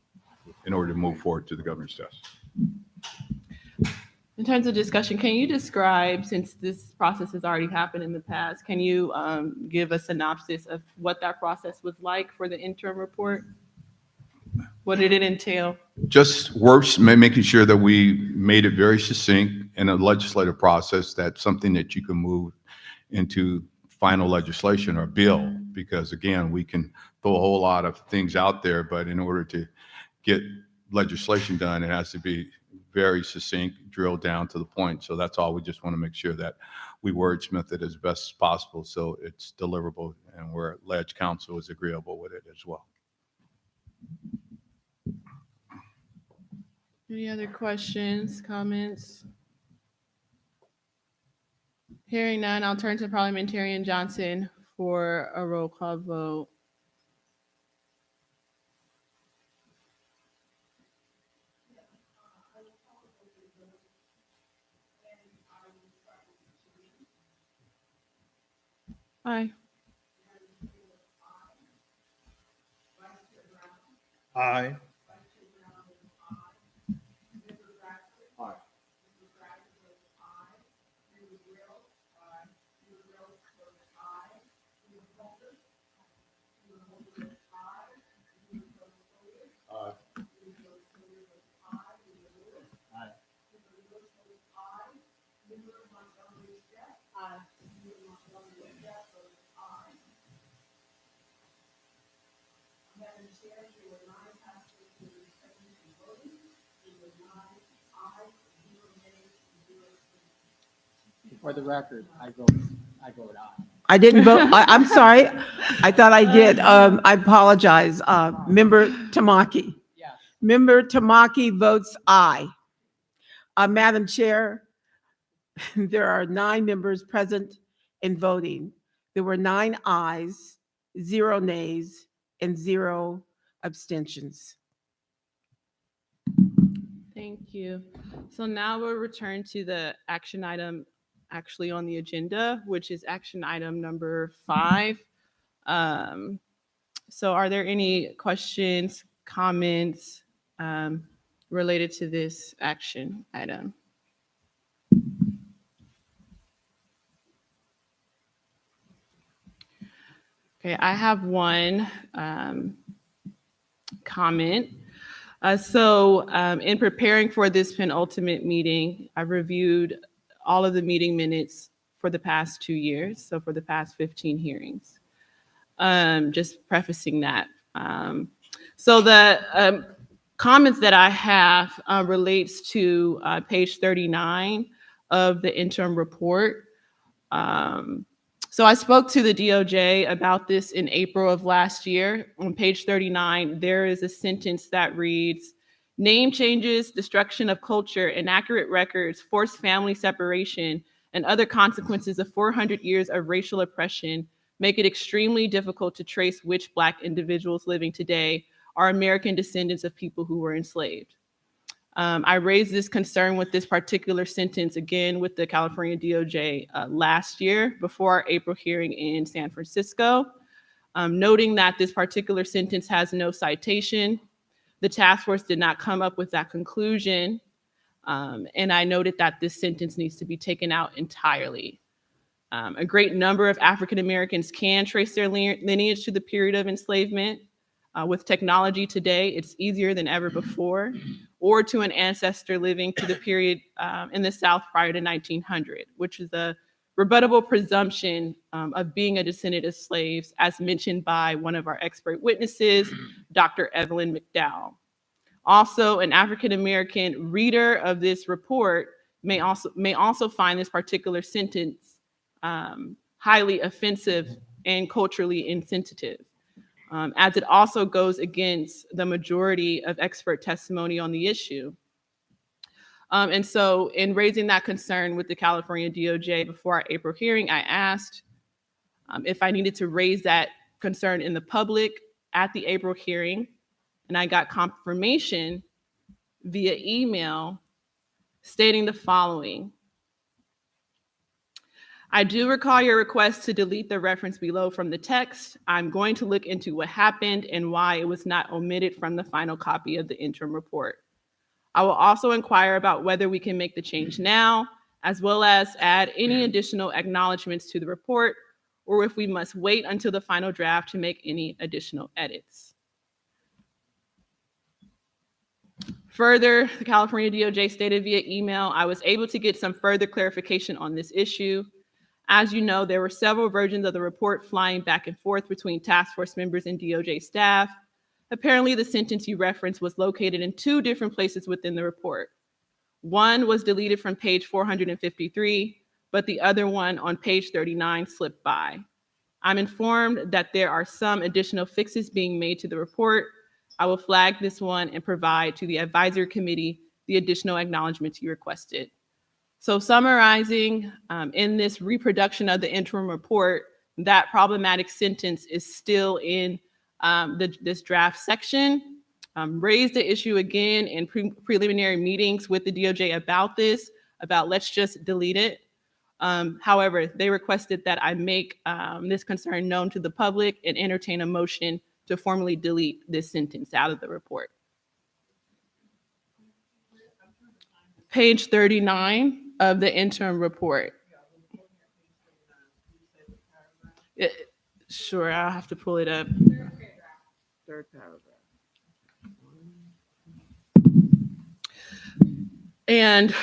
in order to move forward to the governor's desk. In terms of discussion, can you describe, since this process has already happened in the past, can you give a synopsis of what that process was like for the interim report? What did it entail? Just works, making sure that we made it very succinct in a legislative process. That's something that you can move into final legislation or bill, because again, we can throw a whole lot of things out there, but in order to get legislation done, it has to be very succinct, drilled down to the point. So that's all. We just want to make sure that we wordsmith it as best as possible so it's deliverable and where Ledge Council is agreeable with it as well. Any other questions, comments? Hearing none, I'll turn to Parliamentarian Johnson for a roll call vote. Aye. Aye. For the record, I vote aye. I didn't vote. I'm sorry. I thought I did. I apologize. Member Tamaki. Yes. Member Tamaki votes aye. Madam Chair, there are 9 members present and voting. There were 9 ayes, 0 nays, and 0 abstentions. Thank you. So now we'll return to the action item actually on the agenda, which is action item number 5. So are there any questions, comments related to this action item? Okay, I have one comment. In preparing for this penultimate meeting, I reviewed all of the meeting minutes for the past 2 years, so for the past 15 hearings. Just prefacing that. So the comments that I have relates to page 39 of the interim report. So I spoke to the DOJ about this in April of last year. On page 39, there is a sentence that reads, "Name changes, destruction of culture, inaccurate records, forced family separation, and other consequences of 400 years of racial oppression make it extremely difficult to trace which Black individuals living today are American descendants of people who were enslaved." I raised this concern with this particular sentence again with the California DOJ last year before our April hearing in San Francisco, noting that this particular sentence has no citation. The task force did not come up with that conclusion, and I noted that this sentence needs to be taken out entirely. A great number of African Americans can trace their lineage to the period of enslavement. With technology today, it's easier than ever before, or to an ancestor living to the period in the South prior to 1900, which is a rebuttable presumption of being a descendant of slaves, as mentioned by one of our expert witnesses, Dr. Evelyn McDowell. Also, an African American reader of this report may also find this particular sentence highly offensive and culturally insensitive. As it also goes against the majority of expert testimony on the issue. And so in raising that concern with the California DOJ before our April hearing, I asked if I needed to raise that concern in the public at the April hearing, and I got confirmation via email stating the following: "I do recall your request to delete the reference below from the text. I'm going to look into what happened and why it was not omitted from the final copy of the interim report. I will also inquire about whether we can make the change now, as well as add any additional acknowledgements to the report, or if we must wait until the final draft to make any additional edits." Further, the California DOJ stated via email, "I was able to get some further clarification on this issue. As you know, there were several versions of the report flying back and forth between task force members and DOJ staff. Apparently, the sentence you referenced was located in 2 different places within the report. One was deleted from page 453, but the other one on page 39 slipped by. I'm informed that there are some additional fixes being made to the report. I will flag this one and provide to the advisory committee the additional acknowledgments you requested." So summarizing, in this reproduction of the interim report, that problematic sentence is still in this draft section. Raised the issue again in preliminary meetings with the DOJ about this, about let's just delete it. However, they requested that I make this concern known to the public and entertain a motion to formally delete this sentence out of the report. Page 39 of the interim report. Sure, I'll have to pull it up. Third paragraph. And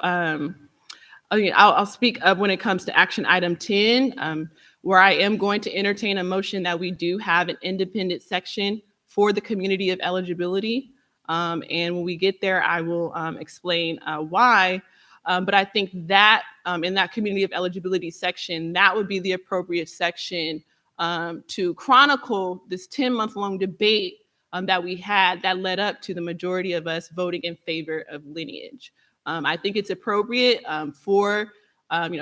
I'll speak up when it comes to action item 10, where I am going to entertain a motion that we do have an independent section for the community of eligibility. And when we get there, I will explain why. But I think that in that community of eligibility section, that would be the appropriate section to chronicle this 10-month-long debate that we had that led up to the majority of us voting in favor of lineage. I think it's appropriate for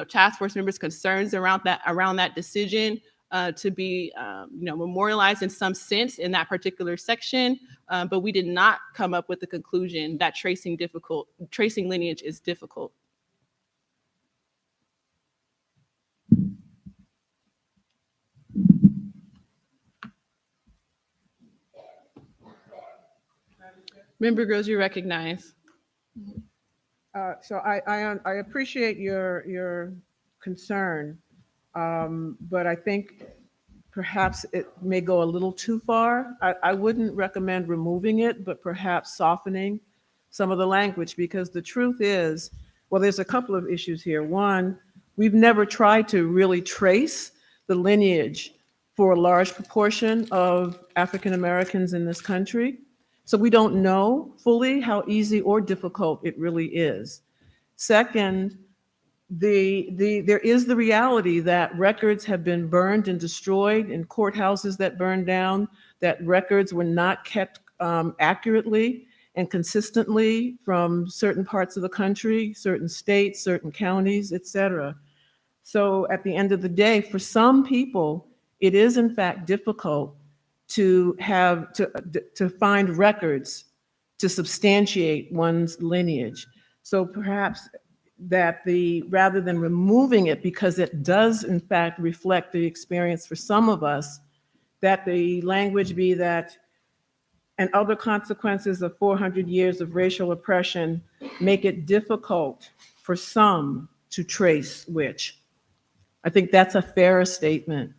task force members' concerns around that decision to be memorialized in some sense in that particular section, but we did not come up with the conclusion that tracing lineage is difficult. Member Groves, you recognize. So I appreciate your concern, but I think perhaps it may go a little too far. I wouldn't recommend removing it, but perhaps softening some of the language, because the truth is, well, there's a couple of issues here. One, we've never tried to really trace the lineage for a large proportion of African Americans in this country. So we don't know fully how easy or difficult it really is. Second, there is the reality that records have been burned and destroyed in courthouses that burned down, that records were not kept accurately and consistently from certain parts of the country, certain states, certain counties, et cetera. So at the end of the day, for some people, it is in fact difficult to find records to substantiate one's lineage. So perhaps that rather than removing it, because it does in fact reflect the experience for some of us, that the language be that, and other consequences of 400 years of racial oppression make it difficult for some to trace which. I think that's a fairer statement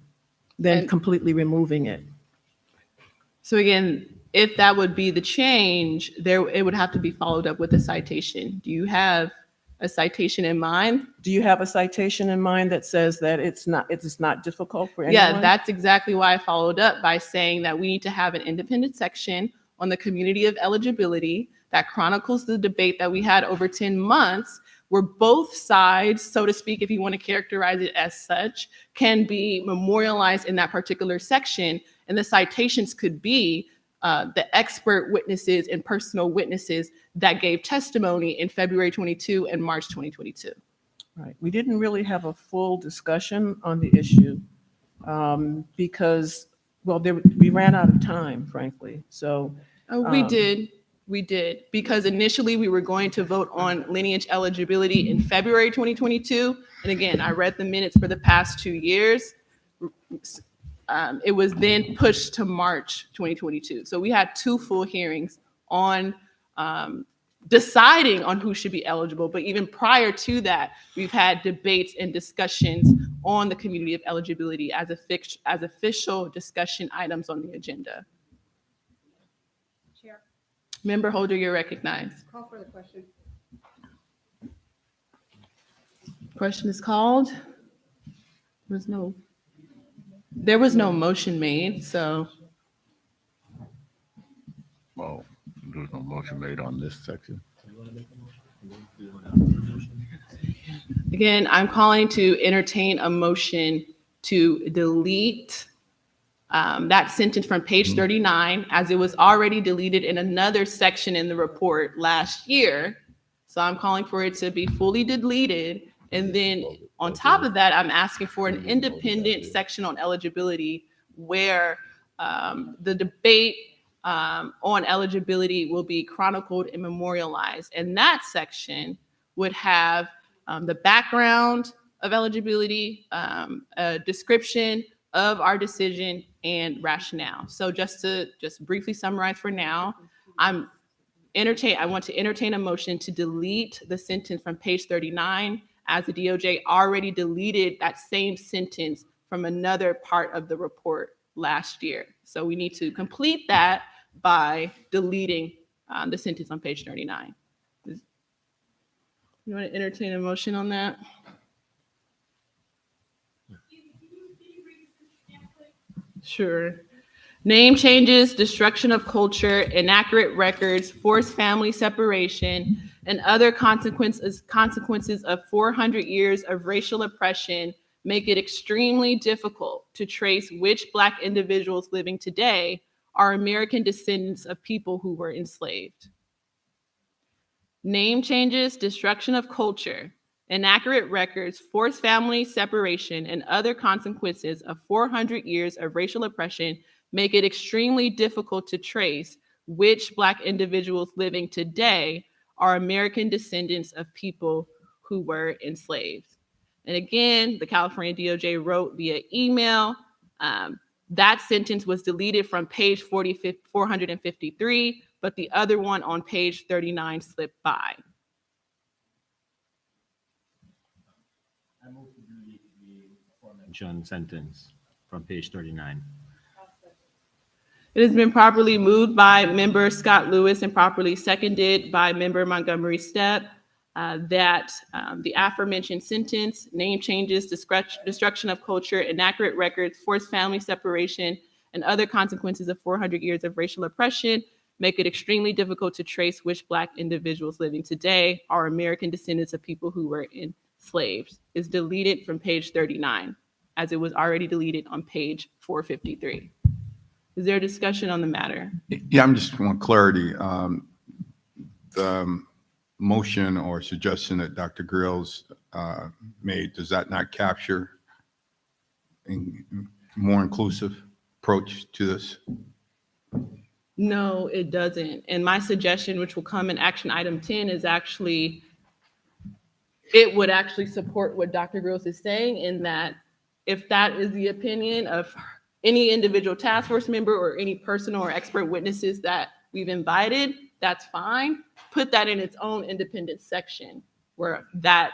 than completely removing it. So again, if that would be the change, it would have to be followed up with a citation. Do you have a citation in mind? Do you have a citation in mind that says that it's not difficult for anyone? Yeah, that's exactly why I followed up by saying that we need to have an independent section on the community of eligibility that chronicles the debate that we had over 10 months, where both sides, so to speak, if you want to characterize it as such, can be memorialized in that particular section. And the citations could be the expert witnesses and personal witnesses that gave testimony in February 22 and March 2022. Right. We didn't really have a full discussion on the issue because, well, we ran out of time, frankly. So We did, because initially we were going to vote on lineage eligibility in February 2022. And again, I read the minutes for the past 2 years. It was then pushed to March 2022. So we had 2 full hearings on deciding on who should be eligible. But even prior to that, we've had debates and discussions on the community of eligibility as official discussion items on the agenda. Chair. Member Holder, you're recognized. Call for the question. Question is called. There was no motion made, so. Well, there's no motion made on this section. Again, I'm calling to entertain a motion to delete that sentence from page 39, as it was already deleted in another section in the report last year. So I'm calling for it to be fully deleted. And then on top of that, I'm asking for an independent section on eligibility where the debate on eligibility will be chronicled and memorialized. And that section would have the background of eligibility, a description of our decision, and rationale. So just briefly summarize for now, I want to entertain a motion to delete the sentence from page 39, as the DOJ already deleted that same sentence from another part of the report last year. So we need to complete that by deleting the sentence on page 39. You want to entertain a motion on that? Sure. Name changes, destruction of culture, inaccurate records, forced family separation, and other consequences of 400 years of racial oppression make it extremely difficult to trace which Black individuals living today are American descendants of people who were enslaved. Name changes, destruction of culture, inaccurate records, forced family separation, and other consequences of 400 years of racial oppression make it extremely difficult to trace which Black individuals living today are American descendants of people who were enslaved. And again, the California DOJ wrote via email. That sentence was deleted from page 453, but the other one on page 39 slipped by. I move to delete the aforementioned sentence from page 39. It has been properly moved by member Scott Lewis and properly seconded by member Montgomery Stepp that the aforementioned sentence, name changes, destruction of culture, inaccurate records, forced family separation, and other consequences of 400 years of racial oppression make it extremely difficult to trace which Black individuals living today are American descendants of people who were enslaved. Is deleted from page 39, as it was already deleted on page 453. Is there a discussion on the matter? Yeah, I'm just want clarity. The motion or suggestion that Dr. Grills made, does that not capture a more inclusive approach to this? No, it doesn't. And my suggestion, which will come in action item 10, is actually, it would actually support what Dr. Gross is saying, in that if that is the opinion of any individual task force member or any personal or expert witnesses that we've invited, that's fine. Put that in its own independent section, where that,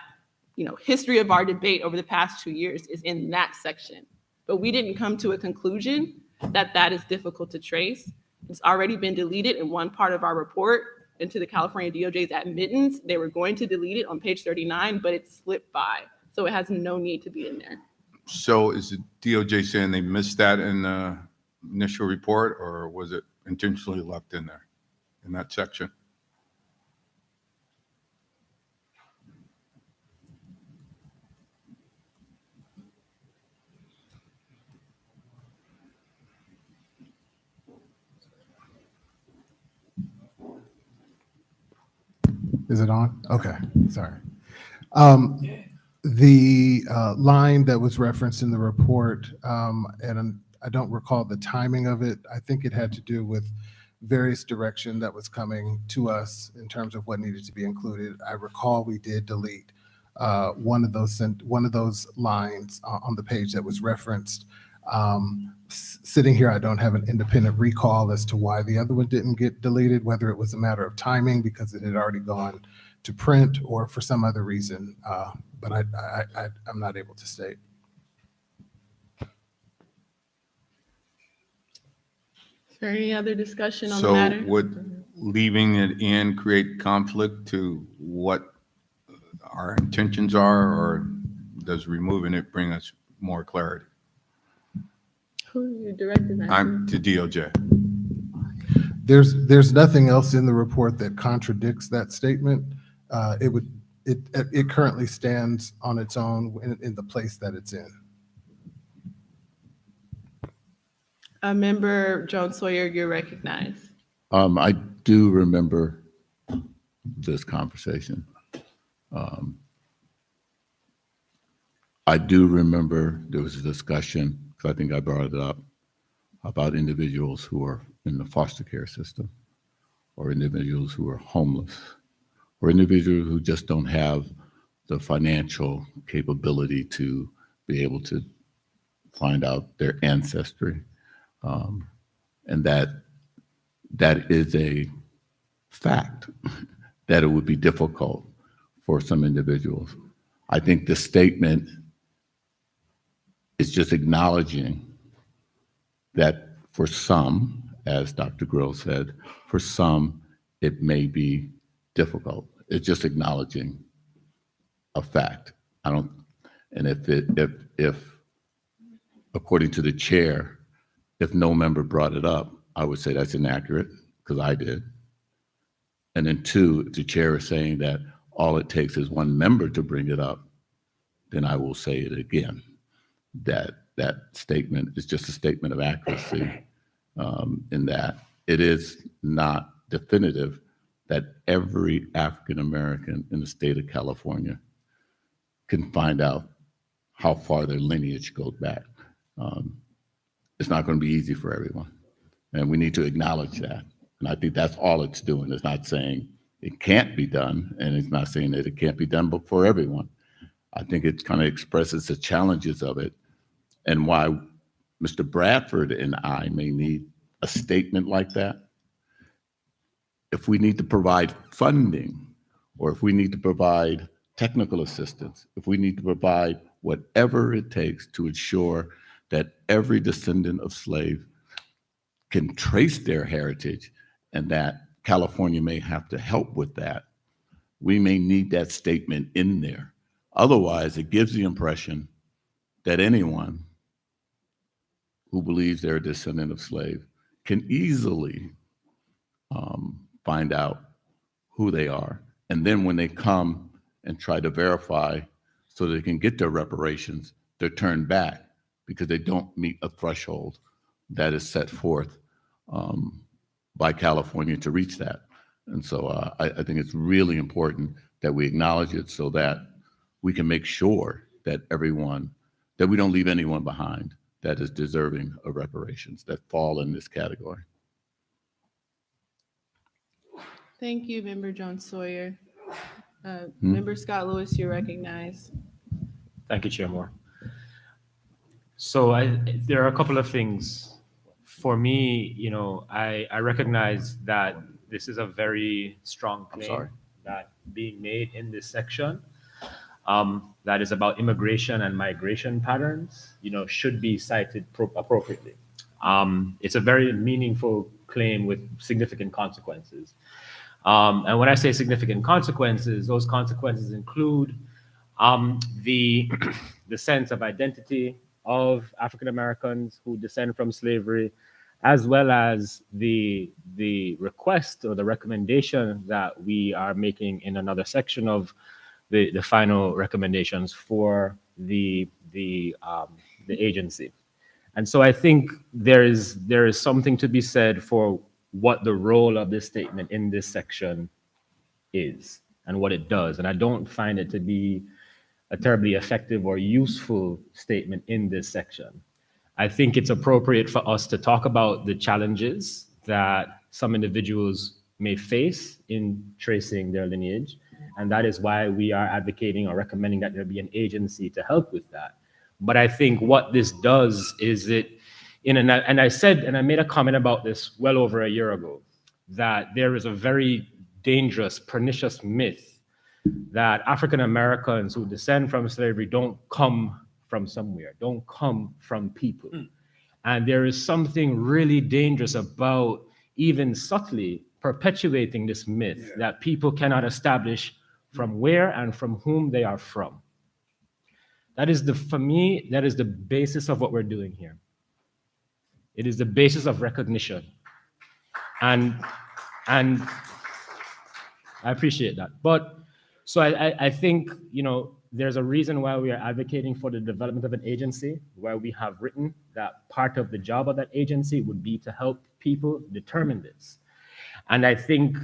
history of our debate over the past 2 years is in that section. But we didn't come to a conclusion that that is difficult to trace. It's already been deleted in one part of our report into the California DOJ's admittance. They were going to delete it on page 39, but it slipped by. So it has no need to be in there. So is the DOJ saying they missed that in the initial report, or was it intentionally left in there, in that section? Is it on? Okay, sorry. The line that was referenced in the report, and I don't recall the timing of it. I think it had to do with various direction that was coming to us in terms of what needed to be included. I recall we did delete one of those lines on the page that was referenced. Sitting here, I don't have an independent recall as to why the other one didn't get deleted, whether it was a matter of timing because it had already gone to print or for some other reason, but I'm not able to state. Is there any other discussion on the matter? So would leaving it in create conflict to what our intentions are, or does removing it bring us more clarity? Who are you directing that I'm to DOJ. There's nothing else in the report that contradicts that statement. It currently stands on its own in the place that it's in. Member Jones Sawyer, you're recognized. I do remember this conversation. I do remember there was a discussion, because I think I brought it up, about individuals who are in the foster care system, or individuals who are homeless, or individuals who just don't have the financial capability to be able to find out their ancestry. And that is a fact, that it would be difficult for some individuals. I think the statement is just acknowledging that for some, as Dr. Grill said, for some, it may be difficult. It's just acknowledging a fact. And if according to the chair, if no member brought it up, I would say that's inaccurate, because I did. And then two, if the chair is saying that all it takes is one member to bring it up, then I will say it again, that that statement is just a statement of accuracy, in that it is not definitive that every African American in the state of California can find out how far their lineage goes back. It's not going to be easy for everyone, and we need to acknowledge that. And I think that's all it's doing. It's not saying it can't be done, and it's not saying that it can't be done but for everyone. I think it kind of expresses the challenges of it and why Mr. Bradford and I may need a statement like that. If we need to provide funding, or if we need to provide technical assistance, if we need to provide whatever it takes to ensure that every descendant of slave can trace their heritage, and that California may have to help with that, we may need that statement in there. Otherwise, it gives the impression that anyone who believes they're a descendant of slave can easily find out who they are. And then when they come and try to verify so they can get their reparations, they're turned back because they don't meet a threshold that is set forth by California to reach that. And so I think it's really important that we acknowledge it so that we can make sure that that we don't leave anyone behind that is deserving of reparations that fall in this category. Thank you, Member John Sawyer. Member Scott Lewis, you're recognized. Thank you, Chair Moore. So there are a couple of things. For me, I recognize that this is a very strong claim that being made in this section that is about immigration and migration patterns, should be cited appropriately. It's a very meaningful claim with significant consequences. And when I say significant consequences, those consequences include the sense of identity of African Americans who descend from slavery, as well as the request or the recommendation that we are making in another section of the final recommendations for the agency. And so I think there is something to be said for what the role of this statement in this section is and what it does. And I don't find it to be a terribly effective or useful statement in this section. I think it's appropriate for us to talk about the challenges that some individuals may face in tracing their lineage. And that is why we are advocating or recommending that there be an agency to help with that. But I think what this does is and I made a comment about this well over a year ago, that there is a very dangerous, pernicious myth that African Americans who descend from slavery don't come from somewhere, don't come from people. And there is something really dangerous about even subtly perpetuating this myth that people cannot establish from where and from whom they are from. For me, that is the basis of what we're doing here. It is the basis of recognition. And I appreciate that. But so I think, there's a reason why we are advocating for the development of an agency, where we have written that part of the job of that agency would be to help people determine this. And I think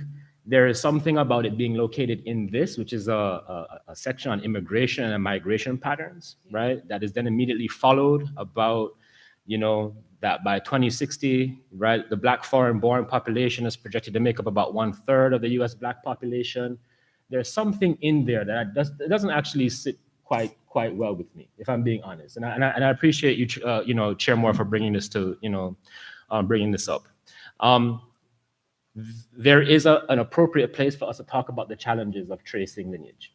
there is something about it being located in this, which is a section on immigration and migration patterns, right? That is then immediately followed about, that by 2060, right, the Black foreign-born population is projected to make up about 1/3 of the U.S. Black population. There's something in there that doesn't actually sit quite well with me, if I'm being honest. And I appreciate you, Chair Moore, for bringing this bringing this up. There is an appropriate place for us to talk about the challenges of tracing lineage.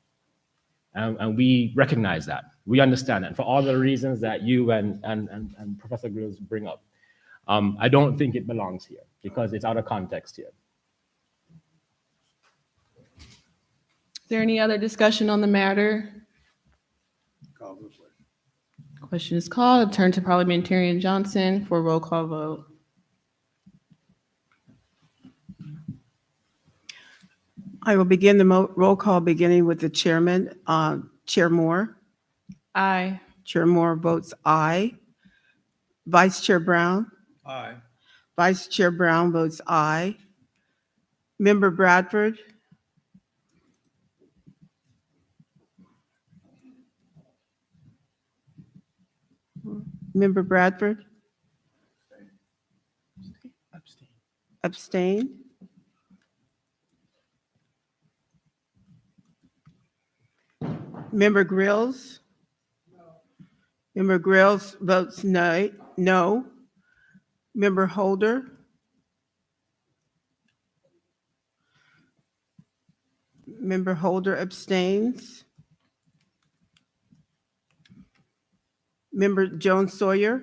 And we recognize that. We understand that. And for all the reasons that you and Professor Grills bring up, I don't think it belongs here because it's out of context here. Is there any other discussion on the matter? Call the question. Question is called. I'll turn to Parliamentarian Johnson for a roll call vote. I will begin the roll call beginning with the chairman. Chair Moore. Aye. Chair Moore votes aye. Vice Chair Brown. Aye. Vice Chair Brown votes aye. Member Bradford. Member Bradford. Abstain. Member Grills. Member Grills votes no. Member Holder. Member Holder abstains. Member Jones Sawyer.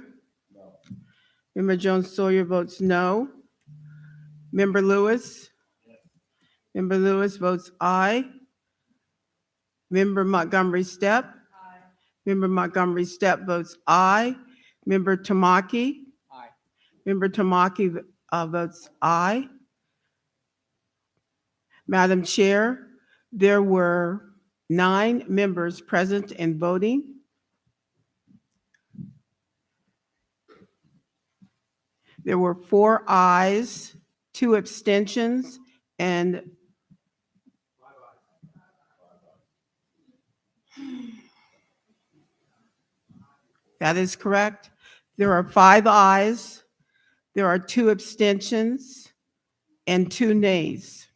Member Jones Sawyer votes no. Member Lewis. Member Lewis votes aye. Member Montgomery Stepp. Member Montgomery Stepp votes aye. Member Tamaki. Aye. Member Tamaki votes aye. Madam Chair, there were 9 members present and voting. There were 4 ayes, 2 abstentions, and that is correct. There are 5 ayes, there are 2 abstentions, and 2 nays.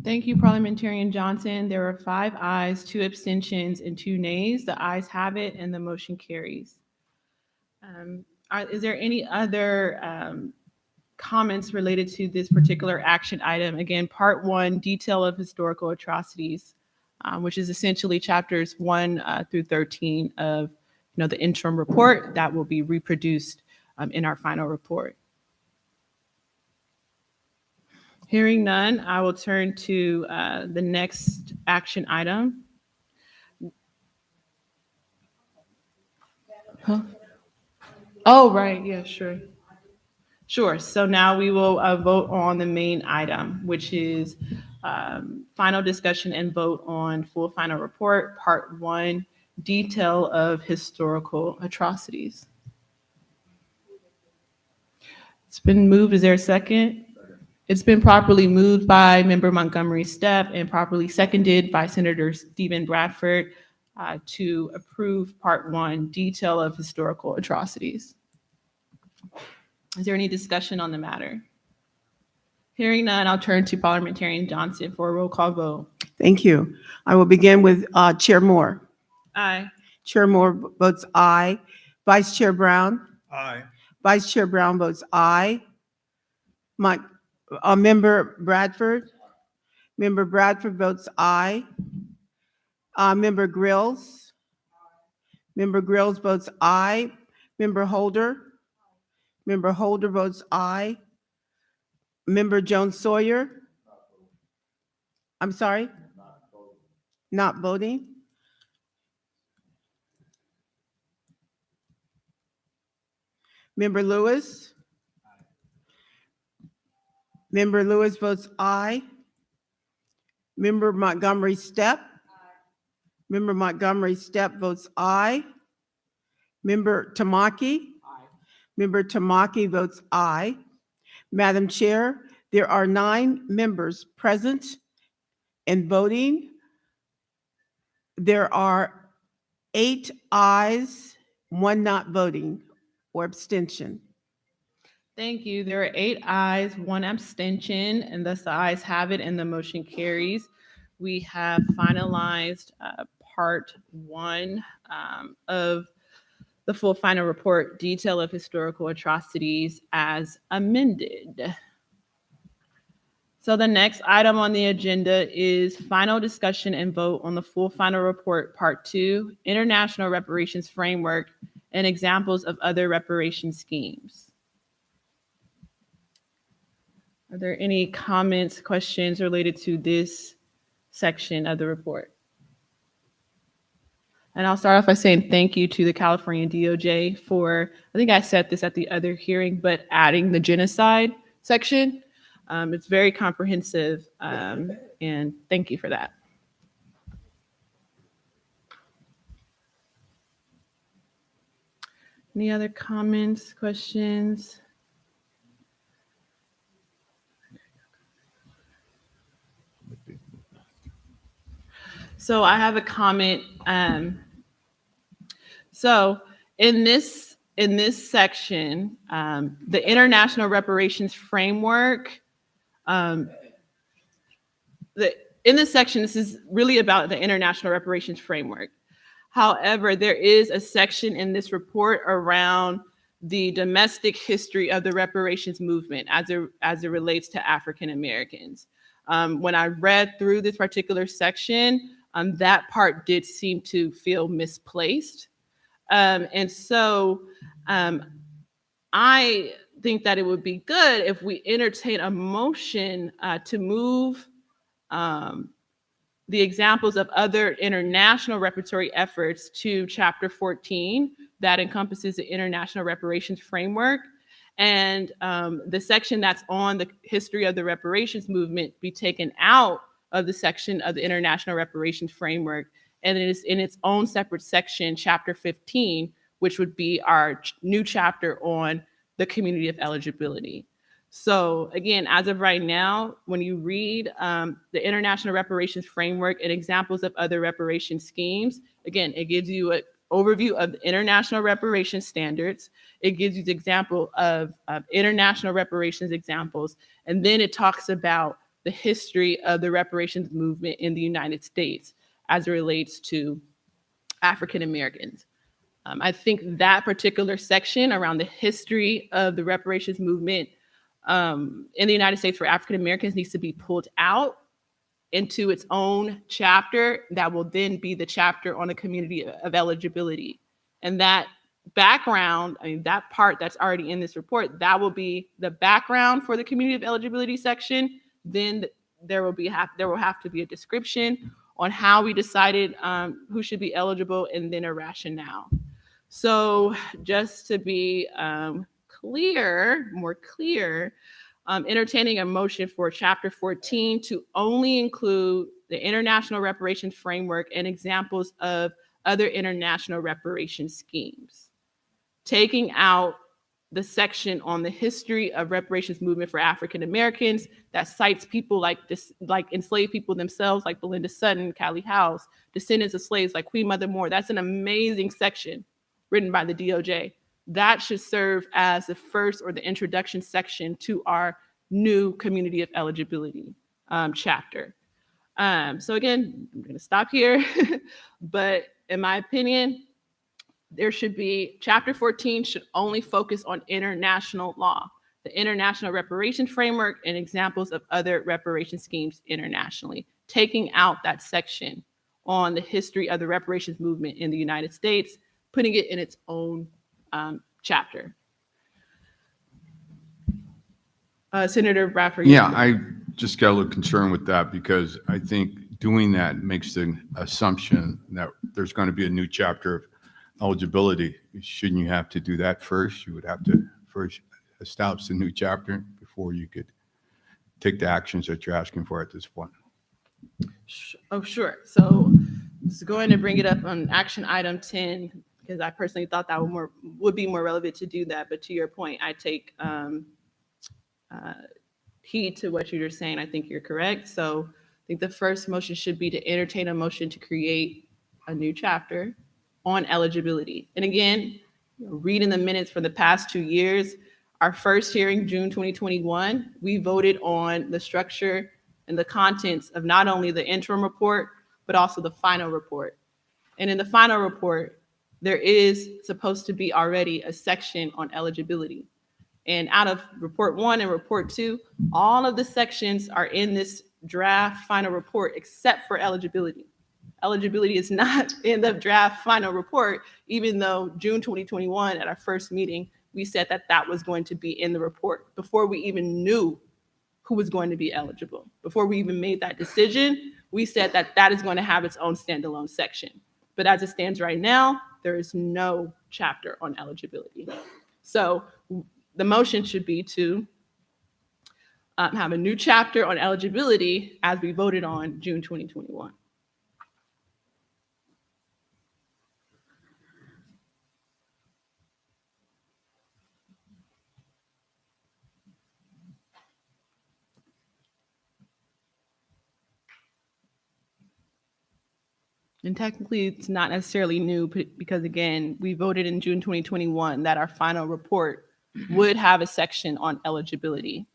Thank you, Parliamentarian Johnson. There are 5 ayes, 2 abstentions, and 2 nays. The ayes have it, and the motion carries. Is there any other comments related to this particular action item? Again, Part 1, detail of historical atrocities, which is essentially chapters 1 through 13 of the interim report that will be reproduced in our final report. Hearing none, I will turn to the next action item. Huh? Oh, right. Yeah, sure. Sure. So now we will vote on the main item, which is final discussion and vote on full final report, Part 1, detail of historical atrocities. It's been moved. Is there a second? It's been properly moved by Member Montgomery Stepp and properly seconded by Senator Stephen Bradford to approve Part 1, detail of historical atrocities. Is there any discussion on the matter? Hearing none, I'll turn to Parliamentarian Johnson for a roll call vote. Thank you. I will begin with Chair Moore. Aye. Chair Moore votes aye. Vice Chair Brown. Aye. Vice Chair Brown votes aye. Member Bradford. Member Bradford votes aye. Member Grills. Member Grills votes aye. Member Holder. Member Holder votes aye. Member Jones Sawyer. I'm sorry? Not voting. Member Lewis. Member Lewis votes aye. Member Montgomery Stepp. Member Montgomery Stepp votes aye. Member Tamaki. Member Tamaki votes aye. Madam Chair, there are 9 members present and voting. There are 8 ayes, 1 not voting or abstention. Thank you. There are 8 ayes, 1 abstention, and thus the ayes have it and the motion carries. We have finalized Part 1 of the full final report, detail of historical atrocities as amended. So the next item on the agenda is final discussion and vote on the full final report, Part 2, International Reparations Framework and examples of other reparation schemes. Are there any comments, questions related to this section of the report? And I'll start off by saying thank you to the California DOJ for, I think I said this at the other hearing, but adding the genocide section. It's very comprehensive, and thank you for that. Any other comments, questions? So I have a comment. So in this section, the International Reparations Framework, in this section, this is really about the International Reparations Framework. However, there is a section in this report around the domestic history of the reparations movement as it relates to African Americans. When I read through this particular section, that part did seem to feel misplaced. And so I think that it would be good if we entertain a motion to move the examples of other international reparatory efforts to Chapter 14 that encompasses the International Reparations Framework. And the section that's on the history of the reparations movement be taken out of the section of the International Reparations Framework, and it is in its own separate section, Chapter 15, which would be our new chapter on the community of eligibility. So again, as of right now, when you read the International Reparations Framework and examples of other reparation schemes, again, it gives you an overview of the international reparations standards. It gives you the example of international reparations examples, and then it talks about the history of the reparations movement in the United States as it relates to African Americans. I think that particular section around the history of the reparations movement in the United States for African Americans needs to be pulled out into its own chapter that will then be the chapter on the community of eligibility. And that background, I mean, that part that's already in this report, that will be the background for the community of eligibility section. Then there will have to be a description on how we decided who should be eligible, and then a rationale. So just to be more clear, entertaining a motion for Chapter 14 to only include the International Reparations Framework and examples of other international reparation schemes, taking out the section on the history of reparations movement for African Americans that cites people like enslaved people themselves, like Belinda Sutton, Callie House, descendants of slaves like Queen Mother Moore. That's an amazing section written by the DOJ. That should serve as the first or the introduction section to our new community of eligibility chapter. So again, I'm going to stop here, but in my opinion, there should be Chapter 14 should only focus on international law, the International Reparations Framework, and examples of other reparation schemes internationally, taking out that section on the history of the reparations movement in the United States, putting it in its own chapter. Senator Bradford. Yeah, I just got a little concerned with that because I think doing that makes the assumption that there's going to be a new chapter of eligibility. Shouldn't you have to do that first? You would have to first establish a new chapter before you could take the actions that you're asking for at this point. Oh, sure. So just going to bring it up on action item 10, because I personally thought that would be more relevant to do that. But to your point, I take heed to what you're saying. I think you're correct. So I think the first motion should be to entertain a motion to create a new chapter on eligibility. And again, reading the minutes for the past 2 years, our first hearing, June 2021, we voted on the structure and the contents of not only the interim report, but also the final report. And in the final report, there is supposed to be already a section on eligibility. And out of report 1 and report 2, all of the sections are in this draft final report except for eligibility. Eligibility is not in the draft final report, even though June 2021 at our first meeting, we said that that was going to be in the report before we even knew who was going to be eligible. Before we even made that decision, we said that that is going to have its own standalone section. But as it stands right now, there is no chapter on eligibility. So the motion should be to have a new chapter on eligibility as we voted on June 2021. And technically, it's not necessarily new because, again, we voted in June 2021 that our final report would have a section on eligibility.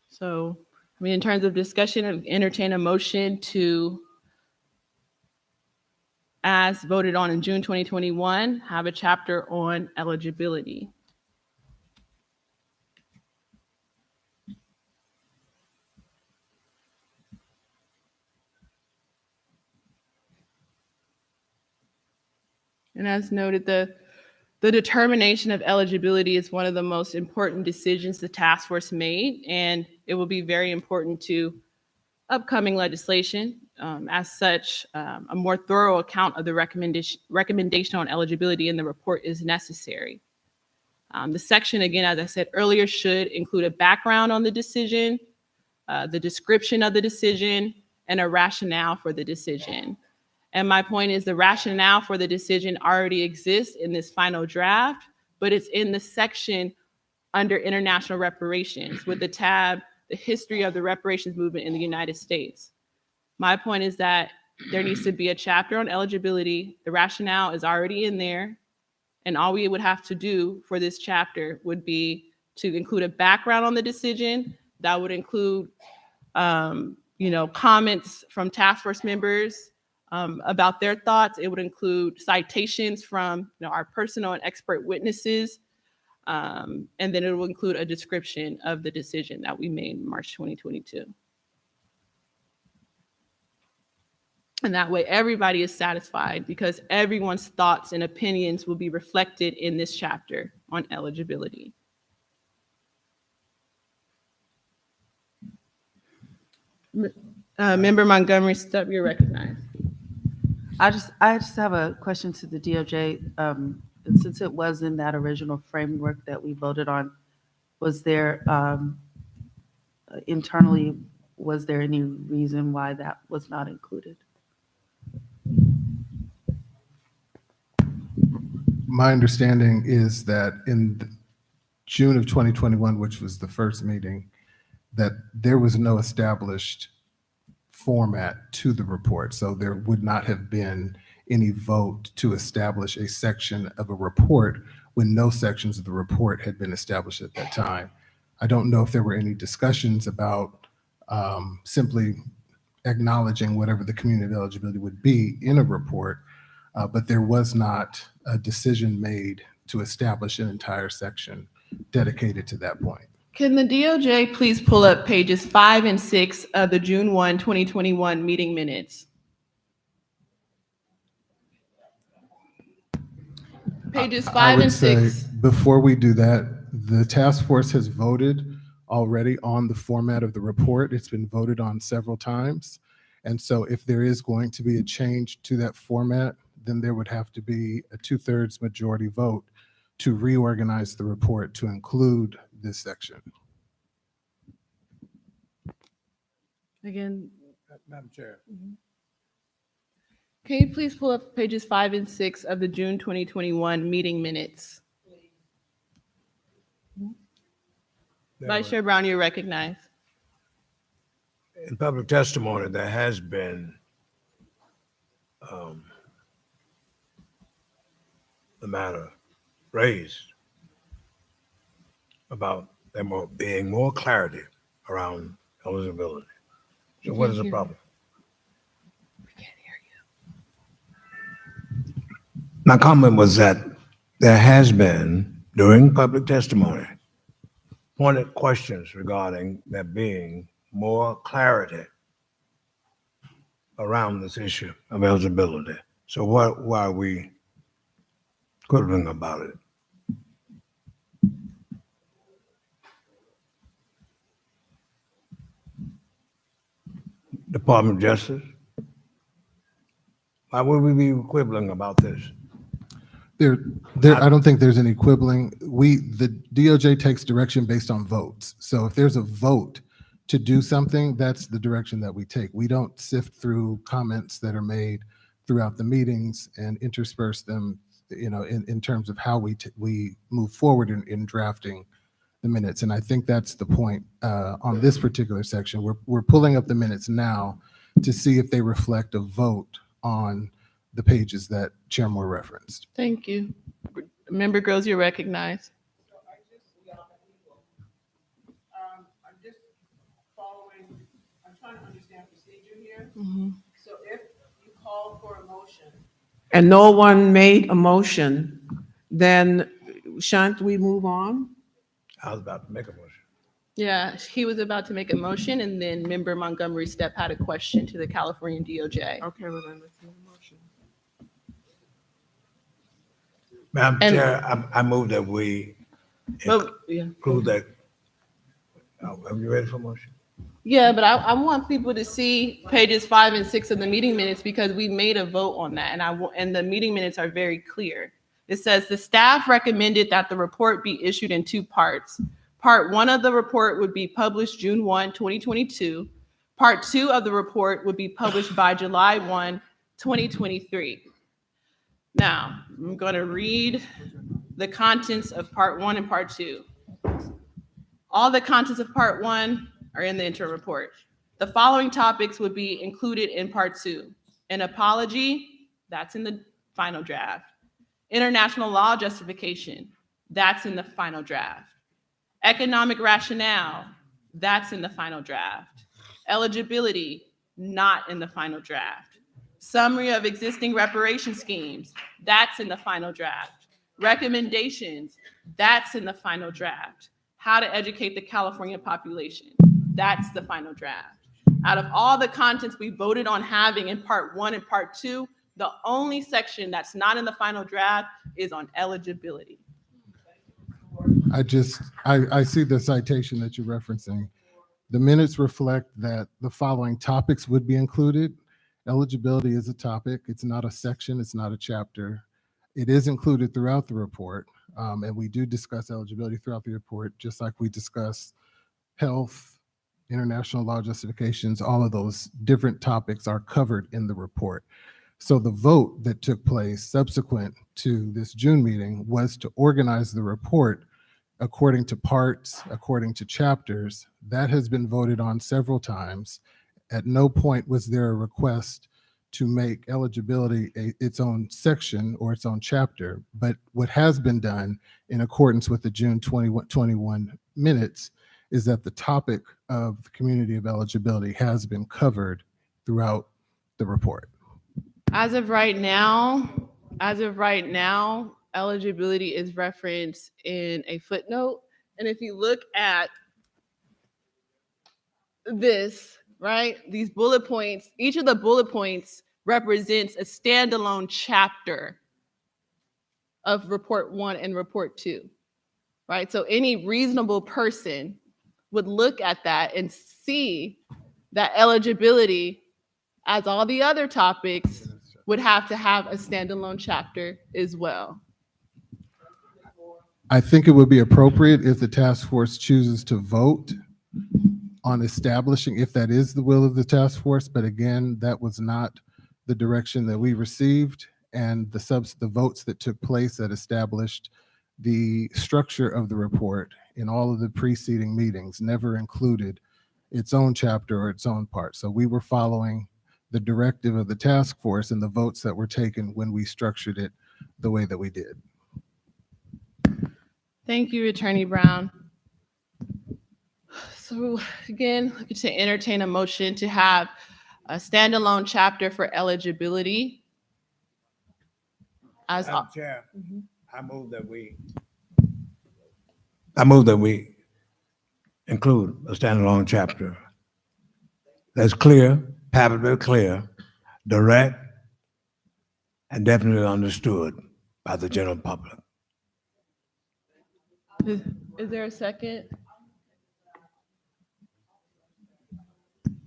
So, I mean, in terms of discussion, I'd entertain a motion to, as voted on in June 2021, have a chapter on eligibility. And as noted, the determination of eligibility is one of the most important decisions the task force made, and it will be very important to upcoming legislation. As such, a more thorough account of the recommendation on eligibility in the report is necessary. The section, again, as I said earlier, should include a background on the decision, the description of the decision, and a rationale for the decision. And my point is the rationale for the decision already exists in this final draft, but it's in the section under international reparations with the tab, the history of the reparations movement in the United States. My point is that there needs to be a chapter on eligibility. The rationale is already in there. And all we would have to do for this chapter would be to include a background on the decision that would include comments from task force members about their thoughts. It would include citations from our personal and expert witnesses. And then it will include a description of the decision that we made in March 2022. And that way everybody is satisfied because everyone's thoughts and opinions will be reflected in this chapter on eligibility. Member Montgomery Stubb, you're recognized. I just have a question to the DOJ. Since it was in that original framework that we voted on, was there internally, was there any reason why that was not included? My understanding is that in June of 2021, which was the first meeting, that there was no established format to the report. So there would not have been any vote to establish a section of a report when no sections of the report had been established at that time. I don't know if there were any discussions about simply acknowledging whatever the community eligibility would be in a report, but there was not a decision made to establish an entire section dedicated to that point. Can the DOJ please pull up pages 5 and 6 of the June 1, 2021 meeting minutes? Pages 5 and 6. Before we do that, the task force has voted already on the format of the report. It's been voted on several times. And so if there is going to be a change to that format, then there would have to be a 2/3 majority vote to reorganize the report to include this section. Again, Madam Chair. Can you please pull up pages 5 and 6 of the June 2021 meeting minutes? Vice Chair Brown, you're recognized. In public testimony, there has been the matter raised about there being more clarity around eligibility. So what is the problem? We can't hear you. My comment was that there has been, during public testimony, pointed questions regarding there being more clarity around this issue of eligibility. So why are we quibbling about it? Department of Justice? Why would we be quibbling about this? I don't think there's any quibbling. The DOJ takes direction based on votes. So if there's a vote to do something, that's the direction that we take. We don't sift through comments that are made throughout the meetings and intersperse them, in terms of how we move forward in drafting the minutes. And I think that's the point on this particular section. We're pulling up the minutes now to see if they reflect a vote on the pages that Chair Moore referenced. Thank you. Member Groves, you're recognized. I'm just following, I'm trying to understand procedure here. Mhm. So if you call for a motion and no one made a motion, then shan't we move on? I was about to make a motion. Yeah, he was about to make a motion, and then Member Montgomery Stepp had a question to the California DOJ. Okay, well then let's make a motion. Madam And- Chair, I move that we Well, yeah. include that. Are you ready for a motion? Yeah, but I want people to see pages 5 and 6 of the meeting minutes because we made a vote on that, and the meeting minutes are very clear. It says the staff recommended that the report be issued in 2 parts. Part 1 of the report would be published June 1, 2022. Part 2 of the report would be published by July 1, 2023. Now, I'm going to read the contents of Part 1 and Part 2. All the contents of Part 1 are in the interim report. The following topics would be included in Part 2. An apology, that's in the final draft. International law justification, that's in the final draft. Economic rationale, that's in the final draft. Eligibility, not in the final draft. Summary of existing reparation schemes, that's in the final draft. Recommendations, that's in the final draft. How to educate the California population, that's the final draft. Out of all the contents we voted on having in Part 1 and Part 2, the only section that's not in the final draft is on eligibility. I see the citation that you're referencing. The minutes reflect that the following topics would be included. Eligibility is a topic. It's not a section. It's not a chapter. It is included throughout the report. And we do discuss eligibility throughout the report, just like we discuss health, international law justifications. All of those different topics are covered in the report. So the vote that took place subsequent to this June meeting was to organize the report according to parts, according to chapters. That has been voted on several times. At no point was there a request to make eligibility its own section or its own chapter. But what has been done in accordance with the June 2021 minutes is that the topic of the community of eligibility has been covered throughout the report. As of right now, eligibility is referenced in a footnote. And if you look at this, right, these bullet points, each of the bullet points represents a standalone chapter of Report 1 and Report 2, right? So any reasonable person would look at that and see that eligibility, as all the other topics, would have to have a standalone chapter as well. I think it would be appropriate if the task force chooses to vote on establishing, if that is the will of the task force, but again, that was not the direction that we received, and the votes that took place that established the structure of the report in all of the preceding meetings never included its own chapter or its own part. So we were following the directive of the task force and the votes that were taken when we structured it the way that we did. Thank you, Attorney Brown. So again, looking to entertain a motion to have a standalone chapter for eligibility. As Madam Chair, I move that we include a standalone chapter that's clear, palpably clear, direct, and definitely understood by the general public. Is there a second?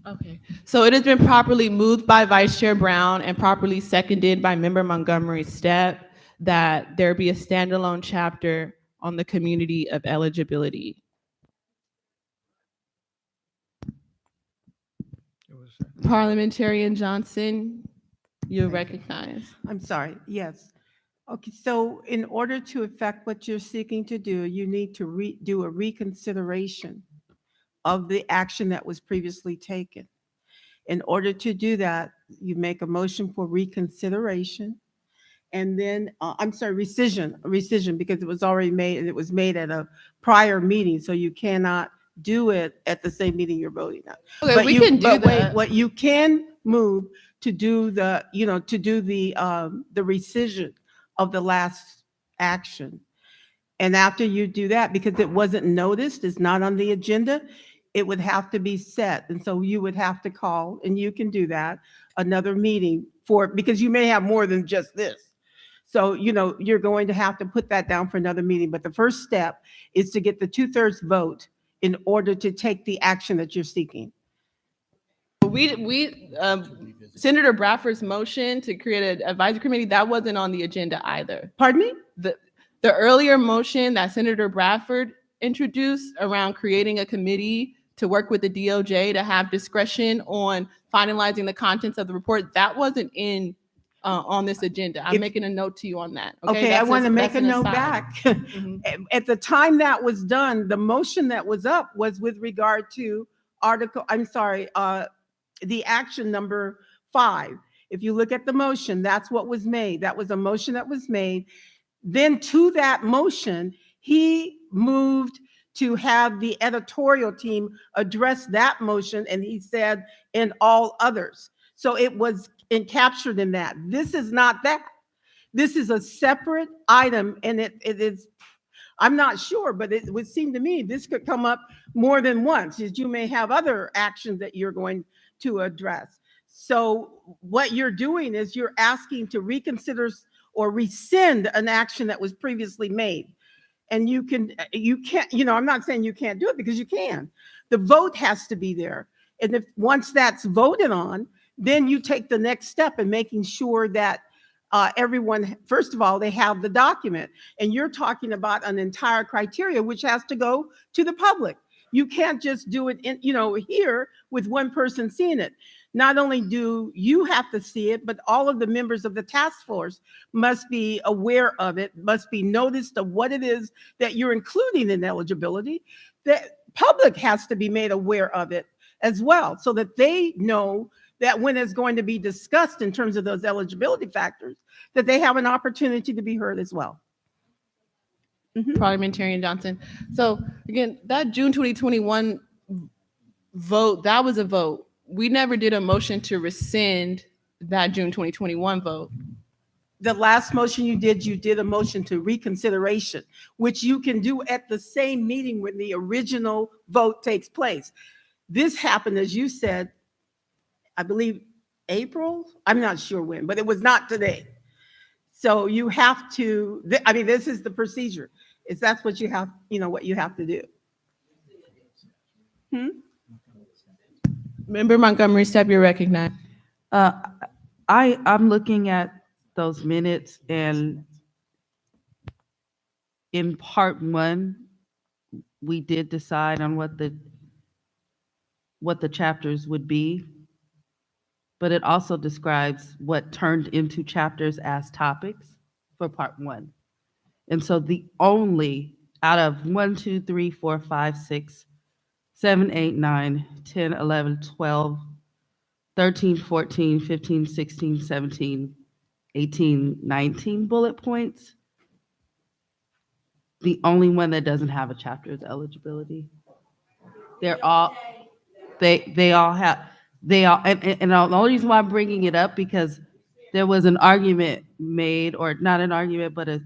Okay, so it has been properly moved by Vice Chair Brown and properly seconded by Member Montgomery Stepp that there be a standalone chapter on the community of eligibility. Parliamentarian Johnson, you recognize. I'm sorry, yes. Okay, so in order to effect what you're seeking to do, you need to do a reconsideration of the action that was previously taken. In order to do that, you make a motion for reconsideration. And then, I'm sorry, rescission, because it was already made, and it was made at a prior meeting, so you cannot do it at the same meeting you're voting on. Okay, But we you- can do but wait, that. what you can move to do the, to do the rescission of the last action. And after you do that, because it wasn't noticed, it's not on the agenda, it would have to be set. And so you would have to call, and you can do that, another meeting because you may have more than just this. So, you're going to have to put that down for another meeting. But the first step is to get the 2/3 vote in order to take the action that you're seeking. Senator Bradford's motion to create an advisory committee, that wasn't on the agenda either. Pardon me? The earlier motion that Senator Bradford introduced around creating a committee to work with the DOJ to have discretion on finalizing the contents of the report, that wasn't on this agenda. I'm making a note to you on that. Okay, I want to make a that's an note aside. back. Mhm. At the time that was done, the motion that was up was with regard to the action number 5. If you look at the motion, that's what was made. That was a motion that was made. Then to that motion, he moved to have the editorial team address that motion, and he said, "and all others." So it was captured in that. This is not that. This is a separate item, and it is, I'm not sure, but it would seem to me this could come up more than once, as you may have other actions that you're going to address. So what you're doing is you're asking to reconsider or rescind an action that was previously made. And you can't, I'm not saying you can't do it, because you can. The vote has to be there. And if once that's voted on, then you take the next step in making sure that everyone, first of all, they have the document. And you're talking about an entire criteria, which has to go to the public. You can't just do it here with one person seeing it. Not only do you have to see it, but all of the members of the task force must be aware of it, must be noticed of what it is that you're including in eligibility. The public has to be made aware of it as well, so that they know that when it's going to be discussed in terms of those eligibility factors, that they have an opportunity to be heard as well. Parliamentarian Johnson. So again, that June 2021 vote, that was a vote. We never did a motion to rescind that June 2021 vote. The last motion you did a motion to reconsideration, which you can do at the same meeting when the original vote takes place. This happened, as you said, I believe April, I'm not sure when, but it was not today. So you have to, this is the procedure. That's what you have, what you have to do. Member Montgomery Stepp, you're recognized. I'm looking at those minutes, and in part 1, we did decide on what the chapters would be, but it also describes what turned into chapters as topics for part 1. And so the only out of 1, 2, 3, 4, 5, 6, 7, 8, 9, 10, 11, 12, 13, 14, 15, 16, 17, 18, 19 bullet points. The only one that doesn't have a chapter is eligibility. They're all, they all have, and the only reason why I'm bringing it up, because there was an argument made, or not an argument, but a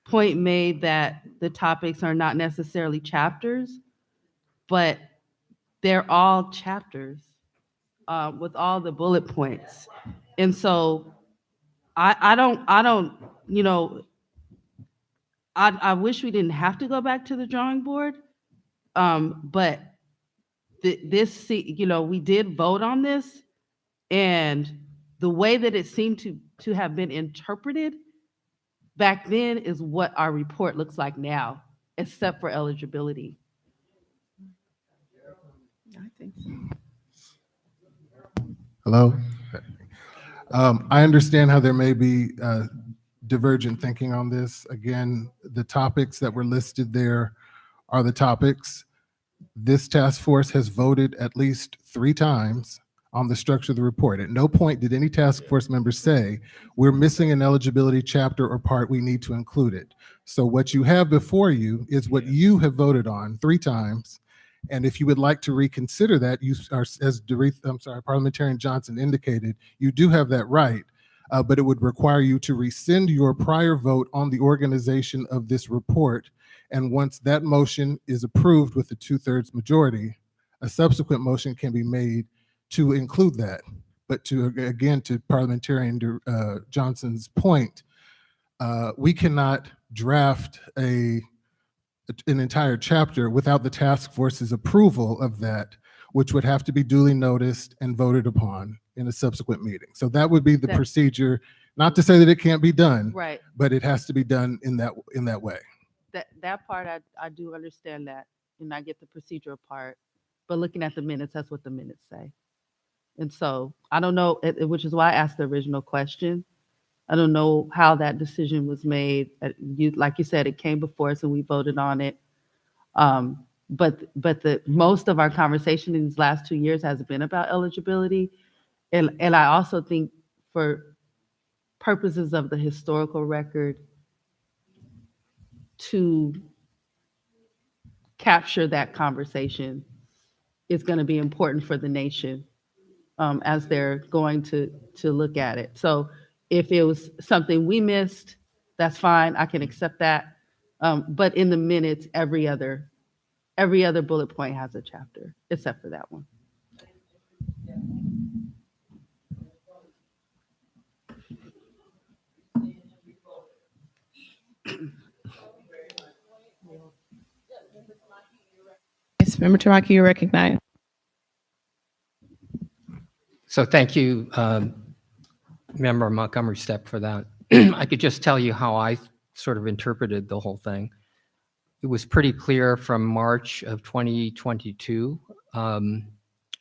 point made that the topics are not necessarily chapters, but they're all chapters with all the bullet points. And so I wish we didn't have to go back to the drawing board, but we did vote on this, and the way that it seemed to have been interpreted back then is what our report looks like now, except for eligibility. I think so. Hello? I understand how there may be divergent thinking on this. Again, the topics that were listed there are the topics. This task force has voted at least 3 times on the structure of the report. At no point did any task force member say, we're missing an eligibility chapter or part, we need to include it. So what you have before you is what you have voted on 3 times. And if you would like to reconsider that, you are, as Parliamentarian Johnson indicated, you do have that right, but it would require you to rescind your prior vote on the organization of this report. And once that motion is approved with a 2/3 majority, a subsequent motion can be made to include that. But to Parliamentarian Johnson's point, we cannot draft an entire chapter without the task force's approval of that, which would have to be duly noticed and voted upon in a subsequent meeting. So that would be the procedure, not to say that it can't be done, Right. but it has to be done in that way. That part, I do understand that, and I get the procedural part, but looking at the minutes, that's what the minutes say. And so I don't know, which is why I asked the original question. I don't know how that decision was made. Like you said, it came before us and we voted on it. But the most of our conversation in these last 2 years has been about eligibility. And I also think for purposes of the historical record, to capture that conversation is going to be important for the nation as they're going to look at it. So if it was something we missed, that's fine. I can accept that. But in the minutes, every other bullet point has a chapter, except for that one. Yes, Member Taraki, you're recognized. So thank you, Member Montgomery Stepp, for that. I could just tell you how I sort of interpreted the whole thing. It was pretty clear from March of 2022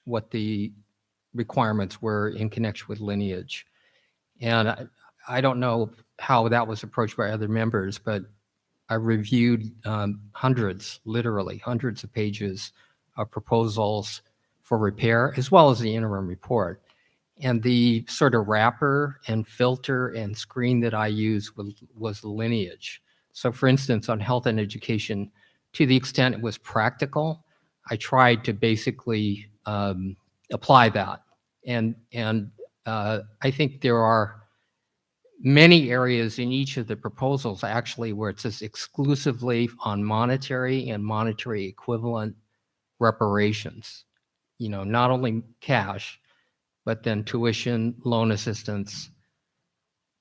what the requirements were in connection with lineage. And I don't know how that was approached by other members, but I reviewed literally hundreds of pages of proposals for repair, as well as the interim report. And the sort of wrapper and filter and screen that I used was lineage. So for instance, on health and education, to the extent it was practical, I tried to basically apply that. And I think there are many areas in each of the proposals actually where it says exclusively on monetary and monetary equivalent reparations. You know, not only cash, but then tuition, loan assistance,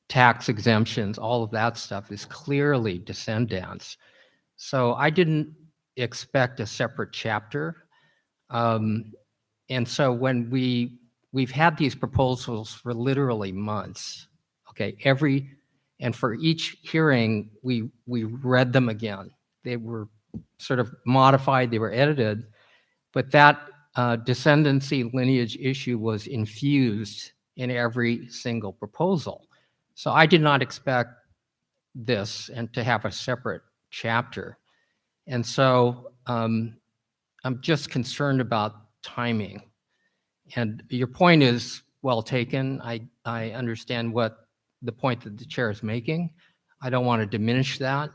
tax exemptions, all of that stuff is clearly Descendants. So I didn't expect a separate chapter. And so when we've had these proposals for literally months, okay, and for each hearing, we read them again. They were sort of modified, they were edited, but that descendancy lineage issue was infused in every single proposal. So I did not expect this and to have a separate chapter. And so I'm just concerned about timing. And your point is well taken. I understand what the point that the chair is making. I don't want to diminish that,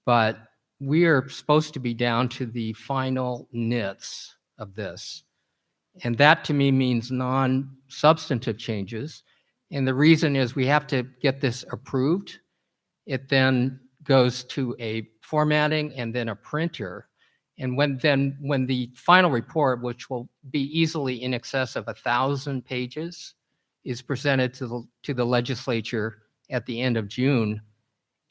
but we are supposed to be down to the final nits of this. And that to me means non-substantive changes. And the reason is we have to get this approved. It then goes to a formatting and then a printer. And when the final report, which will be easily in excess of 1,000 pages, is presented to the legislature at the end of June,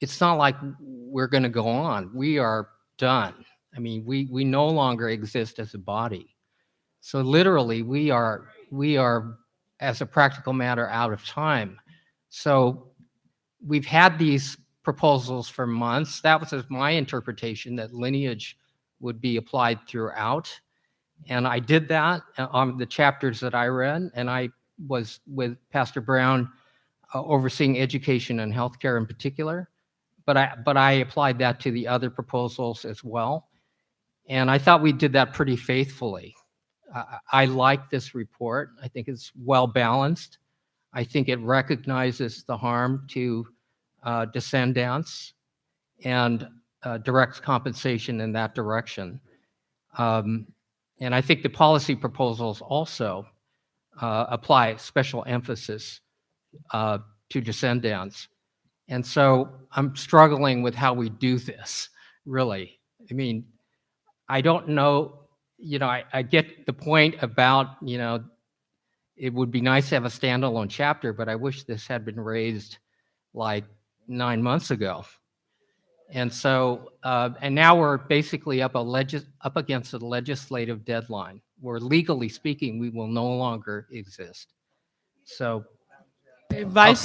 it's not like we're going to go on. We are done. I mean, we no longer exist as a body. So literally, we are, as a practical matter, out of time. So we've had these proposals for months. That was my interpretation, that lineage would be applied throughout. And I did that on the chapters that I read, and I was with Pastor Brown overseeing education and healthcare in particular. But I applied that to the other proposals as well. And I thought we did that pretty faithfully. I like this report. I think it's well balanced. I think it recognizes the harm to descendants and directs compensation in that direction. And I think the policy proposals also apply special emphasis to descendants. And so I'm struggling with how we do this, really. I mean, I don't know, I get the point about, it would be nice to have a standalone chapter, but I wish this had been raised like 9 months ago. And so, and now we're basically up against a legislative deadline where, legally speaking, we will no longer exist. So, Vice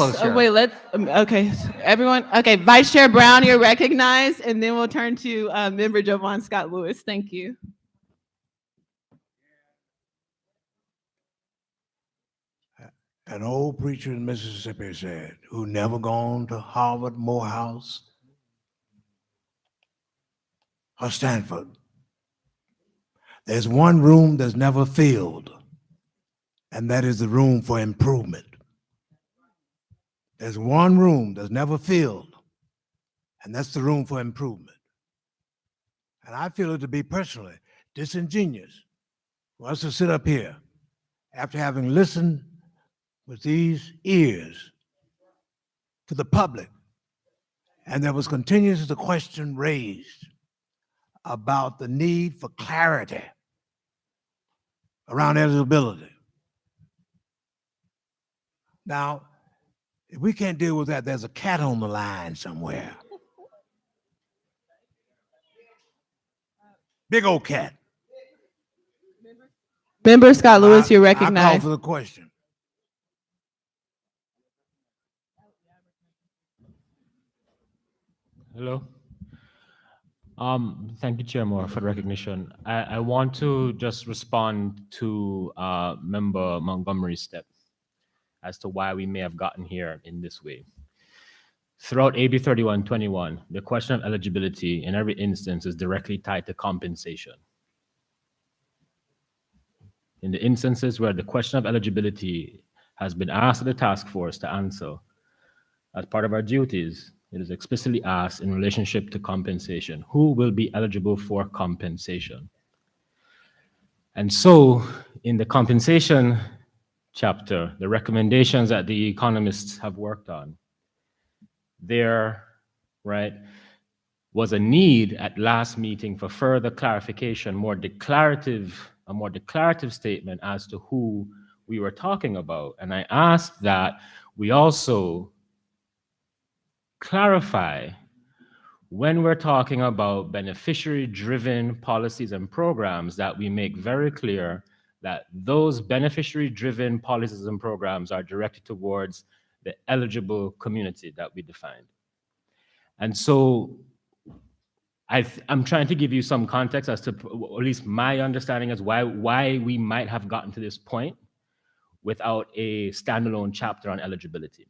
Chair Brown, you're recognized, and then we'll turn to Member Jovan Scott Lewis. Thank you. An old preacher in Mississippi said, who never gone to Harvard, Morehouse, or Stanford, there's one room that's never filled, and that is the room for improvement. There's one room that's never filled, and that's the room for improvement. And I feel it to be personally disingenuous for us to sit up here after having listened with these ears to the public, and there was continuously the question raised about the need for clarity around eligibility. Now, if we can't deal with that, there's a cat on the line somewhere. Big old cat. Member Scott Lewis, you're I recognized. call for the question. Hello. Thank you, Chair Moore, for the recognition. I want to just respond to Member Montgomery's step as to why we may have gotten here in this way. Throughout AB 3121, the question of eligibility in every instance is directly tied to compensation. In the instances where the question of eligibility has been asked of the task force to answer, as part of our duties, it is explicitly asked in relationship to compensation. Who will be eligible for compensation? And so, in the compensation chapter, the recommendations that the economists have worked on, there, was a need at last meeting for further clarification, a more declarative statement as to who we were talking about. And I asked that we also clarify, when we're talking about beneficiary-driven policies and programs, that we make very clear that those beneficiary-driven policies and programs are directed towards the eligible community that we defined. And so I'm trying to give you some context as to, at least my understanding as why we might have gotten to this point without a standalone chapter on eligibility.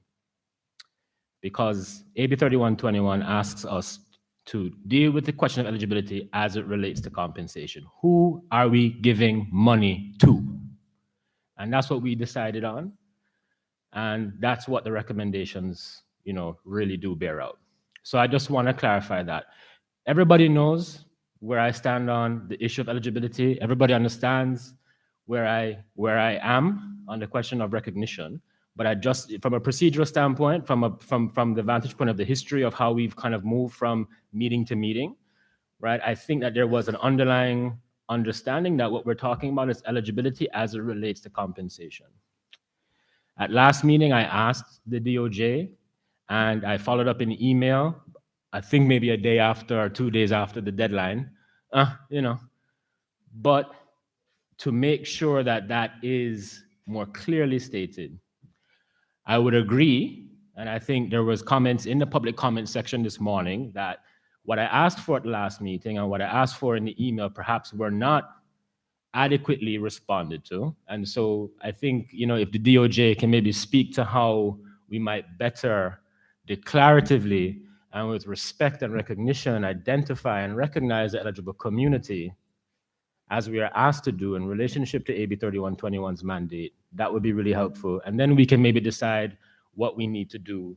Because AB 3121 asks us to deal with the question of eligibility as it relates to compensation. Who are we giving money to? And that's what we decided on. And that's what the recommendations, really do bear out. So I just want to clarify that. Everybody knows where I stand on the issue of eligibility. Everybody understands where I am on the question of recognition. But I just, from a procedural standpoint, from the vantage point of the history of how we've kind of moved from meeting to meeting, I think that there was an underlying understanding that what we're talking about is eligibility as it relates to compensation. At last meeting, I asked the DOJ, and I followed up in email, I think maybe a day after or 2 days after the deadline, but to make sure that that is more clearly stated. I would agree, and I think there was comments in the public comment section this morning that what I asked for at the last meeting and what I asked for in the email perhaps were not adequately responded to. And so I think, if the DOJ can maybe speak to how we might better declaratively and with respect and recognition identify and recognize the eligible community as we are asked to do in relationship to AB 3121's mandate, that would be really helpful. And then we can maybe decide what we need to do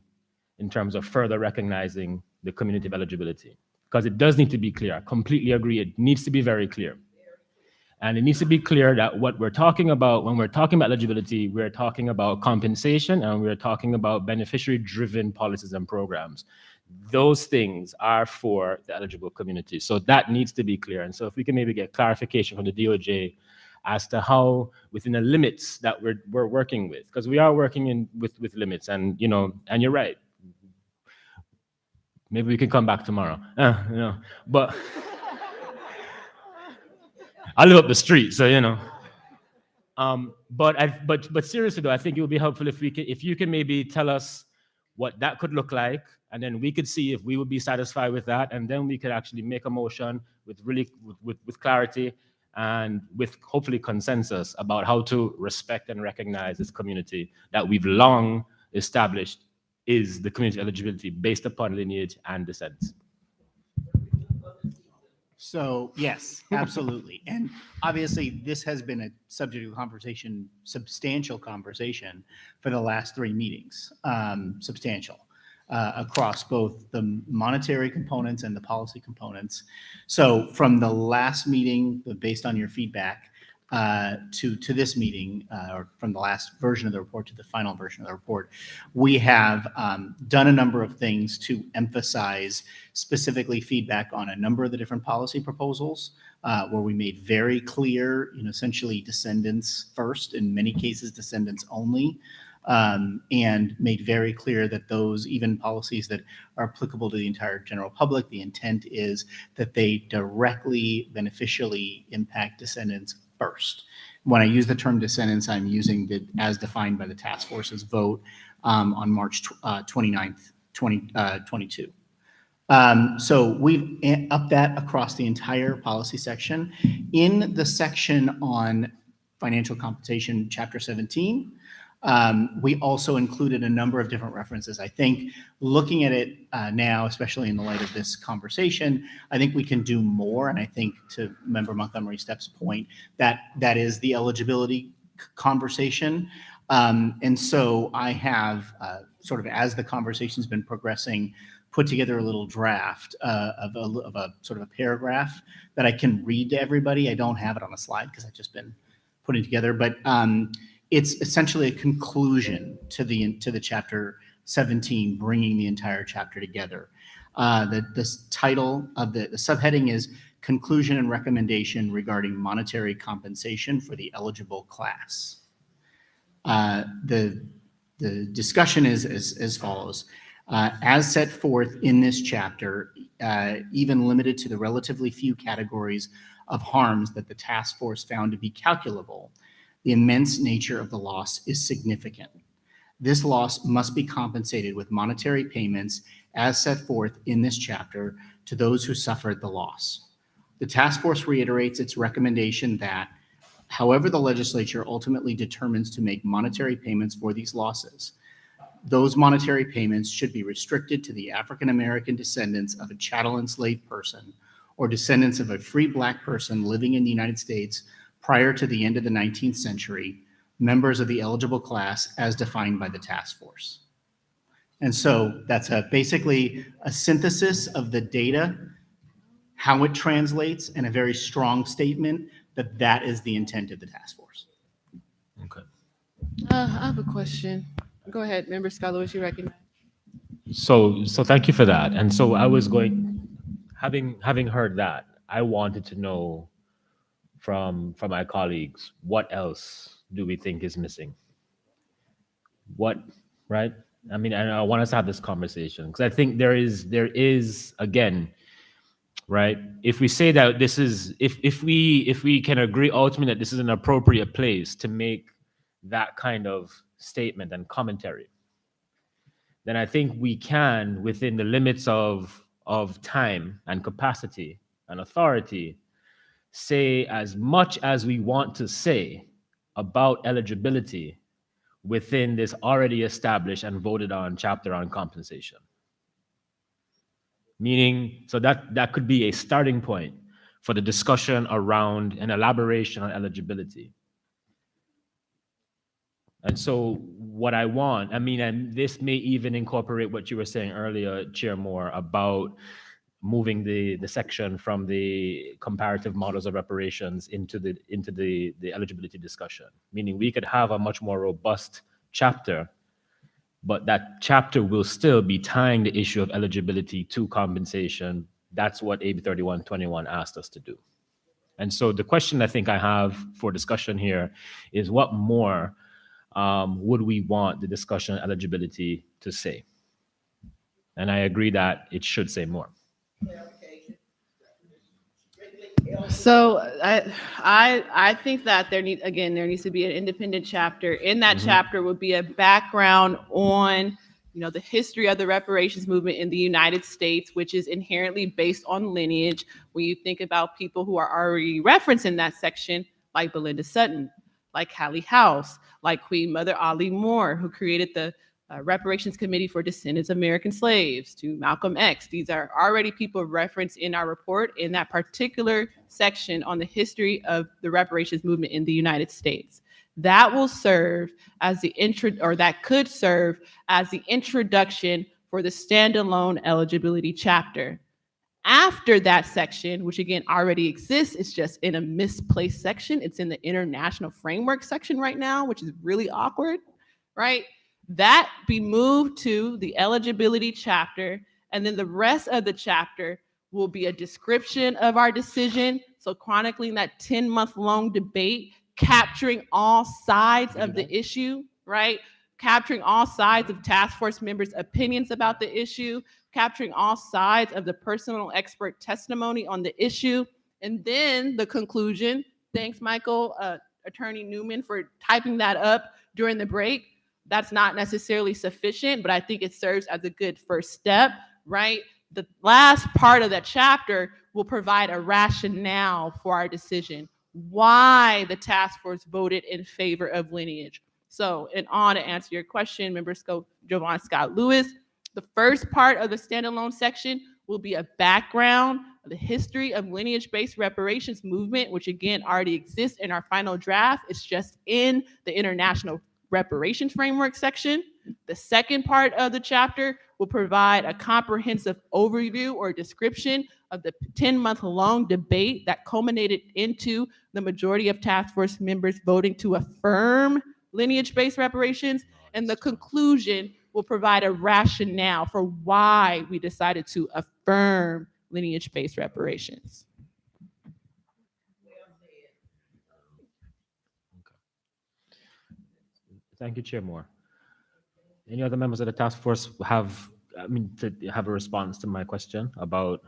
in terms of further recognizing the community of eligibility. Because it does need to be clear. I completely agree. It needs to be very clear. And it needs to be clear that what we're talking about, when we're talking about eligibility, we're talking about compensation and we're talking about beneficiary-driven policies and programs. Those things are for the eligible community. So that needs to be clear. And so if we can maybe get clarification from the DOJ as to how, within the limits that we're working with, because we are working with limits, and and you're right. Maybe we can come back tomorrow. But I live up the street, so But seriously though, I think it would be helpful if you can maybe tell us what that could look like, and then we could see if we would be satisfied with that, and then we could actually make a motion with clarity and with hopefully consensus about how to respect and recognize this community that we've long established is the community eligibility based upon lineage and descent. So yes, absolutely. And obviously this has been a subject of conversation, substantial conversation for the last 3 meetings, substantial, across both the monetary components and the policy components. So from the last meeting, based on your feedback, to this meeting, or from the last version of the report to the final version of the report, we have done a number of things to emphasize specifically feedback on a number of the different policy proposals, where we made very clear, essentially descendants first, in many cases descendants only, and made very clear that those even policies that are applicable to the entire general public, the intent is that they directly beneficially impact descendants first. When I use the term descendants, I'm using it as defined by the task force's vote on March 29th, 2022. So we've upped that across the entire policy section. In the section on financial compensation, Chapter 17, we also included a number of different references. I think looking at it now, especially in the light of this conversation, I think we can do more. And I think, to Member Montgomery Stepp's point, that is the eligibility conversation. And so I have sort of, as the conversation's been progressing, put together a little draft of a sort of a paragraph that I can read to everybody. I don't have it on a slide because I've just been putting it together, but it's essentially a conclusion to the Chapter 17, bringing the entire chapter together. The title of the subheading is Conclusion and Recommendation Regarding Monetary Compensation for the Eligible Class. The discussion is as follows. As set forth in this chapter, even limited to the relatively few categories of harms that the task force found to be calculable, the immense nature of the loss is significant. This loss must be compensated with monetary payments as set forth in this chapter to those who suffered the loss. The task force reiterates its recommendation that, however the legislature ultimately determines to make monetary payments for these losses, those monetary payments should be restricted to the African-American descendants of a chattel enslaved person or descendants of a free Black person living in the United States prior to the end of the 19th century, members of the eligible class as defined by the task force. And so that's basically a synthesis of the data, how it translates, and a very strong statement that that is the intent of the task force. Okay. I have a question. Go ahead, Member Scalowitz, you recognize. So thank you for that. And so I was having heard that, I wanted to know from my colleagues, what else do we think is missing? Right? I mean, I want us to have this conversation because I think there is again, right? If we say that this is, if we can agree ultimately that this is an appropriate place to make that kind of statement and commentary, then I think we can, within the limits of time and capacity and authority, say as much as we want to say about eligibility within this already established and voted on chapter on compensation. Meaning, so that could be a starting point for the discussion around an elaboration on eligibility. And so what I want, I mean, and this may even incorporate what you were saying earlier, Chair Moore, about moving the section from the comparative models of reparations into the eligibility discussion. Meaning we could have a much more robust chapter, but that chapter will still be tying the issue of eligibility to compensation. That's what AB 3121 asked us to do. And so the question I think I have for discussion here is what more would we want the discussion on eligibility to say? And I agree that it should say more. So I think that there needs to be an independent chapter. In that chapter would be a background on, the history of the reparations movement in the United States, which is inherently based on lineage. When you think about people who are already referenced in that section, like Belinda Sutton, like Hallie House, like Queen Mother Ollie Moore, who created the Reparations Committee for Descendants of American Slaves, to Malcolm X. These are already people referenced in our report in that particular section on the history of the reparations movement in the United States. That will serve as that could serve as the introduction for the standalone eligibility chapter. After that section, which again already exists, it's just in a misplaced section. It's in the international framework section right now, which is really awkward, right? That be moved to the eligibility chapter, and then the rest of the chapter will be a description of our decision. So chronicling that 10-month-long debate, capturing all sides of the issue, right? Capturing all sides of task force members' opinions about the issue, capturing all sides of the personal expert testimony on the issue, and then the conclusion. Thanks, Michael, Attorney Newman, for typing that up during the break. That's not necessarily sufficient, but I think it serves as a good first step, right? The last part of that chapter will provide a rationale for our decision, why the task force voted in favor of lineage. So, and on to answer your question, Member Jovan Scott Lewis, the first part of the standalone section will be a background of the history of lineage-based reparations movement, which again already exists in our final draft. It's just in the international reparations framework section. The second part of the chapter will provide a comprehensive overview or description of the 10-month-long debate that culminated into the majority of task force members voting to affirm lineage-based reparations. And the conclusion will provide a rationale for why we decided to affirm lineage-based reparations. Thank you, Chair Moore. Any other members of the task force have a response to my question about?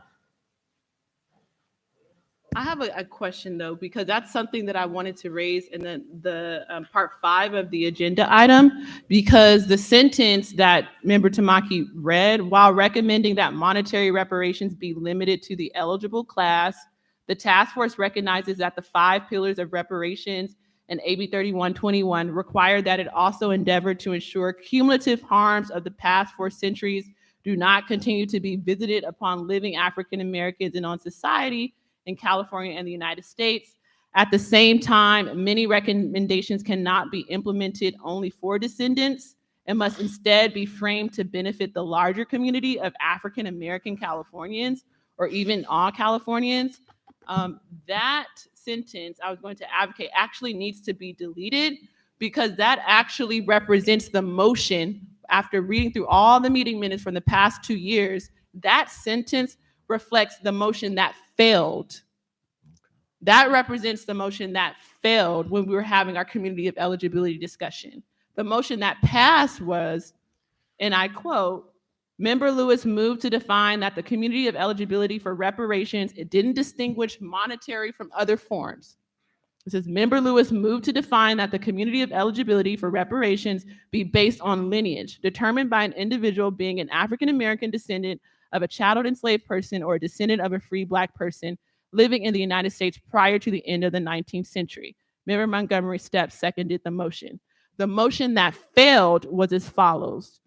I have a question though, because that's something that I wanted to raise in the part 5 of the agenda item, because the sentence that Member Tamaki read, while recommending that monetary reparations be limited to the eligible class, the task force recognizes that the 5 pillars of reparations and AB 3121 require that it also endeavor to ensure cumulative harms of the past 4 centuries do not continue to be visited upon living African Americans and on society in California and the United States. At the same time, many recommendations cannot be implemented only for descendants and must instead be framed to benefit the larger community of African American Californians, or even all Californians. That sentence I was going to advocate actually needs to be deleted, because that actually represents the motion. After reading through all the meeting minutes from the past 2 years, that sentence reflects the motion that failed. That represents the motion that failed when we were having our community of eligibility discussion. The motion that passed was, and I quote, Member Lewis moved to define that the community of eligibility for reparations, it didn't distinguish monetary from other forms. It says, Member Lewis moved to define that the community of eligibility for reparations be based on lineage, determined by an individual being an African-American descendant of a chattel enslaved person or a descendant of a free Black person living in the United States prior to the end of the 19th century. Member Montgomery Stepp seconded the motion. The motion that failed was as follows.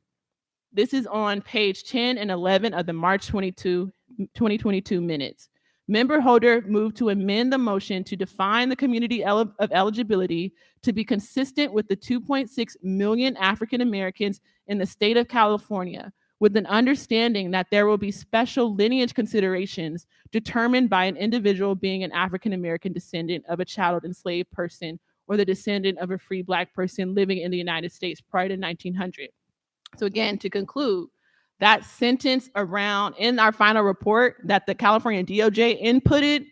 This is on page 10 and 11 of the March 2022 minutes. Member Holder moved to amend the motion to define the community of eligibility to be consistent with the 2.6 million African Americans in the state of California, with an understanding that there will be special lineage considerations determined by an individual being an African American descendant of a chattel enslaved person or the descendant of a free Black person living in the United States prior to 1900. So again, to conclude, that sentence around in our final report that the California DOJ inputted,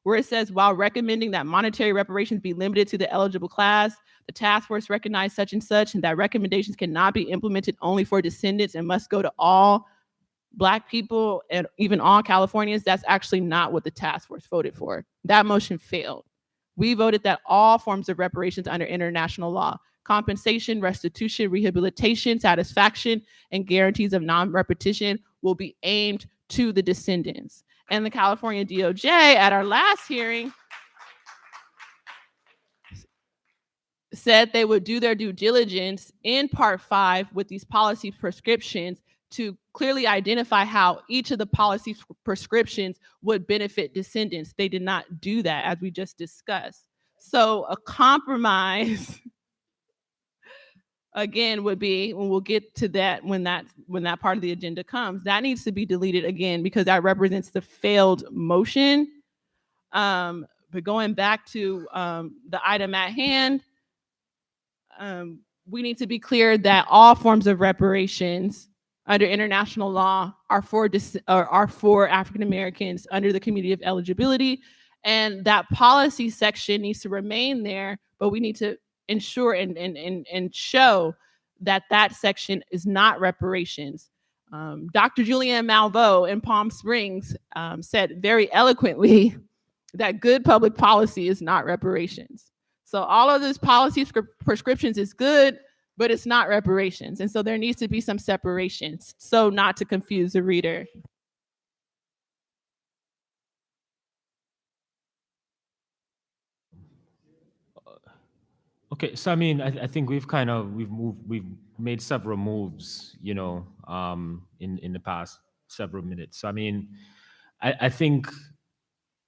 where it says, while recommending that monetary reparations be limited to the eligible class, the task force recognized such and such, and that recommendations cannot be implemented only for descendants and must go to all Black people and even all Californians. That's actually not what the task force voted for. That motion failed. We voted that all forms of reparations under international law, compensation, restitution, rehabilitation, satisfaction, and guarantees of non-repetition will be aimed to the descendants. And the California DOJ at our last hearing said they would do their due diligence in Part 5 with these policy prescriptions to clearly identify how each of the policy prescriptions would benefit descendants. They did not do that, as we just discussed. So a compromise again would be, when we'll get to that when that part of the agenda comes, that needs to be deleted again because that represents the failed motion. But going back to the item at hand, we need to be clear that all forms of reparations under international law are for African Americans under the community of eligibility, and that policy section needs to remain there, but we need to ensure and show that that section is not reparations. Dr. Julianne Malveaux in Palm Springs said very eloquently that good public policy is not reparations. So all of those policy prescriptions is good, but it's not reparations. And so there needs to be some separations so not to confuse the reader. Okay, so I mean, I think we've made several moves, you know, in the past several minutes. So I mean, I think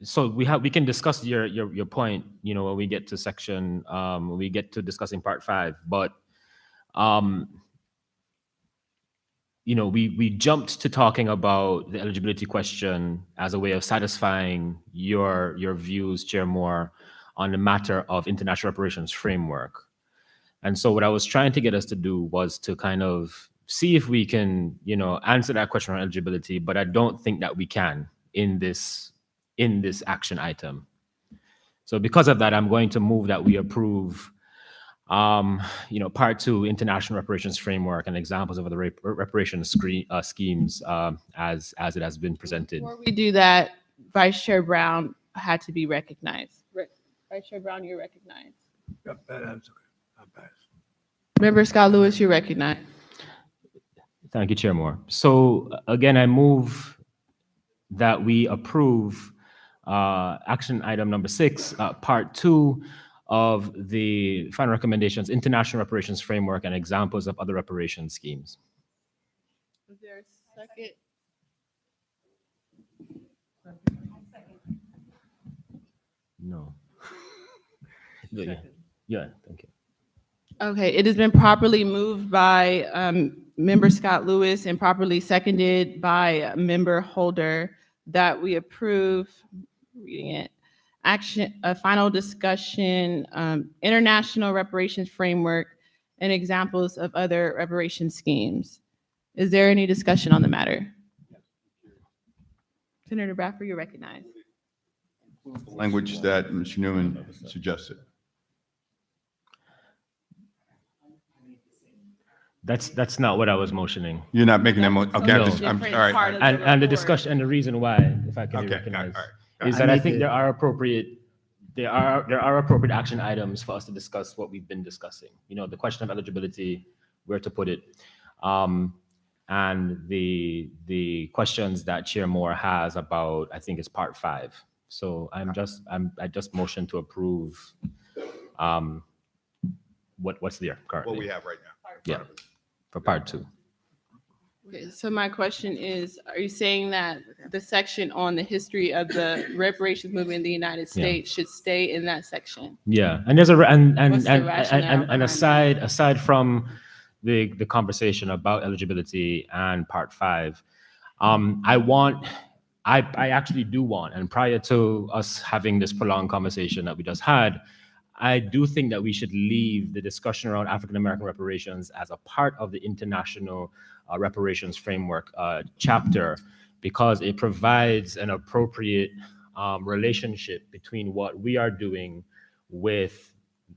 so. We can discuss your point, you know, when we get to section, when we get to discussing Part 5. But you know, we jumped to talking about the eligibility question as a way of satisfying your views, Chair Moore, on the matter of international reparations framework. And so what I was trying to get us to do was to kind of see if we can, you know, answer that question on eligibility, but I don't think that we can in this action item. So because of that, I'm going to move that we approve, you know, Part 2, International Reparations Framework and examples of other reparations schemes as it has been presented. Before we do that, Vice Chair Brown had to be recognized. Vice Chair Brown, you're recognized. Yep, that's okay. I'll pass. Member Scott Lewis, you're recognized. Thank you, Chair Moore. So again, I move that we approve action item number 6, Part 2 of the final recommendations, International Reparations Framework and examples of other reparation schemes. Is there a second? No. Yeah, thank you. Okay, it has been properly moved by Member Scott Lewis and properly seconded by Member Holder that we approve, reading it, a final discussion, International Reparations Framework and examples of other reparation schemes. Is there any discussion on the matter? Senator Bradford, you're recognized. Language that Mr. Newman suggested. That's not what I was motioning. You're not making that motion? Okay, No. I'm, all right. all right. And the discussion and the reason why, if I can be Okay, recognized, all right. is I that I need think to- there are appropriate action items for us to discuss what we've been discussing. You know, the question of eligibility, where to put it, and the questions that Chair Moore has about, I think it's part 5. So I just motion to approve what's there currently. What we have right now. Yeah, for part 2. Okay, so my question is, are you saying that the section on the history of the reparations movement in the United Yeah. States should stay in that section? Yeah, and there's a What's the rationale and behind aside from the conversation about eligibility and part 5, I actually do want, and prior to us having this prolonged conversation that we just had, I do think that we should leave the discussion around African American reparations as a part of the international reparations framework chapter, because it provides an appropriate relationship between what we are doing with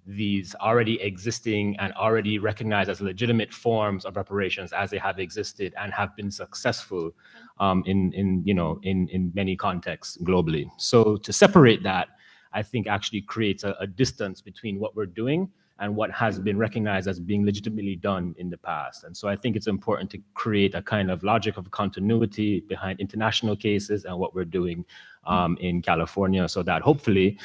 these already existing and already recognized as legitimate forms of reparations as they have existed and have been successful in many contexts globally. So to separate that, I think actually creates a distance between what we're doing and what has been recognized as being legitimately done in the past. And so I think it's important to create a kind of logic of continuity behind international cases and what we're doing in California, so that hopefully,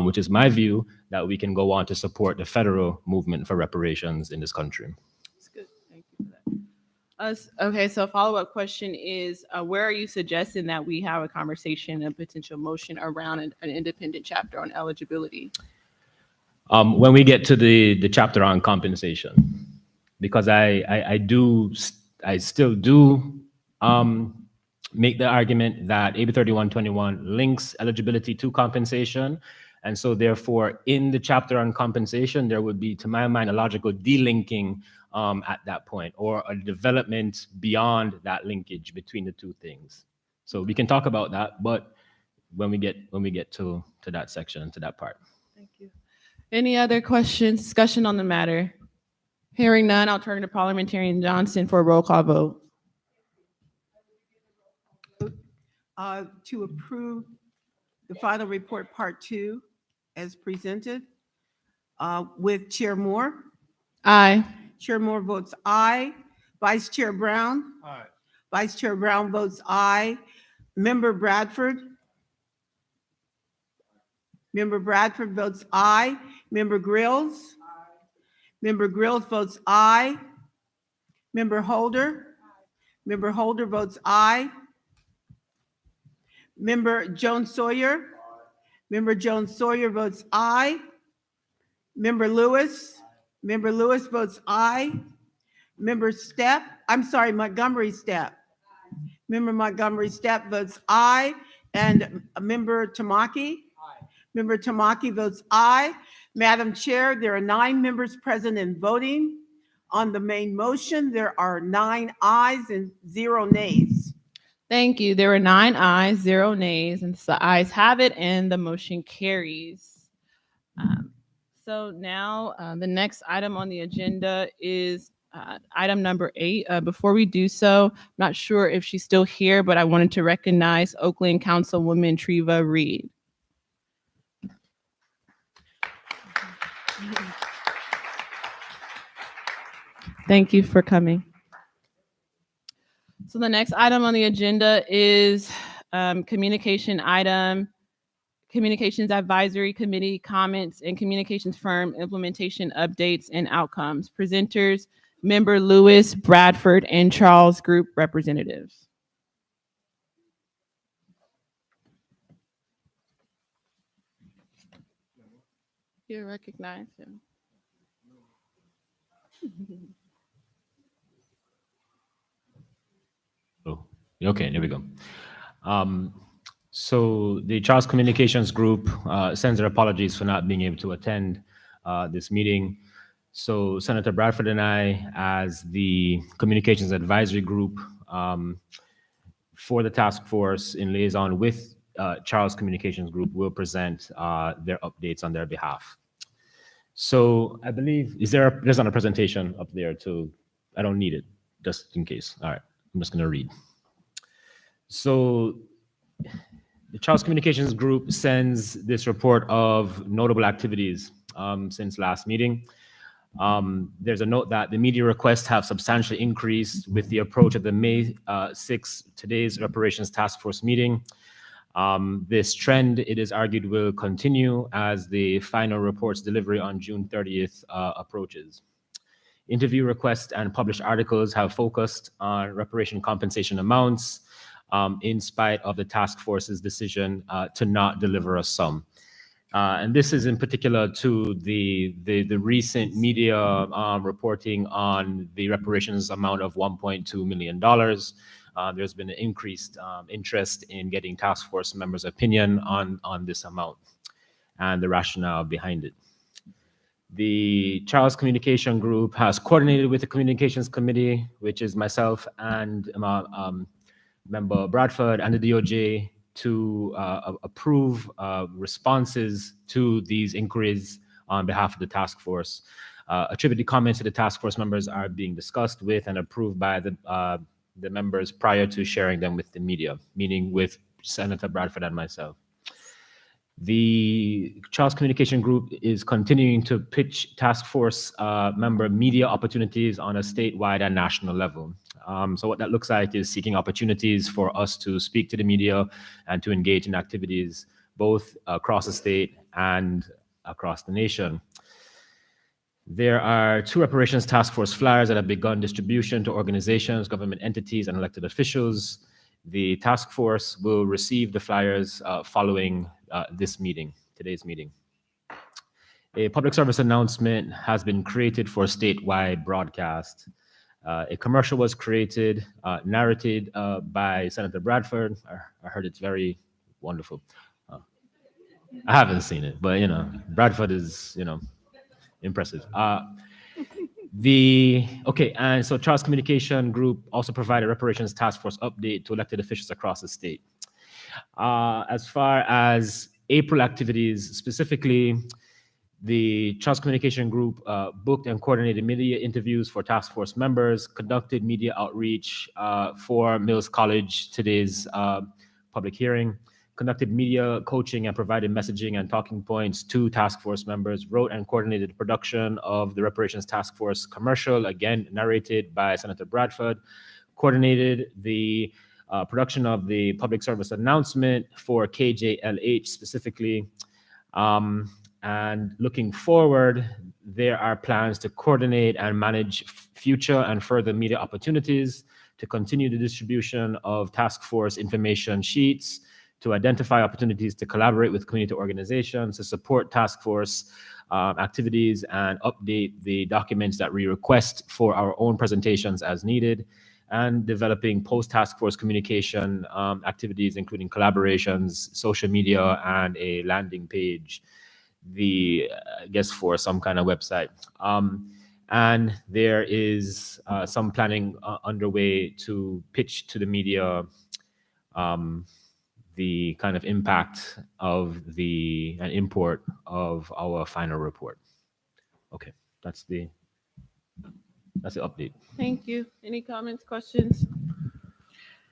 which is my view, that we can go on to support the federal movement for reparations in this country. That's good. Thank you for that. Okay, so a follow-up question is, where are you suggesting that we have a conversation, a potential motion around an independent chapter on eligibility? When we get to the chapter on compensation, because I still do make the argument that AB 3121 links eligibility to compensation. And so therefore, in the chapter on compensation, there would be, to my mind, a logical delinking at that point, or a development beyond that linkage between the two things. So we can talk about that, but when we get to that section, to that part. Thank you. Any other questions, discussion on the matter? Hearing none, I'll turn to Parliamentarian Johnson for a roll call vote. To approve the final report, part 2, as presented, with Chair Moore. Aye. Chair Moore votes aye. Vice Chair Brown. Aye. Vice Chair Brown votes aye. Member Bradford. Member Bradford votes aye. Member Grills. Member Grills votes aye. Member Holder. Member Holder votes aye. Member Jones Sawyer. Member Jones Sawyer votes aye. Member Lewis. Member Lewis votes aye. Member Montgomery Stepp. Member Montgomery Stepp votes aye. And Member Tamaki. Member Tamaki votes aye. Madam Chair, there are 9 members present and voting. On the main motion, there are 9 ayes and 0 nays. Thank you. There were 9 ayes, 0 nays, and so the ayes have it, and the motion carries. So now the next item on the agenda is item number 8. Before we do so, I'm not sure if she's still here, but I wanted to recognize Oakland Councilwoman Treva Reed. Thank you for coming. So the next item on the agenda is communications advisory committee comments and communications firm implementation updates and outcomes. Presenters, member Lewis, Bradford, and Charles Group representatives. You recognize him. Oh, okay, there we go. So the Charles Communications Group sends their apologies for not being able to attend this meeting. So Senator Bradford and I, as the Communications Advisory Group for the task force in liaison with Charles Communications Group, will present their updates on their behalf. So I believe, there's not a presentation up there to I don't need it, just in case. All right, I'm just going to read. So the Charles Communications Group sends this report of notable activities since last meeting. There's a note that the media requests have substantially increased with the approach of the May 6, today's Reparations Task Force meeting. This trend, it is argued, will continue as the final report's delivery on June 30th approaches. Interview requests and published articles have focused on reparation compensation amounts in spite of the task force's decision to not deliver a sum. And this is in particular to the recent media reporting on the reparations amount of $1.2 million. There's been an increased interest in getting task force members' opinion on this amount and the rationale behind it. The Charles Communication Group has coordinated with the Communications Committee, which is myself and Member Bradford and the DOJ, to approve responses to these inquiries on behalf of the task force. Attributed comments to the task force members are being discussed with and approved by the members prior to sharing them with the media, meaning with Senator Bradford and myself. The Charles Communication Group is continuing to pitch task force member media opportunities on a statewide and national level. So what that looks like is seeking opportunities for us to speak to the media and to engage in activities both across the state and across the nation. There are 2 reparations task force flyers that have begun distribution to organizations, government entities, and elected officials. The task force will receive the flyers following this meeting, today's meeting. A public service announcement has been created for statewide broadcast. A commercial was created, narrated by Senator Bradford. I heard it's very wonderful. I haven't seen it, but Bradford is, impressive. And so Charles Communication Group also provided reparations task force update to elected officials across the state. As far as April activities, specifically, the Charles Communication Group booked and coordinated media interviews for task force members, conducted media outreach for Mills College, today's public hearing, conducted media coaching and provided messaging and talking points to task force members, wrote and coordinated the production of the Reparations Task Force commercial, again narrated by Senator Bradford, coordinated the production of the public service announcement for KJLH specifically. And looking forward, there are plans to coordinate and manage future and further media opportunities, to continue the distribution of task force information sheets, to identify opportunities to collaborate with community organizations, to support task force activities and update the documents that we request for our own presentations as needed, and developing post-task force communication activities, including collaborations, social media, and a landing page, I guess for some kind of website. And there is some planning underway to pitch to the media the kind of impact of an import of our final report. Okay, that's the update. Thank you. Any comments, questions?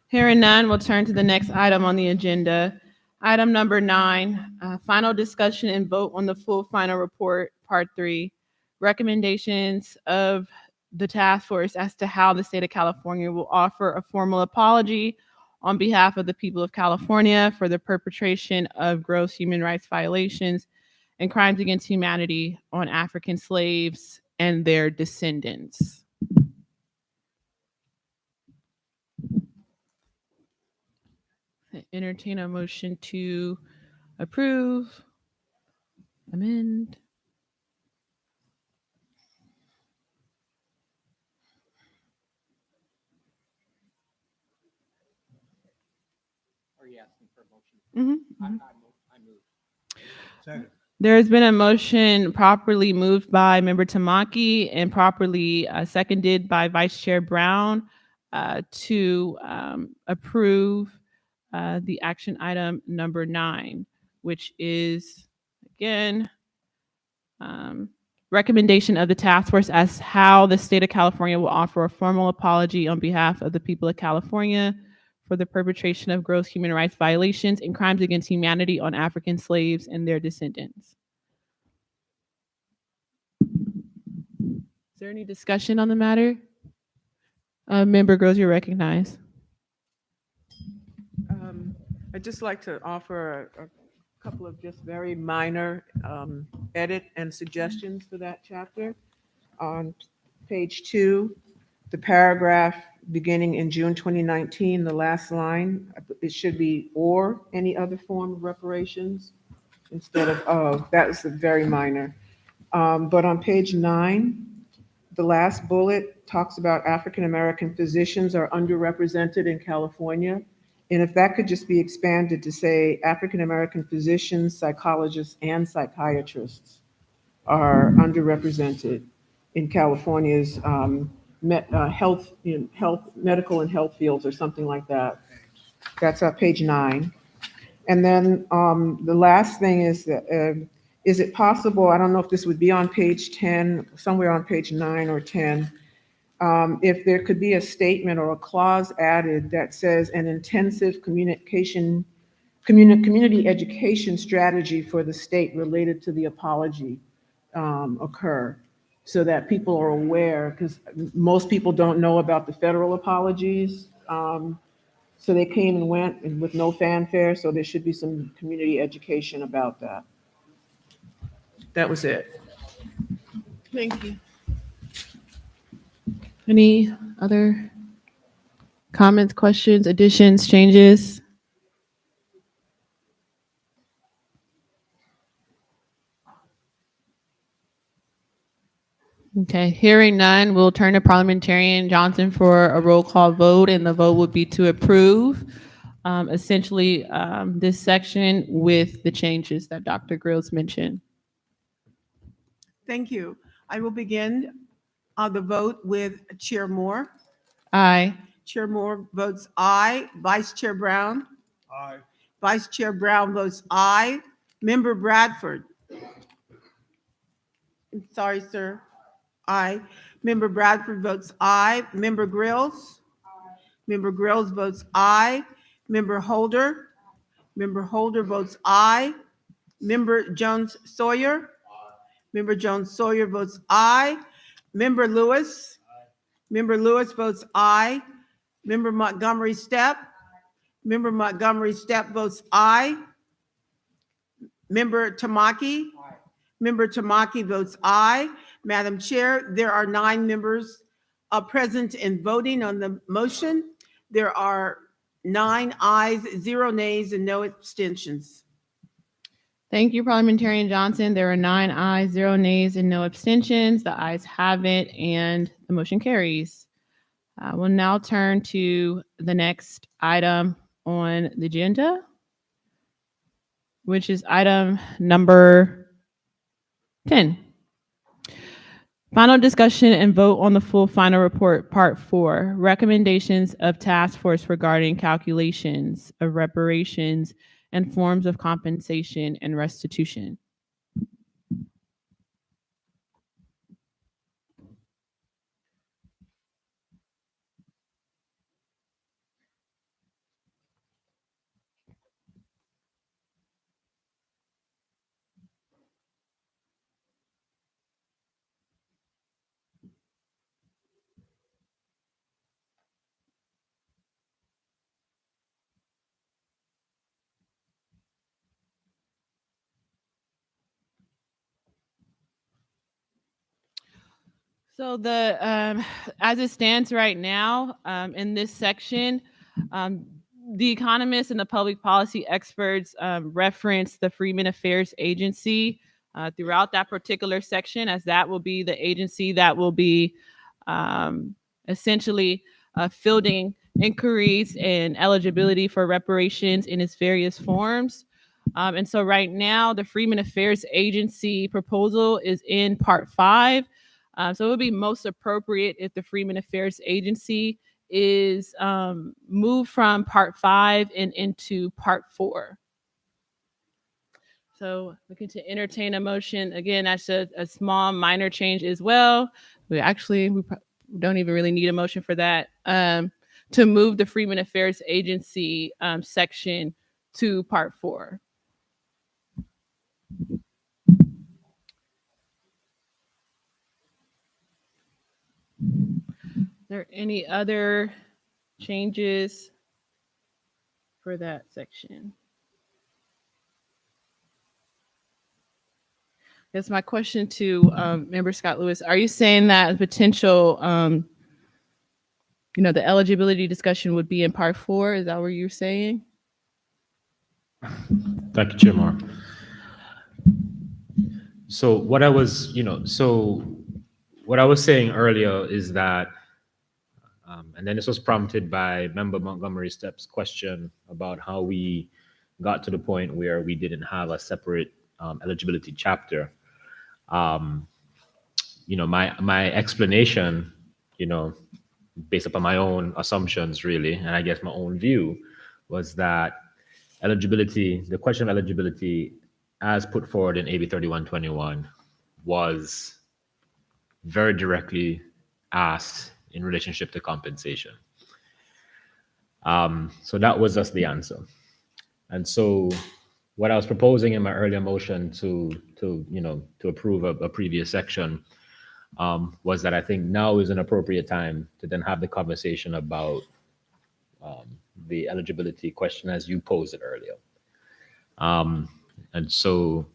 Hearing none, we'll turn to the next item on the agenda. Item number 9, final discussion and vote on the full final report, part 3, recommendations of the task force as to how the state of California will offer a formal apology on behalf of the people of California for the perpetration of gross human rights violations and crimes against humanity on African slaves and their descendants. Entertain a motion to approve, amend. Are you asking for a motion? Mm-hmm. I move. Second. There has been a motion properly moved by Member Tamaki and properly seconded by Vice Chair Brown to approve the action item number 9, which is, again, recommendation of the task force as how the state of California will offer a formal apology on behalf of the people of California for the perpetration of gross human rights violations and crimes against humanity on African slaves and their descendants. Is there any discussion on the matter? Member Groves, you're recognized. I'd just like to offer a couple of just very minor edit and suggestions for that chapter. On page 2, the paragraph beginning in June 2019, the last line, it should be or any other form of reparations instead of. That was very minor. But on page 9, the last bullet talks about African American physicians are underrepresented in California. And if that could just be expanded to say African American physicians, psychologists, and psychiatrists are underrepresented in California's health, medical and health fields or something like that. That's page 9. And then the last thing is that, is it possible, I don't know if this would be on page 10, somewhere on page 9 or 10, if there could be a statement or a clause added that says an intensive community education strategy for the state related to the apology occur, so that people are aware, because most people don't know about the federal apologies. So they came and went and with no fanfare, so there should be some community education about that. That was it. Thank you. Any other comments, questions, additions, changes? Okay, hearing none, we'll turn to Parliamentarian Johnson for a roll call vote, and the vote would be to approve essentially this section with the changes that Dr. Grills mentioned. Thank you. I will begin the vote with Chair Moore. Aye. Chair Moore votes aye. Vice Chair Brown. Aye. Vice Chair Brown votes aye. Member Bradford. I'm sorry, sir. Aye. Member Bradford votes aye. Member Grills. Member Grills votes aye. Member Holder. Member Holder votes aye. Member Jones Sawyer. Member Jones Sawyer votes aye. Member Lewis. Member Lewis votes aye. Member Montgomery Stepp. Member Montgomery Stepp votes aye. Member Tamaki. Member Tamaki votes aye. Madam Chair, there are 9 members present and voting on the motion. There are 9 ayes, 0 nays, and no abstentions. Thank you, Parliamentarian Johnson. There are 9 ayes, 0 nays, and no abstentions. The ayes have it, and the motion carries. We'll now turn to the next item on the agenda, which is item number 10. Final discussion and vote on the full final report, part 4, recommendations of task force regarding calculations of reparations and forms of compensation and restitution. So as it stands right now, in this section, the economists and the public policy experts reference the Freedmen Affairs Agency throughout that particular section, as that will be the agency that will be essentially fielding inquiries and eligibility for reparations in its various forms. And so right now, the Freedmen Affairs Agency proposal is in part 5. So it would be most appropriate if the Freedmen Affairs Agency is moved from part 5 and into part 4. So looking to entertain a motion. Again, that's a small minor change as well. We don't even really need a motion for that. To move the Freedmen Affairs Agency section to part 4. Is there any other changes for that section? That's my question to Member Scott Lewis. Are you saying that potential, the eligibility discussion would be in part 4? Is that what you're saying? Thank you, Chair Moore. So what I was saying earlier is that, and then this was prompted by Member Montgomery Stepp's question about how we got to the point where we didn't have a separate eligibility chapter. My explanation, based upon my own assumptions, really, and I guess my own view, was that the question of eligibility as put forward in AB 3121 was very directly asked in relationship to compensation. So that was just the answer. And so what I was proposing in my earlier motion to approve a previous section was that I think now is an appropriate time to then have the conversation about the eligibility question as you posed it earlier. And so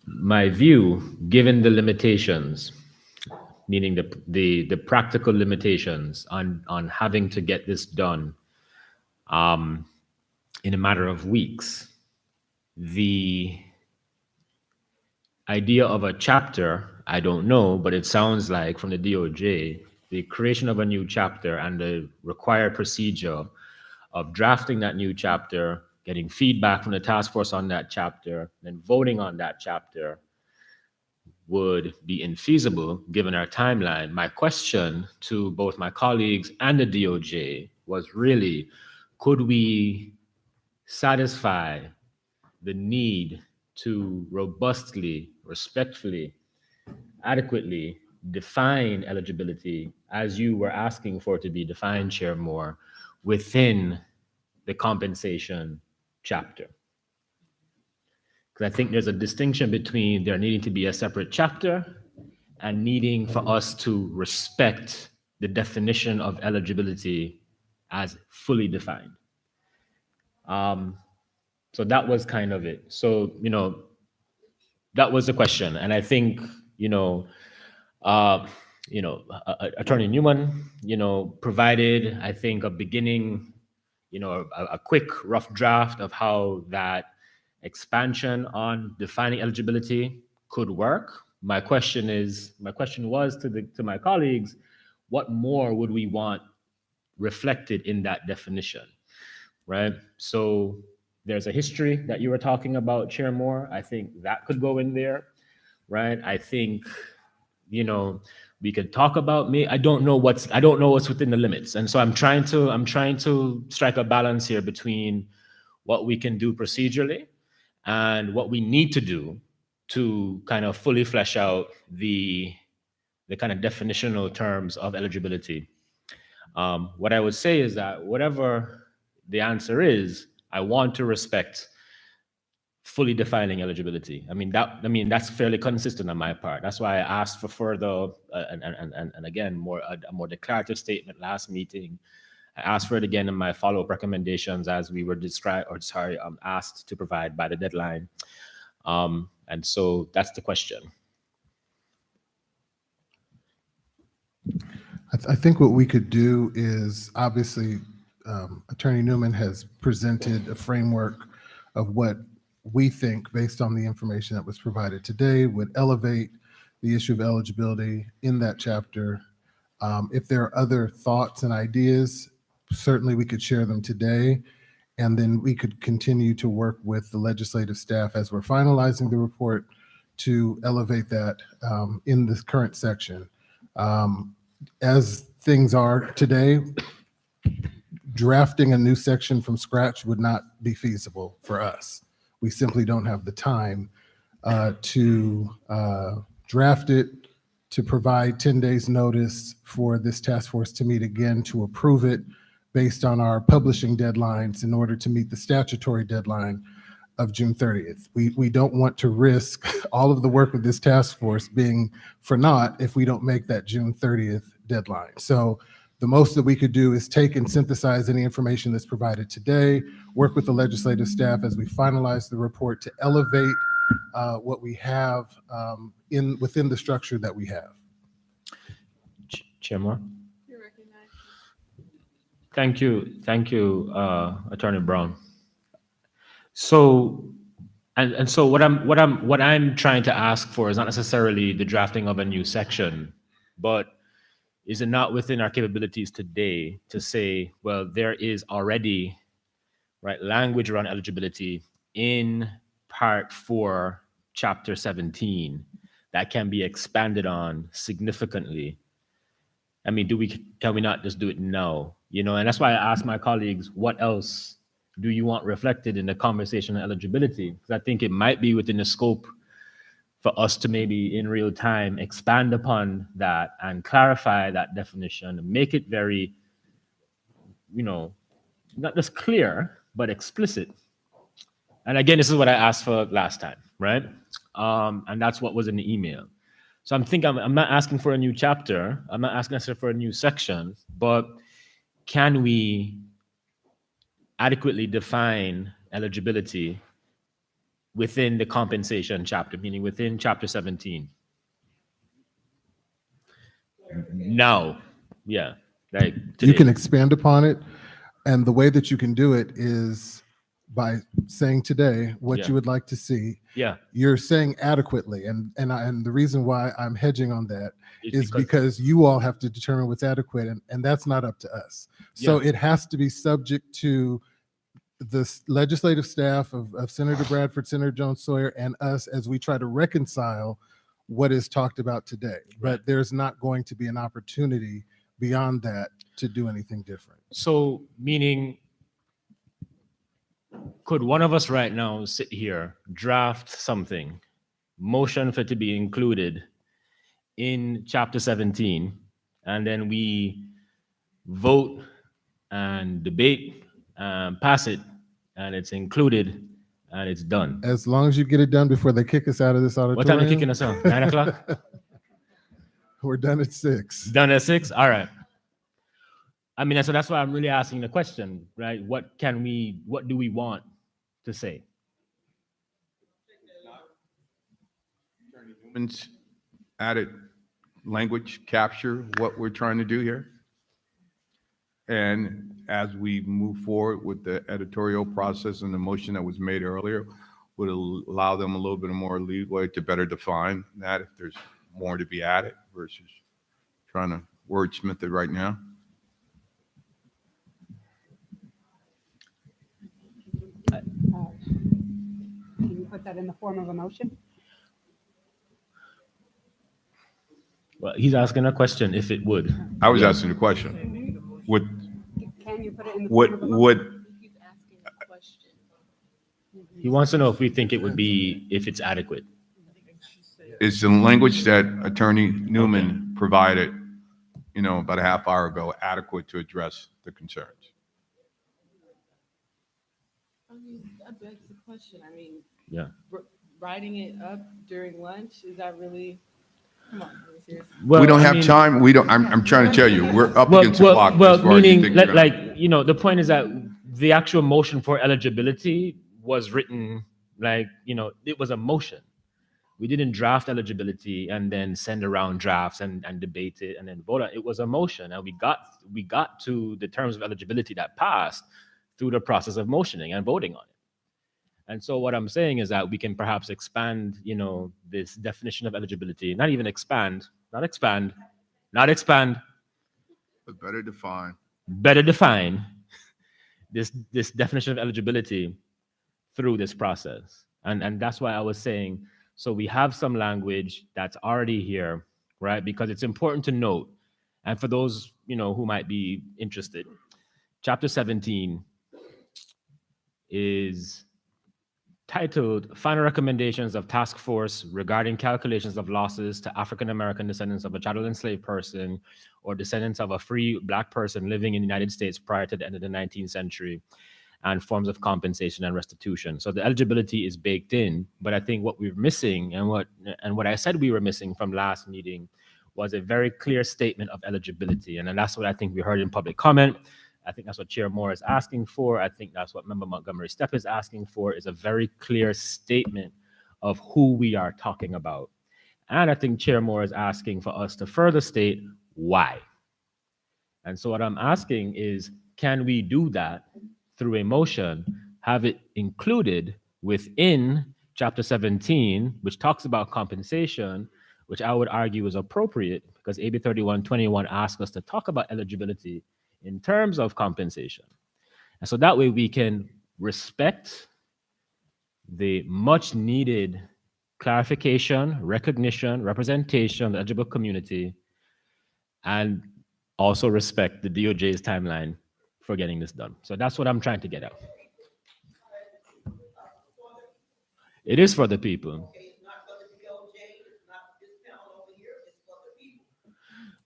my view, given the limitations, meaning the practical limitations on having to get this done in a matter of weeks, the idea of a chapter, I don't know, but it sounds like from the DOJ, the creation of a new chapter and the required procedure of drafting that new chapter, getting feedback from the task force on that chapter, then voting on that chapter would be infeasible given our timeline. My question to both my colleagues and the DOJ was really, could we satisfy the need to robustly, respectfully, adequately define eligibility as you were asking for it to be defined, Chair Moore, within the compensation chapter? Because I think there's a distinction between there needing to be a separate chapter and needing for us to respect the definition of eligibility as fully defined. So that was kind of it. So, that was the question. And I think, Attorney Newman, provided, I think, a beginning, a quick rough draft of how that expansion on defining eligibility could work. My question was to my colleagues, what more would we want reflected in that definition, right? So there's a history that you were talking about, Chair Moore. I think that could go in there, right? I think, we could talk about me. I don't know what's within the limits. And so I'm trying to strike a balance here between what we can do procedurally and what we need to do to kind of fully flesh out the kind of definitional terms of eligibility. What I would say is that whatever the answer is, I want to respect fully defining eligibility. I mean, that's fairly consistent on my part. That's why I asked for further, and again, a more declarative statement last meeting. I asked for it again in my follow-up recommendations as we were asked to provide by the deadline. And so that's the question. I think what we could do is, obviously, Attorney Newman has presented a framework of what we think, based on the information that was provided today, would elevate the issue of eligibility in that chapter. If there are other thoughts and ideas, certainly we could share them today, and then we could continue to work with the legislative staff as we're finalizing the report to elevate that in this current section. As things are today, drafting a new section from scratch would not be feasible for us. We simply don't have the time to draft it, to provide 10 days notice for this task force to meet again to approve it based on our publishing deadlines in order to meet the statutory deadline of June 30th. We don't want to risk all of the work of this task force being for naught if we don't make that June 30th deadline. So the most that we could do is take and synthesize any information that's provided today, work with the legislative staff as we finalize the report to elevate what we have within the structure that we have. Chairman. Thank you, Attorney Brown. So, and so what I'm trying to ask for is not necessarily the drafting of a new section, but is it not within our capabilities today to say, well, there is already language around eligibility in Part 4, Chapter 17 that can be expanded on significantly? I mean, can we not just do it now? And that's why I asked my colleagues, what else do you want reflected in the conversation on eligibility? Because I think it might be within the scope for us to maybe in real time expand upon that and clarify that definition and make it very, not just clear, but explicit. And again, this is what I asked for last time, right? And that's what was in the email. So I'm not asking for a new chapter. I'm not asking necessarily for a new section, but can we adequately define eligibility within the compensation chapter, meaning within Chapter 17? No. Yeah. Like today. You can expand upon it. And the way that you can do it is by saying today what you would like to see. Yeah. You're saying adequately. And the reason why I'm hedging on that is because you all have to determine what's adequate, and that's not up to us. So it has to be subject to the legislative staff of Senator Bradford, Senator Jones Sawyer, and us as we try to reconcile what is talked about today. But there's not going to be an opportunity beyond that to do anything different. So meaning, could one of us right now sit here, draft something, motion for it to be included in Chapter 17, and then we vote and debate, pass it, and it's included, and it's done? As long as you get it done before they kick us out of this auditorium. What time are they kicking us out? 9 o'clock? We're done at 6. Done at 6? All right. I mean, so that's why I'm really asking the question, right? What do we want to say? Attorney Newman's added language capture what we're trying to do here. And as we move forward with the editorial process and the motion that was made earlier, would allow them a little bit more leeway to better define that if there's more to be added versus trying to wordsmith it right now. Can you put that in the form of a motion? Well, he's asking a question if it would. I was asking the question. Can you put it in the form of a motion? He wants to know if we think it would be, if it's adequate. It's the language that Attorney Newman provided, about a half hour ago, adequate to address the concerns? I mean, that begs the question. I mean, Yeah. Writing it up during lunch, is that really? Come on, seriously. We don't have time. I'm trying to tell you, we're up against the clock. Well, as far as you meaning, think you're gonna- the point is that the actual motion for eligibility was written it was a motion. We didn't draft eligibility and then send around drafts and debate it and then vote on it. It was a motion, and we got to the terms of eligibility that passed through the process of motioning and voting on it. And so what I'm saying is that we can perhaps expand, this definition of eligibility, not expand, But better define this definition of eligibility through this process. And that's why I was saying, so we have some language that's already here, right? Because it's important to note, and for those, who might be interested, Chapter 17 is titled Final Recommendations of Task Force Regarding Calculations of Losses to African American Descendants of a Chattel Enslaved Person or Descendants of a Free Black Person living in the United States prior to the end of the 19th century, and forms of compensation and restitution. So the eligibility is baked in, but I think what we're missing and what I said we were missing from last meeting was a very clear statement of eligibility. And then that's what I think we heard in public comment. I think that's what Chair Moore is asking for. I think that's what Member Montgomery Stepp is asking for, is a very clear statement of who we are talking about. And I think Chair Moore is asking for us to further state why. And so what I'm asking is, can we do that through a motion, have it included within Chapter 17, which talks about compensation, which I would argue is appropriate because AB 3121 asks us to talk about eligibility in terms of compensation. And so that way we can respect the much needed clarification, recognition, representation of the eligible community, and also respect the DOJ's timeline for getting this done. So that's what I'm trying to get at. It is for the people.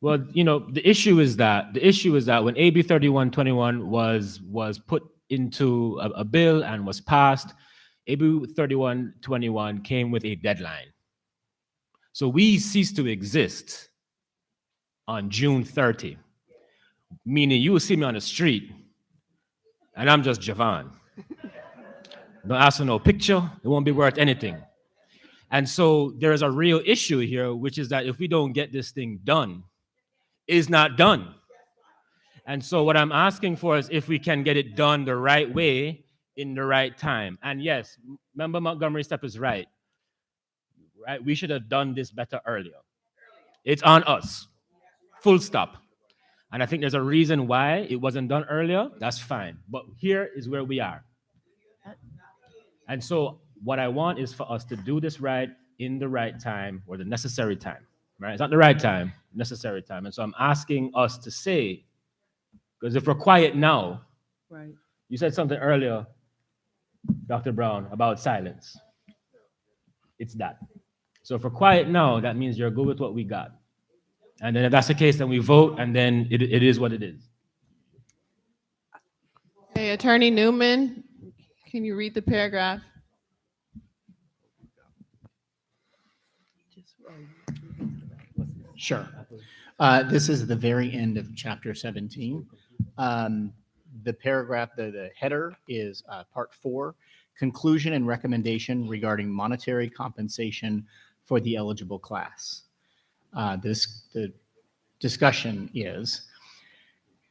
Well, you know, the issue is that when AB 3121 was put into a bill and was passed, AB 3121 came with a deadline. So we ceased to exist on June 30, meaning you will see me on the street and I'm just Javon. Don't ask for no picture, it won't be worth anything. And so there is a real issue here, which is that if we don't get this thing done, it's not done. And so what I'm asking for is if we can get it done the right way in the right time. And yes, Member Montgomery Stepp is right. Right? We should have done this better earlier. It's on us. Full stop. And I think there's a reason why it wasn't done earlier. That's fine. But here is where we are. And so what I want is for us to do this right in the right time or the necessary time, right? It's not the right time, necessary time. And so I'm asking us to say, because if we're quiet now, Right. You said something earlier, Dr. Brown, about silence. It's that. So if we're quiet now, that means you're good with what we got. And then if that's the case, then we vote, and then it is what it is. Hey, Attorney Newman, can you read the paragraph? Sure. This is the very end of Chapter 17. The paragraph, the header is Part 4, Conclusion and Recommendation Regarding Monetary Compensation for the Eligible Class. The discussion is,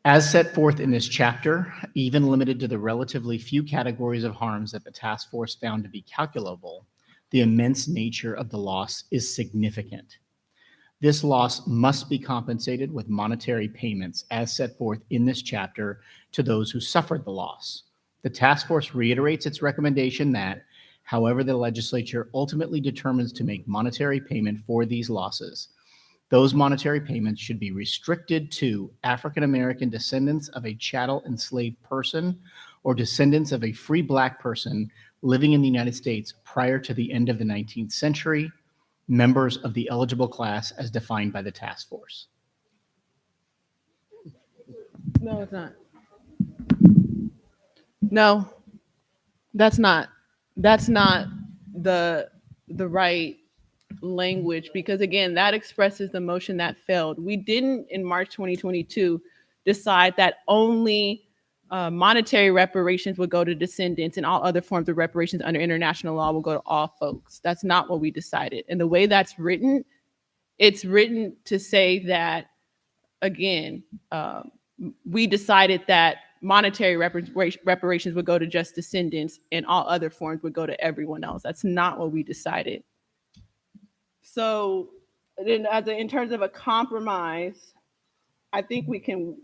as set forth in this chapter, even limited to the relatively few categories of harms that the task force found to be calculable, the immense nature of the loss is significant. This loss must be compensated with monetary payments as set forth in this chapter to those who suffered the loss. The task force reiterates its recommendation that, however the legislature ultimately determines to make monetary payment for these losses, those monetary payments should be restricted to African American descendants of a chattel enslaved person or descendants of a free Black person living in the United States prior to the end of the 19th century, members of the eligible class as defined by the task force. No, it's not. No, that's not the right language, because again, that expresses the motion that failed. We didn't in March 2022 decide that only monetary reparations would go to descendants and all other forms of reparations under international law will go to all folks. That's not what we decided. And the way that's written, it's written to say that, again, we decided that monetary reparations would go to just descendants and all other forms would go to everyone else. That's not what we decided. So then in terms of a compromise, I think we can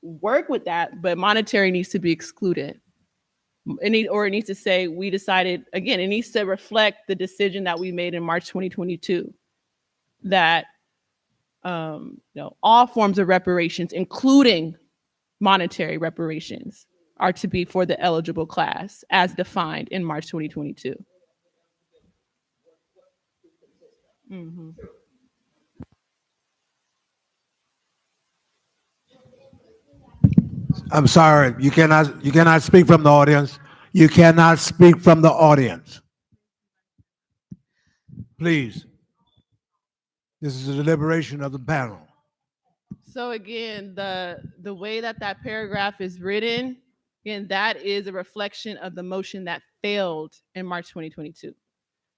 work with that, but monetary needs to be excluded. It needs to say, we decided, again, it needs to reflect the decision that we made in March 2022 that all forms of reparations, including monetary reparations are to be for the eligible class as defined in March 2022. Mhm. I'm sorry, you cannot speak from the audience. You cannot speak from the audience. Please. This is a deliberation of the panel. So again, the way that that paragraph is written, again, that is a reflection of the motion that failed in March 2022.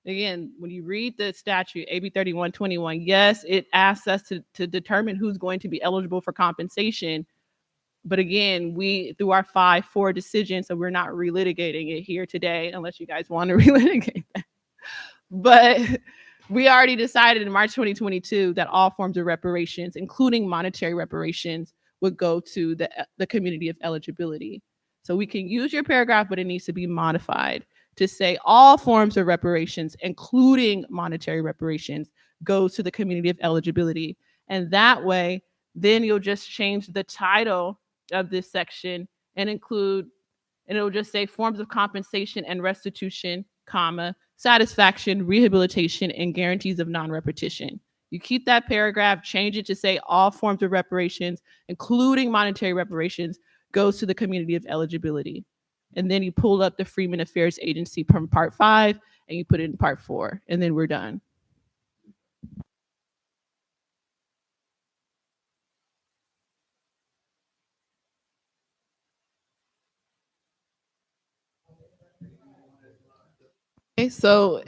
Again, when you read the statute, AB 3121, yes, it asks us to determine who's going to be eligible for compensation. But again, we, through our 5-4 decision, so we're not relitigating it here today, unless you guys want to relitigate that. But we already decided in March 2022 that all forms of reparations, including monetary reparations, would go to the community of eligibility. So we can use your paragraph, but it needs to be modified to say all forms of reparations, including monetary reparations, goes to the community of eligibility. And that way, then you'll just change the title of this section and include, and it'll just say forms of compensation and restitution, comma, satisfaction, rehabilitation, and guarantees of non-repetition. You keep that paragraph, change it to say all forms of reparations, including monetary reparations, goes to the community of eligibility. And then you pull up the Freedmen Affairs Agency from Part 5 and you put it in Part 4, and then we're done. Okay, so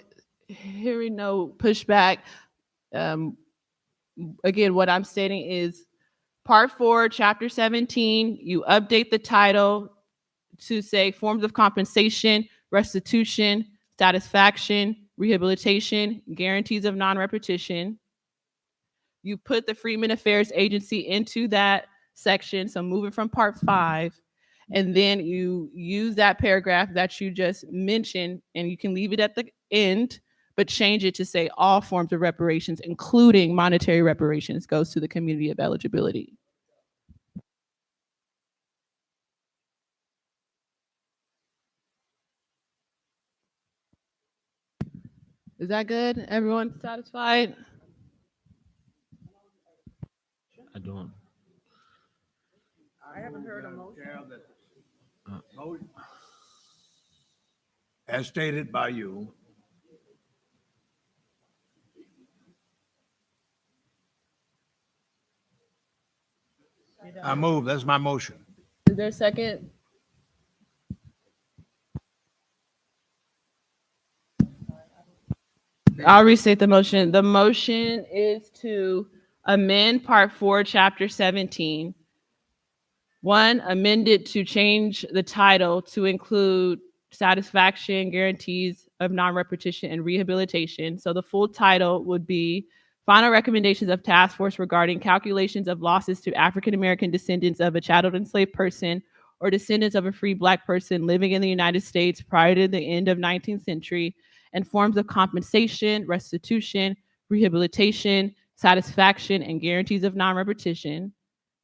hearing no pushback, again, what I'm stating is Part 4, Chapter 17, you update the title to say forms of compensation, restitution, satisfaction, rehabilitation, guarantees of non-repetition. You put the Freedmen Affairs Agency into that section, so moving from Part 5, and then you use that paragraph that you just mentioned, and you can leave it at the end, but change it to say all forms of reparations, including monetary reparations, goes to the community of eligibility. Is that good? Everyone satisfied? I don't. I haven't heard a motion. As stated by you, I move. That's my motion. Is there a second? I'll restate the motion. The motion is to amend Part 4, Chapter 17. One, amend it to change the title to include satisfaction, guarantees of non-repetition, and rehabilitation. So the full title would be Final Recommendations of Task Force regarding calculations of losses to African-American descendants of a chattel enslaved person or descendants of a free Black person living in the United States prior to the end of 19th century, and forms of compensation, restitution, rehabilitation, satisfaction, and guarantees of non-repetition.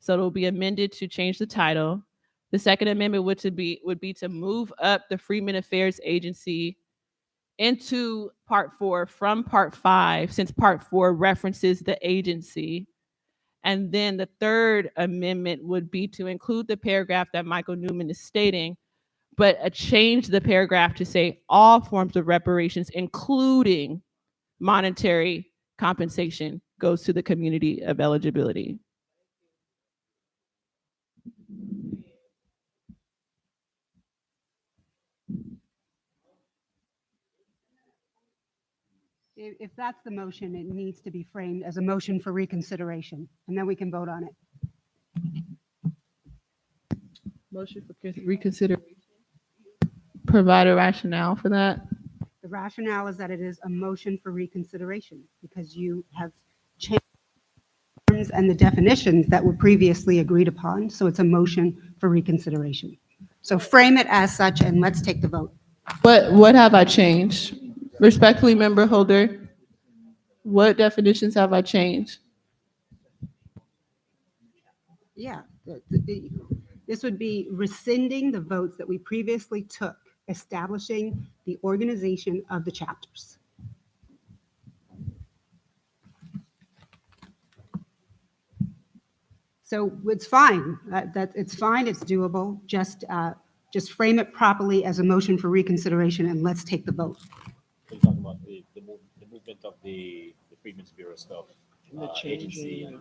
So it'll be amended to change the title. The second amendment would be to move up the Freedmen Affairs Agency into Part 4 from Part 5, since Part 4 references the agency. And then the third amendment would be to include the paragraph that Michael Newman is stating, but change the paragraph to say all forms of reparations, including monetary compensation, goes to the community of eligibility. If that's the motion, it needs to be framed as a motion for reconsideration, and then we can vote on it. Motion for reconsideration. Provide a rationale for that. The rationale is that it is a motion for reconsideration because you have changed the terms and the definitions that were previously agreed upon. So it's a motion for reconsideration. So frame it as such, and let's take the vote. What have I changed? Respectfully, Member Holder, what definitions have I changed? Yeah, This would be rescinding the votes that we previously took, establishing the organization of the chapters. So it's fine. It's fine. It's doable. Just frame it properly as a motion for reconsideration, and let's take the vote. We're talking about the movement of the Freedmen's Bureau stuff, The agency. changing.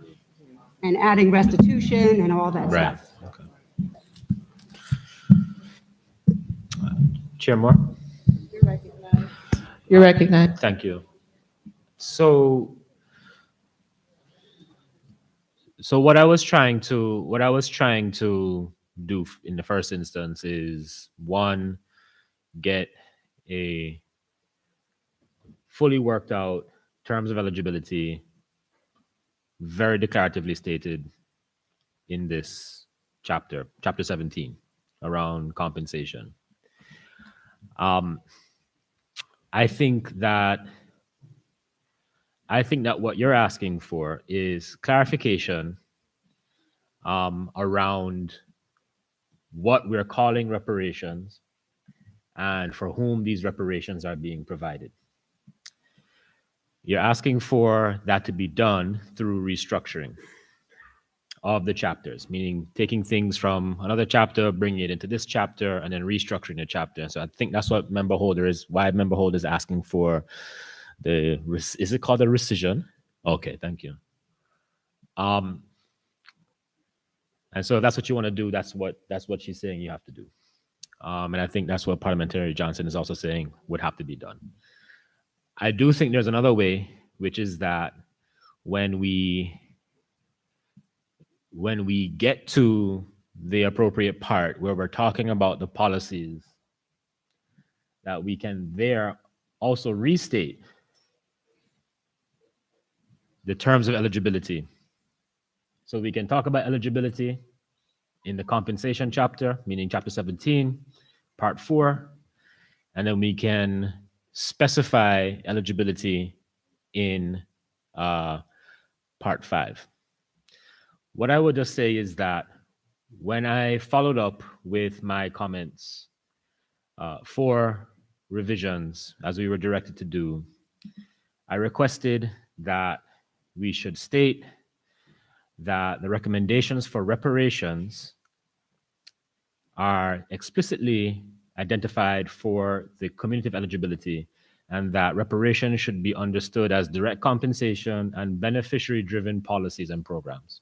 And adding restitution and all that Right. stuff. Okay. Chair Moore? You're recognized. You're recognized. Thank you. So what I was trying to do in the first instance is, one, get a fully worked out terms of eligibility, very declaratively stated in this chapter 17, around compensation. I think that what you're asking for is clarification around what we're calling reparations and for whom these reparations are being provided. You're asking for that to be done through restructuring of the chapters, meaning taking things from another chapter, bringing it into this chapter, and then restructuring the chapter. So I think that's what member holder is asking for. Is it called a rescission? Okay, thank you. And so if that's what you want to do, that's what she's saying you have to do. And I think that's what Parliamentary Johnson is also saying would have to be done. I do think there's another way, which is that when we get to the appropriate part where we're talking about the policies, that we can there also restate the terms of eligibility. So we can talk about eligibility in the compensation chapter, meaning chapter 17, part 4, and then we can specify eligibility in part 5. What I would just say is that when I followed up with my comments for revisions, as we were directed to do, I requested that we should state that the recommendations for reparations are explicitly identified for the community of eligibility, and that reparations should be understood as direct compensation and beneficiary-driven policies and programs.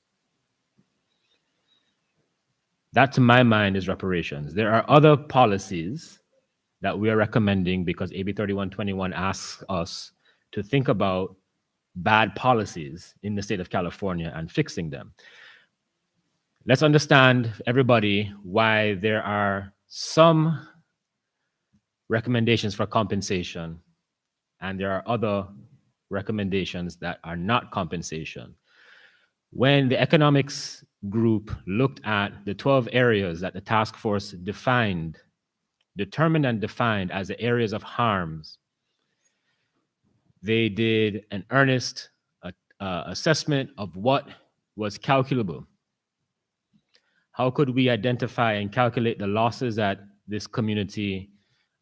That, to my mind, is reparations. There are other policies that we are recommending because AB 3121 asks us to think about bad policies in the state of California and fixing them. Let's understand, everybody, why there are some recommendations for compensation and there are other recommendations that are not compensation. When the economics group looked at the 12 areas that the task force determined and defined as the areas of harms, they did an earnest assessment of what was calculable. How could we identify and calculate the losses that this community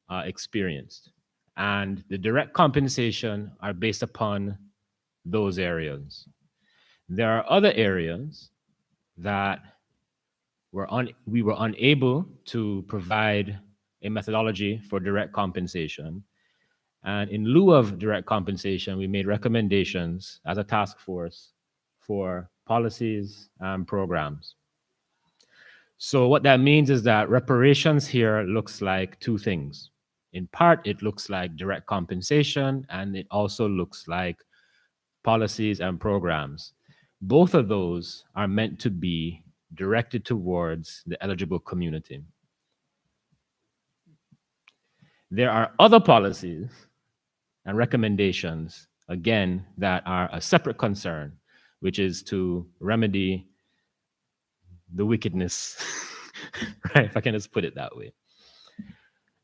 experienced? And the direct compensation are based upon those areas. There are other areas that we were unable to provide a methodology for direct compensation. And in lieu of direct compensation, we made recommendations as a task force for policies and programs. So what that means is that reparations here looks like two things. In part, it looks like direct compensation, and it also looks like policies and programs. Both of those are meant to be directed towards the eligible community. There are other policies and recommendations, again, that are a separate concern, which is to remedy the wickedness, right? If I can just put it that way.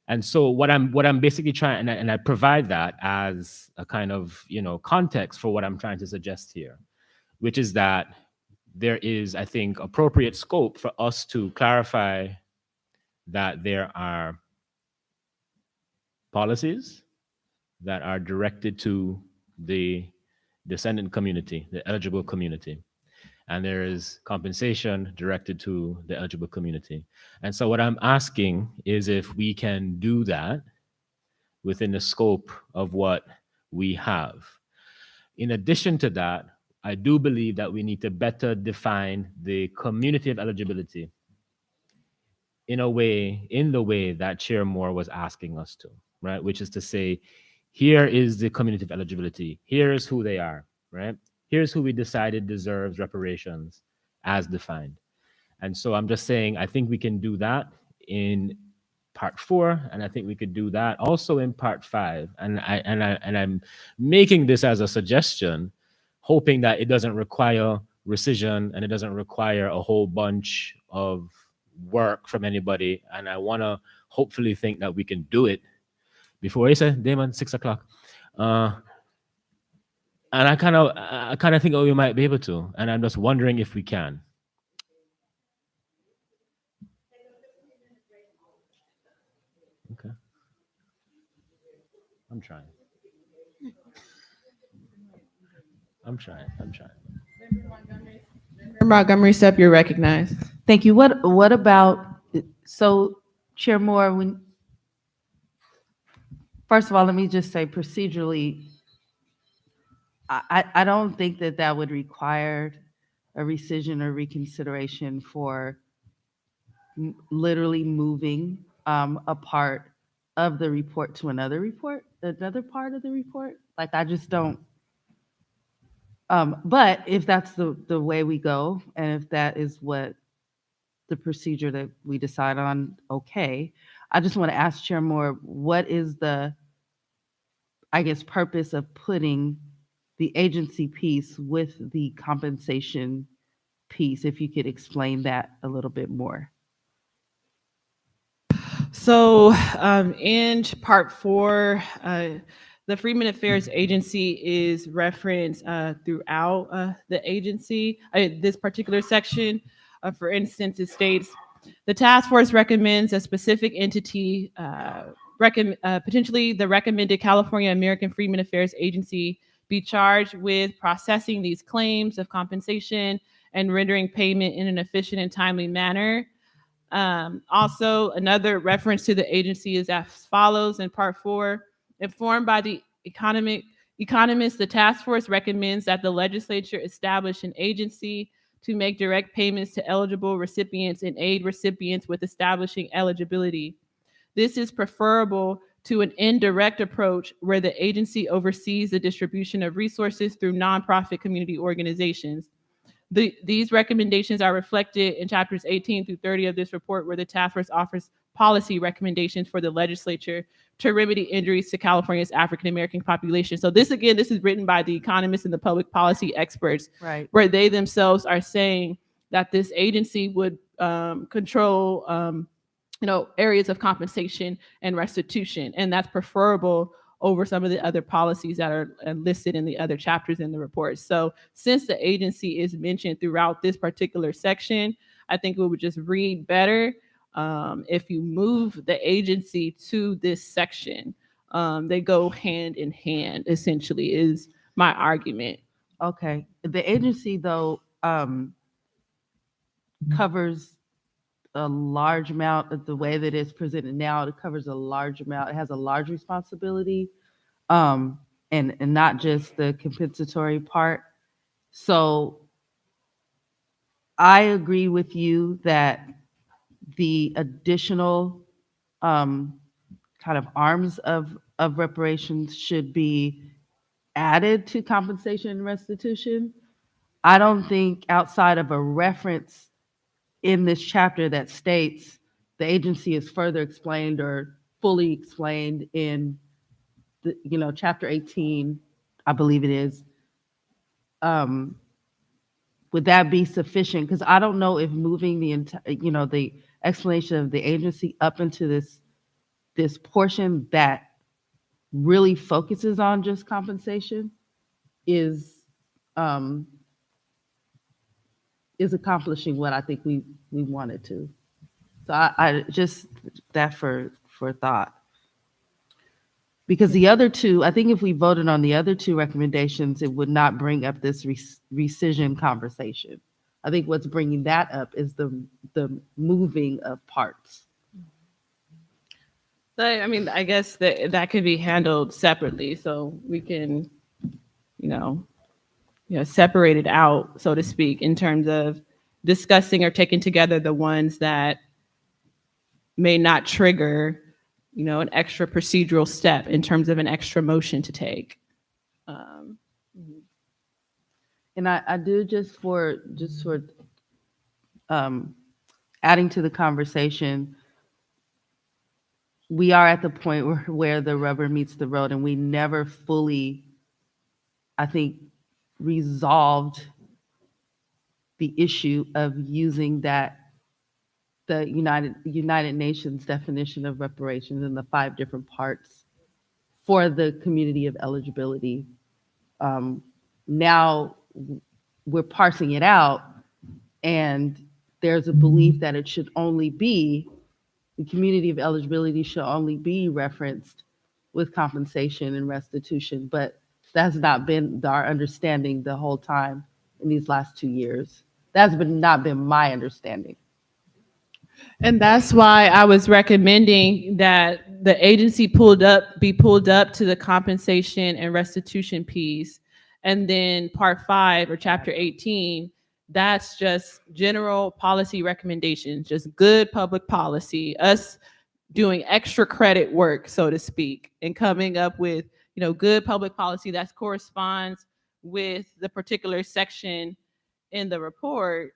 And so what I'm basically trying, and I provide that as a kind of, context for what I'm trying to suggest here, which is that there is, I think, appropriate scope for us to clarify that there are policies that are directed to the descendant community, the eligible community. And there is compensation directed to the eligible community. And so what I'm asking is if we can do that within the scope of what we have. In addition to that, I do believe that we need to better define the community of eligibility in the way that Chair Moore was asking us to, right? Which is to say, here is the community of eligibility. Here's who they are, right? Here's who we decided deserves reparations as defined. And so I'm just saying, I think we can do that in part 4, and I think we could do that also in part 5. And I'm making this as a suggestion, hoping that it doesn't require rescission and it doesn't require a whole bunch of work from anybody. And I want to hopefully think that we can do it before you say, Damon, 6 o'clock. And I kind of think we might be able to, and I'm just wondering if we can. Okay. I'm trying. Member Montgomery Step, you're recognized. Thank you. What about, so Chair Moore, first of all, let me just say procedurally, I don't think that would require a rescission or reconsideration for literally moving a part of the report to another part of the report. Like, I just don't. But if that's the way we go, and if that is what the procedure that we decide on, okay. I just want to ask Chair Moore, what is the, I guess, purpose of putting the agency piece with the compensation piece? If you could explain that a little bit more. So in part 4, the Freedmen Affairs Agency is referenced throughout the agency. This particular section, for instance, it states, the task force recommends a specific entity, potentially the recommended California American Freedmen Affairs Agency, be charged with processing these claims of compensation and rendering payment in an efficient and timely manner. Also, another reference to the agency is as follows in part 4. Informed by the economist, the task force recommends that the legislature establish an agency to make direct payments to eligible recipients and aid recipients with establishing eligibility. This is preferable to an indirect approach where the agency oversees the distribution of resources through nonprofit community organizations. These recommendations are reflected in chapters 18 through 30 of this report, where the task force offers policy recommendations for the legislature to remedy injuries to California's African American population. So this is written by the economists and the public policy experts, right, where they themselves are saying that this agency would control areas of compensation and restitution, and that's preferable over some of the other policies that are listed in the other chapters in the report. So since the agency is mentioned throughout this particular section, I think it would just read better if you move the agency to this section. They go hand in hand, essentially, is my argument. Okay. The agency, though, covers a large amount of the way that it's presented now. It covers a large amount. It has a large responsibility, and not just the compensatory part. So I agree with you that the additional kind of arms of reparations should be added to compensation and restitution. I don't think outside of a reference in this chapter that states the agency is further explained or fully explained in the, chapter 18, I believe it is. Would that be sufficient? Because I don't know if moving the entire, the explanation of the agency up into this portion that really focuses on just compensation is is accomplishing what I think we wanted to. So I just that for thought. Because the other two, I think if we voted on the other two recommendations, it would not bring up this rescission conversation. I think what's bringing that up is the moving of parts. So, I mean, I guess that could be handled separately, so we can, separate it out, so to speak, in terms of discussing or taking together the ones that may not trigger, an extra procedural step in terms of an extra motion to take. And I do just for adding to the conversation, we are at the point where the rubber meets the road, and we never fully, I think, resolved the issue of using the United Nations definition of reparations in the 5 different parts for the community of eligibility. Now we're parsing it out, and there's a belief that it should only be, the community of eligibility should only be referenced with compensation and restitution, but that's not been our understanding the whole time in these last 2 years. That's not been my understanding. And that's why I was recommending that the agency be pulled up to the compensation and restitution piece. And then part 5 or chapter 18, that's just general policy recommendations, just good public policy, us doing extra credit work, so to speak, and coming up with, good public policy that corresponds with the particular section in the report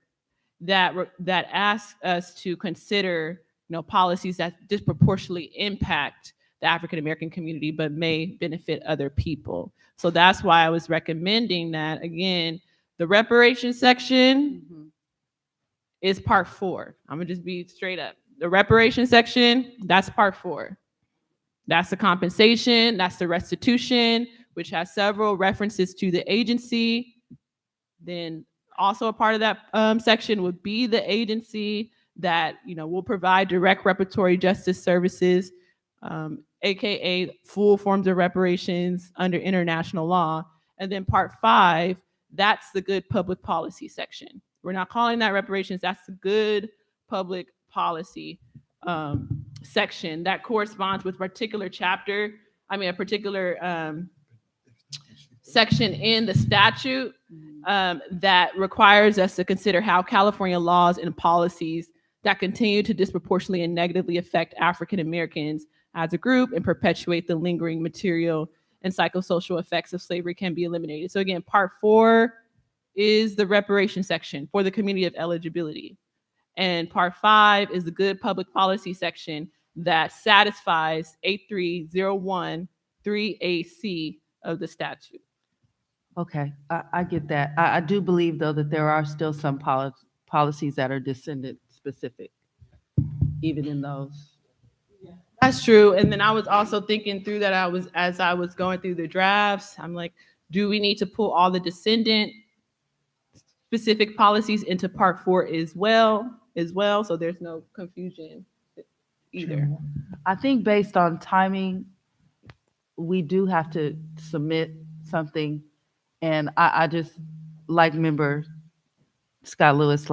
that asks us to consider, policies that disproportionately impact the African American community, but may benefit other people. So that's why I was recommending that. Again, the reparations section is part 4. I'm gonna just be straight up. The reparations section, that's part 4. That's the compensation, that's the restitution, which has several references to the agency. Then also a part of that section would be the agency that will provide direct reparatory justice services, aka full forms of reparations under international law. And then part 5, that's the good public policy section. We're not calling that reparations, that's the good public policy section that corresponds with a particular section in the statute that requires us to consider how California laws and policies that continue to disproportionately and negatively affect African Americans as a group and perpetuate the lingering material and psychosocial effects of slavery can be eliminated. So again, part 4 is the reparation section for the community of eligibility. And part 5 is the good public policy section that satisfies 8301(3)(a)(c) of the statute. Okay, I get that. I do believe, though, that there are still some policies that are descendant specific, even in those. That's true. And then I was also thinking through that as I was going through the drafts, I'm like, do we need to pull all the descendant specific policies into part 4 as well, so there's no confusion either? I think based on timing, we do have to submit something. And I just, like member Scott Lewis,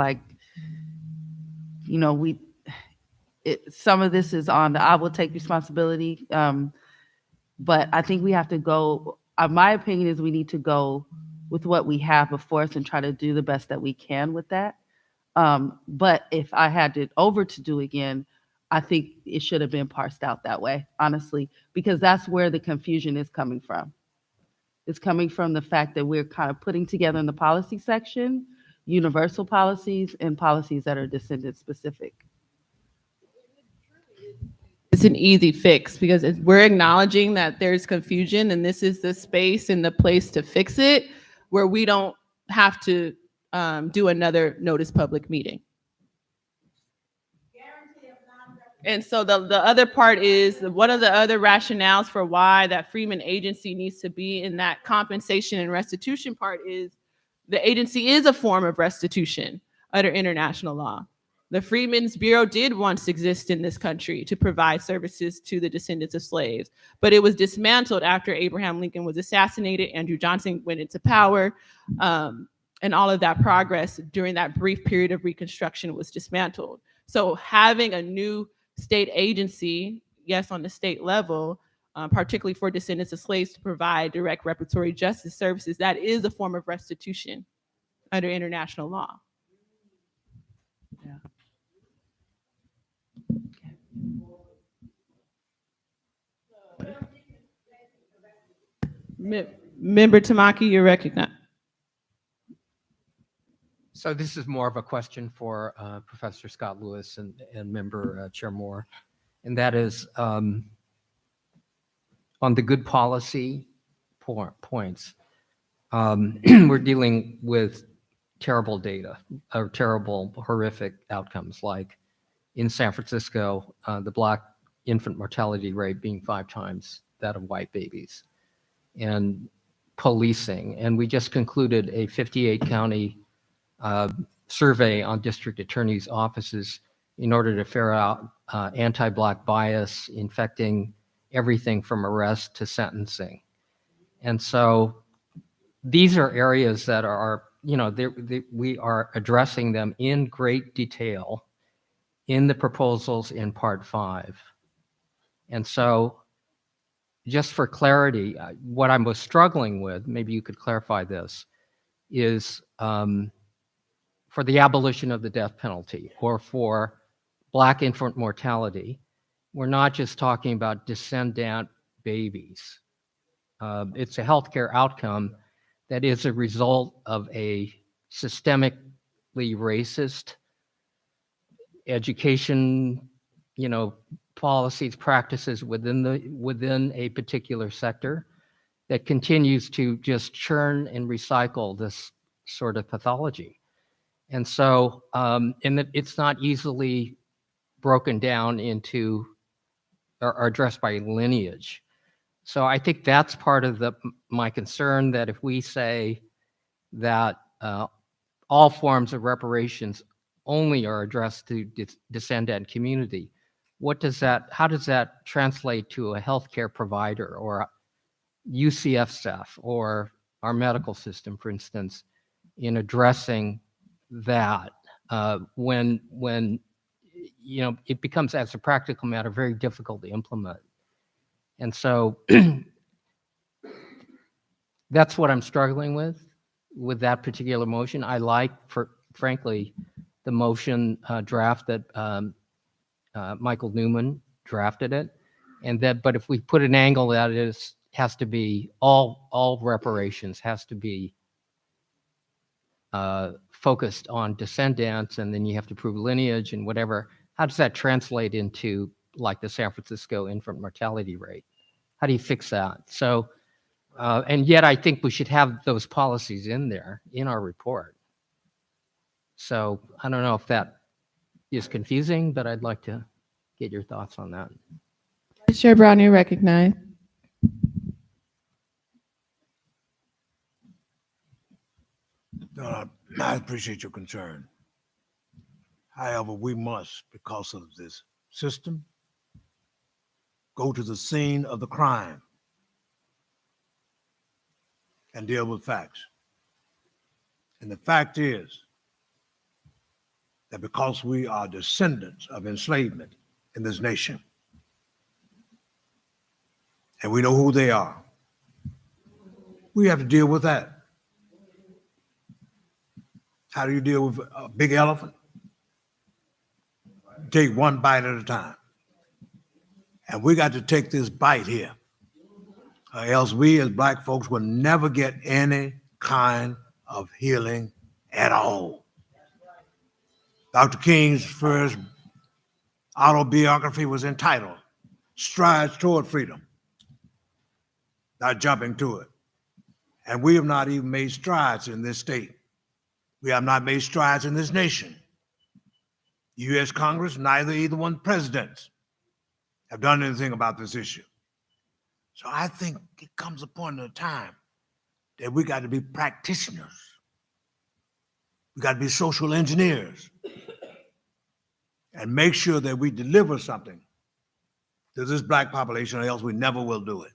some of this is on, I will take responsibility. But I think we have to go, my opinion is we need to go with what we have before us and try to do the best that we can with that. But if I had it over to do again, I think it should have been parsed out that way, honestly, because that's where the confusion is coming from. It's coming from the fact that we're kind of putting together in the policy section, universal policies and policies that are descendant specific. It's an easy fix because we're acknowledging that there's confusion, and this is the space and the place to fix it where we don't have to do another notice public meeting. And so the other part is, what are the other rationales for why that Freeman agency needs to be in that compensation and restitution part is the agency is a form of restitution. under international law. The Freedmen's Bureau did once exist in this country to provide services to the descendants of slaves, but it was dismantled after Abraham Lincoln was assassinated, Andrew Johnson went into power, and all of that progress during that brief period of Reconstruction was dismantled. So having a new state agency, yes, on the state level, particularly for descendants of slaves to provide direct reparatory justice services, that is a form of restitution under international law. Member Tamaki, you're recognized. So this is more of a question for Professor Scott Lewis and Member Chair Moore, and that is on the good policy points. We're dealing with terrible data, or terrible, horrific outcomes, like in San Francisco, the Black infant mortality rate being 5 times that of white babies, and policing. And we just concluded a 58-county survey on district attorneys' offices in order to ferret out anti-Black bias infecting everything from arrest to sentencing. And so these are areas that are, we are addressing them in great detail in the proposals in Part 5. And so just for clarity, what I was struggling with, maybe you could clarify this, is for the abolition of the death penalty or for Black infant mortality, we're not just talking about descendant babies. It's a healthcare outcome that is a result of a systemically racist education, policies, practices within a particular sector that continues to just churn and recycle this sort of pathology. And so, it's not easily broken down into or addressed by lineage. So I think that's part of my concern, that if we say that all forms of reparations only are addressed to descendant community, how does that translate to a healthcare provider or UCF staff or our medical system, for instance, in addressing that when it becomes, as a practical matter, very difficult to implement. And so that's what I'm struggling with that particular motion. I like, frankly, the motion draft that Michael Newman drafted it, but if we put an angle that has to be all reparations has to be focused on descendants, and then you have to prove lineage and whatever. How does that translate into, like, the San Francisco infant mortality rate? How do you fix that? So, and yet I think we should have those policies in there in our report. So I don't know if that is confusing, but I'd like to get your thoughts on that. Chair Brown, you're recognized. I appreciate your concern. However, we must, because of this system, go to the scene of the crime and deal with facts. And the fact is that because we are descendants of enslavement in this nation, and we know who they are, we have to deal with that. How do you deal with a big elephant? Take one bite at a time. And we got to take this bite here, or else we as Black folks will never get any kind of healing at all. Dr. King's first autobiography was entitled Strides Toward Freedom, not jumping to it. And we have not even made strides in this state. We have not made strides in this nation. U.S. Congress, either one presidents have done anything about this issue. So I think it comes a point in time that we got to be practitioners We got to be social engineers and make sure that we deliver something to this black population, or else we never will do it.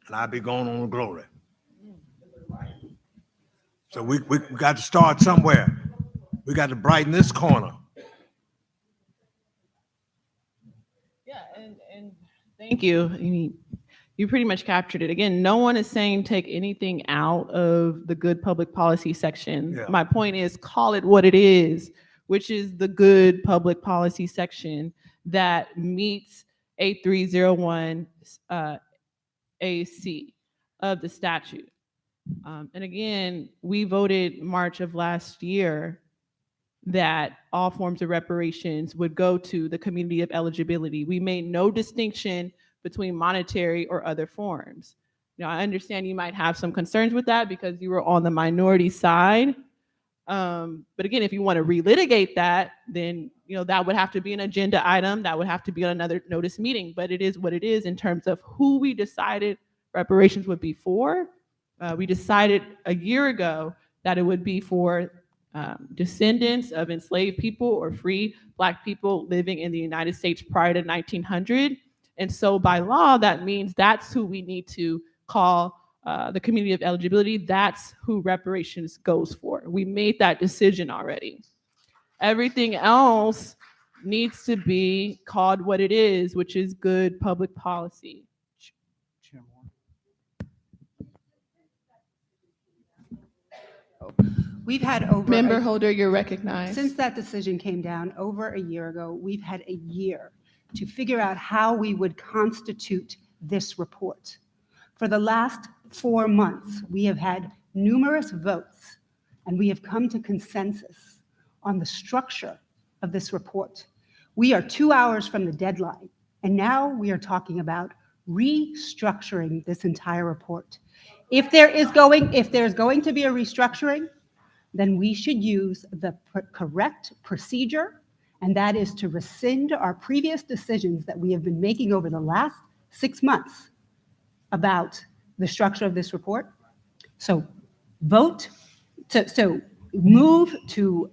And I'll be going on to glory. So we got to start somewhere. We got to brighten this corner. Yeah, and thank you. I mean, you pretty much captured it. Again, no one is saying take anything out of the good public policy section. Yeah. My point is call it what it is, which is the good public policy section that meets 8301 AC of the statute. And again, we voted March of last year that all forms of reparations would go to the community of eligibility. We made no distinction between monetary or other forms. Now, I understand you might have some concerns with that because you were on the minority side. But again, if you want to relitigate that, then that would have to be an agenda item. That would have to be on another notice meeting. But it is what it is in terms of who we decided reparations would be for. We decided a year ago that it would be for descendants of enslaved people or free Black people living in the United States prior to 1900. And so by law, that means that's who we need to call the community of eligibility. That's who reparations goes for. We made that decision already. Everything else needs to be called what it is, which is good public policy. We've had over Member Holder, you're recognized. Since that decision came down over a year ago, we've had a year to figure out how we would constitute this report. For the last 4 months, we have had numerous votes, and we have come to consensus on the structure of this report. We are 2 hours from the deadline, and now we are talking about restructuring this entire report. If there's going to be a restructuring, then we should use the correct procedure, and that is to rescind our previous decisions that we have been making over the last 6 months about the structure of this report. So move to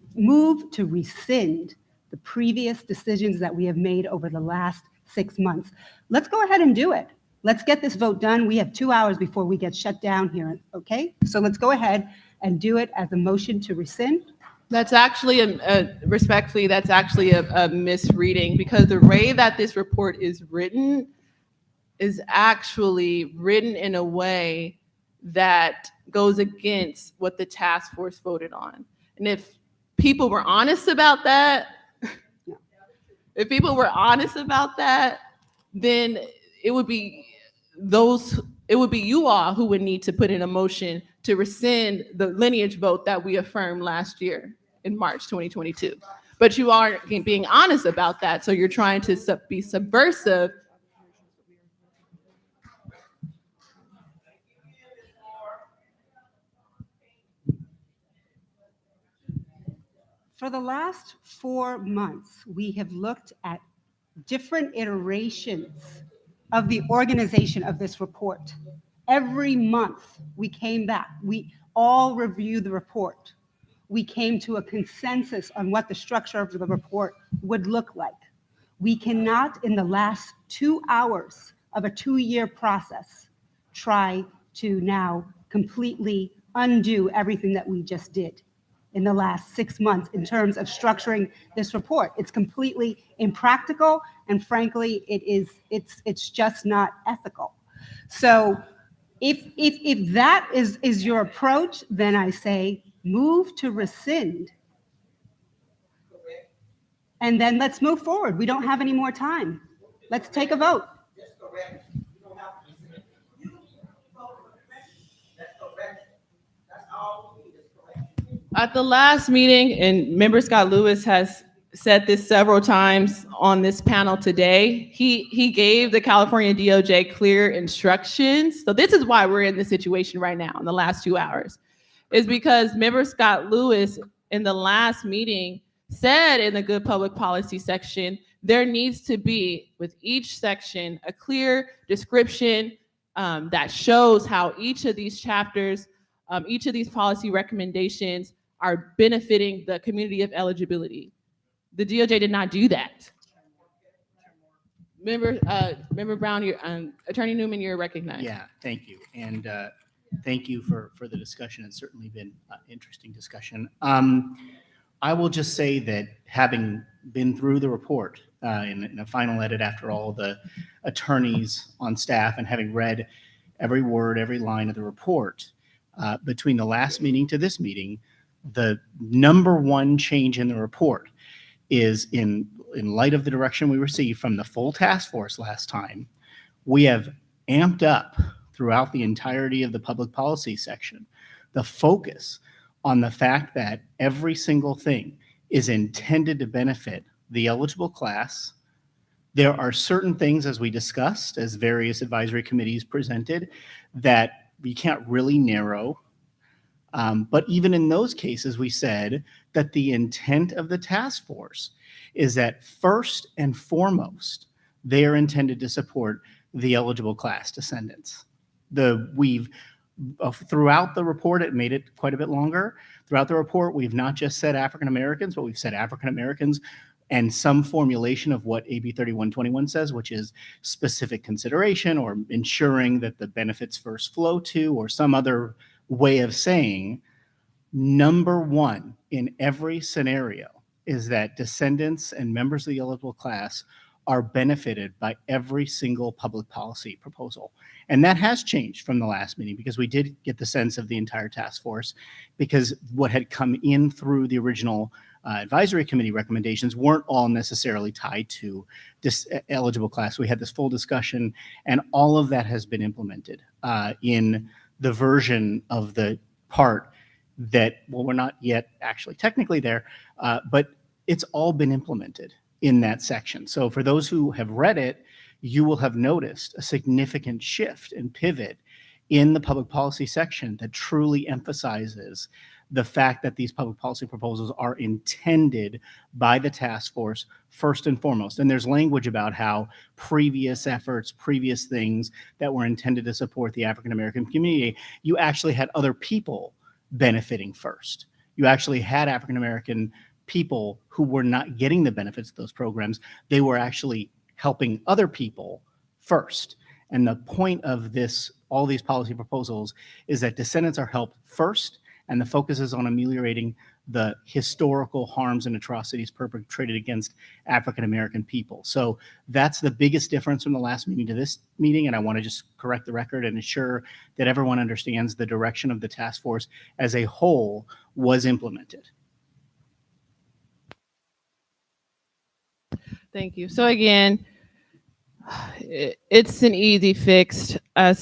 rescind the previous decisions that we have made over the last 6 months. Let's go ahead and do it. Let's get this vote done. We have 2 hours before we get shut down here, okay? So let's go ahead and do it as a motion to rescind. That's actually, respectfully, that's actually a misreading, because the way that this report is written is actually written in a way that goes against what the task force voted on. And if people were honest about that, then it would be you all who would need to put in a motion to rescind the lineage vote that we affirmed last year in March 2022. But you aren't being honest about that, so you're trying to be subversive. For the last 4 months, we have looked at different iterations of the organization of this report. Every month we came back, we all reviewed the report. We came to a consensus on what the structure of the report would look like. We cannot, in the last 2 hours of a 2-year process, try to now completely undo everything that we just did in the last 6 months in terms of structuring this report. It's completely impractical, and frankly, it's just not ethical. So if that is your approach, then I say move to rescind, and then let's move forward. We don't have any more time. Let's take a vote. At the last meeting, and Member Scott Lewis has said this several times on this panel today, he gave the California DOJ clear instructions. So this is why we're in this situation right now in the last 2 hours, is because Member Scott Lewis in the last meeting said in the good public policy section, there needs to be with each section a clear description that shows how each of these chapters, each of these policy recommendations are benefiting the community of eligibility. The DOJ did not do that. Member Brown, Attorney Newman, you're recognized. Yeah, thank you. And thank you for the discussion. It's certainly been an interesting discussion. I will just say that having been through the report in a final edit after all the attorneys on staff and having read every word, every line of the report, between the last meeting to this meeting, the number one change in the report is in light of the direction we received from the full task force last time, we have amped up throughout the entirety of the public policy section the focus on the fact that every single thing is intended to benefit the eligible class. There are certain things, as we discussed, as various advisory committees presented, that we can't really narrow. But even in those cases, we said that the intent of the task force is that first and foremost, they are intended to support the eligible class descendants. We've throughout the report, it made it quite a bit longer. Throughout the report, we've not just said African Americans, but we've said African Americans and some formulation of what AB 3121 says, which is specific consideration or ensuring that the benefits first flow to, or some other way of saying, number one in every scenario is that descendants and members of the eligible class are benefited by every single public policy proposal. And that has changed from the last meeting because we did get the sense of the entire task force, because what had come in through the original advisory committee recommendations weren't all necessarily tied to this eligible class. We had this full discussion, and all of that has been implemented in the version of the part that, well, we're not yet actually technically there, but it's all been implemented in that section. So for those who have read it, you will have noticed a significant shift and pivot in the public policy section that truly emphasizes the fact that these public policy proposals are intended by the task force first and foremost. And there's language about how previous efforts, previous things that were intended to support the African American community, you actually had other people benefiting first. You actually had African American people who were not getting the benefits of those programs. They were actually helping other people first. And the point of this, all these policy proposals, is that descendants are helped first, and the focus is on ameliorating the historical harms and atrocities perpetrated against African American people. So that's the biggest difference from the last meeting to this meeting, and I want to just correct the record and ensure that everyone understands the direction of the task force as a whole was implemented. Thank you. So again, it's an easy fix. And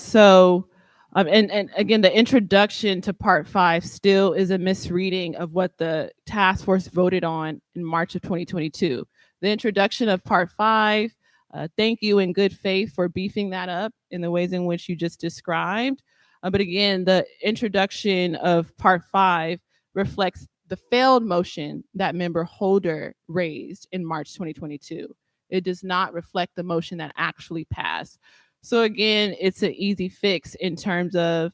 again, the introduction to Part 5 still is a misreading of what the task force voted on in March of 2022. The introduction of Part 5, thank you in good faith for beefing that up in the ways in which you just described. But again, the introduction of Part 5 reflects the failed motion that member Holder raised in March 2022. It does not reflect the motion that actually passed. So again, it's an easy fix in terms of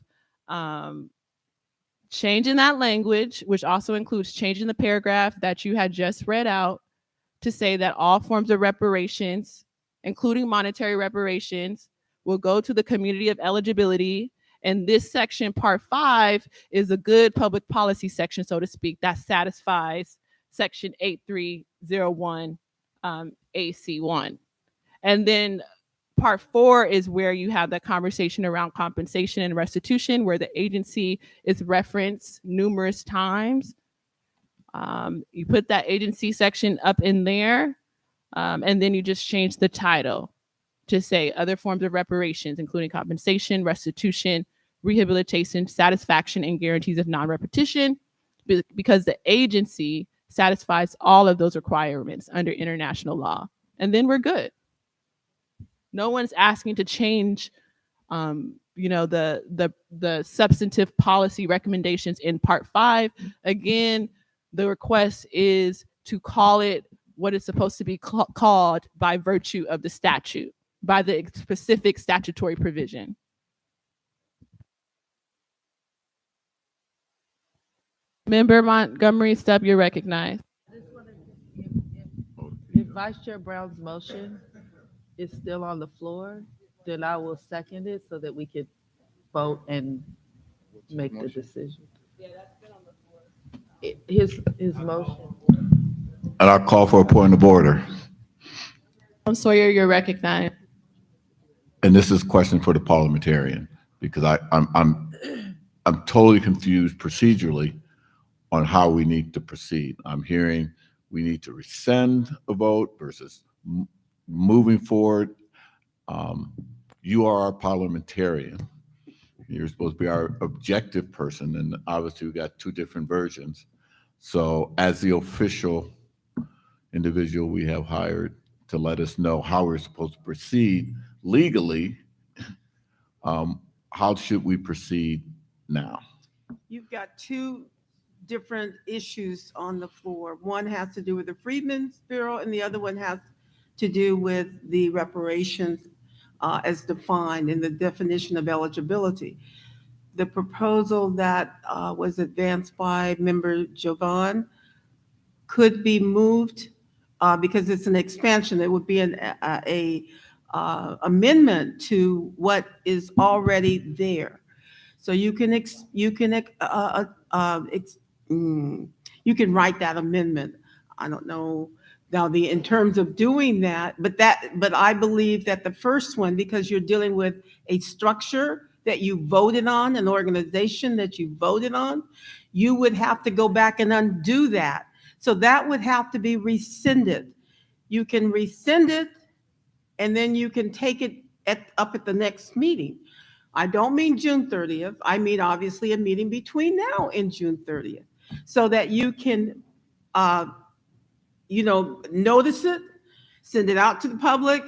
changing that language, which also includes changing the paragraph that you had just read out to say that all forms of reparations, including monetary reparations, will go to the community of eligibility. And this section, Part 5, is a good public policy section, so to speak, that satisfies Section 8301 AC1. And then Part 4 is where you have that conversation around compensation and restitution, where the agency is referenced numerous times. You put that agency section up in there, and then you just change the title to say other forms of reparations, including compensation, restitution, rehabilitation, satisfaction, and guarantees of non-repetition, because the agency satisfies all of those requirements under international law. And then we're good. No one's asking to change the substantive policy recommendations in Part 5. Again, the request is to call it what it's supposed to be called by virtue of the statute, by the specific statutory provision. Member Montgomery Stepp, you're recognized. If Vice Chair Brown's motion is still on the floor, then I will second it so that we could vote and make the decision. His motion. And I'll call for a point of order. Sawyer, you're recognized. And this is a question for the parliamentarian, because I'm totally confused procedurally on how we need to proceed. I'm hearing we need to rescind a vote versus moving forward. You are our parliamentarian. You're supposed to be our objective person, and obviously we got two different versions. So as the official individual we have hired to let us know how we're supposed to proceed legally, how should we proceed now? You've got two different issues on the floor. One has to do with the Freedmen's Bureau, and the other one has to do with the reparations as defined in the definition of eligibility. The proposal that was advanced by Member Jovan could be moved because it's an expansion. It would be an amendment to what is already there. So you can write that amendment. I don't know now in terms of doing that, but I believe that the first one, because you're dealing with a structure that you voted on, an organization that you voted on, you would have to go back and undo that. So that would have to be rescinded. You can rescind it, and then you can take it up at the next meeting. I don't mean June 30th. I mean, obviously, a meeting between now and June 30th, so that you can, notice it, send it out to the public,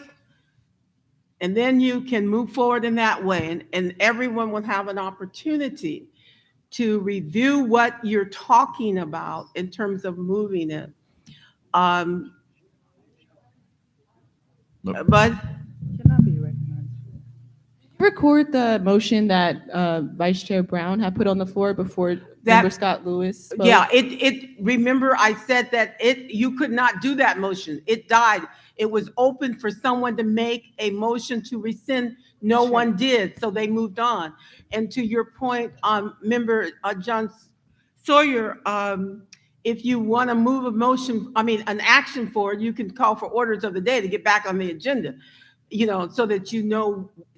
and then you can move forward in that way. And everyone will have an opportunity to review what you're talking about in terms of moving it. But Record the motion that Vice Chair Brown had put on the floor before Member Scott Lewis spoke. Yeah, remember I said that you could not do that motion. It died. It was open for someone to make a motion to rescind. No one did, so they moved on. And to your point, Member John Sawyer, if you want to move an action forward, you can call for orders of the day to get back on the agenda, so that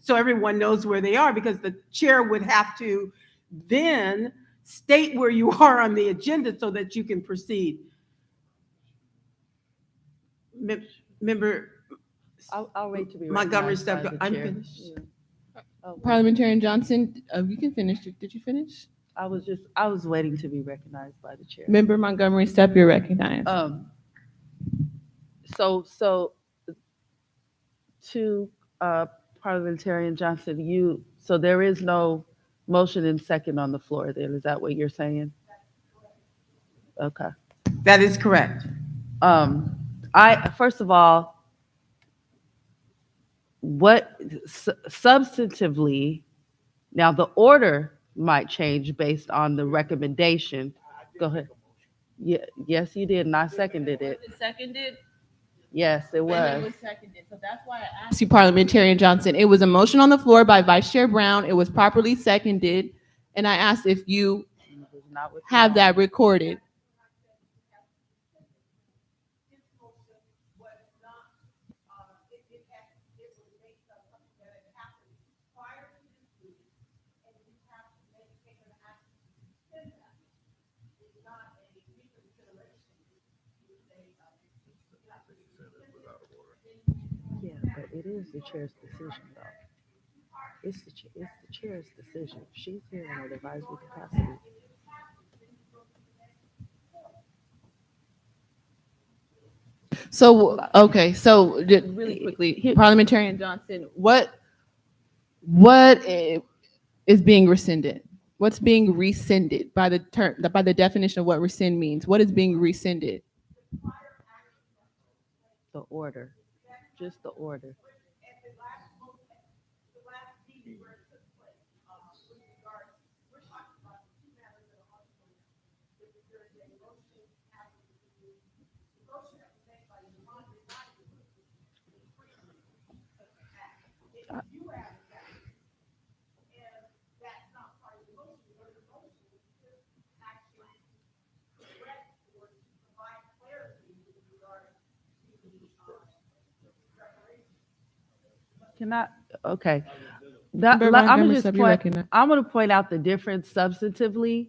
so everyone knows where they are, because the chair would have to then state where you are on the agenda so that you can proceed. Member, I'll wait to be Montgomery recognized by Stepp, the I'm chair. finished. Parliamentarian Johnson, you can finish. Did you finish? I was waiting to be recognized by the chair. Member Montgomery Stepp, you're recognized. So to Parliamentarian Johnson, so there is no motion and second on the floor then, is that what you're saying? Okay. That is correct. First of all, substantively, now the order might change based on the recommendation. Go ahead. Yeah, yes, you did, and I seconded it. Was it seconded? Yes, it was. And it was seconded. So that's why I asked you, Parliamentarian Johnson. It was a motion on the floor by Vice Chair Brown. It was properly seconded. And I asked if you have that recorded. Yeah, but it is the chair's decision, though. It's the chair's decision. She's here in an advisory capacity. So, okay, so really quickly, Parliamentarian Johnson, what is being rescinded? What's being rescinded by the definition of what rescind means? What is being rescinded? The order, just the order. Can I, okay. Member I'm Montgomery gonna just Sub, you're point, recognized. I'm gonna point out the difference substantively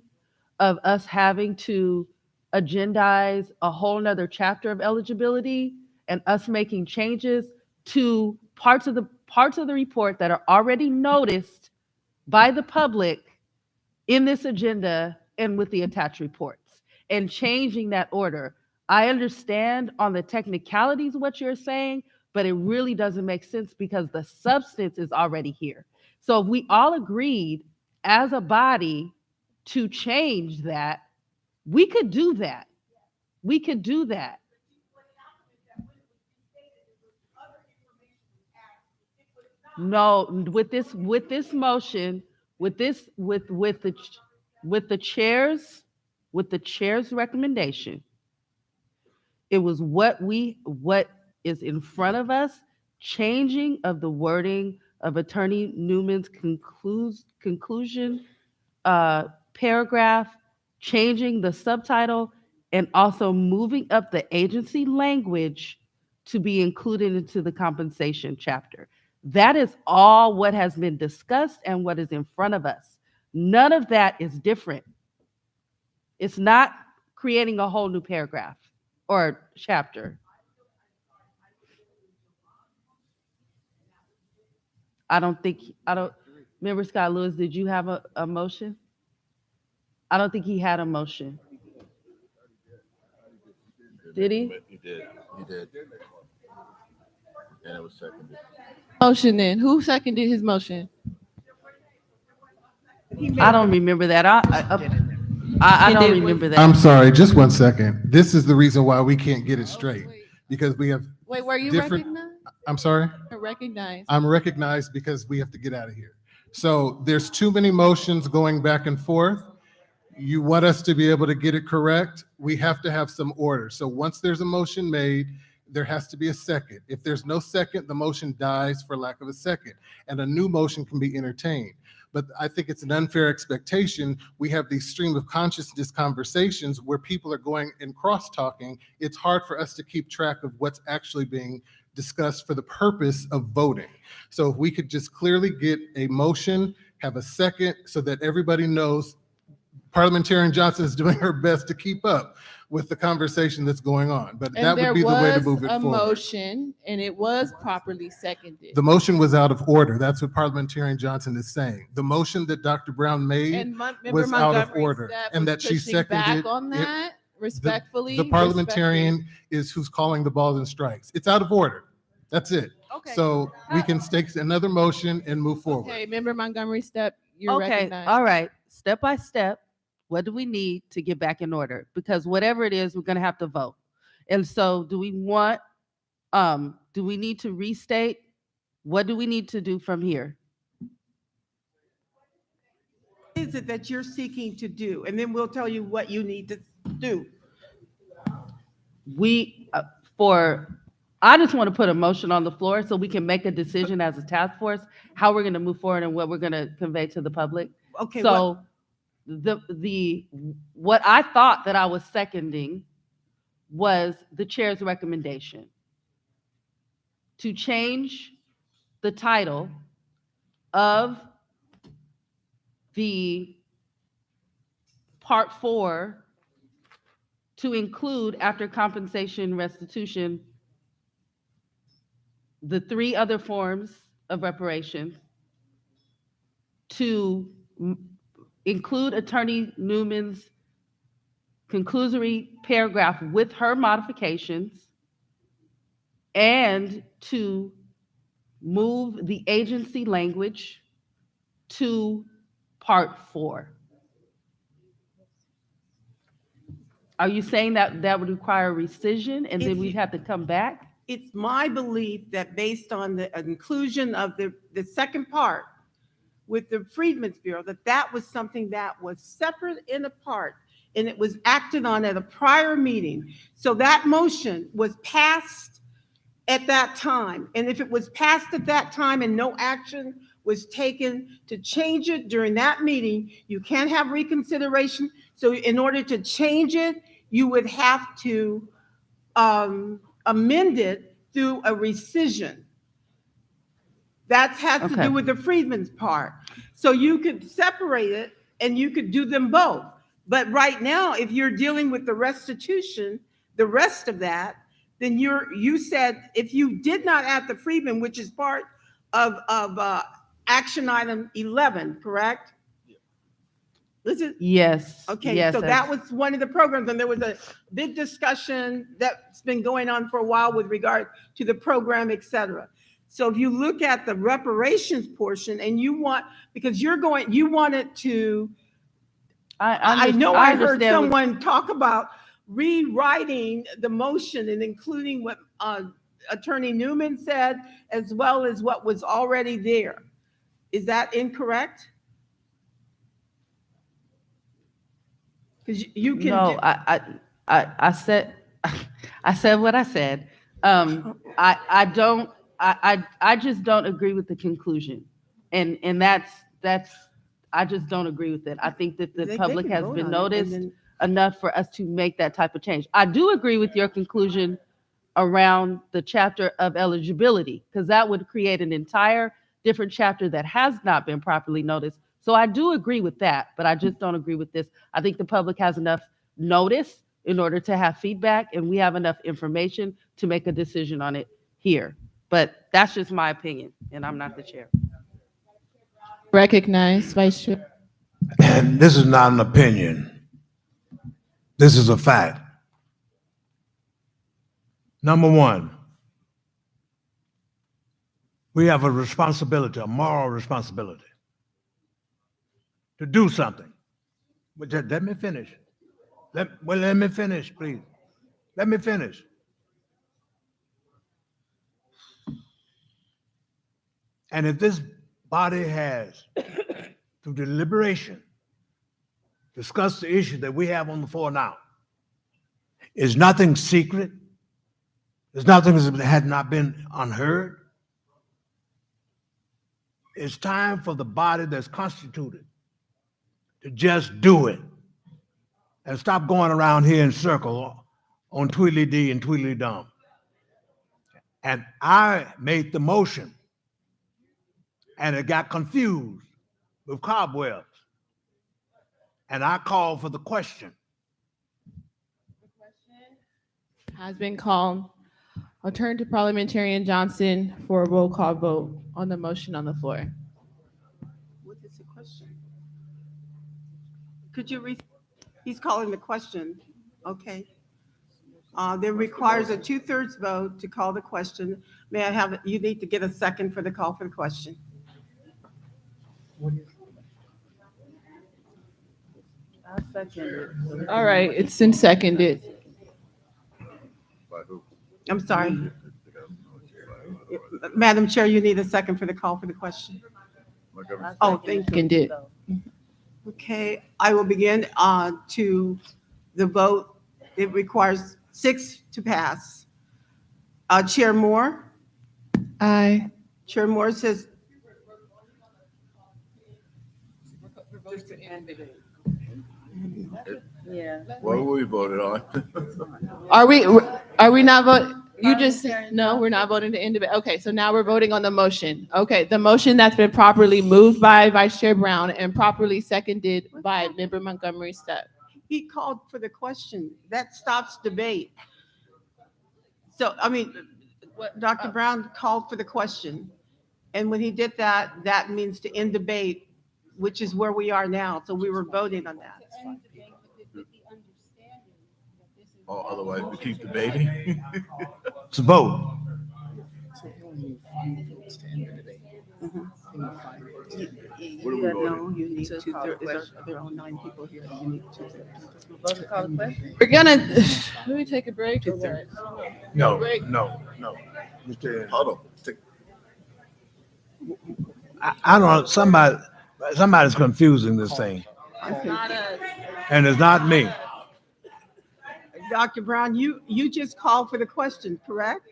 of us having to agendize a whole nother chapter of eligibility and us making changes to parts of the report that are already noticed by the public in this agenda and with the attached reports and changing that order. I understand on the technicalities of what you're saying, but it really doesn't make sense because the substance is already here. So if we all agreed as a body to change that, we could do that. We could do that. No, with this motion, with the chair's recommendation, it was what is in front of us, changing of the wording of Attorney Newman's conclusion paragraph, changing the subtitle, and also moving up the agency language to be included into the compensation chapter. That is all what has been discussed and what is in front of us. None of that is different. It's not creating a whole new paragraph or chapter. Member Scott Lewis, did you have a motion? I don't think he had a motion. Did he? He did. And it was seconded. Motion then. Who seconded his motion? I don't remember that. I don't remember that. I'm sorry, just 1 second. This is the reason why we can't get it straight, because we have Wait, were you different. recognized? I'm sorry? Recognized. I'm recognized because we have to get out of here. So there's too many motions going back and forth. You want us to be able to get it correct, we have to have some order. So once there's a motion made, there has to be a second. If there's no second, the motion dies for lack of a second, and a new motion can be entertained. But I think it's an unfair expectation. We have these stream of consciousness conversations where people are going and cross-talking. It's hard for us to keep track of what's actually being discussed for the purpose of voting. So if we could just clearly get a motion, have a second, so that everybody knows Parliamentarian Johnson is doing her best to keep up with the conversation that's going on. But that would be the way to move it a forward. motion, and it was properly seconded. The motion was out of order. That's what Parliamentarian Johnson is saying. The motion that Dr. Brown made Member was out of Montgomery order, Step and was that she pushing seconded back on it. that respectfully. The parliamentarian is who's calling the balls and strikes. It's out of order. That's it. Okay. So we can take another motion and move forward. Okay, Member Montgomery Step, you're Okay, recognized. all right. Step by step, what do we need to get back in order? Because whatever it is, we're going to have to vote. And so do we need to restate? What do we need to do from here? What is it that you're seeking to do? And then we'll tell you what you need to do. I just want to put a motion on the floor so we can make a decision as a task force, how we're going to move forward and what we're going to convey to the public. Okay. So what I thought that I was seconding was the chair's recommendation to change the title of the part 4 to include, after compensation restitution, the 3 other forms of reparation, to include Attorney Newman's conclusory paragraph with her modifications, and to move the agency language to part 4. Are you saying that that would require rescission and then we'd have to come back? It's my belief that based on the inclusion of the second part with the Freedmen's Bureau, that was something that was separate and apart. and it was acted on at a prior meeting. So that motion was passed at that time. And if it was passed at that time and no action was taken to change it during that meeting, you can't have reconsideration. So in order to change it, you would have to amend it through a rescission. That has to Okay. do with the Freedmen's part. So you could separate it and you could do them both. But right now, if you're dealing with the restitution, the rest of that, then you said if you did not add the Freedmen, which is part of action item 11, correct? Listen. Yes. Okay, yes, so that was one of the programs, and there was a big discussion that's been going on for a while with regard to the program, et cetera. So if you look at the reparations portion and you wanted to, I know I heard understand what- someone talk about rewriting the motion and including what Attorney Newman said, as well as what was already there. Is that incorrect? Because you can. No, I said, I said what I said. I just don't agree with the conclusion. And that's, I just don't agree with it. I think that the They public can has vote been on it, and noticed then- enough for us to make that type of change. I do agree with your conclusion around the chapter of eligibility, because that would create an entire different chapter that has not been properly noticed. So I do agree with that, but I just don't agree with this. I think the public has enough notice in order to have feedback, and we have enough information to make a decision on it here. But that's just my opinion, and I'm not the chair. Recognize Vice Chair. And this is not an opinion. This is a fact. Number one, we have a responsibility, a moral responsibility to do something. But just let me finish. Let me finish, please. Let me finish. And if this body has, through deliberation, discussed the issue that we have on the floor now, is nothing secret. There's nothing that had not been unheard. It's time for the body that's constituted to just do it and stop going around here in circle on Tweedledee and Tweedledum. And I made the motion, and it got confused with cobwebs. And I called for the question. Has been called. I'll turn to Parliamentarian Johnson for a roll call vote on the motion on the floor. What is the question? Could you he's calling the question. Okay. There requires a 2/3 vote to call the question. May I have, you need to get a second for the call for the question. All right, it's been seconded. I'm sorry. Madam Chair, you need a second for the call for the question. Oh, thank you. Seconded. Okay, I will begin to the vote. It requires 6 to pass. Chair Moore? Aye. Chair Moore says. Yeah. What were we voted on? Are we not voting? You just said, no, we're not voting to end debate. Okay, so now we're voting on the motion. Okay, the motion that's been properly moved by Vice Chair Brown and properly seconded by Member Montgomery Stepp. He called for the question. That stops debate. So, I mean, Dr. Brown called for the question. And when he did that, that means to end debate, which is where we are now. So we were voting on that. Oh, otherwise we keep debating. It's a vote. What are we voting? No, you need 2/3. There are 9 people here. You need 2/3. We're gonna, let me take a break or what? No, Break. no. Hold on. I don't know, somebody's confusing this thing. It's not us. And it's not me. Dr. Brown, you just called for the question, correct?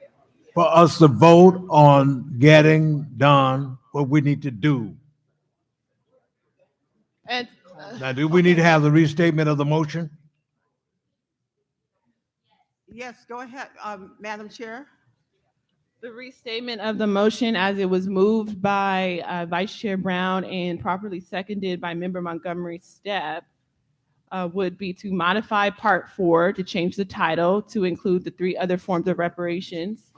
For us to vote on getting done what we need to do. And Now, do we need to have the restatement of the motion? Yes, go ahead, Madam Chair. the restatement of the motion as it was moved by Vice Chair Brown and properly seconded by Member Montgomery Stepp would be to modify Part 4 to change the title to include the 3 other forms of reparations,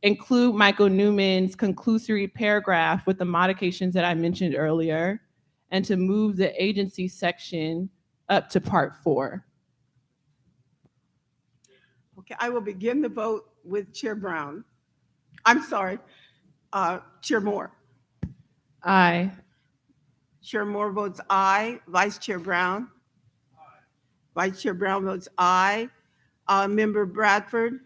include Michael Newman's conclusory paragraph with the modifications that I mentioned earlier, and to move the agency section up to Part 4. Okay, I will begin the vote with Chair Brown. I'm sorry, Chair Moore. Aye. Chair Moore votes aye. Vice Chair Brown? Vice Chair Brown votes aye. Member Bradford?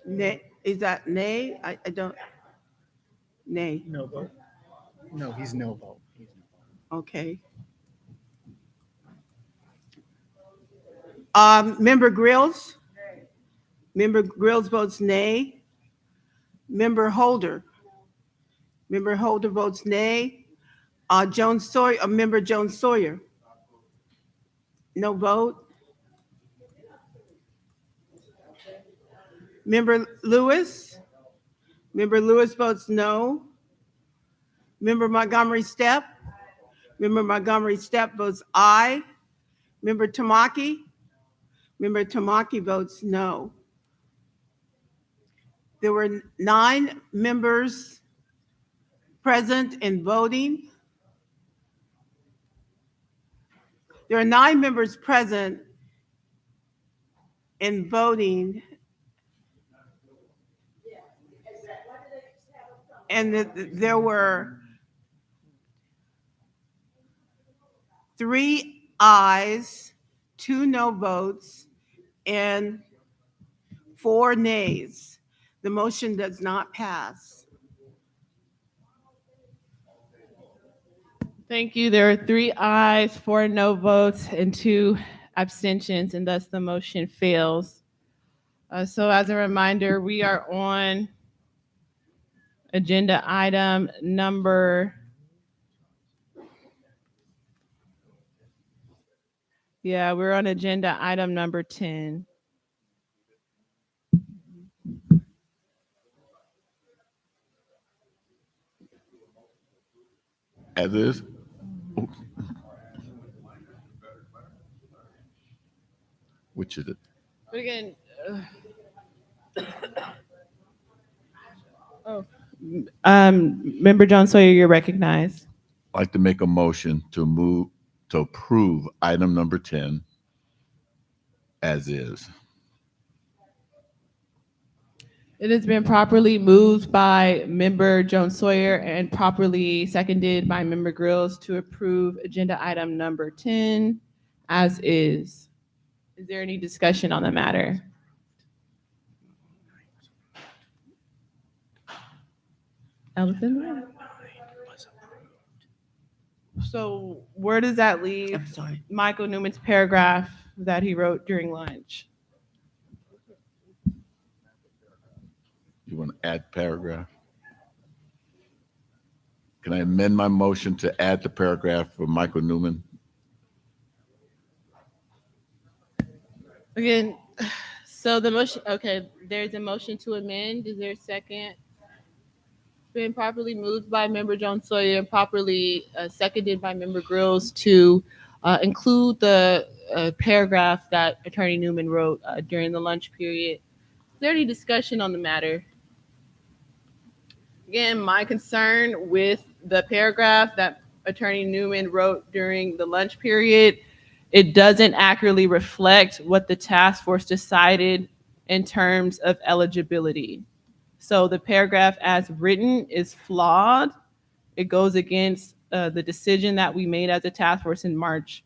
Nay, is that nay? I don't, nay. No vote. No, he's no vote. Okay. Member Grills? Member Grills votes nay. Member Holder? Member Holder votes nay. Jones Sawyer, Member Jones Sawyer? No vote. Member Lewis? Member Lewis votes no. Member Montgomery Stepp? Member Montgomery Stepp votes aye. Member Tamaki? Member Tamaki votes no. There were 9 members present and voting. There are 9 members present and voting. And there were 3 ayes, 2 no votes, and 4 nays. The motion does not pass. Thank you. There are 3 ayes, 4 no votes, and 2 abstentions, and thus the motion fails. So as a reminder, we are on agenda item number, we're on agenda item number 10. As is? Which is it? But again, Member John Sawyer, you're recognized. I'd like to make a motion to approve item number 10 as is. It has been properly moved by Member Jones Sawyer and properly seconded by Member Grills to approve agenda item number 10 as is. Is there any discussion on the matter? Elephant? So where does that leave Michael Newman's paragraph that he wrote during lunch? You want to add paragraph? Can I amend my motion to add the paragraph for Michael Newman? Again, so the motion, okay, there's a motion to amend. Is there a second? Been properly moved by Member Jones Sawyer and properly seconded by Member Grills to include the paragraph that Attorney Newman wrote during the lunch period. Is there any discussion on the matter? Again, my concern with the paragraph that Attorney Newman wrote during the lunch period, it doesn't accurately reflect what the task force decided in terms of eligibility. So the paragraph as written is flawed. It goes against the decision that we made as a task force in March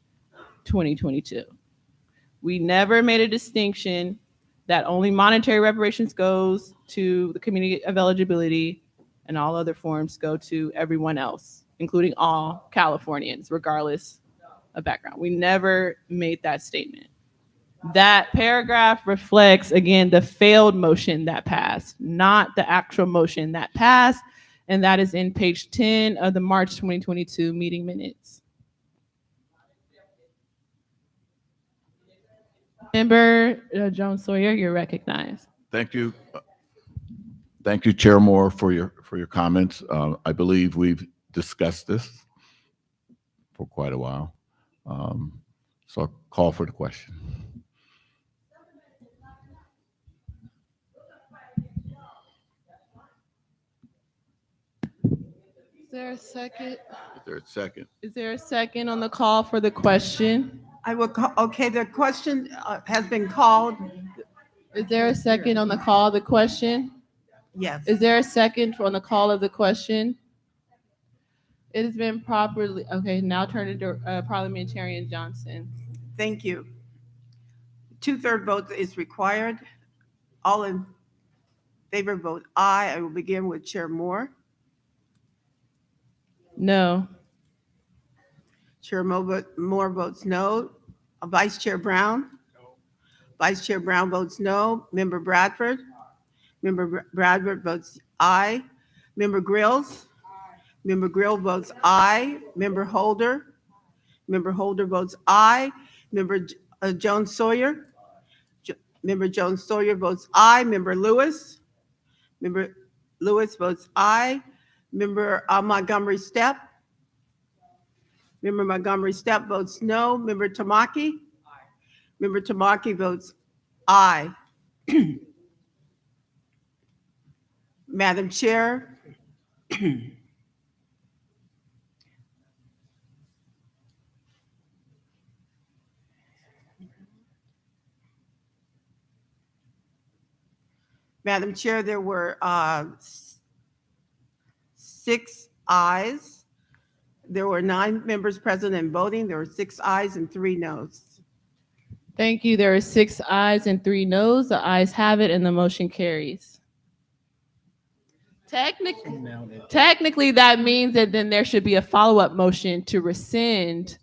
2022. We never made a distinction that only monetary reparations goes to the community of eligibility and all other forms go to everyone else, including all Californians, regardless of background. We never made that statement. That paragraph reflects, again, the failed motion that passed, not the actual motion that passed. And that is in page 10 of the March 2022 meeting minutes. Member Jones Sawyer, you're recognized. Thank you. Thank you, Chair Moore, for your comments. I believe we've discussed this for quite a while. So I'll call for the question. Is there a second? Is there a second? Is there a second on the call for the question? I will call, okay, the question has been called. Is there a second on the call of the question? Yes. Is there a second on the call of the question? It has been properly, okay, now turn it to Parliamentarian Johnson. Thank you. 2/3 vote is required. All in favor vote aye. I will begin with Chair Moore. No. Chair Moore votes no. Vice Chair Brown? Vice Chair Brown votes no. Member Bradford? Member Bradford votes aye. Member Grills? Member Grill votes aye. Member Holder? Member Holder votes aye. Member Jones Sawyer? Member Jones Sawyer votes aye. Member Lewis? Member Lewis votes aye. Member Montgomery Steppe? Member Montgomery Steppe votes no. Member Tamaki? Member Tamaki votes aye. Madam Chair, Madam Chair, there were 6 ayes. There were 9 members present and voting. There were 6 ayes and 3 noes. Thank you. There are 6 ayes and 3 noes. The ayes have it and the motion carries. Technically, that means that then there should be a follow-up motion to rescind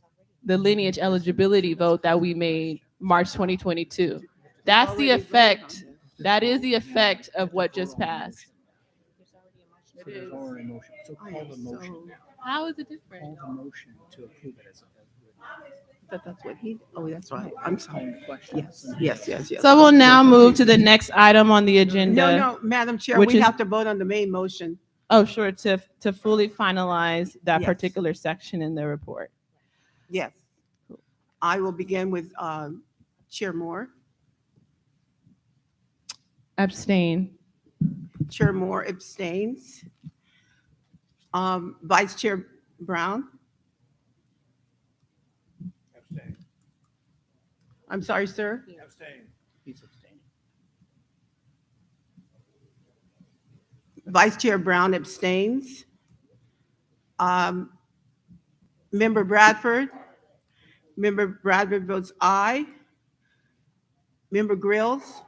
the lineage eligibility vote that we made March 2022. That's the effect. That is the effect of what just passed. So there's already a motion. So call the motion now. How is it different? Call the motion to approve it as a. That's what he, oh, that's right. I'm sorry. Yes. Yes. So we'll now move to the next item on the agenda. No, Madam Chair, which we is- have to vote on the main motion. Oh, sure, to fully finalize that Yes. particular section in the report. Yes. I will begin with Chair Moore. Abstain. Chair Moore abstains. Vice Chair Brown? Abstain. I'm sorry, sir. Abstain. He's abstaining. Vice Chair Brown abstains. Member Bradford? Member Bradford votes aye. Member Grills?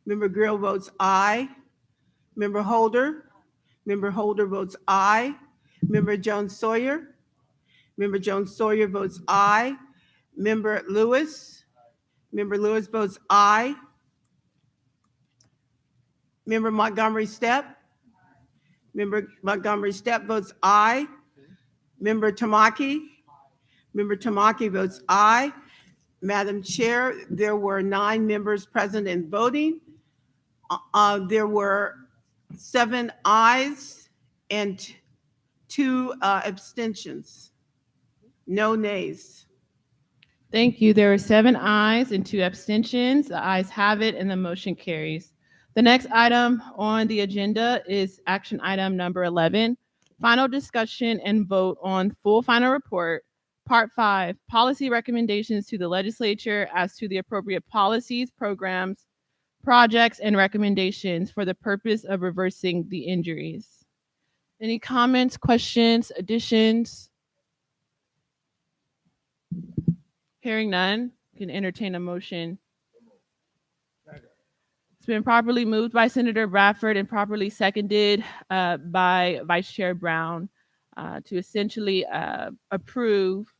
Member Grill votes aye. Member Holder? Member Holder votes aye. Member Jones Sawyer? Member Jones Sawyer votes aye. Member Lewis? Member Lewis votes aye. Member Montgomery Steppe? Member Montgomery Steppe votes aye. Member Tamaki? Member Tamaki votes aye. Madam Chair, there were 9 members present and voting. There were 7 ayes and 2 abstentions. No nays. Thank you. There are 7 ayes and 2 abstentions. The ayes have it and the motion carries. The next item on the agenda is action item number 11, final discussion and vote on full final report, part 5, policy recommendations to the legislature as to the appropriate policies, programs, projects, and recommendations for the purpose of reversing the injuries. Any comments, questions, additions? Hearing none, can entertain a motion. It's been properly moved by Senator Bradford and properly seconded by Vice Chair Brown to essentially approve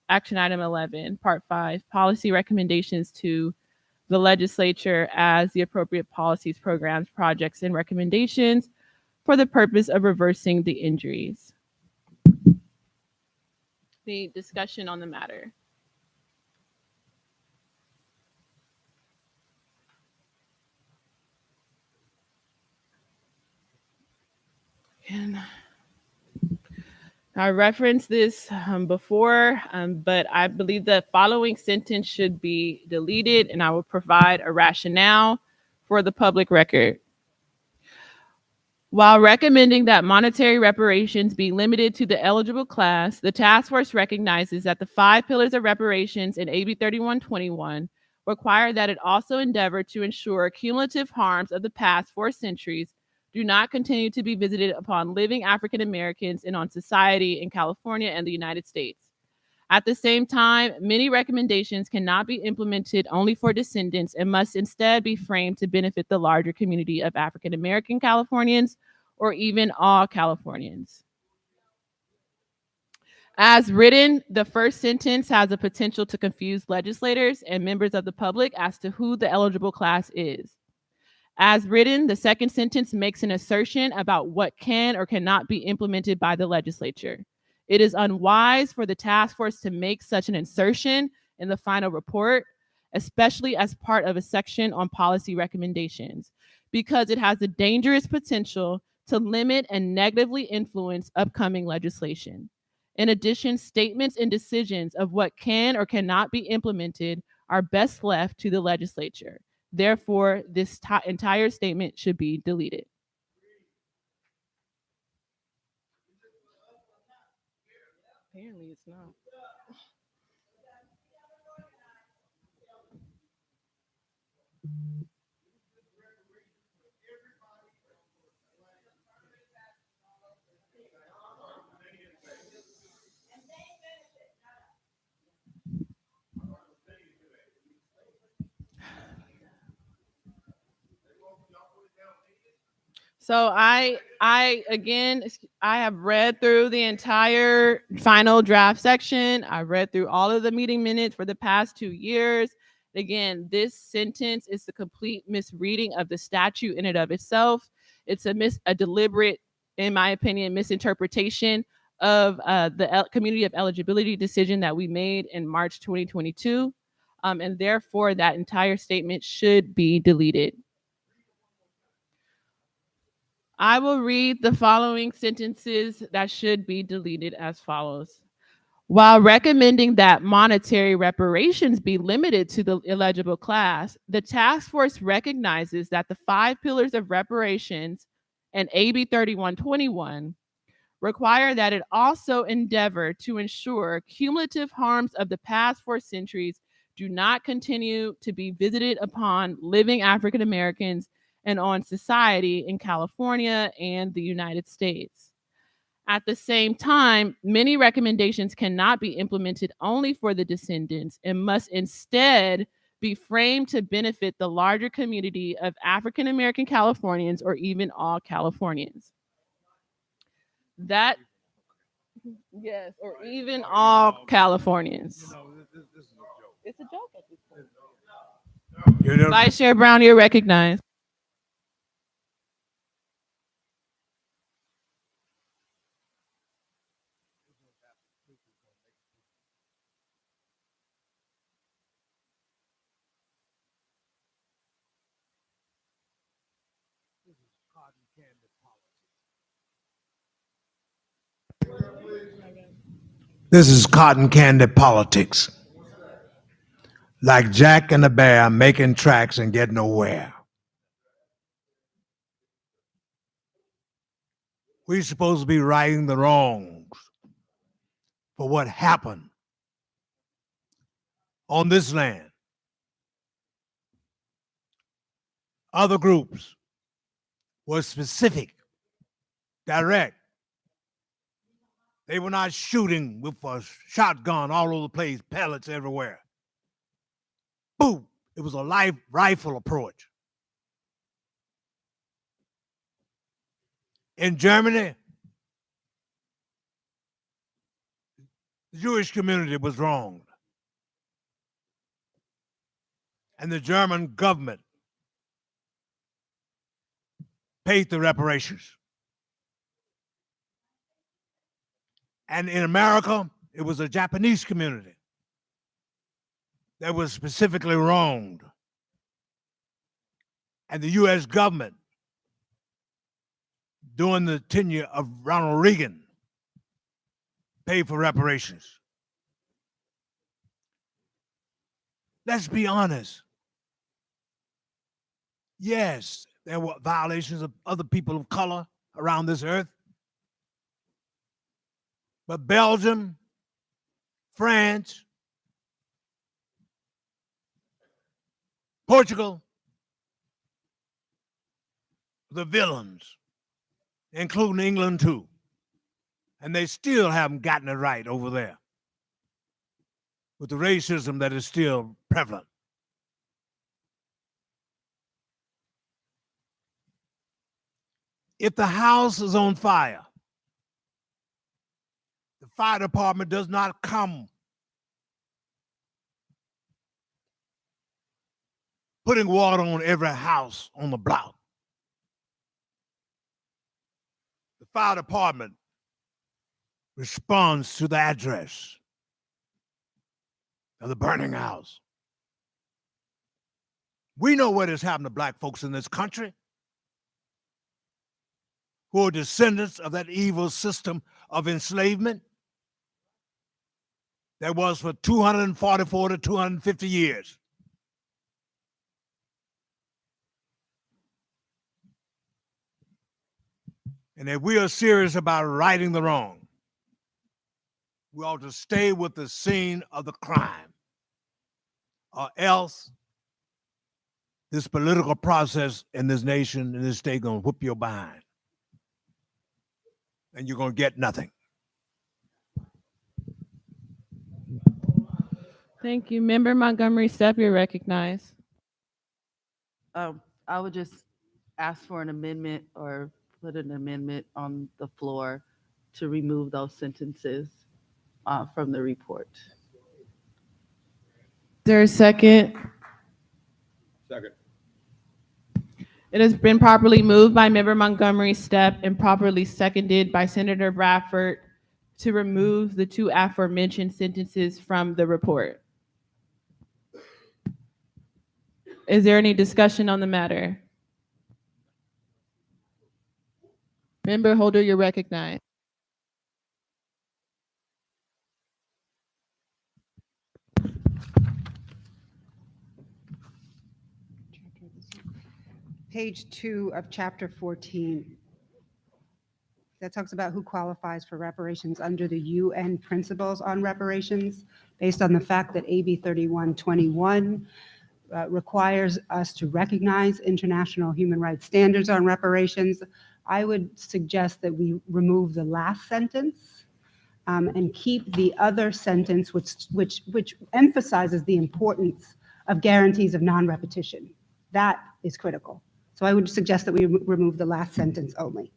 action item 11, part 5, policy recommendations to the legislature as the appropriate policies, programs, projects, and recommendations for the purpose of reversing the injuries. The discussion on the matter. And I referenced this before, but I believe the following sentence should be deleted, and I will provide a rationale for the public record. While recommending that monetary reparations be limited to the eligible class, the task force recognizes that the 5 pillars of reparations in AB 3121 require that it also endeavor to ensure cumulative harms of the past 4 centuries do not continue to be visited upon living African Americans and on society in California and the United States. At the same time, many recommendations cannot be implemented only for descendants and must instead be framed to benefit the larger community of African American Californians or even all Californians. As written, the first sentence has the potential to confuse legislators and members of the public as to who the eligible class is. As written, the second sentence makes an assertion about what can or cannot be implemented by the legislature. It is unwise for the task force to make such an insertion in the final report, especially as part of a section on policy recommendations, because it has the dangerous potential to limit and negatively influence upcoming legislation. In addition, statements and decisions of what can or cannot be implemented are best left to the legislature. Therefore, this entire statement should be deleted. Apparently it's not. So I have read through the entire final draft section. I read through all of the meeting minutes for the past 2 years. Again, this sentence is the complete misreading of the statute in and of itself. It's a deliberate, in my opinion, misinterpretation of the community of eligibility decision that we made in March 2022. And therefore, that entire statement should be deleted. I will read the following sentences that should be deleted as follows. While recommending that monetary reparations be limited to the eligible class, the task force recognizes that the 5 pillars of reparations and AB 3121 require that it also endeavor to ensure cumulative harms of the past 4 centuries do not continue to be visited upon living African Americans and on society in California and the United States. At the same time, many recommendations cannot be implemented only for the descendants and must instead be framed to benefit the larger community of African American Californians or even all Californians. That, yes, or even all Californians. It's a joke at this point. Vice Chair Brown, you're recognized. This is cotton candy politics. Like Jack and the Bear making tracks and get nowhere. We're supposed to be righting the wrongs for what happened on this land. Other groups were specific, direct. They were not shooting with a shotgun all over the place, pellets everywhere. Boom! It was a live rifle approach. In Germany, The Jewish community was wronged. And the German government paid the reparations. And in America, it was a Japanese community that was specifically wronged. And the US government, during the tenure of Ronald Reagan, paid for reparations. Let's be honest. Yes, there were violations of other people of color around this earth. But Belgium, France, Portugal, the villains, including England too. And they still haven't gotten it right over there with the racism that is still prevalent. If the house is on fire, the fire department does not come putting water on every house on the block. The fire department responds to the address of the burning house. We know what has happened to black folks in this country who are descendants of that evil system of enslavement that was for 244 to 250 years. And if we are serious about righting the wrong, we ought to stay with the scene of the crime, or else this political process in this nation, in this state, gonna whoop your behind. And you're gonna get nothing. Thank you. Member Montgomery Stepp, you're recognized. I would just ask for an amendment or put an amendment on the floor to remove those sentences from the report. Is there a second? Second. It has been properly moved by Member Montgomery Stepp and properly seconded by Senator Bradford to remove the two aforementioned sentences from the report. Is there any discussion on the matter? Member Holder, you're recognized. Page 2 of chapter 14. That talks about who qualifies for reparations under the UN principles on reparations, based on the fact that AB 3121 requires us to recognize international human rights standards on reparations. I would suggest that we remove the last sentence and keep the other sentence, which emphasizes the importance of guarantees of non-repetition. That is critical. So I would suggest that we remove the last sentence only.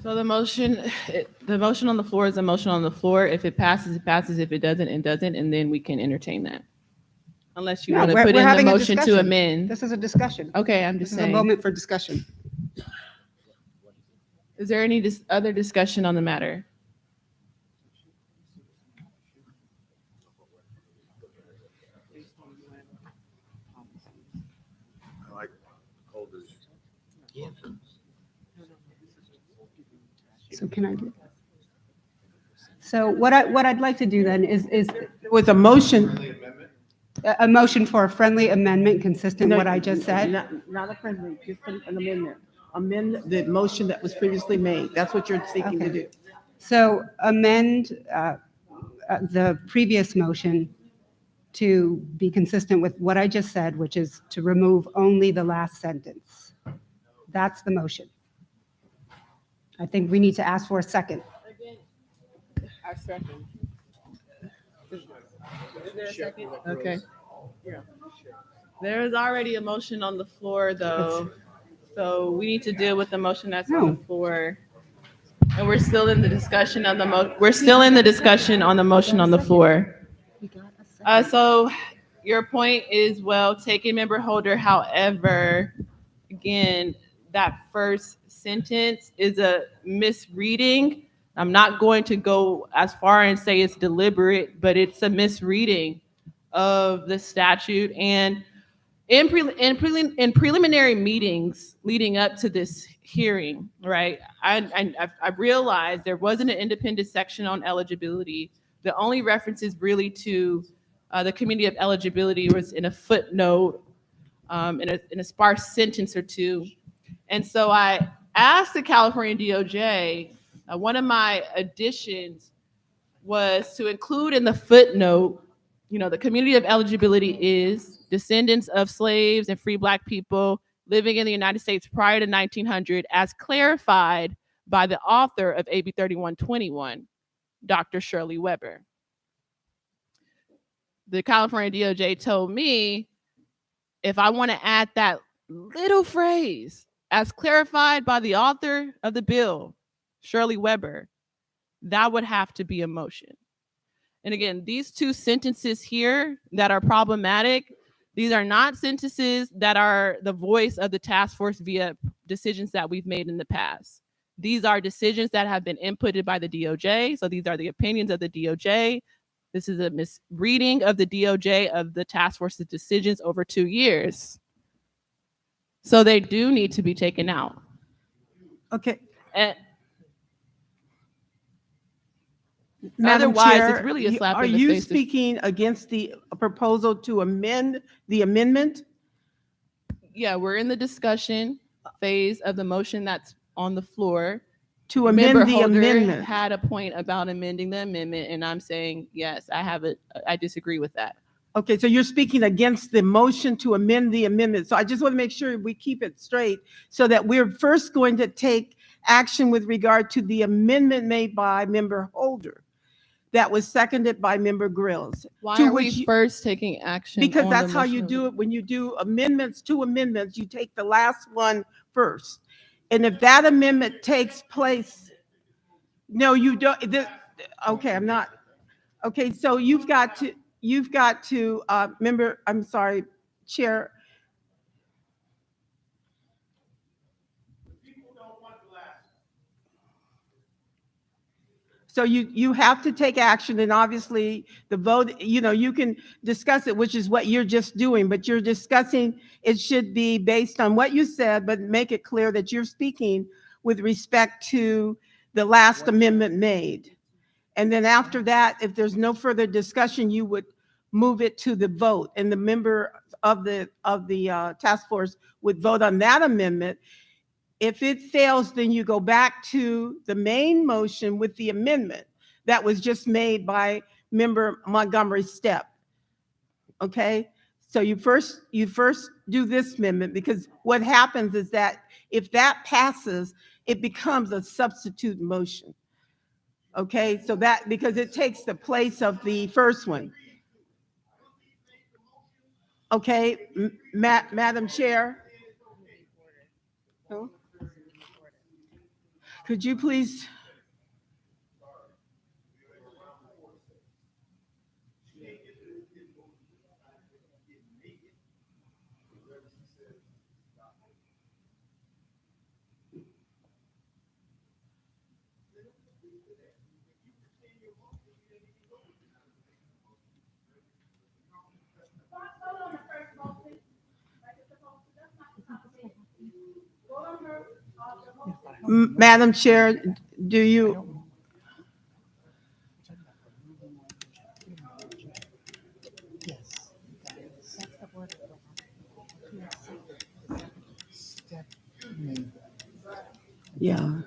So the motion on the floor is a motion on the floor. If it passes, it passes. If it doesn't, it doesn't, and then we can entertain that. Unless you No, want to we're put in the having a motion to discussion. amend. This is a discussion. Okay, I'm just This is a saying. moment for discussion. Is there any other discussion on the matter? So can I do? So what I'd like to do then is With a motion. a motion for a friendly amendment consistent with what I just said. Not a friendly, just an amendment. Amend the motion that was previously made. That's what you're seeking to Okay. do. So amend the previous motion to be consistent with what I just said, which is to remove only the last sentence. That's the motion. I think we need to ask for a second. I second. Is there a second? Okay. There is already a motion on the floor, though. So we need to deal with the motion that's on the floor. And we're still in the discussion on the we're still in the discussion on the motion on the floor. So your point is well taken, member Holder. However, again, that first sentence is a misreading. I'm not going to go as far and say it's deliberate, but it's a misreading of the statute. And in preliminary meetings leading up to this hearing, right, I realized there wasn't an independent section on eligibility. The only references really to the community of eligibility was in a footnote, in a sparse sentence or two. And so I asked the California DOJ, one of my additions was to include in the footnote, the community of eligibility is descendants of slaves and free Black people living in the United States prior to 1900, as clarified by the author of AB 3121, Dr. Shirley Weber. The California DOJ told me if I want to add that little phrase, as clarified by the author of the bill, Shirley Weber, that would have to be a motion. And again, these two sentences here that are problematic, these are not sentences that are the voice of the task force via decisions that we've made in the past. These are decisions that have been inputted by the DOJ. So these are the opinions of the DOJ. This is a misreading of the DOJ of the task force's decisions over 2 years. So they do need to be taken out. Okay. And Madam otherwise, Chair, it's really a slap are in the you face. speaking against the proposal to amend the amendment? Yeah, we're in the discussion phase of the motion that's on the floor. To amend Member the Holder amendment. had a point about amending the amendment, and I'm saying, yes, I disagree with that. Okay, so you're speaking against the motion to amend the amendment. So I just want to make sure we keep it straight so that we're first going to take action with regard to the amendment made by Member Holder that was seconded by Member Grills. Why to are which we you- first taking action? Because on that's the how motion you of do it. When you do amendments, two amendments, you take the last one first. And if that amendment takes place, no, you don't. Okay, I'm not. Okay, so you've got to, member, I'm sorry, Chair. So you have to take action, and obviously the vote, you can discuss it, which is what you're just doing, but you're discussing, it should be based on what you said, but make it clear that you're speaking with respect to the last amendment made. And then after that, if there's no further discussion, you would move it to the vote, and the member of the task force would vote on that amendment. If it fails, then you go back to the main motion with the amendment that was just made by Member Montgomery Stepp. Okay? So you first do this amendment, because what happens is that if that passes, it becomes a substitute motion. Okay? So that, because it takes the place of the first one. Okay, Madam Chair? No? Could you please? Madam Chair, do you? Yeah.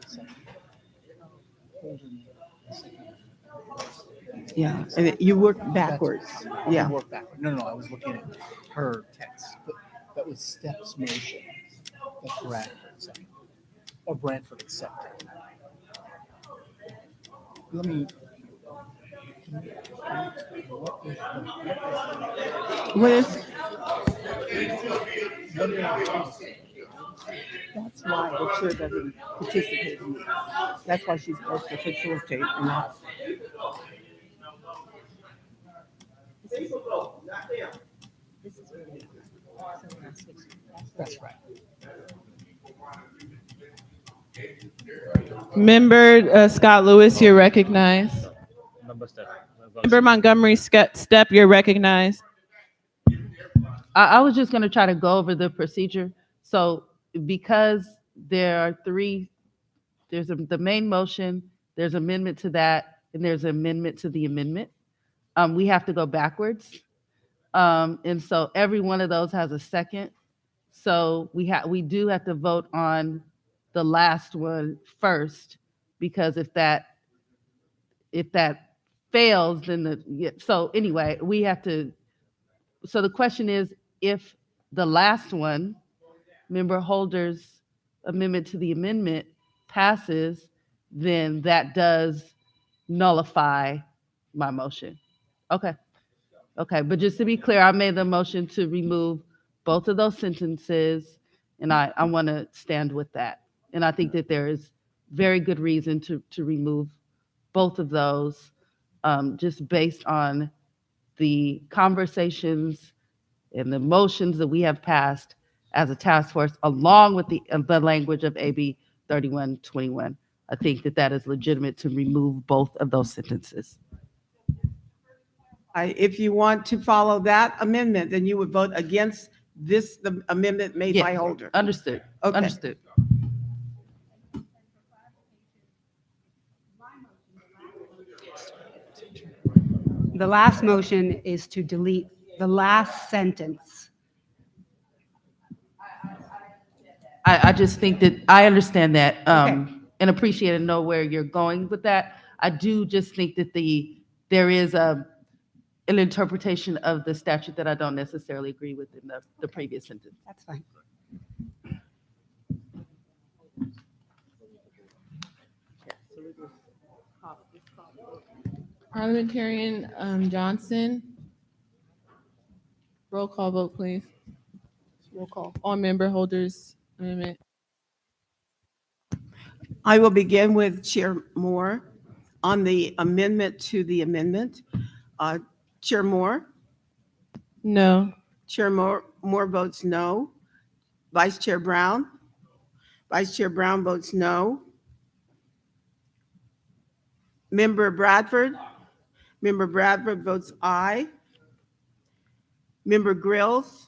Yeah, and you work backwards. Yeah. Work backwards. No, I was looking at her text. That was Stepp's motion that Bradford seconded, or Bradford accepted. Let me. What is? That's why the chair doesn't participate in this. That's why she's supposed to facilitate and not. That's right. Member Scott Lewis, you're recognized. Member Montgomery Step, you're recognized. I was just going to try to go over the procedure. So because there are three, the main motion, there's amendment to that, and there's amendment to the amendment. We have to go backwards. And so every one of those has a second. So we do have to vote on the last one first, because if that fails, then so anyway, we have to. So the question is, if the last one, Member Holder's amendment to the amendment, passes, then that does nullify my motion. Okay. Okay, but just to be clear, I made the motion to remove both of those sentences, and I want to stand with that. And I think that there is very good reason to remove both of those, just based on the conversations and the motions that we have passed as a task force, along with the language of AB 3121. I think that is legitimate to remove both of those sentences. If you want to follow that amendment, then you would vote against the amendment made by Holder. Understood. Okay. Understood. The last motion is to delete the last sentence. I just think that I understand that Okay. and appreciate and know where you're going with that. I do just think that there is an interpretation of the statute that I don't necessarily agree with in the previous sentence. That's fine. Parliamentarian Johnson. Roll call vote, please. Roll call on Member Holder's amendment. I will begin with Chair Moore on the amendment to the amendment. Chair Moore? No. Chair Moore votes no. Vice Chair Brown? Vice Chair Brown votes no. Member Bradford? Member Bradford votes aye. Member Grills?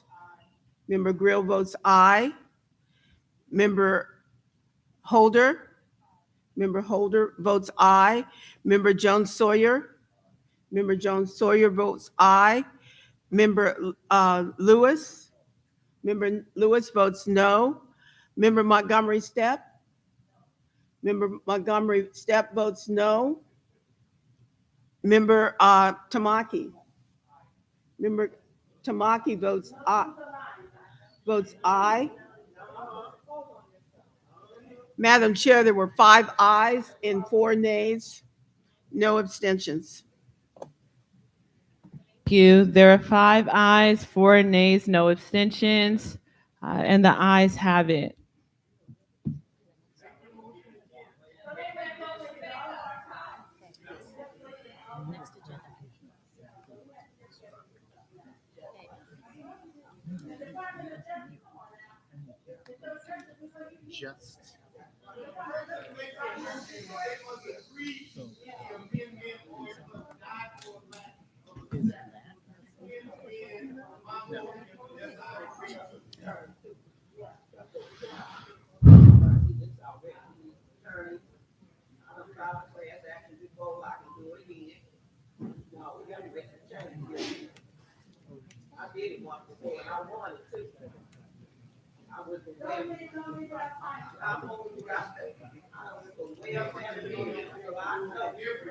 Member Grill votes aye. Member Holder? Member Holder votes aye. Member Jones Sawyer? Member Jones Sawyer votes aye. Member Lewis? Member Lewis votes no. Member Montgomery Step? Member Montgomery Step votes no. Member Tamaki? Member Tamaki votes aye. Votes aye. Madam Chair, there were 5 ayes and 4 nays, no abstentions. Thank you. There are 5 ayes, 4 nays, no abstentions, and the ayes have it.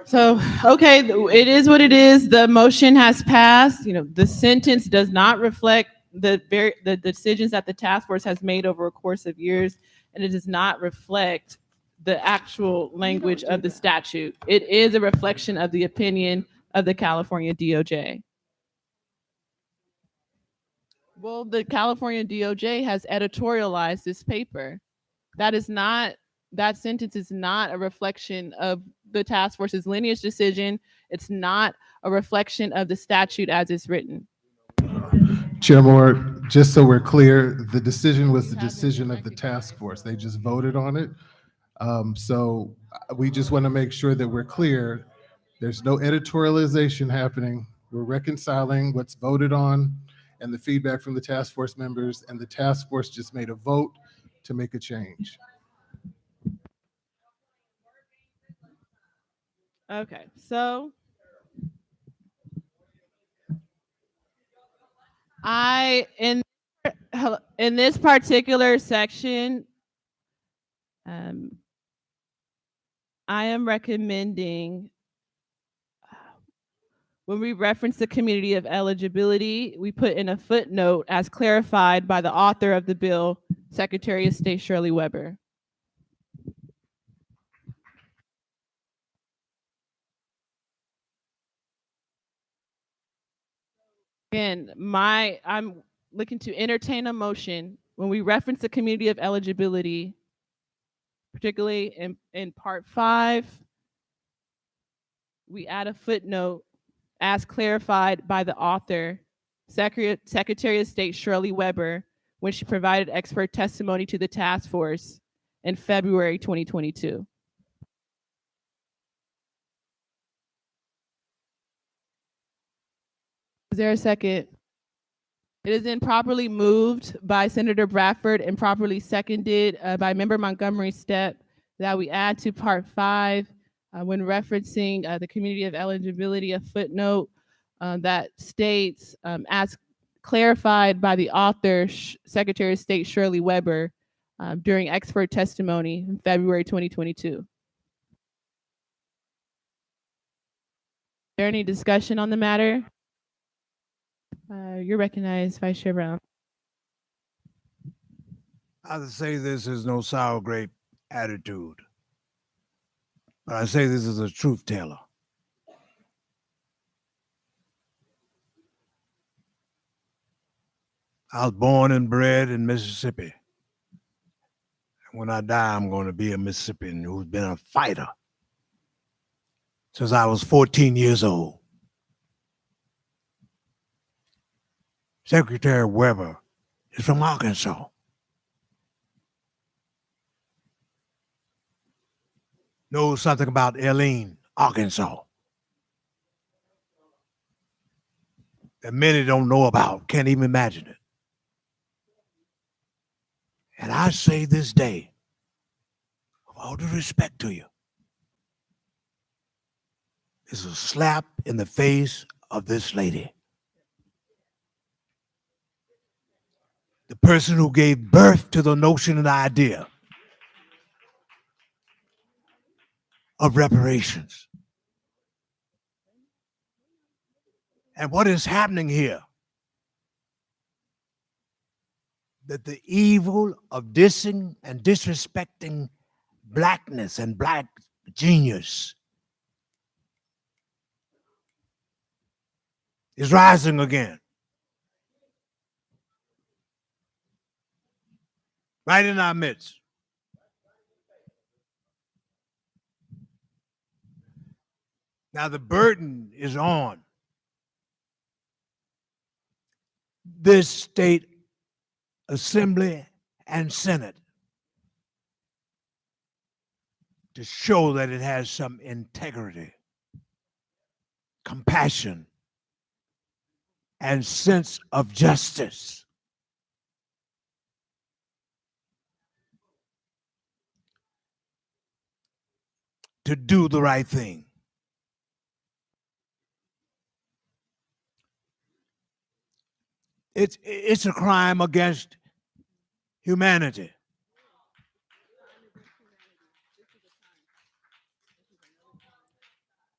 So, okay, it is what it is. The motion has passed. You know, the sentence does not reflect the decisions that the task force has made over a course of years, and it does not reflect the actual language of the statute. It is a reflection of the opinion of the California DOJ. Well, the California DOJ has editorialized this paper. That sentence is not a reflection of the task force's lineage decision. It's not a reflection of the statute as it's written. Chair Moore, just so we're clear, the decision was the decision of the task force. They just voted on it. So we just want to make sure that we're clear. There's no editorialization happening. We're reconciling what's voted on and the feedback from the task force members, and the task force just made a vote to make a change. Okay, so in this particular section, I am recommending when we reference the community of eligibility, we put in a footnote as clarified by the author of the bill, Secretary of State Shirley Weber. Again, I'm looking to entertain a motion when we reference the community of eligibility, particularly in part 5, we add a footnote as clarified by the author, Secretary of State Shirley Weber, when she provided expert testimony to the task force in February 2022. Is there a second? It has been properly moved by Senator Bradford and properly seconded by Member Montgomery Steppe that we add to part 5 when referencing the community of eligibility, a footnote that states, as clarified by the author, Secretary of State Shirley Weber, during expert testimony in February 2022. Is there any discussion on the matter? You're recognized, Vice Chair Brown. I say this is no sour grape attitude, but I say this is a truth teller. I was born and bred in Mississippi. And when I die, I'm going to be a Mississippian who's been a fighter since I was 14 years old. Secretary Weber is from Arkansas. Knows something about Eileen, Arkansas, that many don't know about, can't even imagine it. And I say this day, with all due respect to you, is a slap in the face of this lady. The person who gave birth to the notion and idea of reparations. And what is happening here? That the evil of dissing and disrespecting blackness and black genius is rising again. Right in our midst. Now the burden is on this state assembly and Senate to show that it has some integrity, compassion, and sense of justice. To do the right thing. It's a crime against humanity.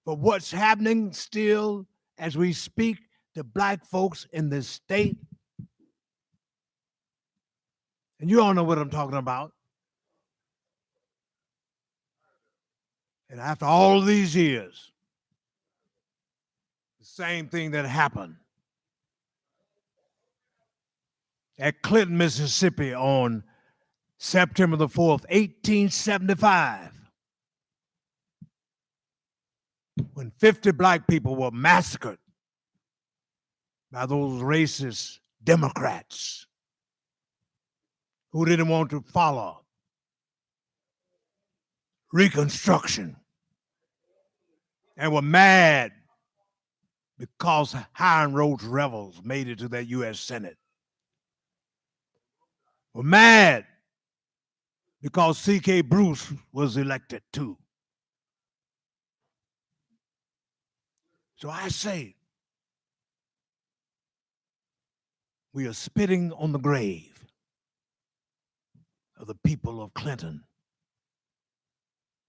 But what's happening still as we speak to black folks in this state, and you all know what I'm talking about. And after all these years, the same thing that happened at Clinton, Mississippi on September the 4th, 1875, when 50 black people were massacred by those racist Democrats who didn't want to follow Reconstruction and were mad because Hiram Rhodes rebels made it to that U.S. Senate. Were mad because C.K. Bruce was elected too. So I say, we are spitting on the grave of the people of Clinton,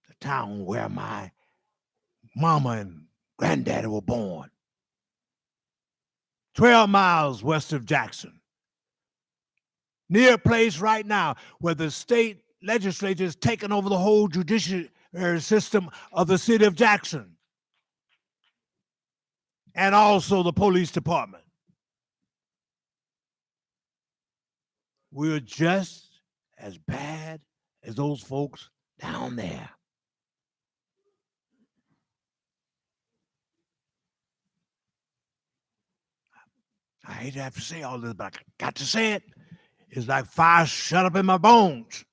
the town where my mama and granddaddy were born. 12 miles west of Jackson. Near a place right now where the state legislature is taking over the whole judiciary system of the city of Jackson. And also the police department. We're just as bad as those folks down there. I hate to have to say all this, but I got to say it. It's like fire shut up in my bones.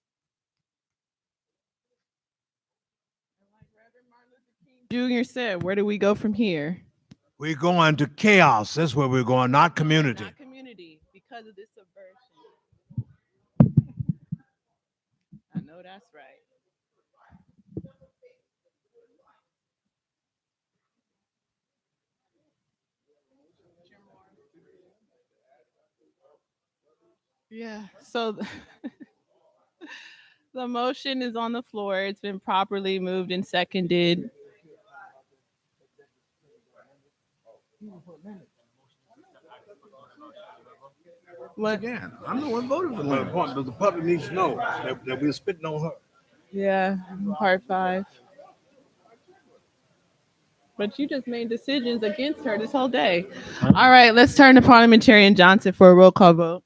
Jr. said, where do we go from here? We're going to chaos. That's where we're going, not community. Not community, because of this subversion. I know that's right. Yeah, so the motion is on the floor. It's been properly moved and seconded. What? Again, I'm the one voting for the point, but the public needs to know that we're spitting on her. Yeah, part 5. But you just made decisions against her this whole day. All right, let's turn to Parliamentarian Johnson for a roll call vote.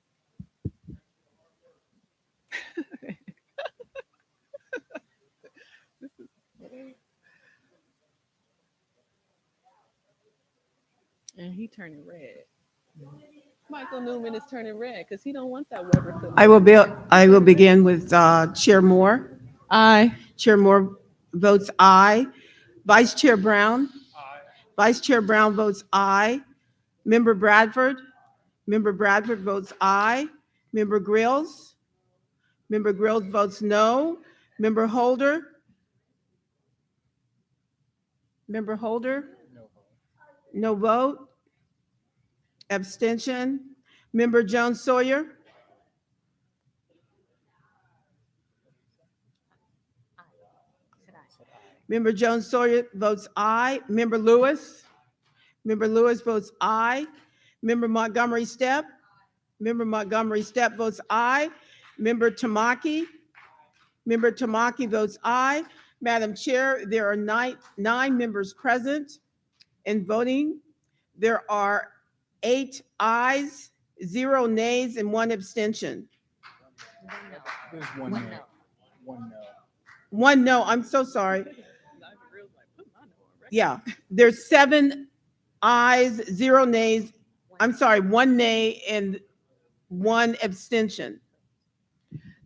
And he turning red. Michael Newman is turning red because he don't want that Weber. I will begin with Chair Moore. Aye. Chair Moore votes aye. Vice Chair Brown. Aye. Vice Chair Brown votes aye. Member Bradford. Member Bradford votes aye. Member Grills. Member Grills votes no. Member Holder. Member Holder. No vote. Abstention. Member Jones Sawyer. Member Jones Sawyer votes aye. Member Lewis. Member Lewis votes aye. Member Montgomery Stepp. Member Montgomery Stepp votes aye. Member Tamaki. Member Tamaki votes aye. Madam Chair, there are nine members present and voting. There are 8 ayes, 0 nays, and 1 abstention. There's one no. One no. 1 no, I'm so sorry. Yeah, there's 7 ayes, 0 nays. I'm sorry, 1 nay and 1 abstention.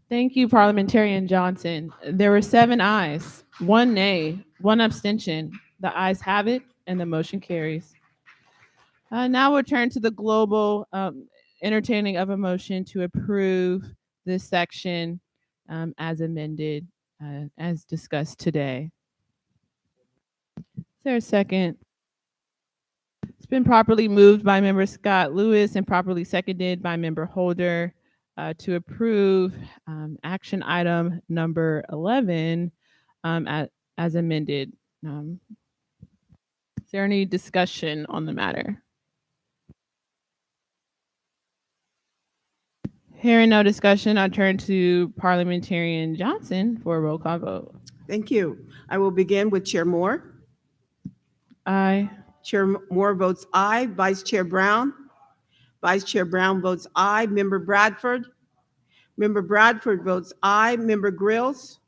Thank you, Parliamentarian Johnson. There were 7 ayes, 1 nay, 1 abstention. The ayes have it, and the motion carries. Now we'll turn to the global entertaining of a motion to approve this section as amended, as discussed today. Is there a second? It's been properly moved by Member Scott Lewis and properly seconded by Member Holder to approve action item number 11 as amended. Is there any discussion on the matter? Hearing no discussion, I turn to Parliamentarian Johnson for a roll call vote. Thank you. I will begin with Chair Moore. Aye. Chair Moore votes aye. Vice Chair Brown. Vice Chair Brown votes aye. Member Bradford? Member Bradford votes aye. Member Grills?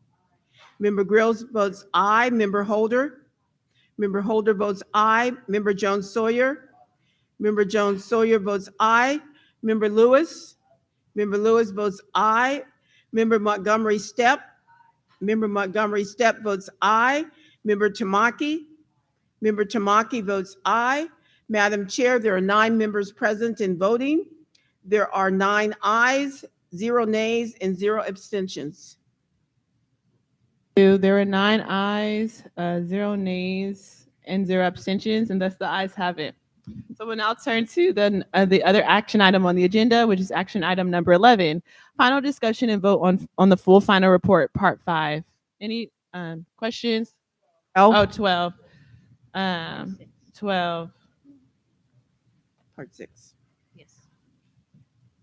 Member Grills votes aye. Member Holder? Member Holder votes aye. Member Jones Sawyer? Member Jones Sawyer votes aye. Member Lewis? Member Lewis votes aye. Member Montgomery Stepp? Member Montgomery Stepp votes aye. Member Tamaki? Member Tamaki votes aye. Madam Chair, there are 9 members present and voting. There are 9 ayes, 0 nays, and 0 abstentions. There were 9 ayes, 0 nays, and 0 abstentions, and thus the ayes have it. So we'll now turn to the other action item on the agenda, which is action item number 11, final discussion and vote on the full final report, part 5. Any questions? 12. 12. Part 6. Yes.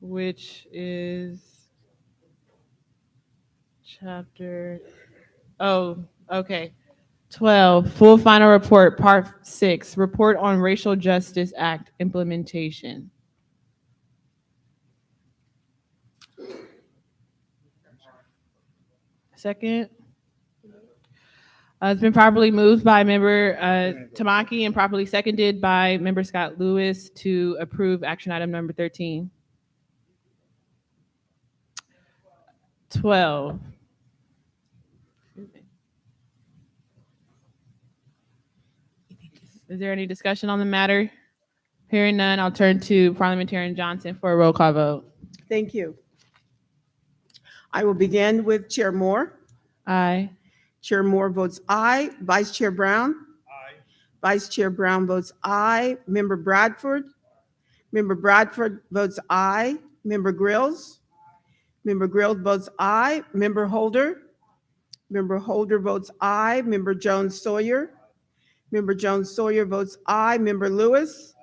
Which is chapter. Oh, okay. 12, full final report, part 6, report on Racial Justice Act implementation. Second. It's been properly moved by member Tamaki and properly seconded by member Scott Lewis to approve action item number 13. 12. Is there any discussion on the matter? Hearing none, I'll turn to Parliamentarian Johnson for a roll call vote. Thank you. I will begin with Chair Moore. Aye. Chair Moore votes aye. Vice Chair Brown? Aye. Vice Chair Brown votes aye. Member Bradford? Member Bradford votes aye. Member Grills? Member Grills votes aye. Member Holder? Member Holder votes aye. Member Jones Sawyer? Member Jones Sawyer votes aye. Member Lewis?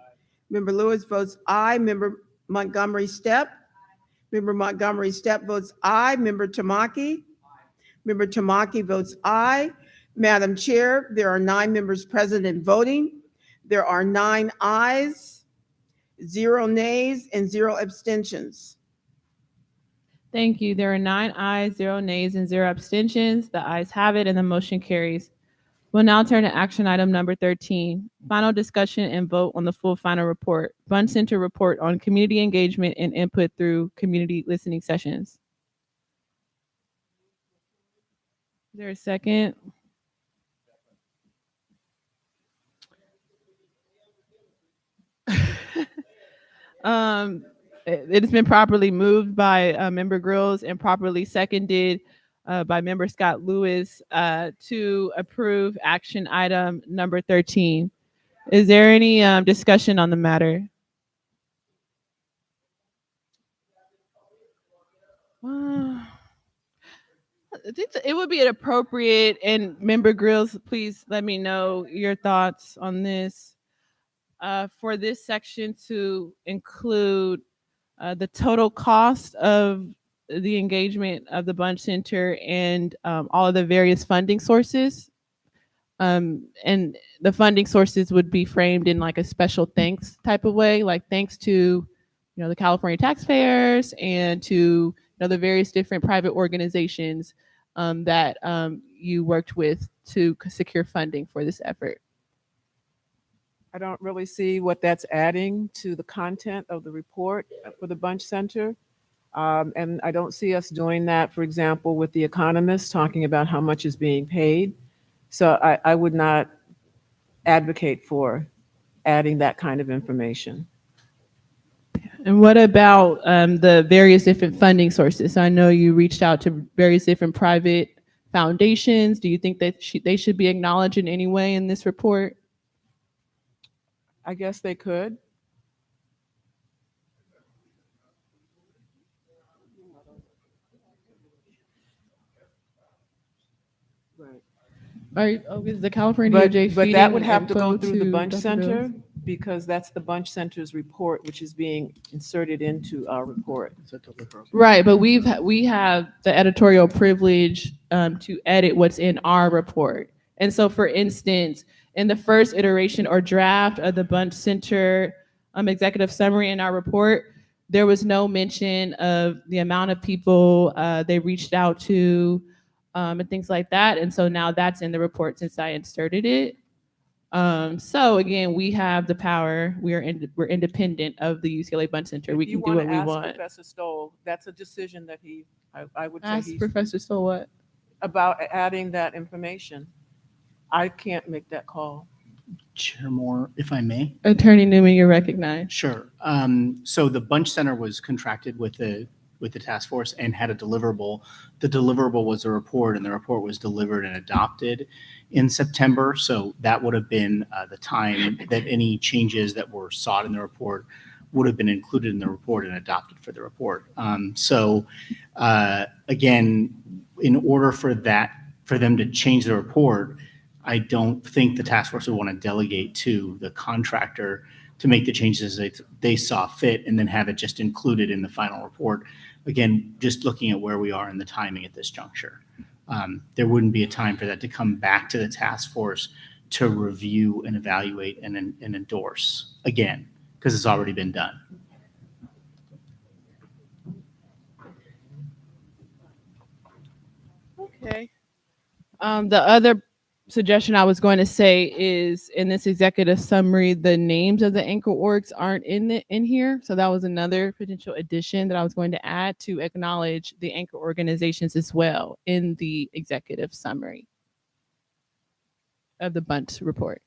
Member Lewis votes aye. Member Montgomery Stepp? Member Montgomery Stepp votes aye. Member Tamaki? Member Tamaki votes aye. Madam Chair, there are 9 members present and voting. There are 9 ayes, 0 nays, and 0 abstentions. Thank you. There are 9 ayes, 0 nays, and 0 abstentions. The ayes have it, and the motion carries. We'll now turn to action item number 13, final discussion and vote on the full final report, Bunch Center report on community engagement and input through community listening sessions. Is there a second? It has been properly moved by member Grills and properly seconded by member Scott Lewis to approve action item number 13. Is there any discussion on the matter? I think it would be appropriate, and member Grills, please let me know your thoughts on this, for this section to include the total cost of the engagement of the Bunch Center and all of the various funding sources. And the funding sources would be framed in like a special thanks type of way, like thanks to the California taxpayers and to the various different private organizations that you worked with to secure funding for this effort. I don't really see what that's adding to the content of the report for the Bunch Center. And I don't see us doing that, for example, with The Economist, talking about how much is being paid. So I would not advocate for adding that kind of information. And what about the various different funding sources? I know you reached out to various different private foundations. Do you think that they should be acknowledged in any way in this report? I guess they could. Right. Is the California DOJ But that would feeding have to go info through the to Bunch Dr. Center, Bills? because that's the Bunch Center's report, which is being inserted into our report. Right, but we have the editorial privilege to edit what's in our report. And so, for instance, in the first iteration or draft of the Bunch Center executive summary in our report, there was no mention of the amount of people they reached out to and things like that. And so now that's in the report since I inserted it. So again, we have the power. We're independent of the UCLA Bunch Center. We If you can do what wanna we ask want. Professor Stoll, that's a decision that I would say Ask he's. Professor Stoll what? About adding that information. I can't make that call. Chair Moore, if I may. Attorney Newman, you're recognized. Sure. So the Bunch Center was contracted with the task force and had a deliverable. The deliverable was a report, and the report was delivered and adopted in September. So that would have been the time that any changes that were sought in the report would have been included in the report and adopted for the report. Again, in order for them to change the report, I don't think the task force would want to delegate to the contractor to make the changes they saw fit and then have it just included in the final report. Again, just looking at where we are in the timing at this juncture. There wouldn't be a time for that to come back to the task force to review and evaluate and endorse again, because it's already been done. Okay. The other suggestion I was going to say is in this executive summary, the names of the anchor orgs aren't in here. So that was another potential addition that I was going to add to acknowledge the anchor organizations as well in the executive summary of the Bunch report.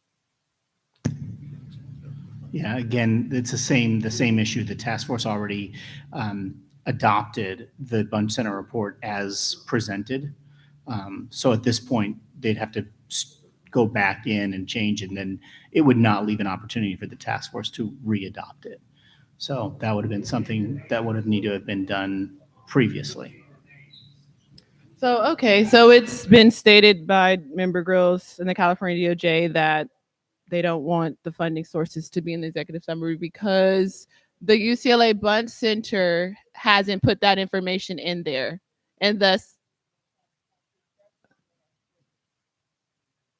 Yeah, again, it's the same issue. The task force already adopted the Bunch Center report as presented. So at this point, they'd have to go back in and change, and then it would not leave an opportunity for the task force to re-adopt it. So that would have been something that would have needed to have been done previously. So, okay, so it's been stated by member Grills and the California DOJ that they don't want the funding sources to be in the executive summary because the UCLA Bunch Center hasn't put that information in there. And thus,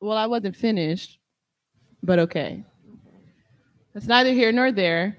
well, I wasn't finished, but okay. That's neither here nor there.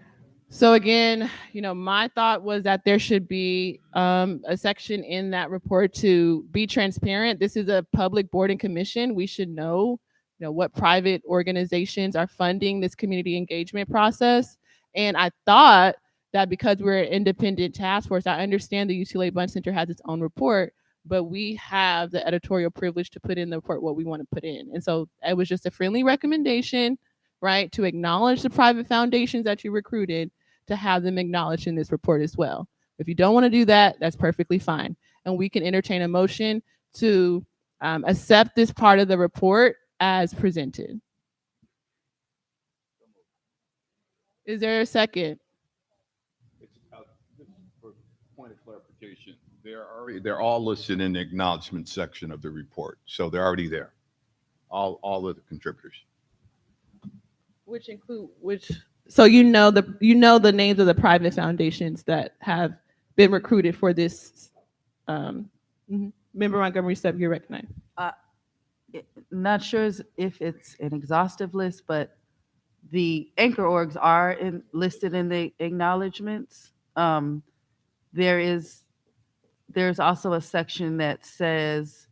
So again, my thought was that there should be a section in that report to be transparent. This is a public board and commission. We should know, what private organizations are funding this community engagement process. And I thought that because we're an independent task force, I understand the UCLA Bunch Center has its own report, but we have the editorial privilege to put in the report what we want to put in. And so it was just a friendly recommendation, right, to acknowledge the private foundations that you recruited, to have them acknowledged in this report as well. If you don't want to do that, that's perfectly fine. And we can entertain a motion to accept this part of the report as presented. Is there a second? For point of clarification, they're all listed in the acknowledgement section of the report. So they're already there. All of the contributors. So the names of the private foundations that have been recruited for this. Member Montgomery Stepp, you're recognized. Not sure if it's an exhaustive list, but the anchor orgs are listed in the acknowledgements. There's also a section that says,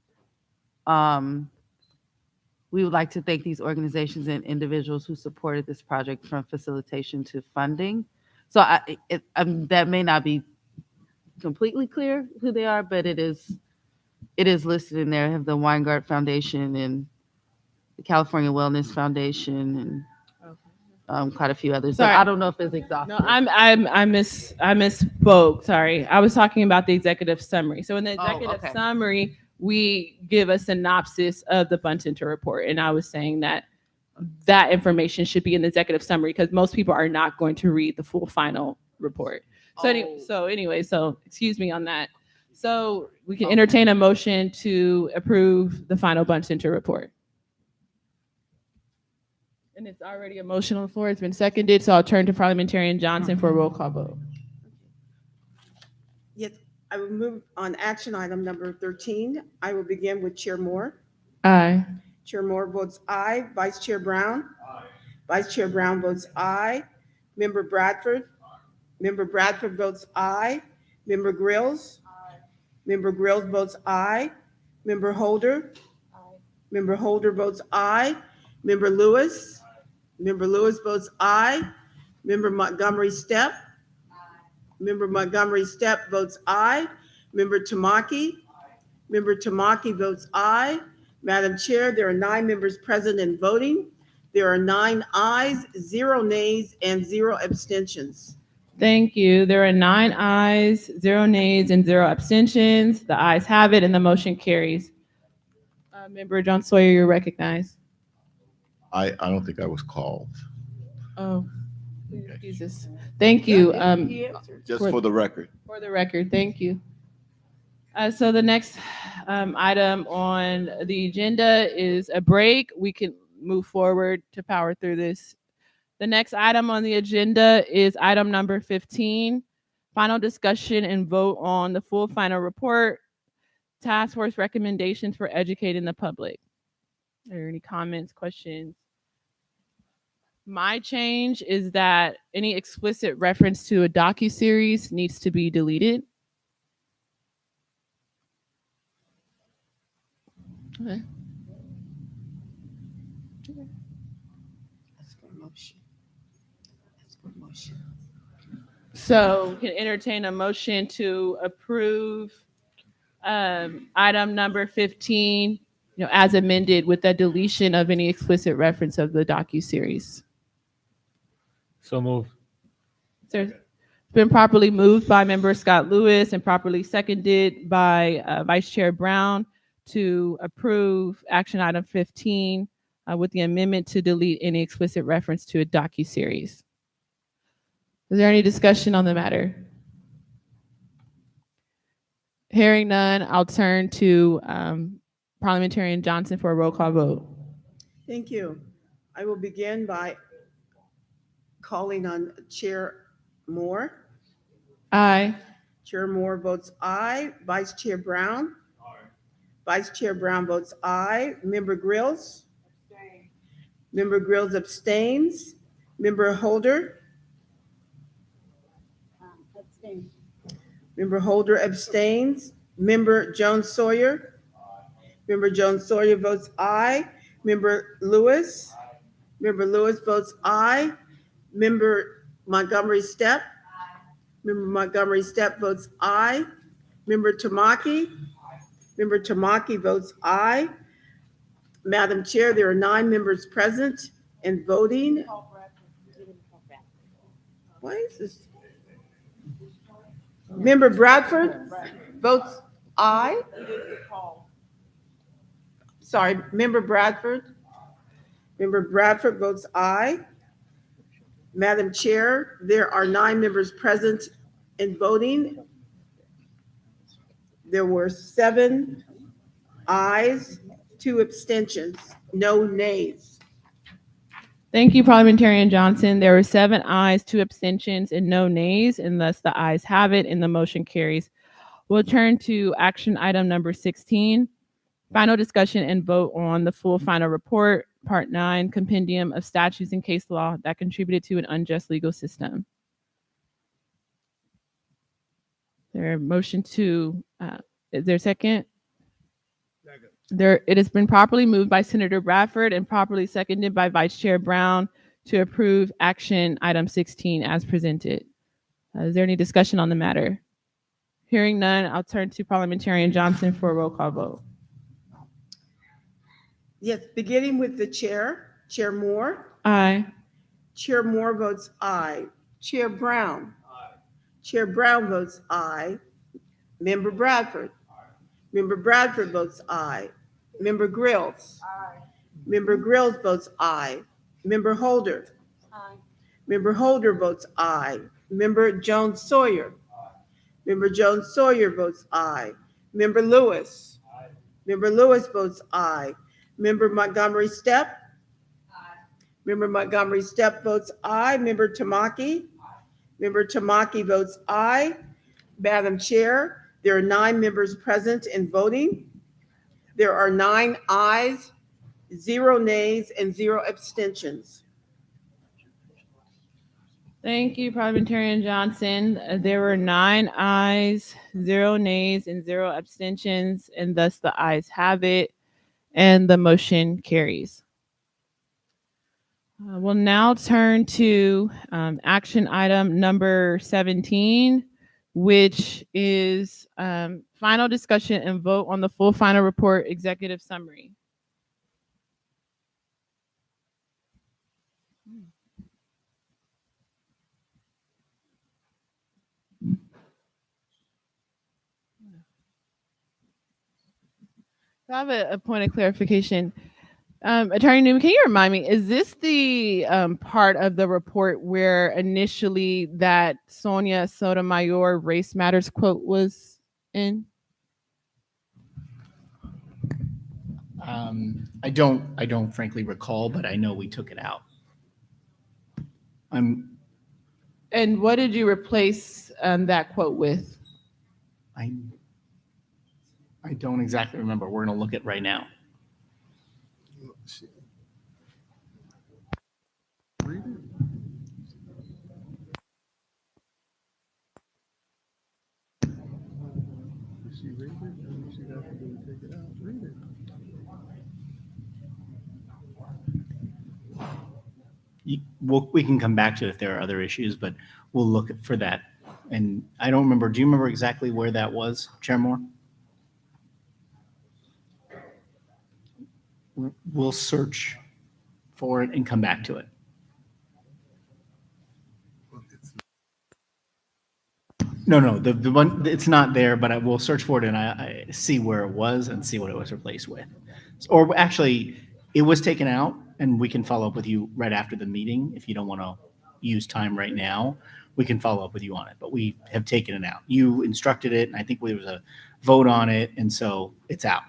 we would like to thank these organizations and individuals who supported this project from facilitation to funding. So that may not be completely clear who they are, but it is listed in there. I have the Weingart Foundation and the California Wellness Foundation and quite a few others. Sorry. But I don't know if it's exhaustive. No, I misspoke. Sorry, I was talking about the executive summary. So in the executive summary, we give a synopsis of the Bunch Center report, and I was saying that information should be in the executive summary because most people are not going to read the full final report. So anyway, excuse me on that. So we can entertain a motion to approve the final Bunch Center report. And it's already a motion on the floor. It's been seconded, so I'll turn to Parliamentarian Johnson for a roll call vote. Yes, I will move on action item number 13. I will begin with Chair Moore. Aye. Chair Moore votes aye. Vice Chair Brown? Aye. Vice Chair Brown votes aye. Member Bradford? Member Bradford votes aye. Member Grills? Member Grills votes aye. Member Holder? Member Holder votes aye. Member Lewis? Member Lewis votes aye. Member Montgomery Stepp? Member Montgomery Stepp votes aye. Member Tamaki? Member Tamaki votes aye. Madam Chair, there are 9 members present and voting. There are 9 ayes, 0 nays, and 0 abstentions. Thank you. There are 9 ayes, 0 nays, and 0 abstentions. The ayes have it, and the motion carries. Member John Sawyer, you're recognized. I don't think I was called. Oh, Jesus. Thank you. Just for the record. For the record, thank you. So the next item on the agenda is a break. We can move forward to power through this. The next item on the agenda is item number 15, final discussion and vote on the full final report, task force recommendations for educating the public. Are there any comments, questions? My change is that any explicit reference to a docuseries needs to be deleted. Okay. So we can entertain a motion to approve item number 15, as amended with the deletion of any explicit reference of the docuseries. So move. So it's been properly moved by member Scott Lewis and properly seconded by Vice Chair Brown to approve action item 15 with the amendment to delete any explicit reference to a docuseries. Is there any discussion on the matter? Hearing none, I'll turn to Parliamentarian Johnson for a roll call vote. Thank you. I will begin by calling on Chair Moore. Aye. Chair Moore votes aye. Vice Chair Brown? Vice Chair Brown votes aye. Member Grills? Member Grills abstains. Member Holder? Member Holder abstains. Member Jones Sawyer? Member Jones Sawyer votes aye. Member Lewis? Member Lewis votes aye. Member Montgomery Stepp? Member Montgomery Stepp votes aye. Member Tamaki? Member Tamaki votes aye. Madam Chair, there are 9 members present and voting. Why is this? Member Bradford votes aye. Sorry, Member Bradford. Member Bradford votes aye. Madam Chair, there are 9 members present and voting. There were 7 ayes, 2 abstentions, no nays. Thank you, Parliamentarian Johnson. There were 7 ayes, 2 abstentions, and no nays, and thus the ayes have it, and the motion carries. We'll turn to action item number 16, final discussion and vote on the full final report, Part 9, Compendium of Statutes and Case Law that contributed to an unjust legal system. There a motion to, is there a second? It has been properly moved by Senator Bradford and properly seconded by Vice Chair Brown to approve action item 16 as presented. Is there any discussion on the matter? Hearing none, I'll turn to Parliamentarian Johnson for a roll call vote. Yes, beginning with the chair, Chair Moore. Aye. Chair Moore votes aye. Chair Brown. Aye. Chair Brown votes aye. Member Bradford. Member Bradford votes aye. Member Grills. Aye. Member Grills votes aye. Member Holder. Aye. Member Holder votes aye. Member Jones Sawyer. Aye. Member Jones Sawyer votes aye. Member Lewis. Aye. Member Lewis votes aye. Member Montgomery Stepp. Aye. Member Montgomery Stepp votes aye. Member Tamaki. Aye. Member Tamaki votes aye. Madam Chair, there are 9 members present and voting. There are 9 ayes, 0 nays, and 0 abstentions. Thank you, Parliamentarian Johnson. There were 9 ayes, 0 nays, and 0 abstentions, and thus the ayes have it, and the motion carries. We'll now turn to action item number 17, which is final discussion and vote on the full final report executive summary. I have a point of clarification. Attorney Newman, can you remind me, is this the part of the report where initially that Sonia Sotomayor Race Matters quote was in? I don't frankly recall, but I know we took it out. And what did you replace that quote with? I don't exactly remember. We're going to look at right now. We can come back to it if there are other issues, but we'll look for that. And I don't remember. Do you remember exactly where that was, Chair Moore? We'll search for it and come back to it. No, the one, it's not there, but I will search for it and I see where it was and see what it was replaced with. Or actually, it was taken out, and we can follow up with you right after the meeting. If you don't want to use time right now, we can follow up with you on it, but we have taken it out. You instructed it, and I think there was a vote on it, and so it's out.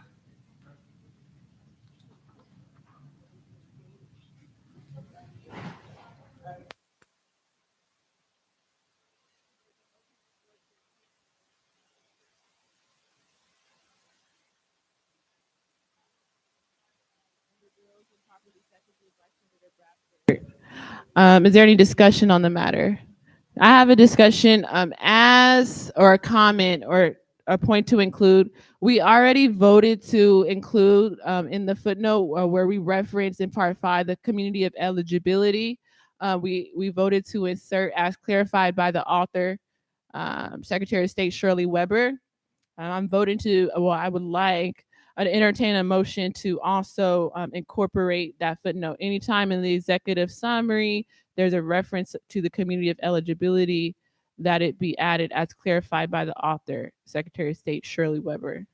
Is there any discussion on the matter? I have a discussion or a comment or a point to include. We already voted to include in the footnote where we referenced in part 5 the community of eligibility. We voted to insert as clarified by the author, Secretary of State Shirley Weber. I'm voting to, I would like to entertain a motion to also incorporate that footnote. Anytime in the executive summary, there's a reference to the community of eligibility, that it be added as clarified by the author, Secretary of State Shirley Weber.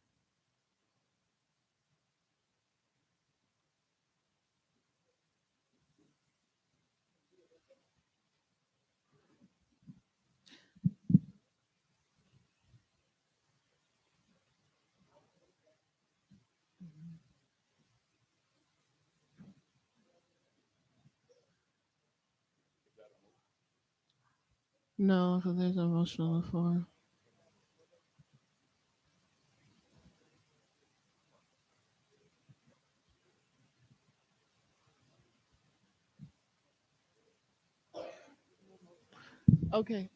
No, because there's a motion on the floor. Okay.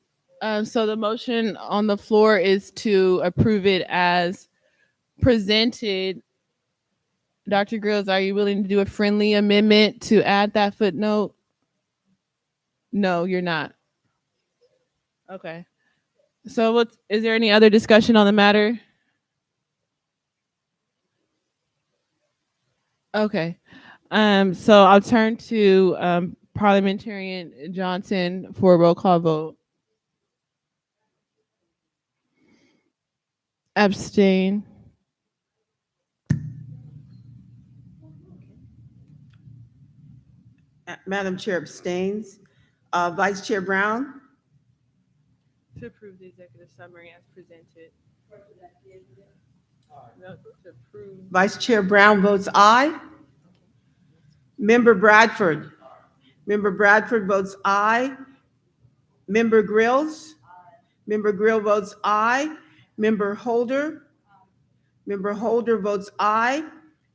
So the motion on the floor is to approve it as presented. Dr. Grills, are you willing to do a friendly amendment to add that footnote? No, you're not. Okay. So is there any other discussion on the matter? Okay. So I'll turn to Parliamentarian Johnson for a roll call vote. Abstain. Madam Chair abstains. Vice Chair Brown? To approve the executive summary as presented. No, to approve. Vice Chair Brown votes aye. Member Bradford? Member Bradford votes aye. Member Grills? Member Grill votes aye. Member Holder? Member Holder votes aye.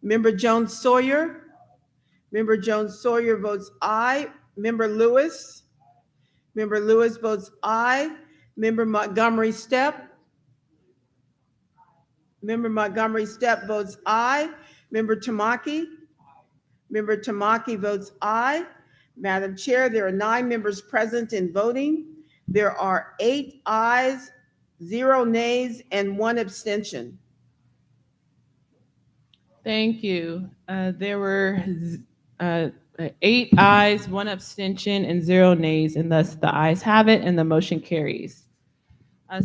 Member Jones Sawyer? Member Jones Sawyer votes aye. Member Lewis? Member Lewis votes aye. Member Montgomery Stepp. Member Montgomery Stepp votes aye. Member Tamaki. Member Tamaki votes aye. Madam Chair, there are 9 members present and voting. There are 8 ayes, 0 nays, and 1 abstention. Thank you. There were 8 ayes, 1 abstention, and 0 nays, and thus the ayes have it, and the motion carries.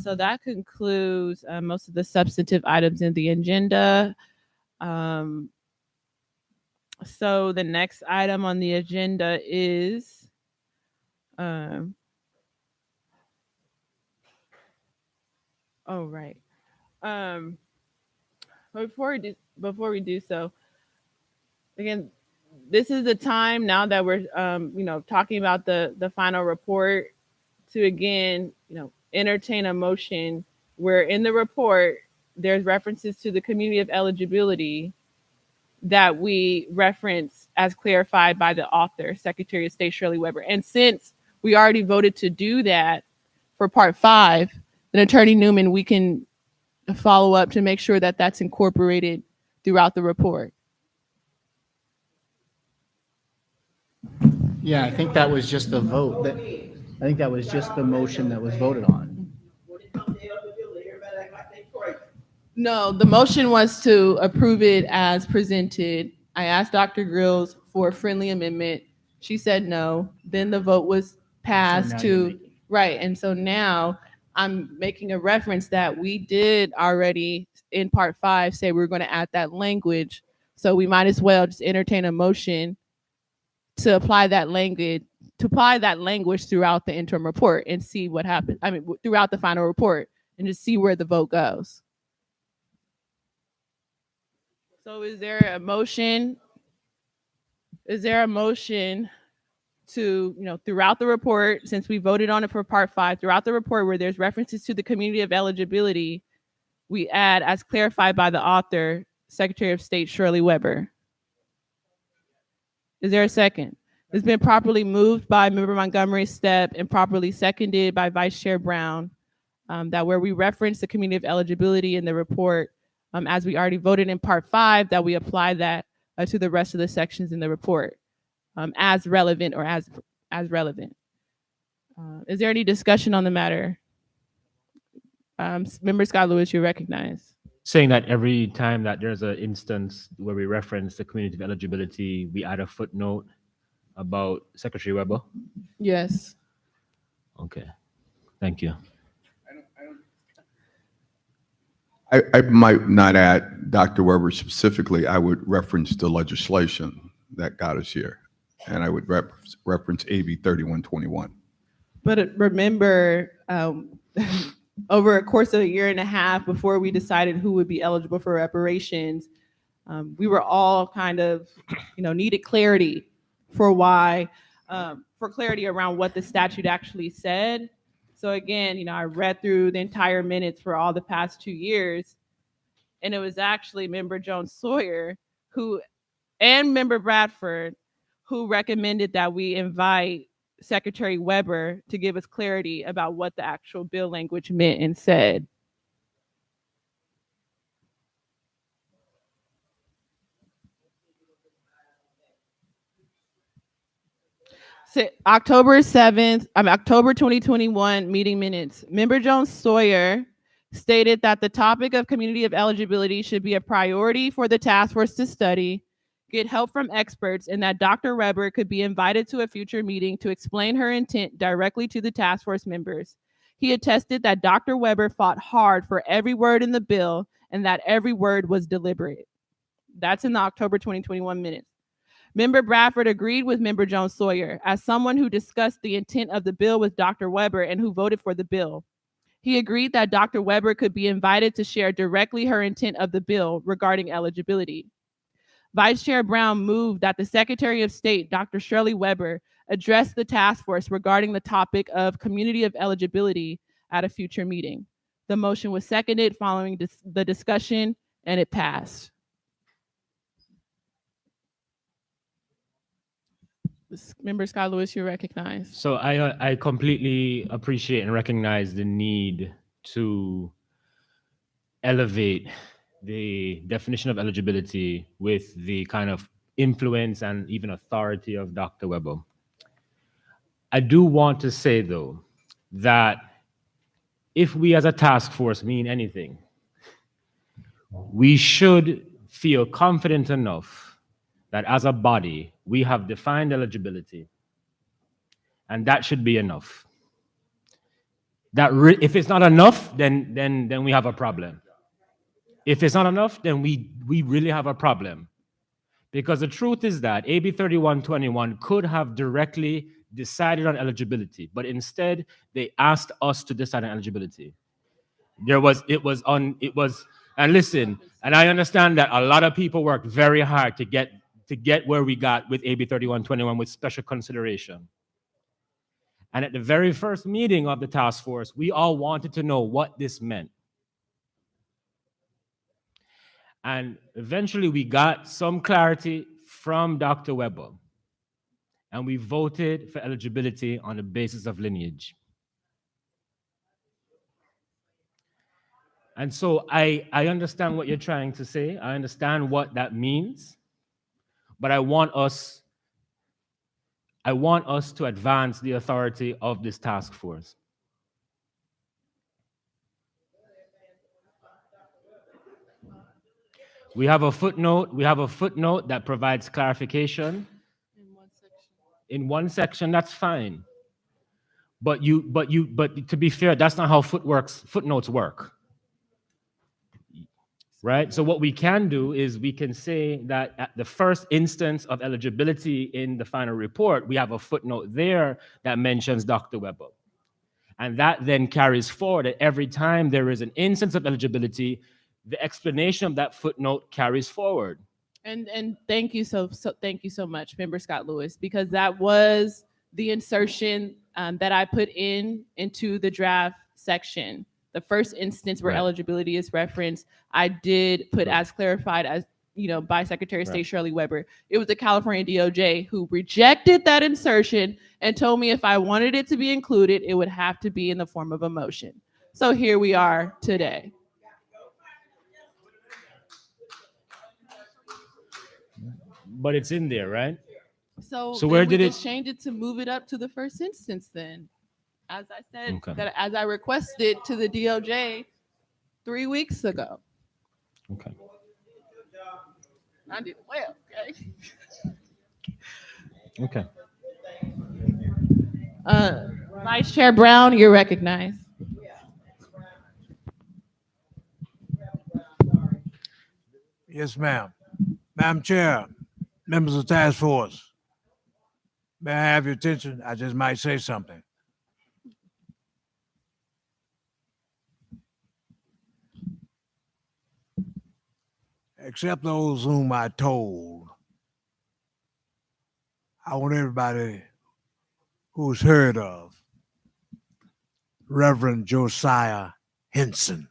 So that concludes most of the substantive items in the agenda. So the next item on the agenda is oh right. Before we do so, again, this is the time now that we're talking about the final report to again entertain a motion where in the report there's references to the community of eligibility that we reference as clarified by the author, Secretary of State Shirley Weber. And since we already voted to do that for part 5, then Attorney Newman, we can follow up to make sure that that's incorporated throughout the report. Yeah, I think that was just the vote. I think that was just the motion that was voted on. No, the motion was to approve it as presented. I asked Dr. Grills for a friendly amendment. She said no. Then the vote was passed right. And so now I'm making a reference that we did already in part 5 say we're going to add that language. So we might as well just entertain a motion to apply that language throughout the interim report and see what happens. I mean, throughout the final report and just see where the vote goes. So is there a motion? Is there a motion to, throughout the report, since we voted on it for part 5, throughout the report where there's references to the community of eligibility, we add as clarified by the author, Secretary of State Shirley Weber? Is there a second? It's been properly moved by Member Montgomery Stepp and properly seconded by Vice Chair Brown, that where we reference the community of eligibility in the report, as we already voted in part 5, that we apply that to the rest of the sections in the report as relevant or as relevant. Is there any discussion on the matter? Member Scott Lewis, you're recognized. Saying that every time that there's an instance where we reference the community of eligibility, we add a footnote about Secretary Weber? Yes. Okay, thank you. I might not add Dr. Weber specifically. I would reference the legislation that got us here, and I would reference AB 3121. But remember, over a course of a year and a half before we decided who would be eligible for reparations, we were all kind of, needed clarity for why, for clarity around what the statute actually said. So again, I read through the entire minutes for all the past 2 years, and it was actually Member Jones-Sawyer and Member Bradford who recommended that we invite Secretary Weber to give us clarity about what the actual bill language meant and said. So October 2021 meeting minutes. Member Jones-Sawyer stated that the topic of community of eligibility should be a priority for the task force to study, get help from experts, and that Dr. Weber could be invited to a future meeting to explain her intent directly to the task force members. He attested that Dr. Weber fought hard for every word in the bill and that every word was deliberate. That's in the October 2021 minutes. Member Bradford agreed with Member Jones-Sawyer as someone who discussed the intent of the bill with Dr. Weber and who voted for the bill. He agreed that Dr. Weber could be invited to share directly her intent of the bill regarding eligibility. Vice Chair Brown moved that the Secretary of State, Dr. Shirley Weber, address the task force regarding the topic of community of eligibility at a future meeting. The motion was seconded following the discussion, and it passed. Member Scott Lewis, you're recognized. So I completely appreciate and recognize the need to elevate the definition of eligibility with the kind of influence and even authority of Dr. Weber. I do want to say, though, that if we as a task force mean anything, we should feel confident enough that as a body, we have defined eligibility, and that should be enough. If it's not enough, then we have a problem. If it's not enough, then we really have a problem. Because the truth is that AB 3121 could have directly decided on eligibility, but instead they asked us to decide on eligibility. And listen, and I understand that a lot of people worked very hard to get where we got with AB 3121 with special consideration. And at the very first meeting of the task force, we all wanted to know what this meant. And eventually we got some clarity from Dr. Weber, and we voted for eligibility on the basis of lineage. And so I understand what you're trying to say. I understand what that means, but I want us to advance the authority of this task force. We have a footnote that provides clarification. In one section, that's fine. But to be fair, that's not how footnotes work. Right? So what we can do is we can say that at the first instance of eligibility in the final report, we have a footnote there that mentions Dr. Weber. And that then carries forward that every time there is an instance of eligibility, the explanation of that footnote carries forward. And thank you thank you so much, Member Scott Lewis, because that was the insertion that I put into the draft section. The first instance where eligibility is referenced, I did put as clarified as by Secretary of State Shirley Weber. It was the California DOJ who rejected that insertion and told me if I wanted it to be included, it would have to be in the form of a motion. So here we are today. But it's in there, right? So where did it change it to move it up to the first instance then? As I said, Okay. as I requested to the DOJ 3 weeks ago. Okay. I did well, okay? Okay. Vice Chair Brown, you're recognized. Yes, ma'am. Madam Chair, members of the task force, may I have your attention? I just might say something. Except those whom I told, I want everybody who's heard of Reverend Josiah Henson.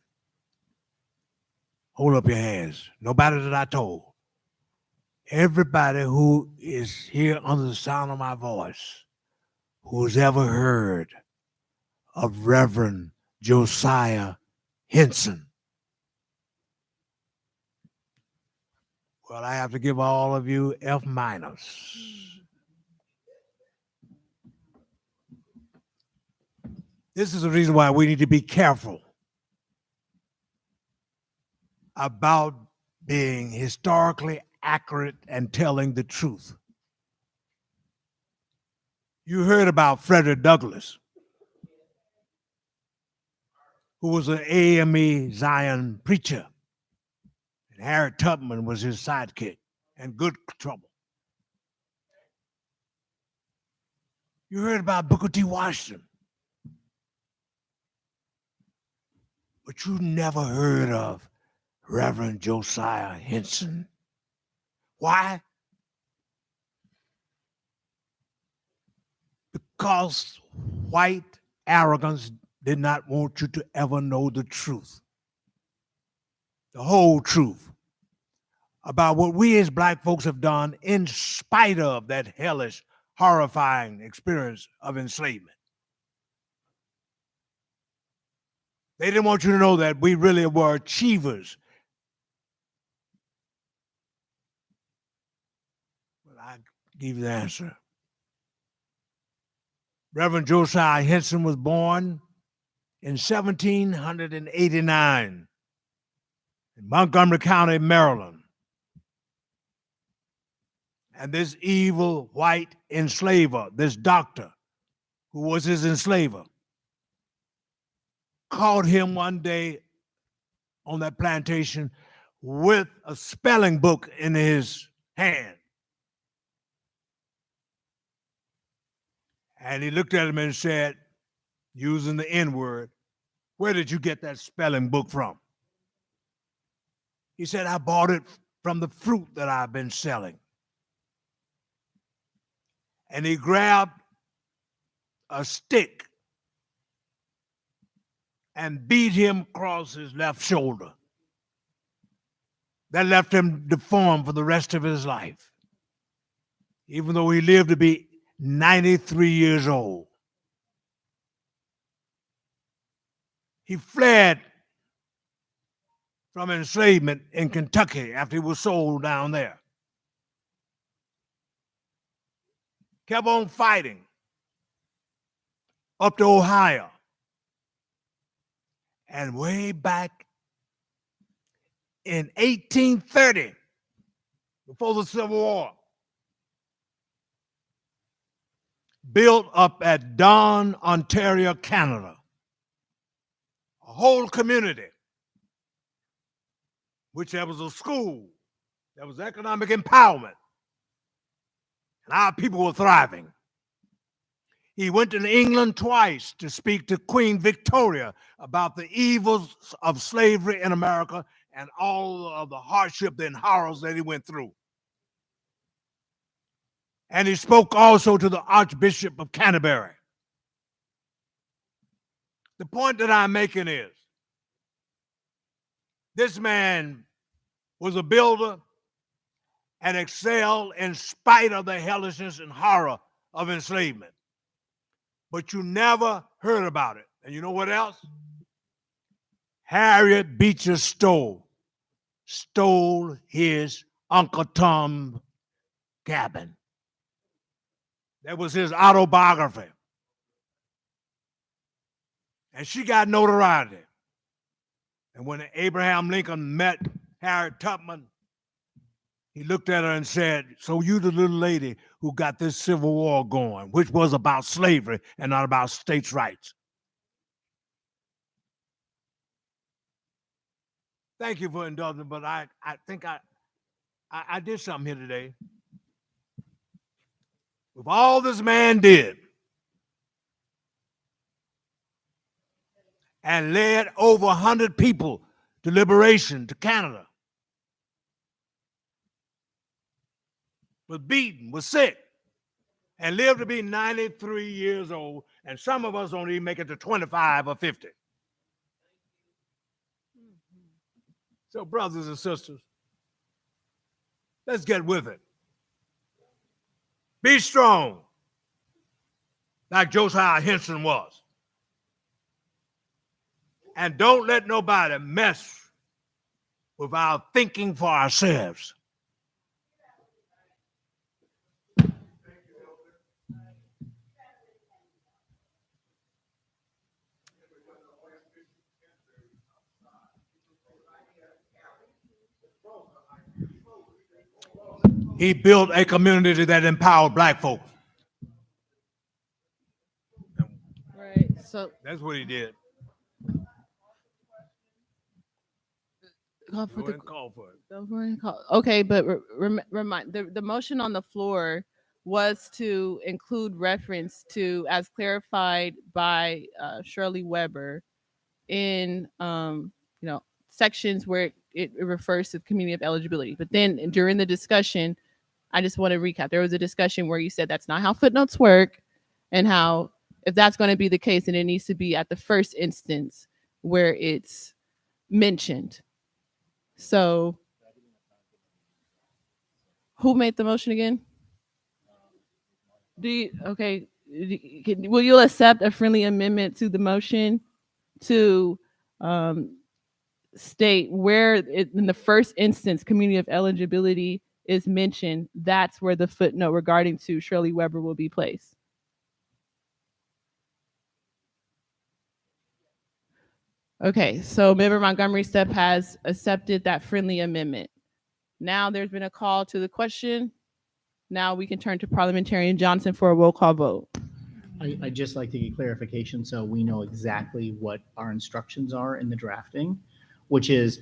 Hold up your hands. Nobody that I told. Everybody who is here under the sound of my voice, who's ever heard of Reverend Josiah Henson. Well, I have to give all of you F-. This is the reason why we need to be careful about being historically accurate and telling the truth. You heard about Frederick Douglass, who was an AME Zion preacher. And Harriet Tubman was his sidekick and good trouble. You heard about Booker T. Washington, but you never heard of Reverend Josiah Henson. Why? Because white arrogance did not want you to ever know the truth, the whole truth about what we as Black folks have done in spite of that hellish horrifying experience of enslavement. They didn't want you to know that we really were achievers. But I give you the answer. Reverend Josiah Henson was born in 1789 in Montgomery County, Maryland. And this evil white enslaver, this doctor who was his enslaver, caught him one day on that plantation with a spelling book in his hand. And he looked at him and said, using the N-word, "Where did you get that spelling book from?" He said, "I bought it from the fruit that I've been selling." And he grabbed a stick and beat him across his left shoulder. That left him deformed for the rest of his life, even though he lived to be 93 years old. He fled from enslavement in Kentucky after he was sold down there. Kept on fighting up to Ohio. And way back in 1830, before the Civil War, built up at Don, Ontario, Canada, a whole community, which there was a school, there was economic empowerment, and our people were thriving. He went to England twice to speak to Queen Victoria about the evils of slavery in America and all of the hardship and horrors that he went through. And he spoke also to the Archbishop of Canterbury. The point that I'm making is, this man was a builder and excelled in spite of the hellishness and horror of enslavement. But you never heard about it. And you know what else? Harriet Beecher Stowe stole his Uncle Tom's Cabin. That was his autobiography. And she got notoriety. And when Abraham Lincoln met Harriet Tubman, he looked at her and said, "So you the little lady who got this Civil War going, which was about slavery and not about states' rights." Thank you for indulging, but I think I did something here today. With all this man did and led over 100 people to liberation, to Canada, was beaten, was sick, and lived to be 93 years old, and some of us don't even make it to 25 or 50. So, brothers and sisters, let's get with it. Be strong, like Josiah Henson was. And don't let nobody mess with our thinking for ourselves. He built a community that empowered Black folk. Right. So That's what he did. call for Go the ahead and call for it. Go for it. Okay, but remind the motion on the floor was to include reference to, as clarified by Shirley Weber, in sections where it refers to the community of eligibility. But then during the discussion, I just want to recap. There was a discussion where you said that's not how footnotes work, and how if that's going to be the case, then it needs to be at the first instance where it's mentioned. So who made the motion again? Will you accept a friendly amendment to the motion to state where in the first instance community of eligibility is mentioned, that's where the footnote regarding to Shirley Weber will be placed? Okay, so Member Montgomery Step has accepted that friendly amendment. Now there's been a call to the question. Now we can turn to Parliamentarian Johnson for a roll call vote. I'd just like to get clarification so we know exactly what our instructions are in the drafting, which is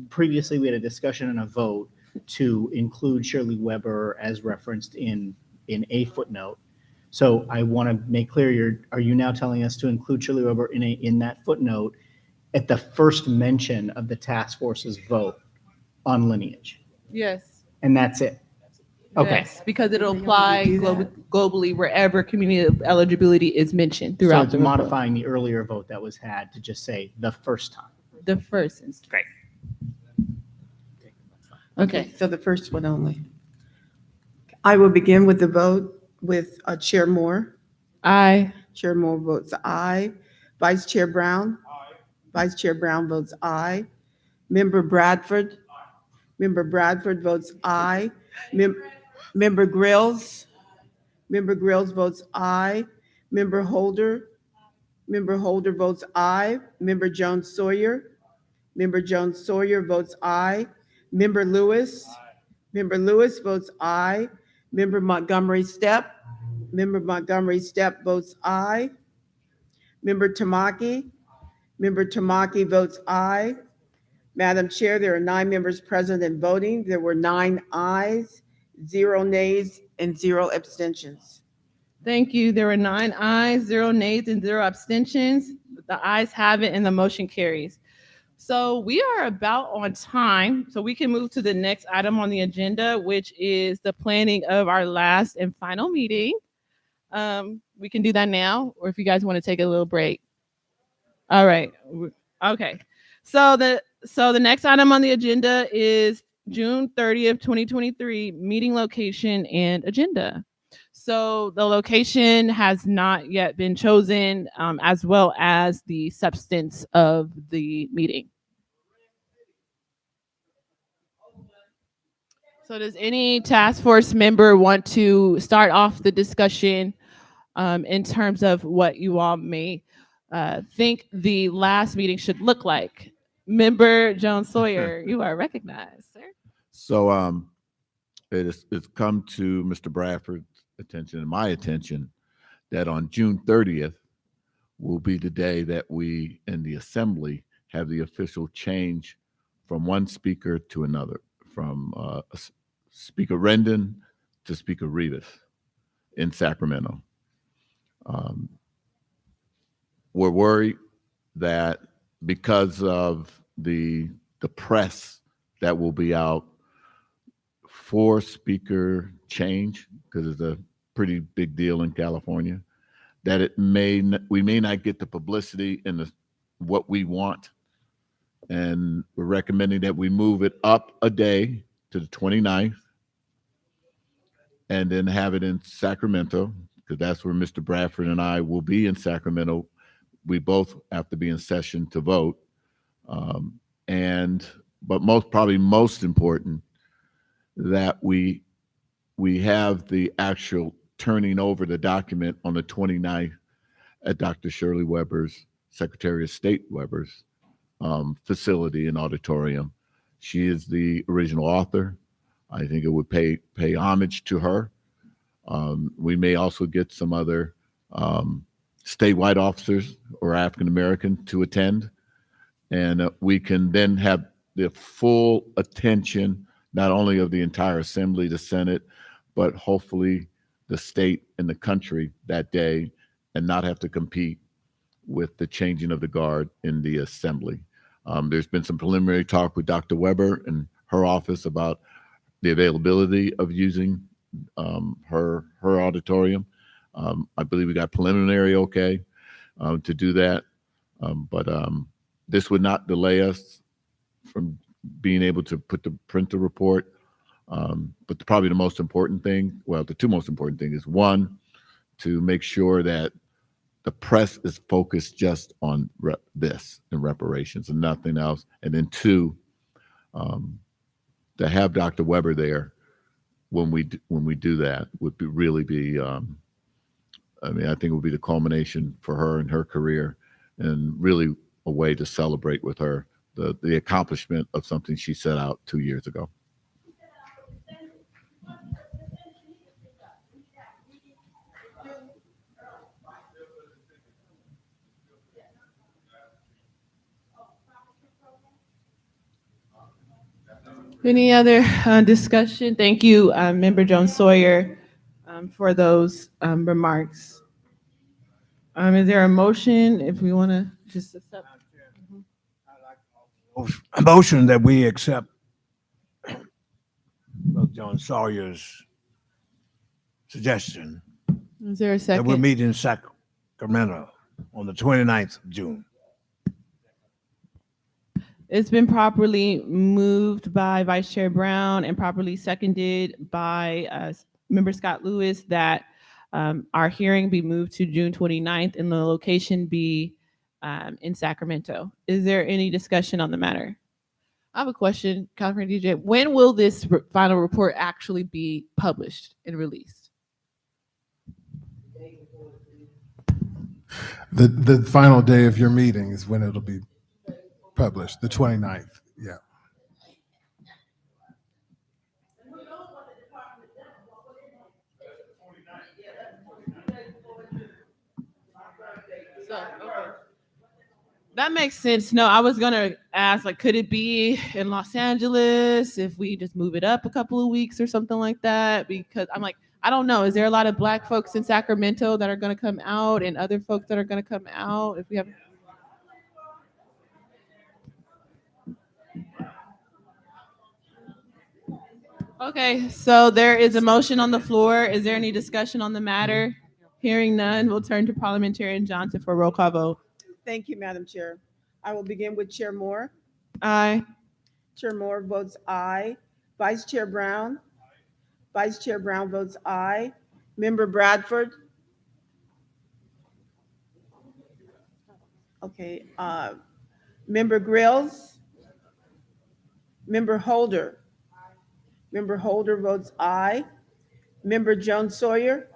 previously we had a discussion and a vote to include Shirley Weber as referenced in a footnote. So I want to make clear, are you now telling us to include Shirley Weber in that footnote at the first mention of the task force's vote on lineage? Yes. And that's it? Okay. Yes, because it'll apply globally wherever community of eligibility is mentioned So throughout it's the report. modifying the earlier vote that was had to just say the first time. The first instance. Great. Okay, so the first one only. I will begin with the vote with Chair Moore. Aye. Chair Moore votes aye. Vice Chair Brown? Vice Chair Brown votes aye. Member Bradford? Member Bradford votes aye. Member Grills? Member Grills votes aye. Member Holder? Member Holder votes aye. Member Jones Sawyer? Member Jones Sawyer votes aye. Member Lewis? Member Lewis votes aye. Member Montgomery Step? Member Montgomery Step votes aye. Member Tamaki? Member Tamaki votes aye. Madam Chair, there are 9 members present and voting. There were 9 ayes, 0 nays, and 0 abstentions. Thank you. There were 9 ayes, 0 nays, and 0 abstentions. The ayes have it and the motion carries. So we are about on time, so we can move to the next item on the agenda, which is the planning of our last and final meeting. We can do that now, or if you guys want to take a little break. All right. Okay. So the next item on the agenda is June 30th, 2023, meeting location and agenda. So the location has not yet been chosen, as well as the substance of the meeting. So does any task force member want to start off the discussion in terms of what you all may think the last meeting should look like? Member Jones Sawyer, you are recognized, sir. So it's come to Mr. Bradford's attention and my attention that on June 30th will be the day that we in the assembly have the official change from one speaker to another, from Speaker Rendon to Speaker Rivas in Sacramento. We're worried that because of the press that will be out for speaker change, because it's a pretty big deal in California, that we may not get the publicity and what we want. And we're recommending that we move it up a day to the 29th and then have it in Sacramento, because that's where Mr. Bradford and I will be in Sacramento. We both have to be in session to vote. But most important, that we have the actual turning over the document on the 29th at Dr. Shirley Weber's, Secretary of State Weber's facility and auditorium. She is the original author. I think it would pay homage to her. We may also get some other statewide officers or African American to attend, and we can then have the full attention not only of the entire Assembly, the Senate, but hopefully the state and the country that day, and not have to compete with the changing of the guard in the Assembly. There's been some preliminary talk with Dr. Weber and her office about the availability of using her auditorium. I believe we got preliminary okay to do that, but this would not delay us from being able to print the report. But probably the most important thing, well, the two most important things is, one, to make sure that the press is focused just on this and reparations and nothing else. And then two, to have Dr. Weber there when we do that would really be, I mean, I think it would be the culmination for her and her career, and really a way to celebrate with her the accomplishment of something she set out 2 years ago. Any other discussion? Thank you, Member Jones Sawyer, for those remarks. Is there a motion if we want to just accept? A motion that we accept Brother John Sawyer's suggestion Is there a that we'll second? meet in Sacramento on the 29th of June. It's been properly moved by Vice Chair Brown and properly seconded by Member Scott Lewis that our hearing be moved to June 29th and the location be in Sacramento. Is there any discussion on the matter? I have a question, California DJ. When will this final report actually be published and released? The final day of your meeting is when it'll be published, the 29th. Yeah. So, okay. That makes sense. No, I was gonna ask, like, could it be in Los Angeles if we just move it up a couple of weeks or something like that? Because I'm like, I don't know. Is there a lot of Black folks in Sacramento that are gonna come out and other folks that are gonna come out if we have? Okay, so there is a motion on the floor. Is there any discussion on the matter? Hearing none, we'll turn to Parliamentarian Johnson for a roll call vote. Thank you, Madam Chair. I will begin with Chair Moore. Aye. Chair Moore votes aye. Vice Chair Brown? Vice Chair Brown votes aye. Member Bradford? Okay, Member Grills? Member Holder? Member Holder votes aye. Member Jones Sawyer?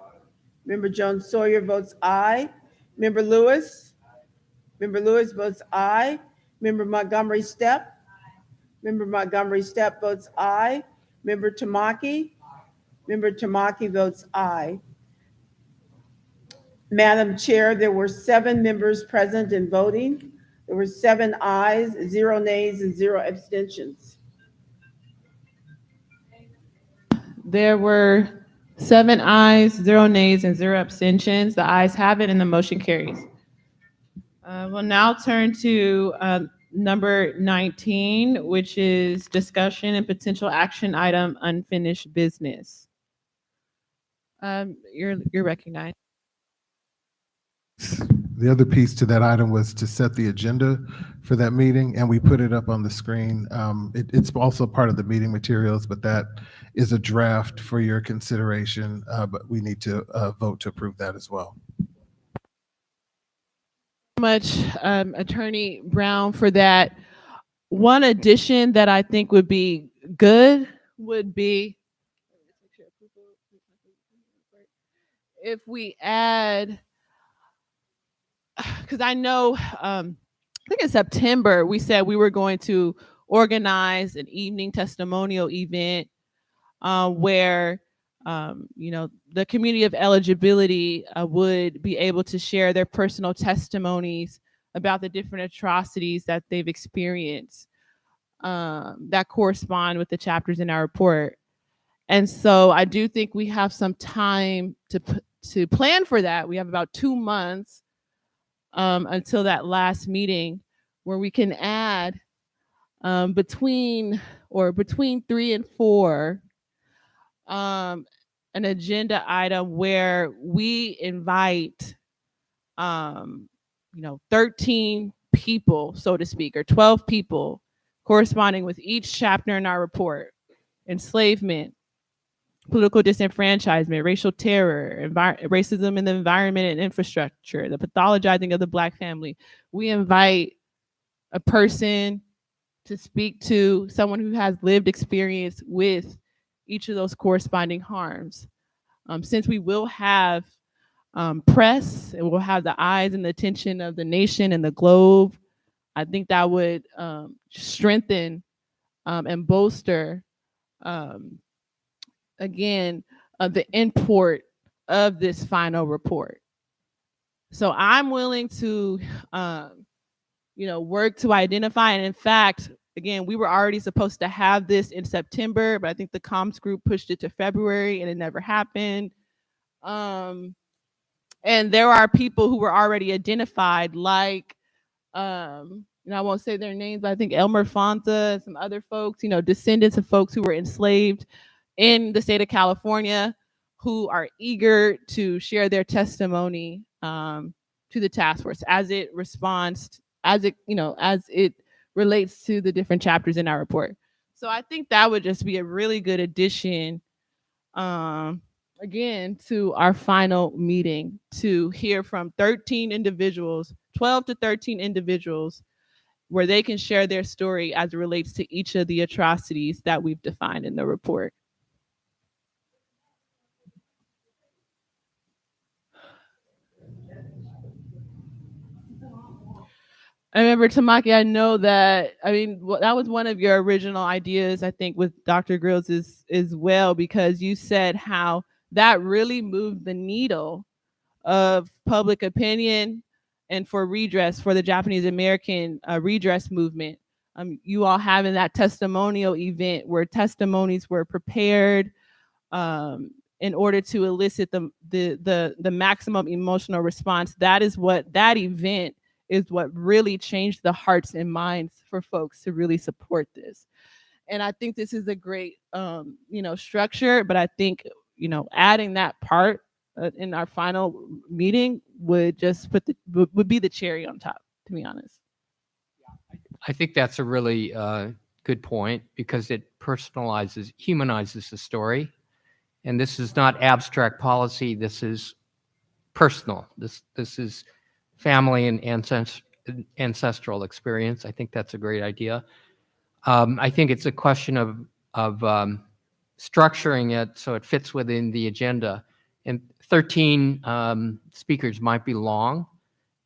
Member Jones Sawyer votes aye. Member Lewis? Member Lewis votes aye. Member Montgomery Stepp? Member Montgomery Stepp votes aye. Member Tamaki? Member Tamaki votes aye. Madam Chair, there were 7 members present and voting. There were 7 ayes, 0 nays, and 0 abstentions. There were 7 ayes, 0 nays, and 0 abstentions. The ayes have it and the motion carries. We'll now turn to number 19, which is discussion and potential action item, unfinished business. You're recognized. The other piece to that item was to set the agenda for that meeting, and we put it up on the screen. It's also part of the meeting materials, but that is a draft for your consideration, but we need to vote to approve that as well. Much Attorney Brown for that. One addition that I think would be good would be if we add, because I know I think in September we said we were going to organize an evening testimonial event where the community of eligibility would be able to share their personal testimonies about the different atrocities that they've experienced that correspond with the chapters in our report. And so I do think we have some time to plan for that. We have about 2 months until that last meeting where we can add between 3 and 4 an agenda item where we invite 13 people, so to speak, or 12 people corresponding with each chapter in our report: enslavement, political disenfranchisement, racial terror, racism in the environment and infrastructure, the pathologizing of the Black family. We invite a person to speak to someone who has lived experience with each of those corresponding harms. Since we will have press and we'll have the eyes and the attention of the nation and the globe, I think that would strengthen and bolster, again, the import of this final report. So I'm willing to, work to identify. And in fact, again, we were already supposed to have this in September, but I think the comms group pushed it to February and it never happened. And there are people who were already identified, like, I won't say their names, but I think Elmer Fonta and some other folks, descendants of folks who were enslaved in the state of California, who are eager to share their testimony to the task force as it responds, as it relates to the different chapters in our report. So I think that would just be a really good addition, again, to our final meeting, to hear from 13 individuals, 12 to 13 individuals, where they can share their story as it relates to each of the atrocities that we've defined in the report. I remember, Tamaki, I know that, that was one of your original ideas, I think, with Dr. Grills as well, because you said how that really moved the needle of public opinion and for redress, for the Japanese American redress movement. You all having that testimonial event where testimonies were prepared in order to elicit the maximum emotional response. That event is what really changed the hearts and minds for folks to really support this. And I think this is a great, structure, but I think, adding that part in our final meeting would just would be the cherry on top, to be honest. I think that's a really good point, because it personalizes, humanizes the story. And this is not abstract policy. This is personal. This is family and ancestral experience. I think that's a great idea. I think it's a question of structuring it so it fits within the agenda. And 13 speakers might be long,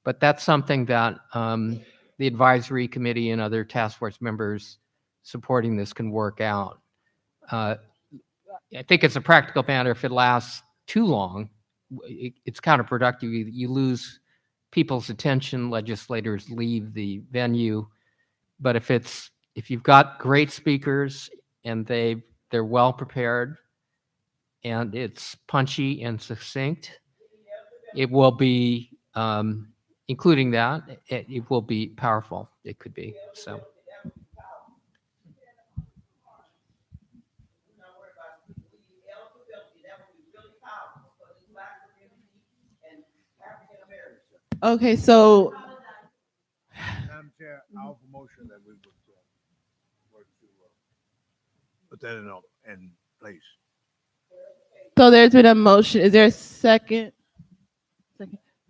but that's something that the advisory committee and other task force members supporting this can work out. I think it's a practical matter. If it lasts too long, it's counterproductive. You lose people's attention, legislators leave the venue. But if you've got great speakers and they're well prepared and it's punchy and succinct, it will be, including that, it will be powerful. It could be, so. Okay, so Madam Chair, I offer motion that we would work to put that in place. So there's been a motion. Is there a second?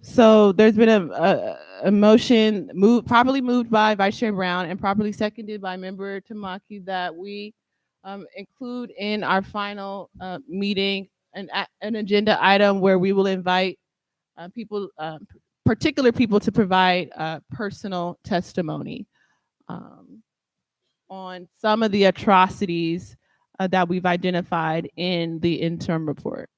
So there's been a motion properly moved by Vice Chair Brown and properly seconded by Member Tamaki that we include in our final meeting an agenda item where we will invite people, particular people, to provide personal testimony on some of the atrocities that we've identified in the interim report.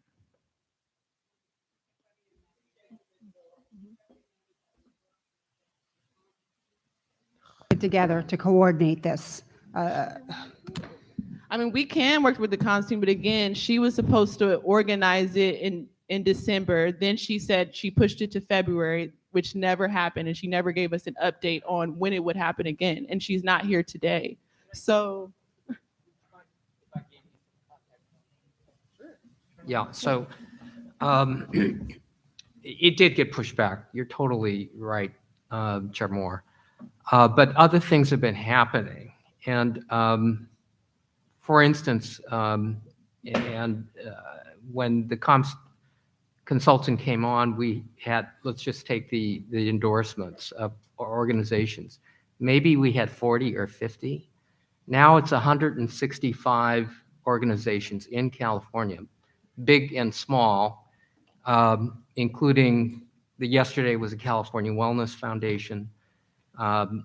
Together to coordinate this. We can work with the comms team, but again, she was supposed to organize it in December. Then she said she pushed it to February, which never happened, and she never gave us an update on when it would happen again. And she's not here today. So Yeah, so it did get pushed back. You're totally right, Chair Moore. But other things have been happening. And for instance, And when the consultant came on, we had, let's just take the endorsements of organizations. Maybe we had 40 or 50. Now it's 165 organizations in California, big and small, including yesterday was the California Wellness Foundation.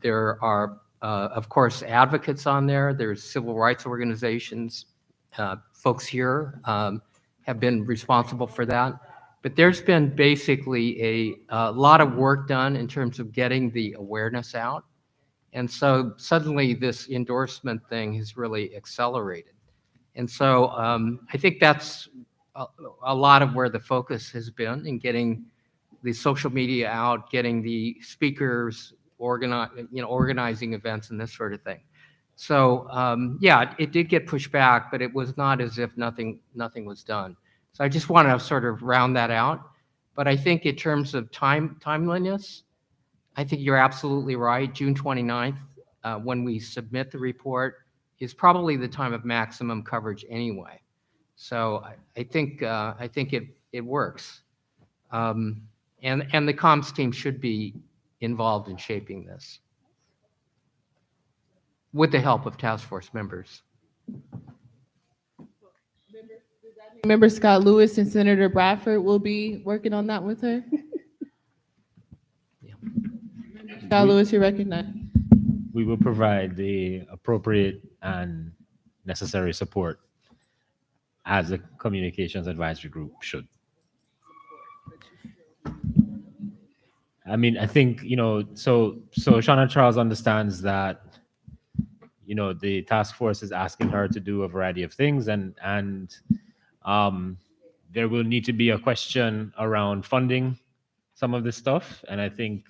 There are, of course, advocates on there. There's civil rights organizations. Folks here have been responsible for that. But there's been basically a lot of work done in terms of getting the awareness out. And so suddenly this endorsement thing has really accelerated. And so I think that's a lot of where the focus has been in getting the social media out, getting the speakers, organizing events and this sort of thing. So yeah, it did get pushed back, but it was not as if nothing was done. So I just want to sort of round that out. But I think in terms of timeliness, I think you're absolutely right. June 29th, when we submit the report, is probably the time of maximum coverage anyway. So I think it works. And the comms team should be involved in shaping this with the help of task force members. Member Scott Lewis and Senator Bradford will be working on that with her. Scott Lewis, you're recognized. We will provide the appropriate and necessary support as the Communications Advisory Group should. I mean, I think, so Shauna Charles understands that, the task force is asking her to do a variety of things, and there will need to be a question around funding some of this stuff. And I think,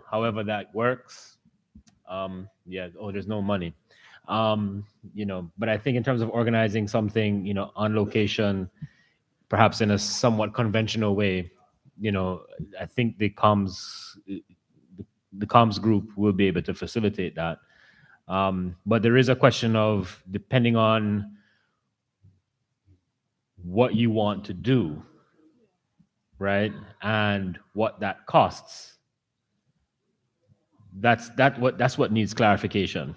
however that works, there's no money. But I think in terms of organizing something, on location, perhaps in a somewhat conventional way, I think the comms group will be able to facilitate that. But there is a question of, depending on what you want to do, right, and what that costs. That's what needs clarification.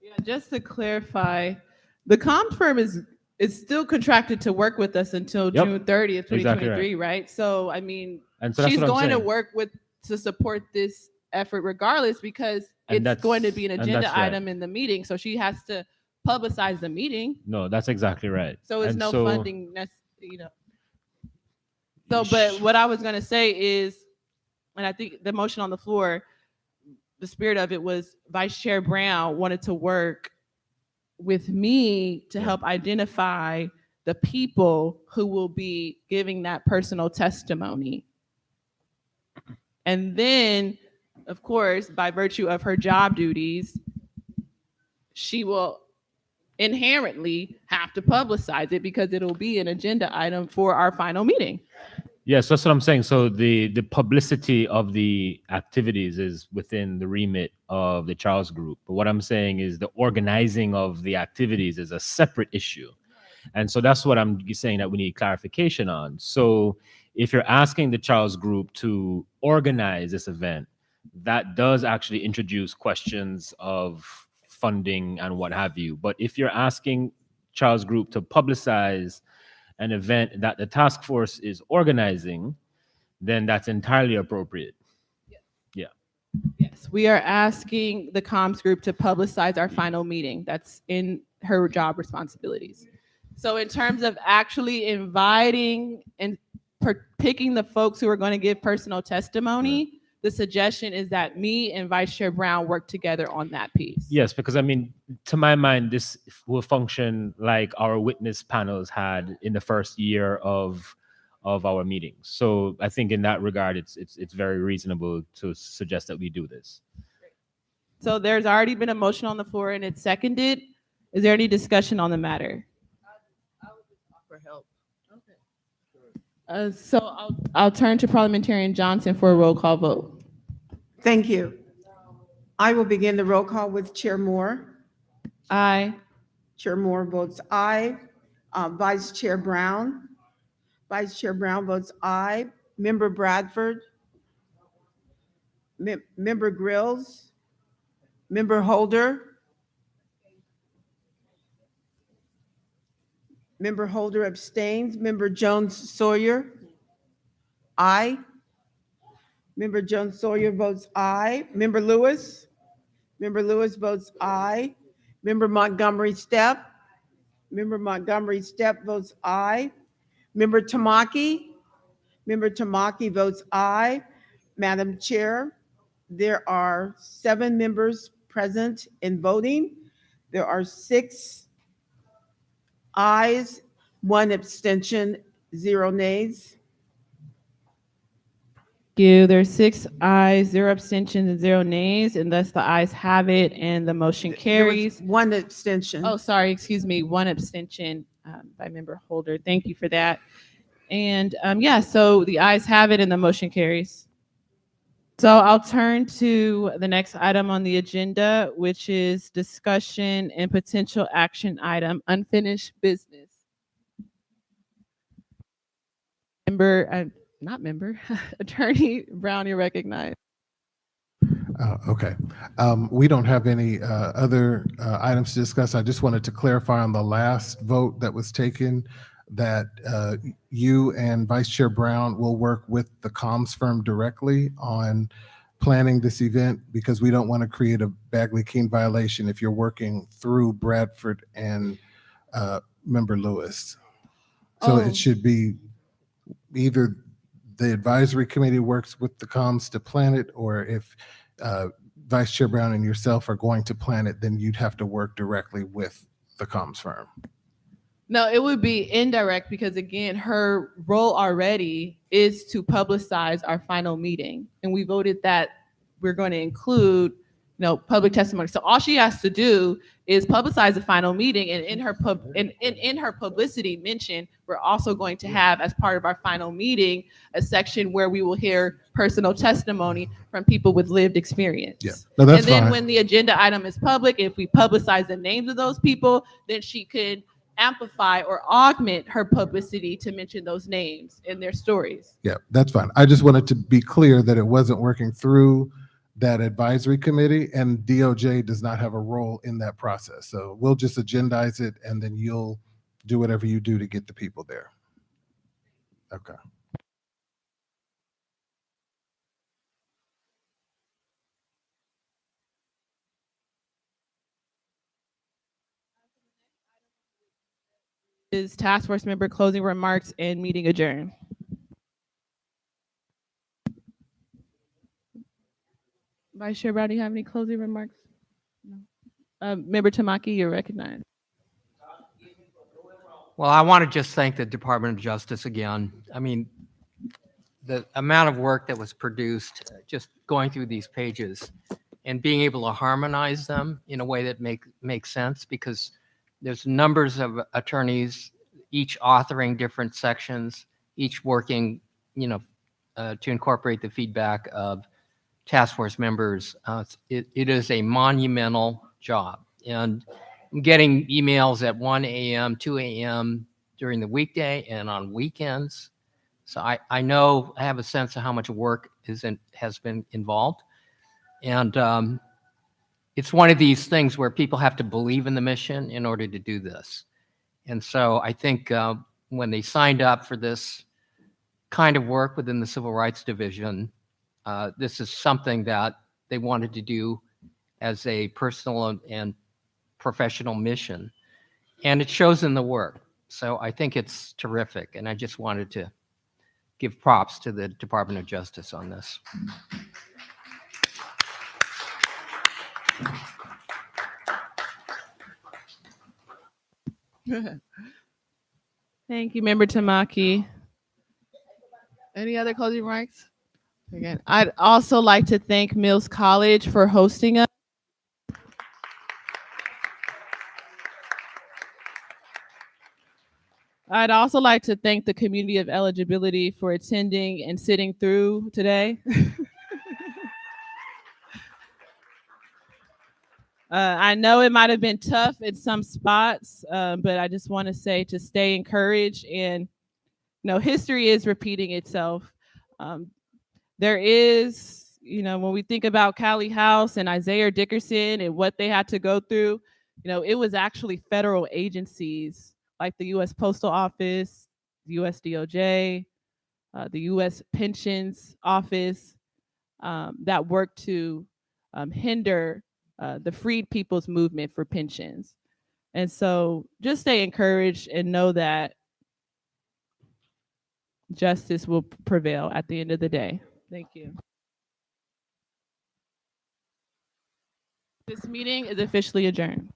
Yeah, just to clarify, the comms firm is still contracted to work with us until June 30th, 2023, Exactly right? So I mean, And so that's she's what I'm going to saying. work to support this effort regardless, because And it's going to that's- be an and agenda that's right. item in the meeting. So she has to publicize the meeting. No, that's exactly right. So it's And no so- funding, So, but what I was going to say is, and I think the motion on the floor, the spirit of it was Vice Chair Brown wanted to work with me to help identify the people who will be giving that personal testimony. And then, of course, by virtue of her job duties, she will inherently have to publicize it because it'll be an agenda item for our final meeting. Yes, that's what I'm saying. So the publicity of the activities is within the remit of the Charles Group. But what I'm saying is the organizing of the activities is a separate issue. And so that's what I'm saying that we need clarification on. So if you're asking the Charles Group to organize this event, that does actually introduce questions of funding and what have you. But if you're asking Charles Group to publicize an event that the task force is organizing, then that's entirely appropriate. Yeah. Yes, we are asking the comms group to publicize our final meeting. That's in her job responsibilities. So in terms of actually inviting and picking the folks who are going to give personal testimony, the suggestion is that me and Vice Chair Brown work together on that piece. Yes, because I mean, to my mind, this will function like our witness panels had in the first year of our meetings. So I think in that regard, it's very reasonable to suggest that we do this. So there's already been a motion on the floor and it's seconded. Is there any discussion on the matter? For help. So I'll turn to Parliamentarian Johnson for a roll call vote. Thank you. I will begin the roll call with Chair Moore. Aye. Chair Moore votes aye. Vice Chair Brown. Vice Chair Brown votes aye. Member Bradford. Member Grills. Member Holder. Member Holder abstains. Member Jones Sawyer. Aye. Member Jones Sawyer votes aye. Member Lewis. Member Lewis votes aye. Member Montgomery Stepp. Member Montgomery Stepp votes aye. Member Tamaki. Member Tamaki votes aye. Madam Chair, there are 7 members present and voting. There are 6 ayes, 1 abstention, 0 nays. There's 6 ayes, 0 abstentions, and 0 nays, and thus the ayes have it, and the motion There was carries. 1 abstention. Oh, sorry, excuse me, 1 abstention by Member Holder. Thank you for that. And yeah, so the ayes have it, and the motion carries. So I'll turn to the next item on the agenda, which is discussion and potential action item, unfinished business. Attorney Brown, you're recognized. Okay. We don't have any other items to discuss. I just wanted to clarify on the last vote that was taken that you and Vice Chair Brown will work with the comms firm directly on planning this event, because we don't want to create a Bagley-Keene violation if you're working through Bradford and Member Lewis. So Oh. it should be either the advisory committee works with the comms to plan it, or if Vice Chair Brown and yourself are going to plan it, then you'd have to work directly with the comms firm. No, it would be indirect because, again, her role already is to publicize our final meeting. And we voted that we're going to include, public testimony. So all she has to do is publicize the final meeting, and in her publicity mention, we're also going to have, as part of our final meeting, a section where we will hear personal testimony from people with lived experience. Yeah, no, that's and then fine. when the agenda item is public, if we publicize the names of those people, then she could amplify or augment her publicity to mention those names in their stories. Yeah, that's fine. I just wanted to be clear that it wasn't working through that advisory committee, and DOJ does not have a role in that process. So we'll just agendize it, and then you'll do whatever you do to get the people there. Okay. Is task force member closing remarks and meeting adjourned. Vice Chair Brown, do you have any closing remarks? No. Member Tamaki, you're recognized. Well, I want to just thank the Department of Justice again. I mean, the amount of work that was produced, just going through these pages and being able to harmonize them in a way that makes sense, because there's numbers of attorneys, each authoring different sections, each working, to incorporate the feedback of task force members. It is a monumental job. And I'm getting emails at 1 a.m., 2 a.m. during the weekday and on weekends. So I have a sense of how much work has been involved. And it's one of these things where people have to believe in the mission in order to do this. And so I think when they signed up for this kind of work within the Civil Rights Division, this is something that they wanted to do as a personal and professional mission. And it shows in the work. So I think it's terrific. And I just wanted to give props to the Department of Justice on this. Thank you, Member Tamaki. Any other closing remarks? Again, I'd also like to thank Mills College for hosting us. I'd also like to thank the community of eligibility for attending and sitting through today. I know it might have been tough in some spots, but I just want to say to stay encouraged. And history is repeating itself. There is, when we think about Callie House and Isaiah Dickerson and what they had to go through, it was actually federal agencies like the U.S. Postal Office, the U.S. DOJ, the U.S. Pensions Office that worked to hinder the freed people's movement for pensions. And so just stay encouraged and know that justice will prevail at the end of the day. Thank you. This meeting is officially adjourned.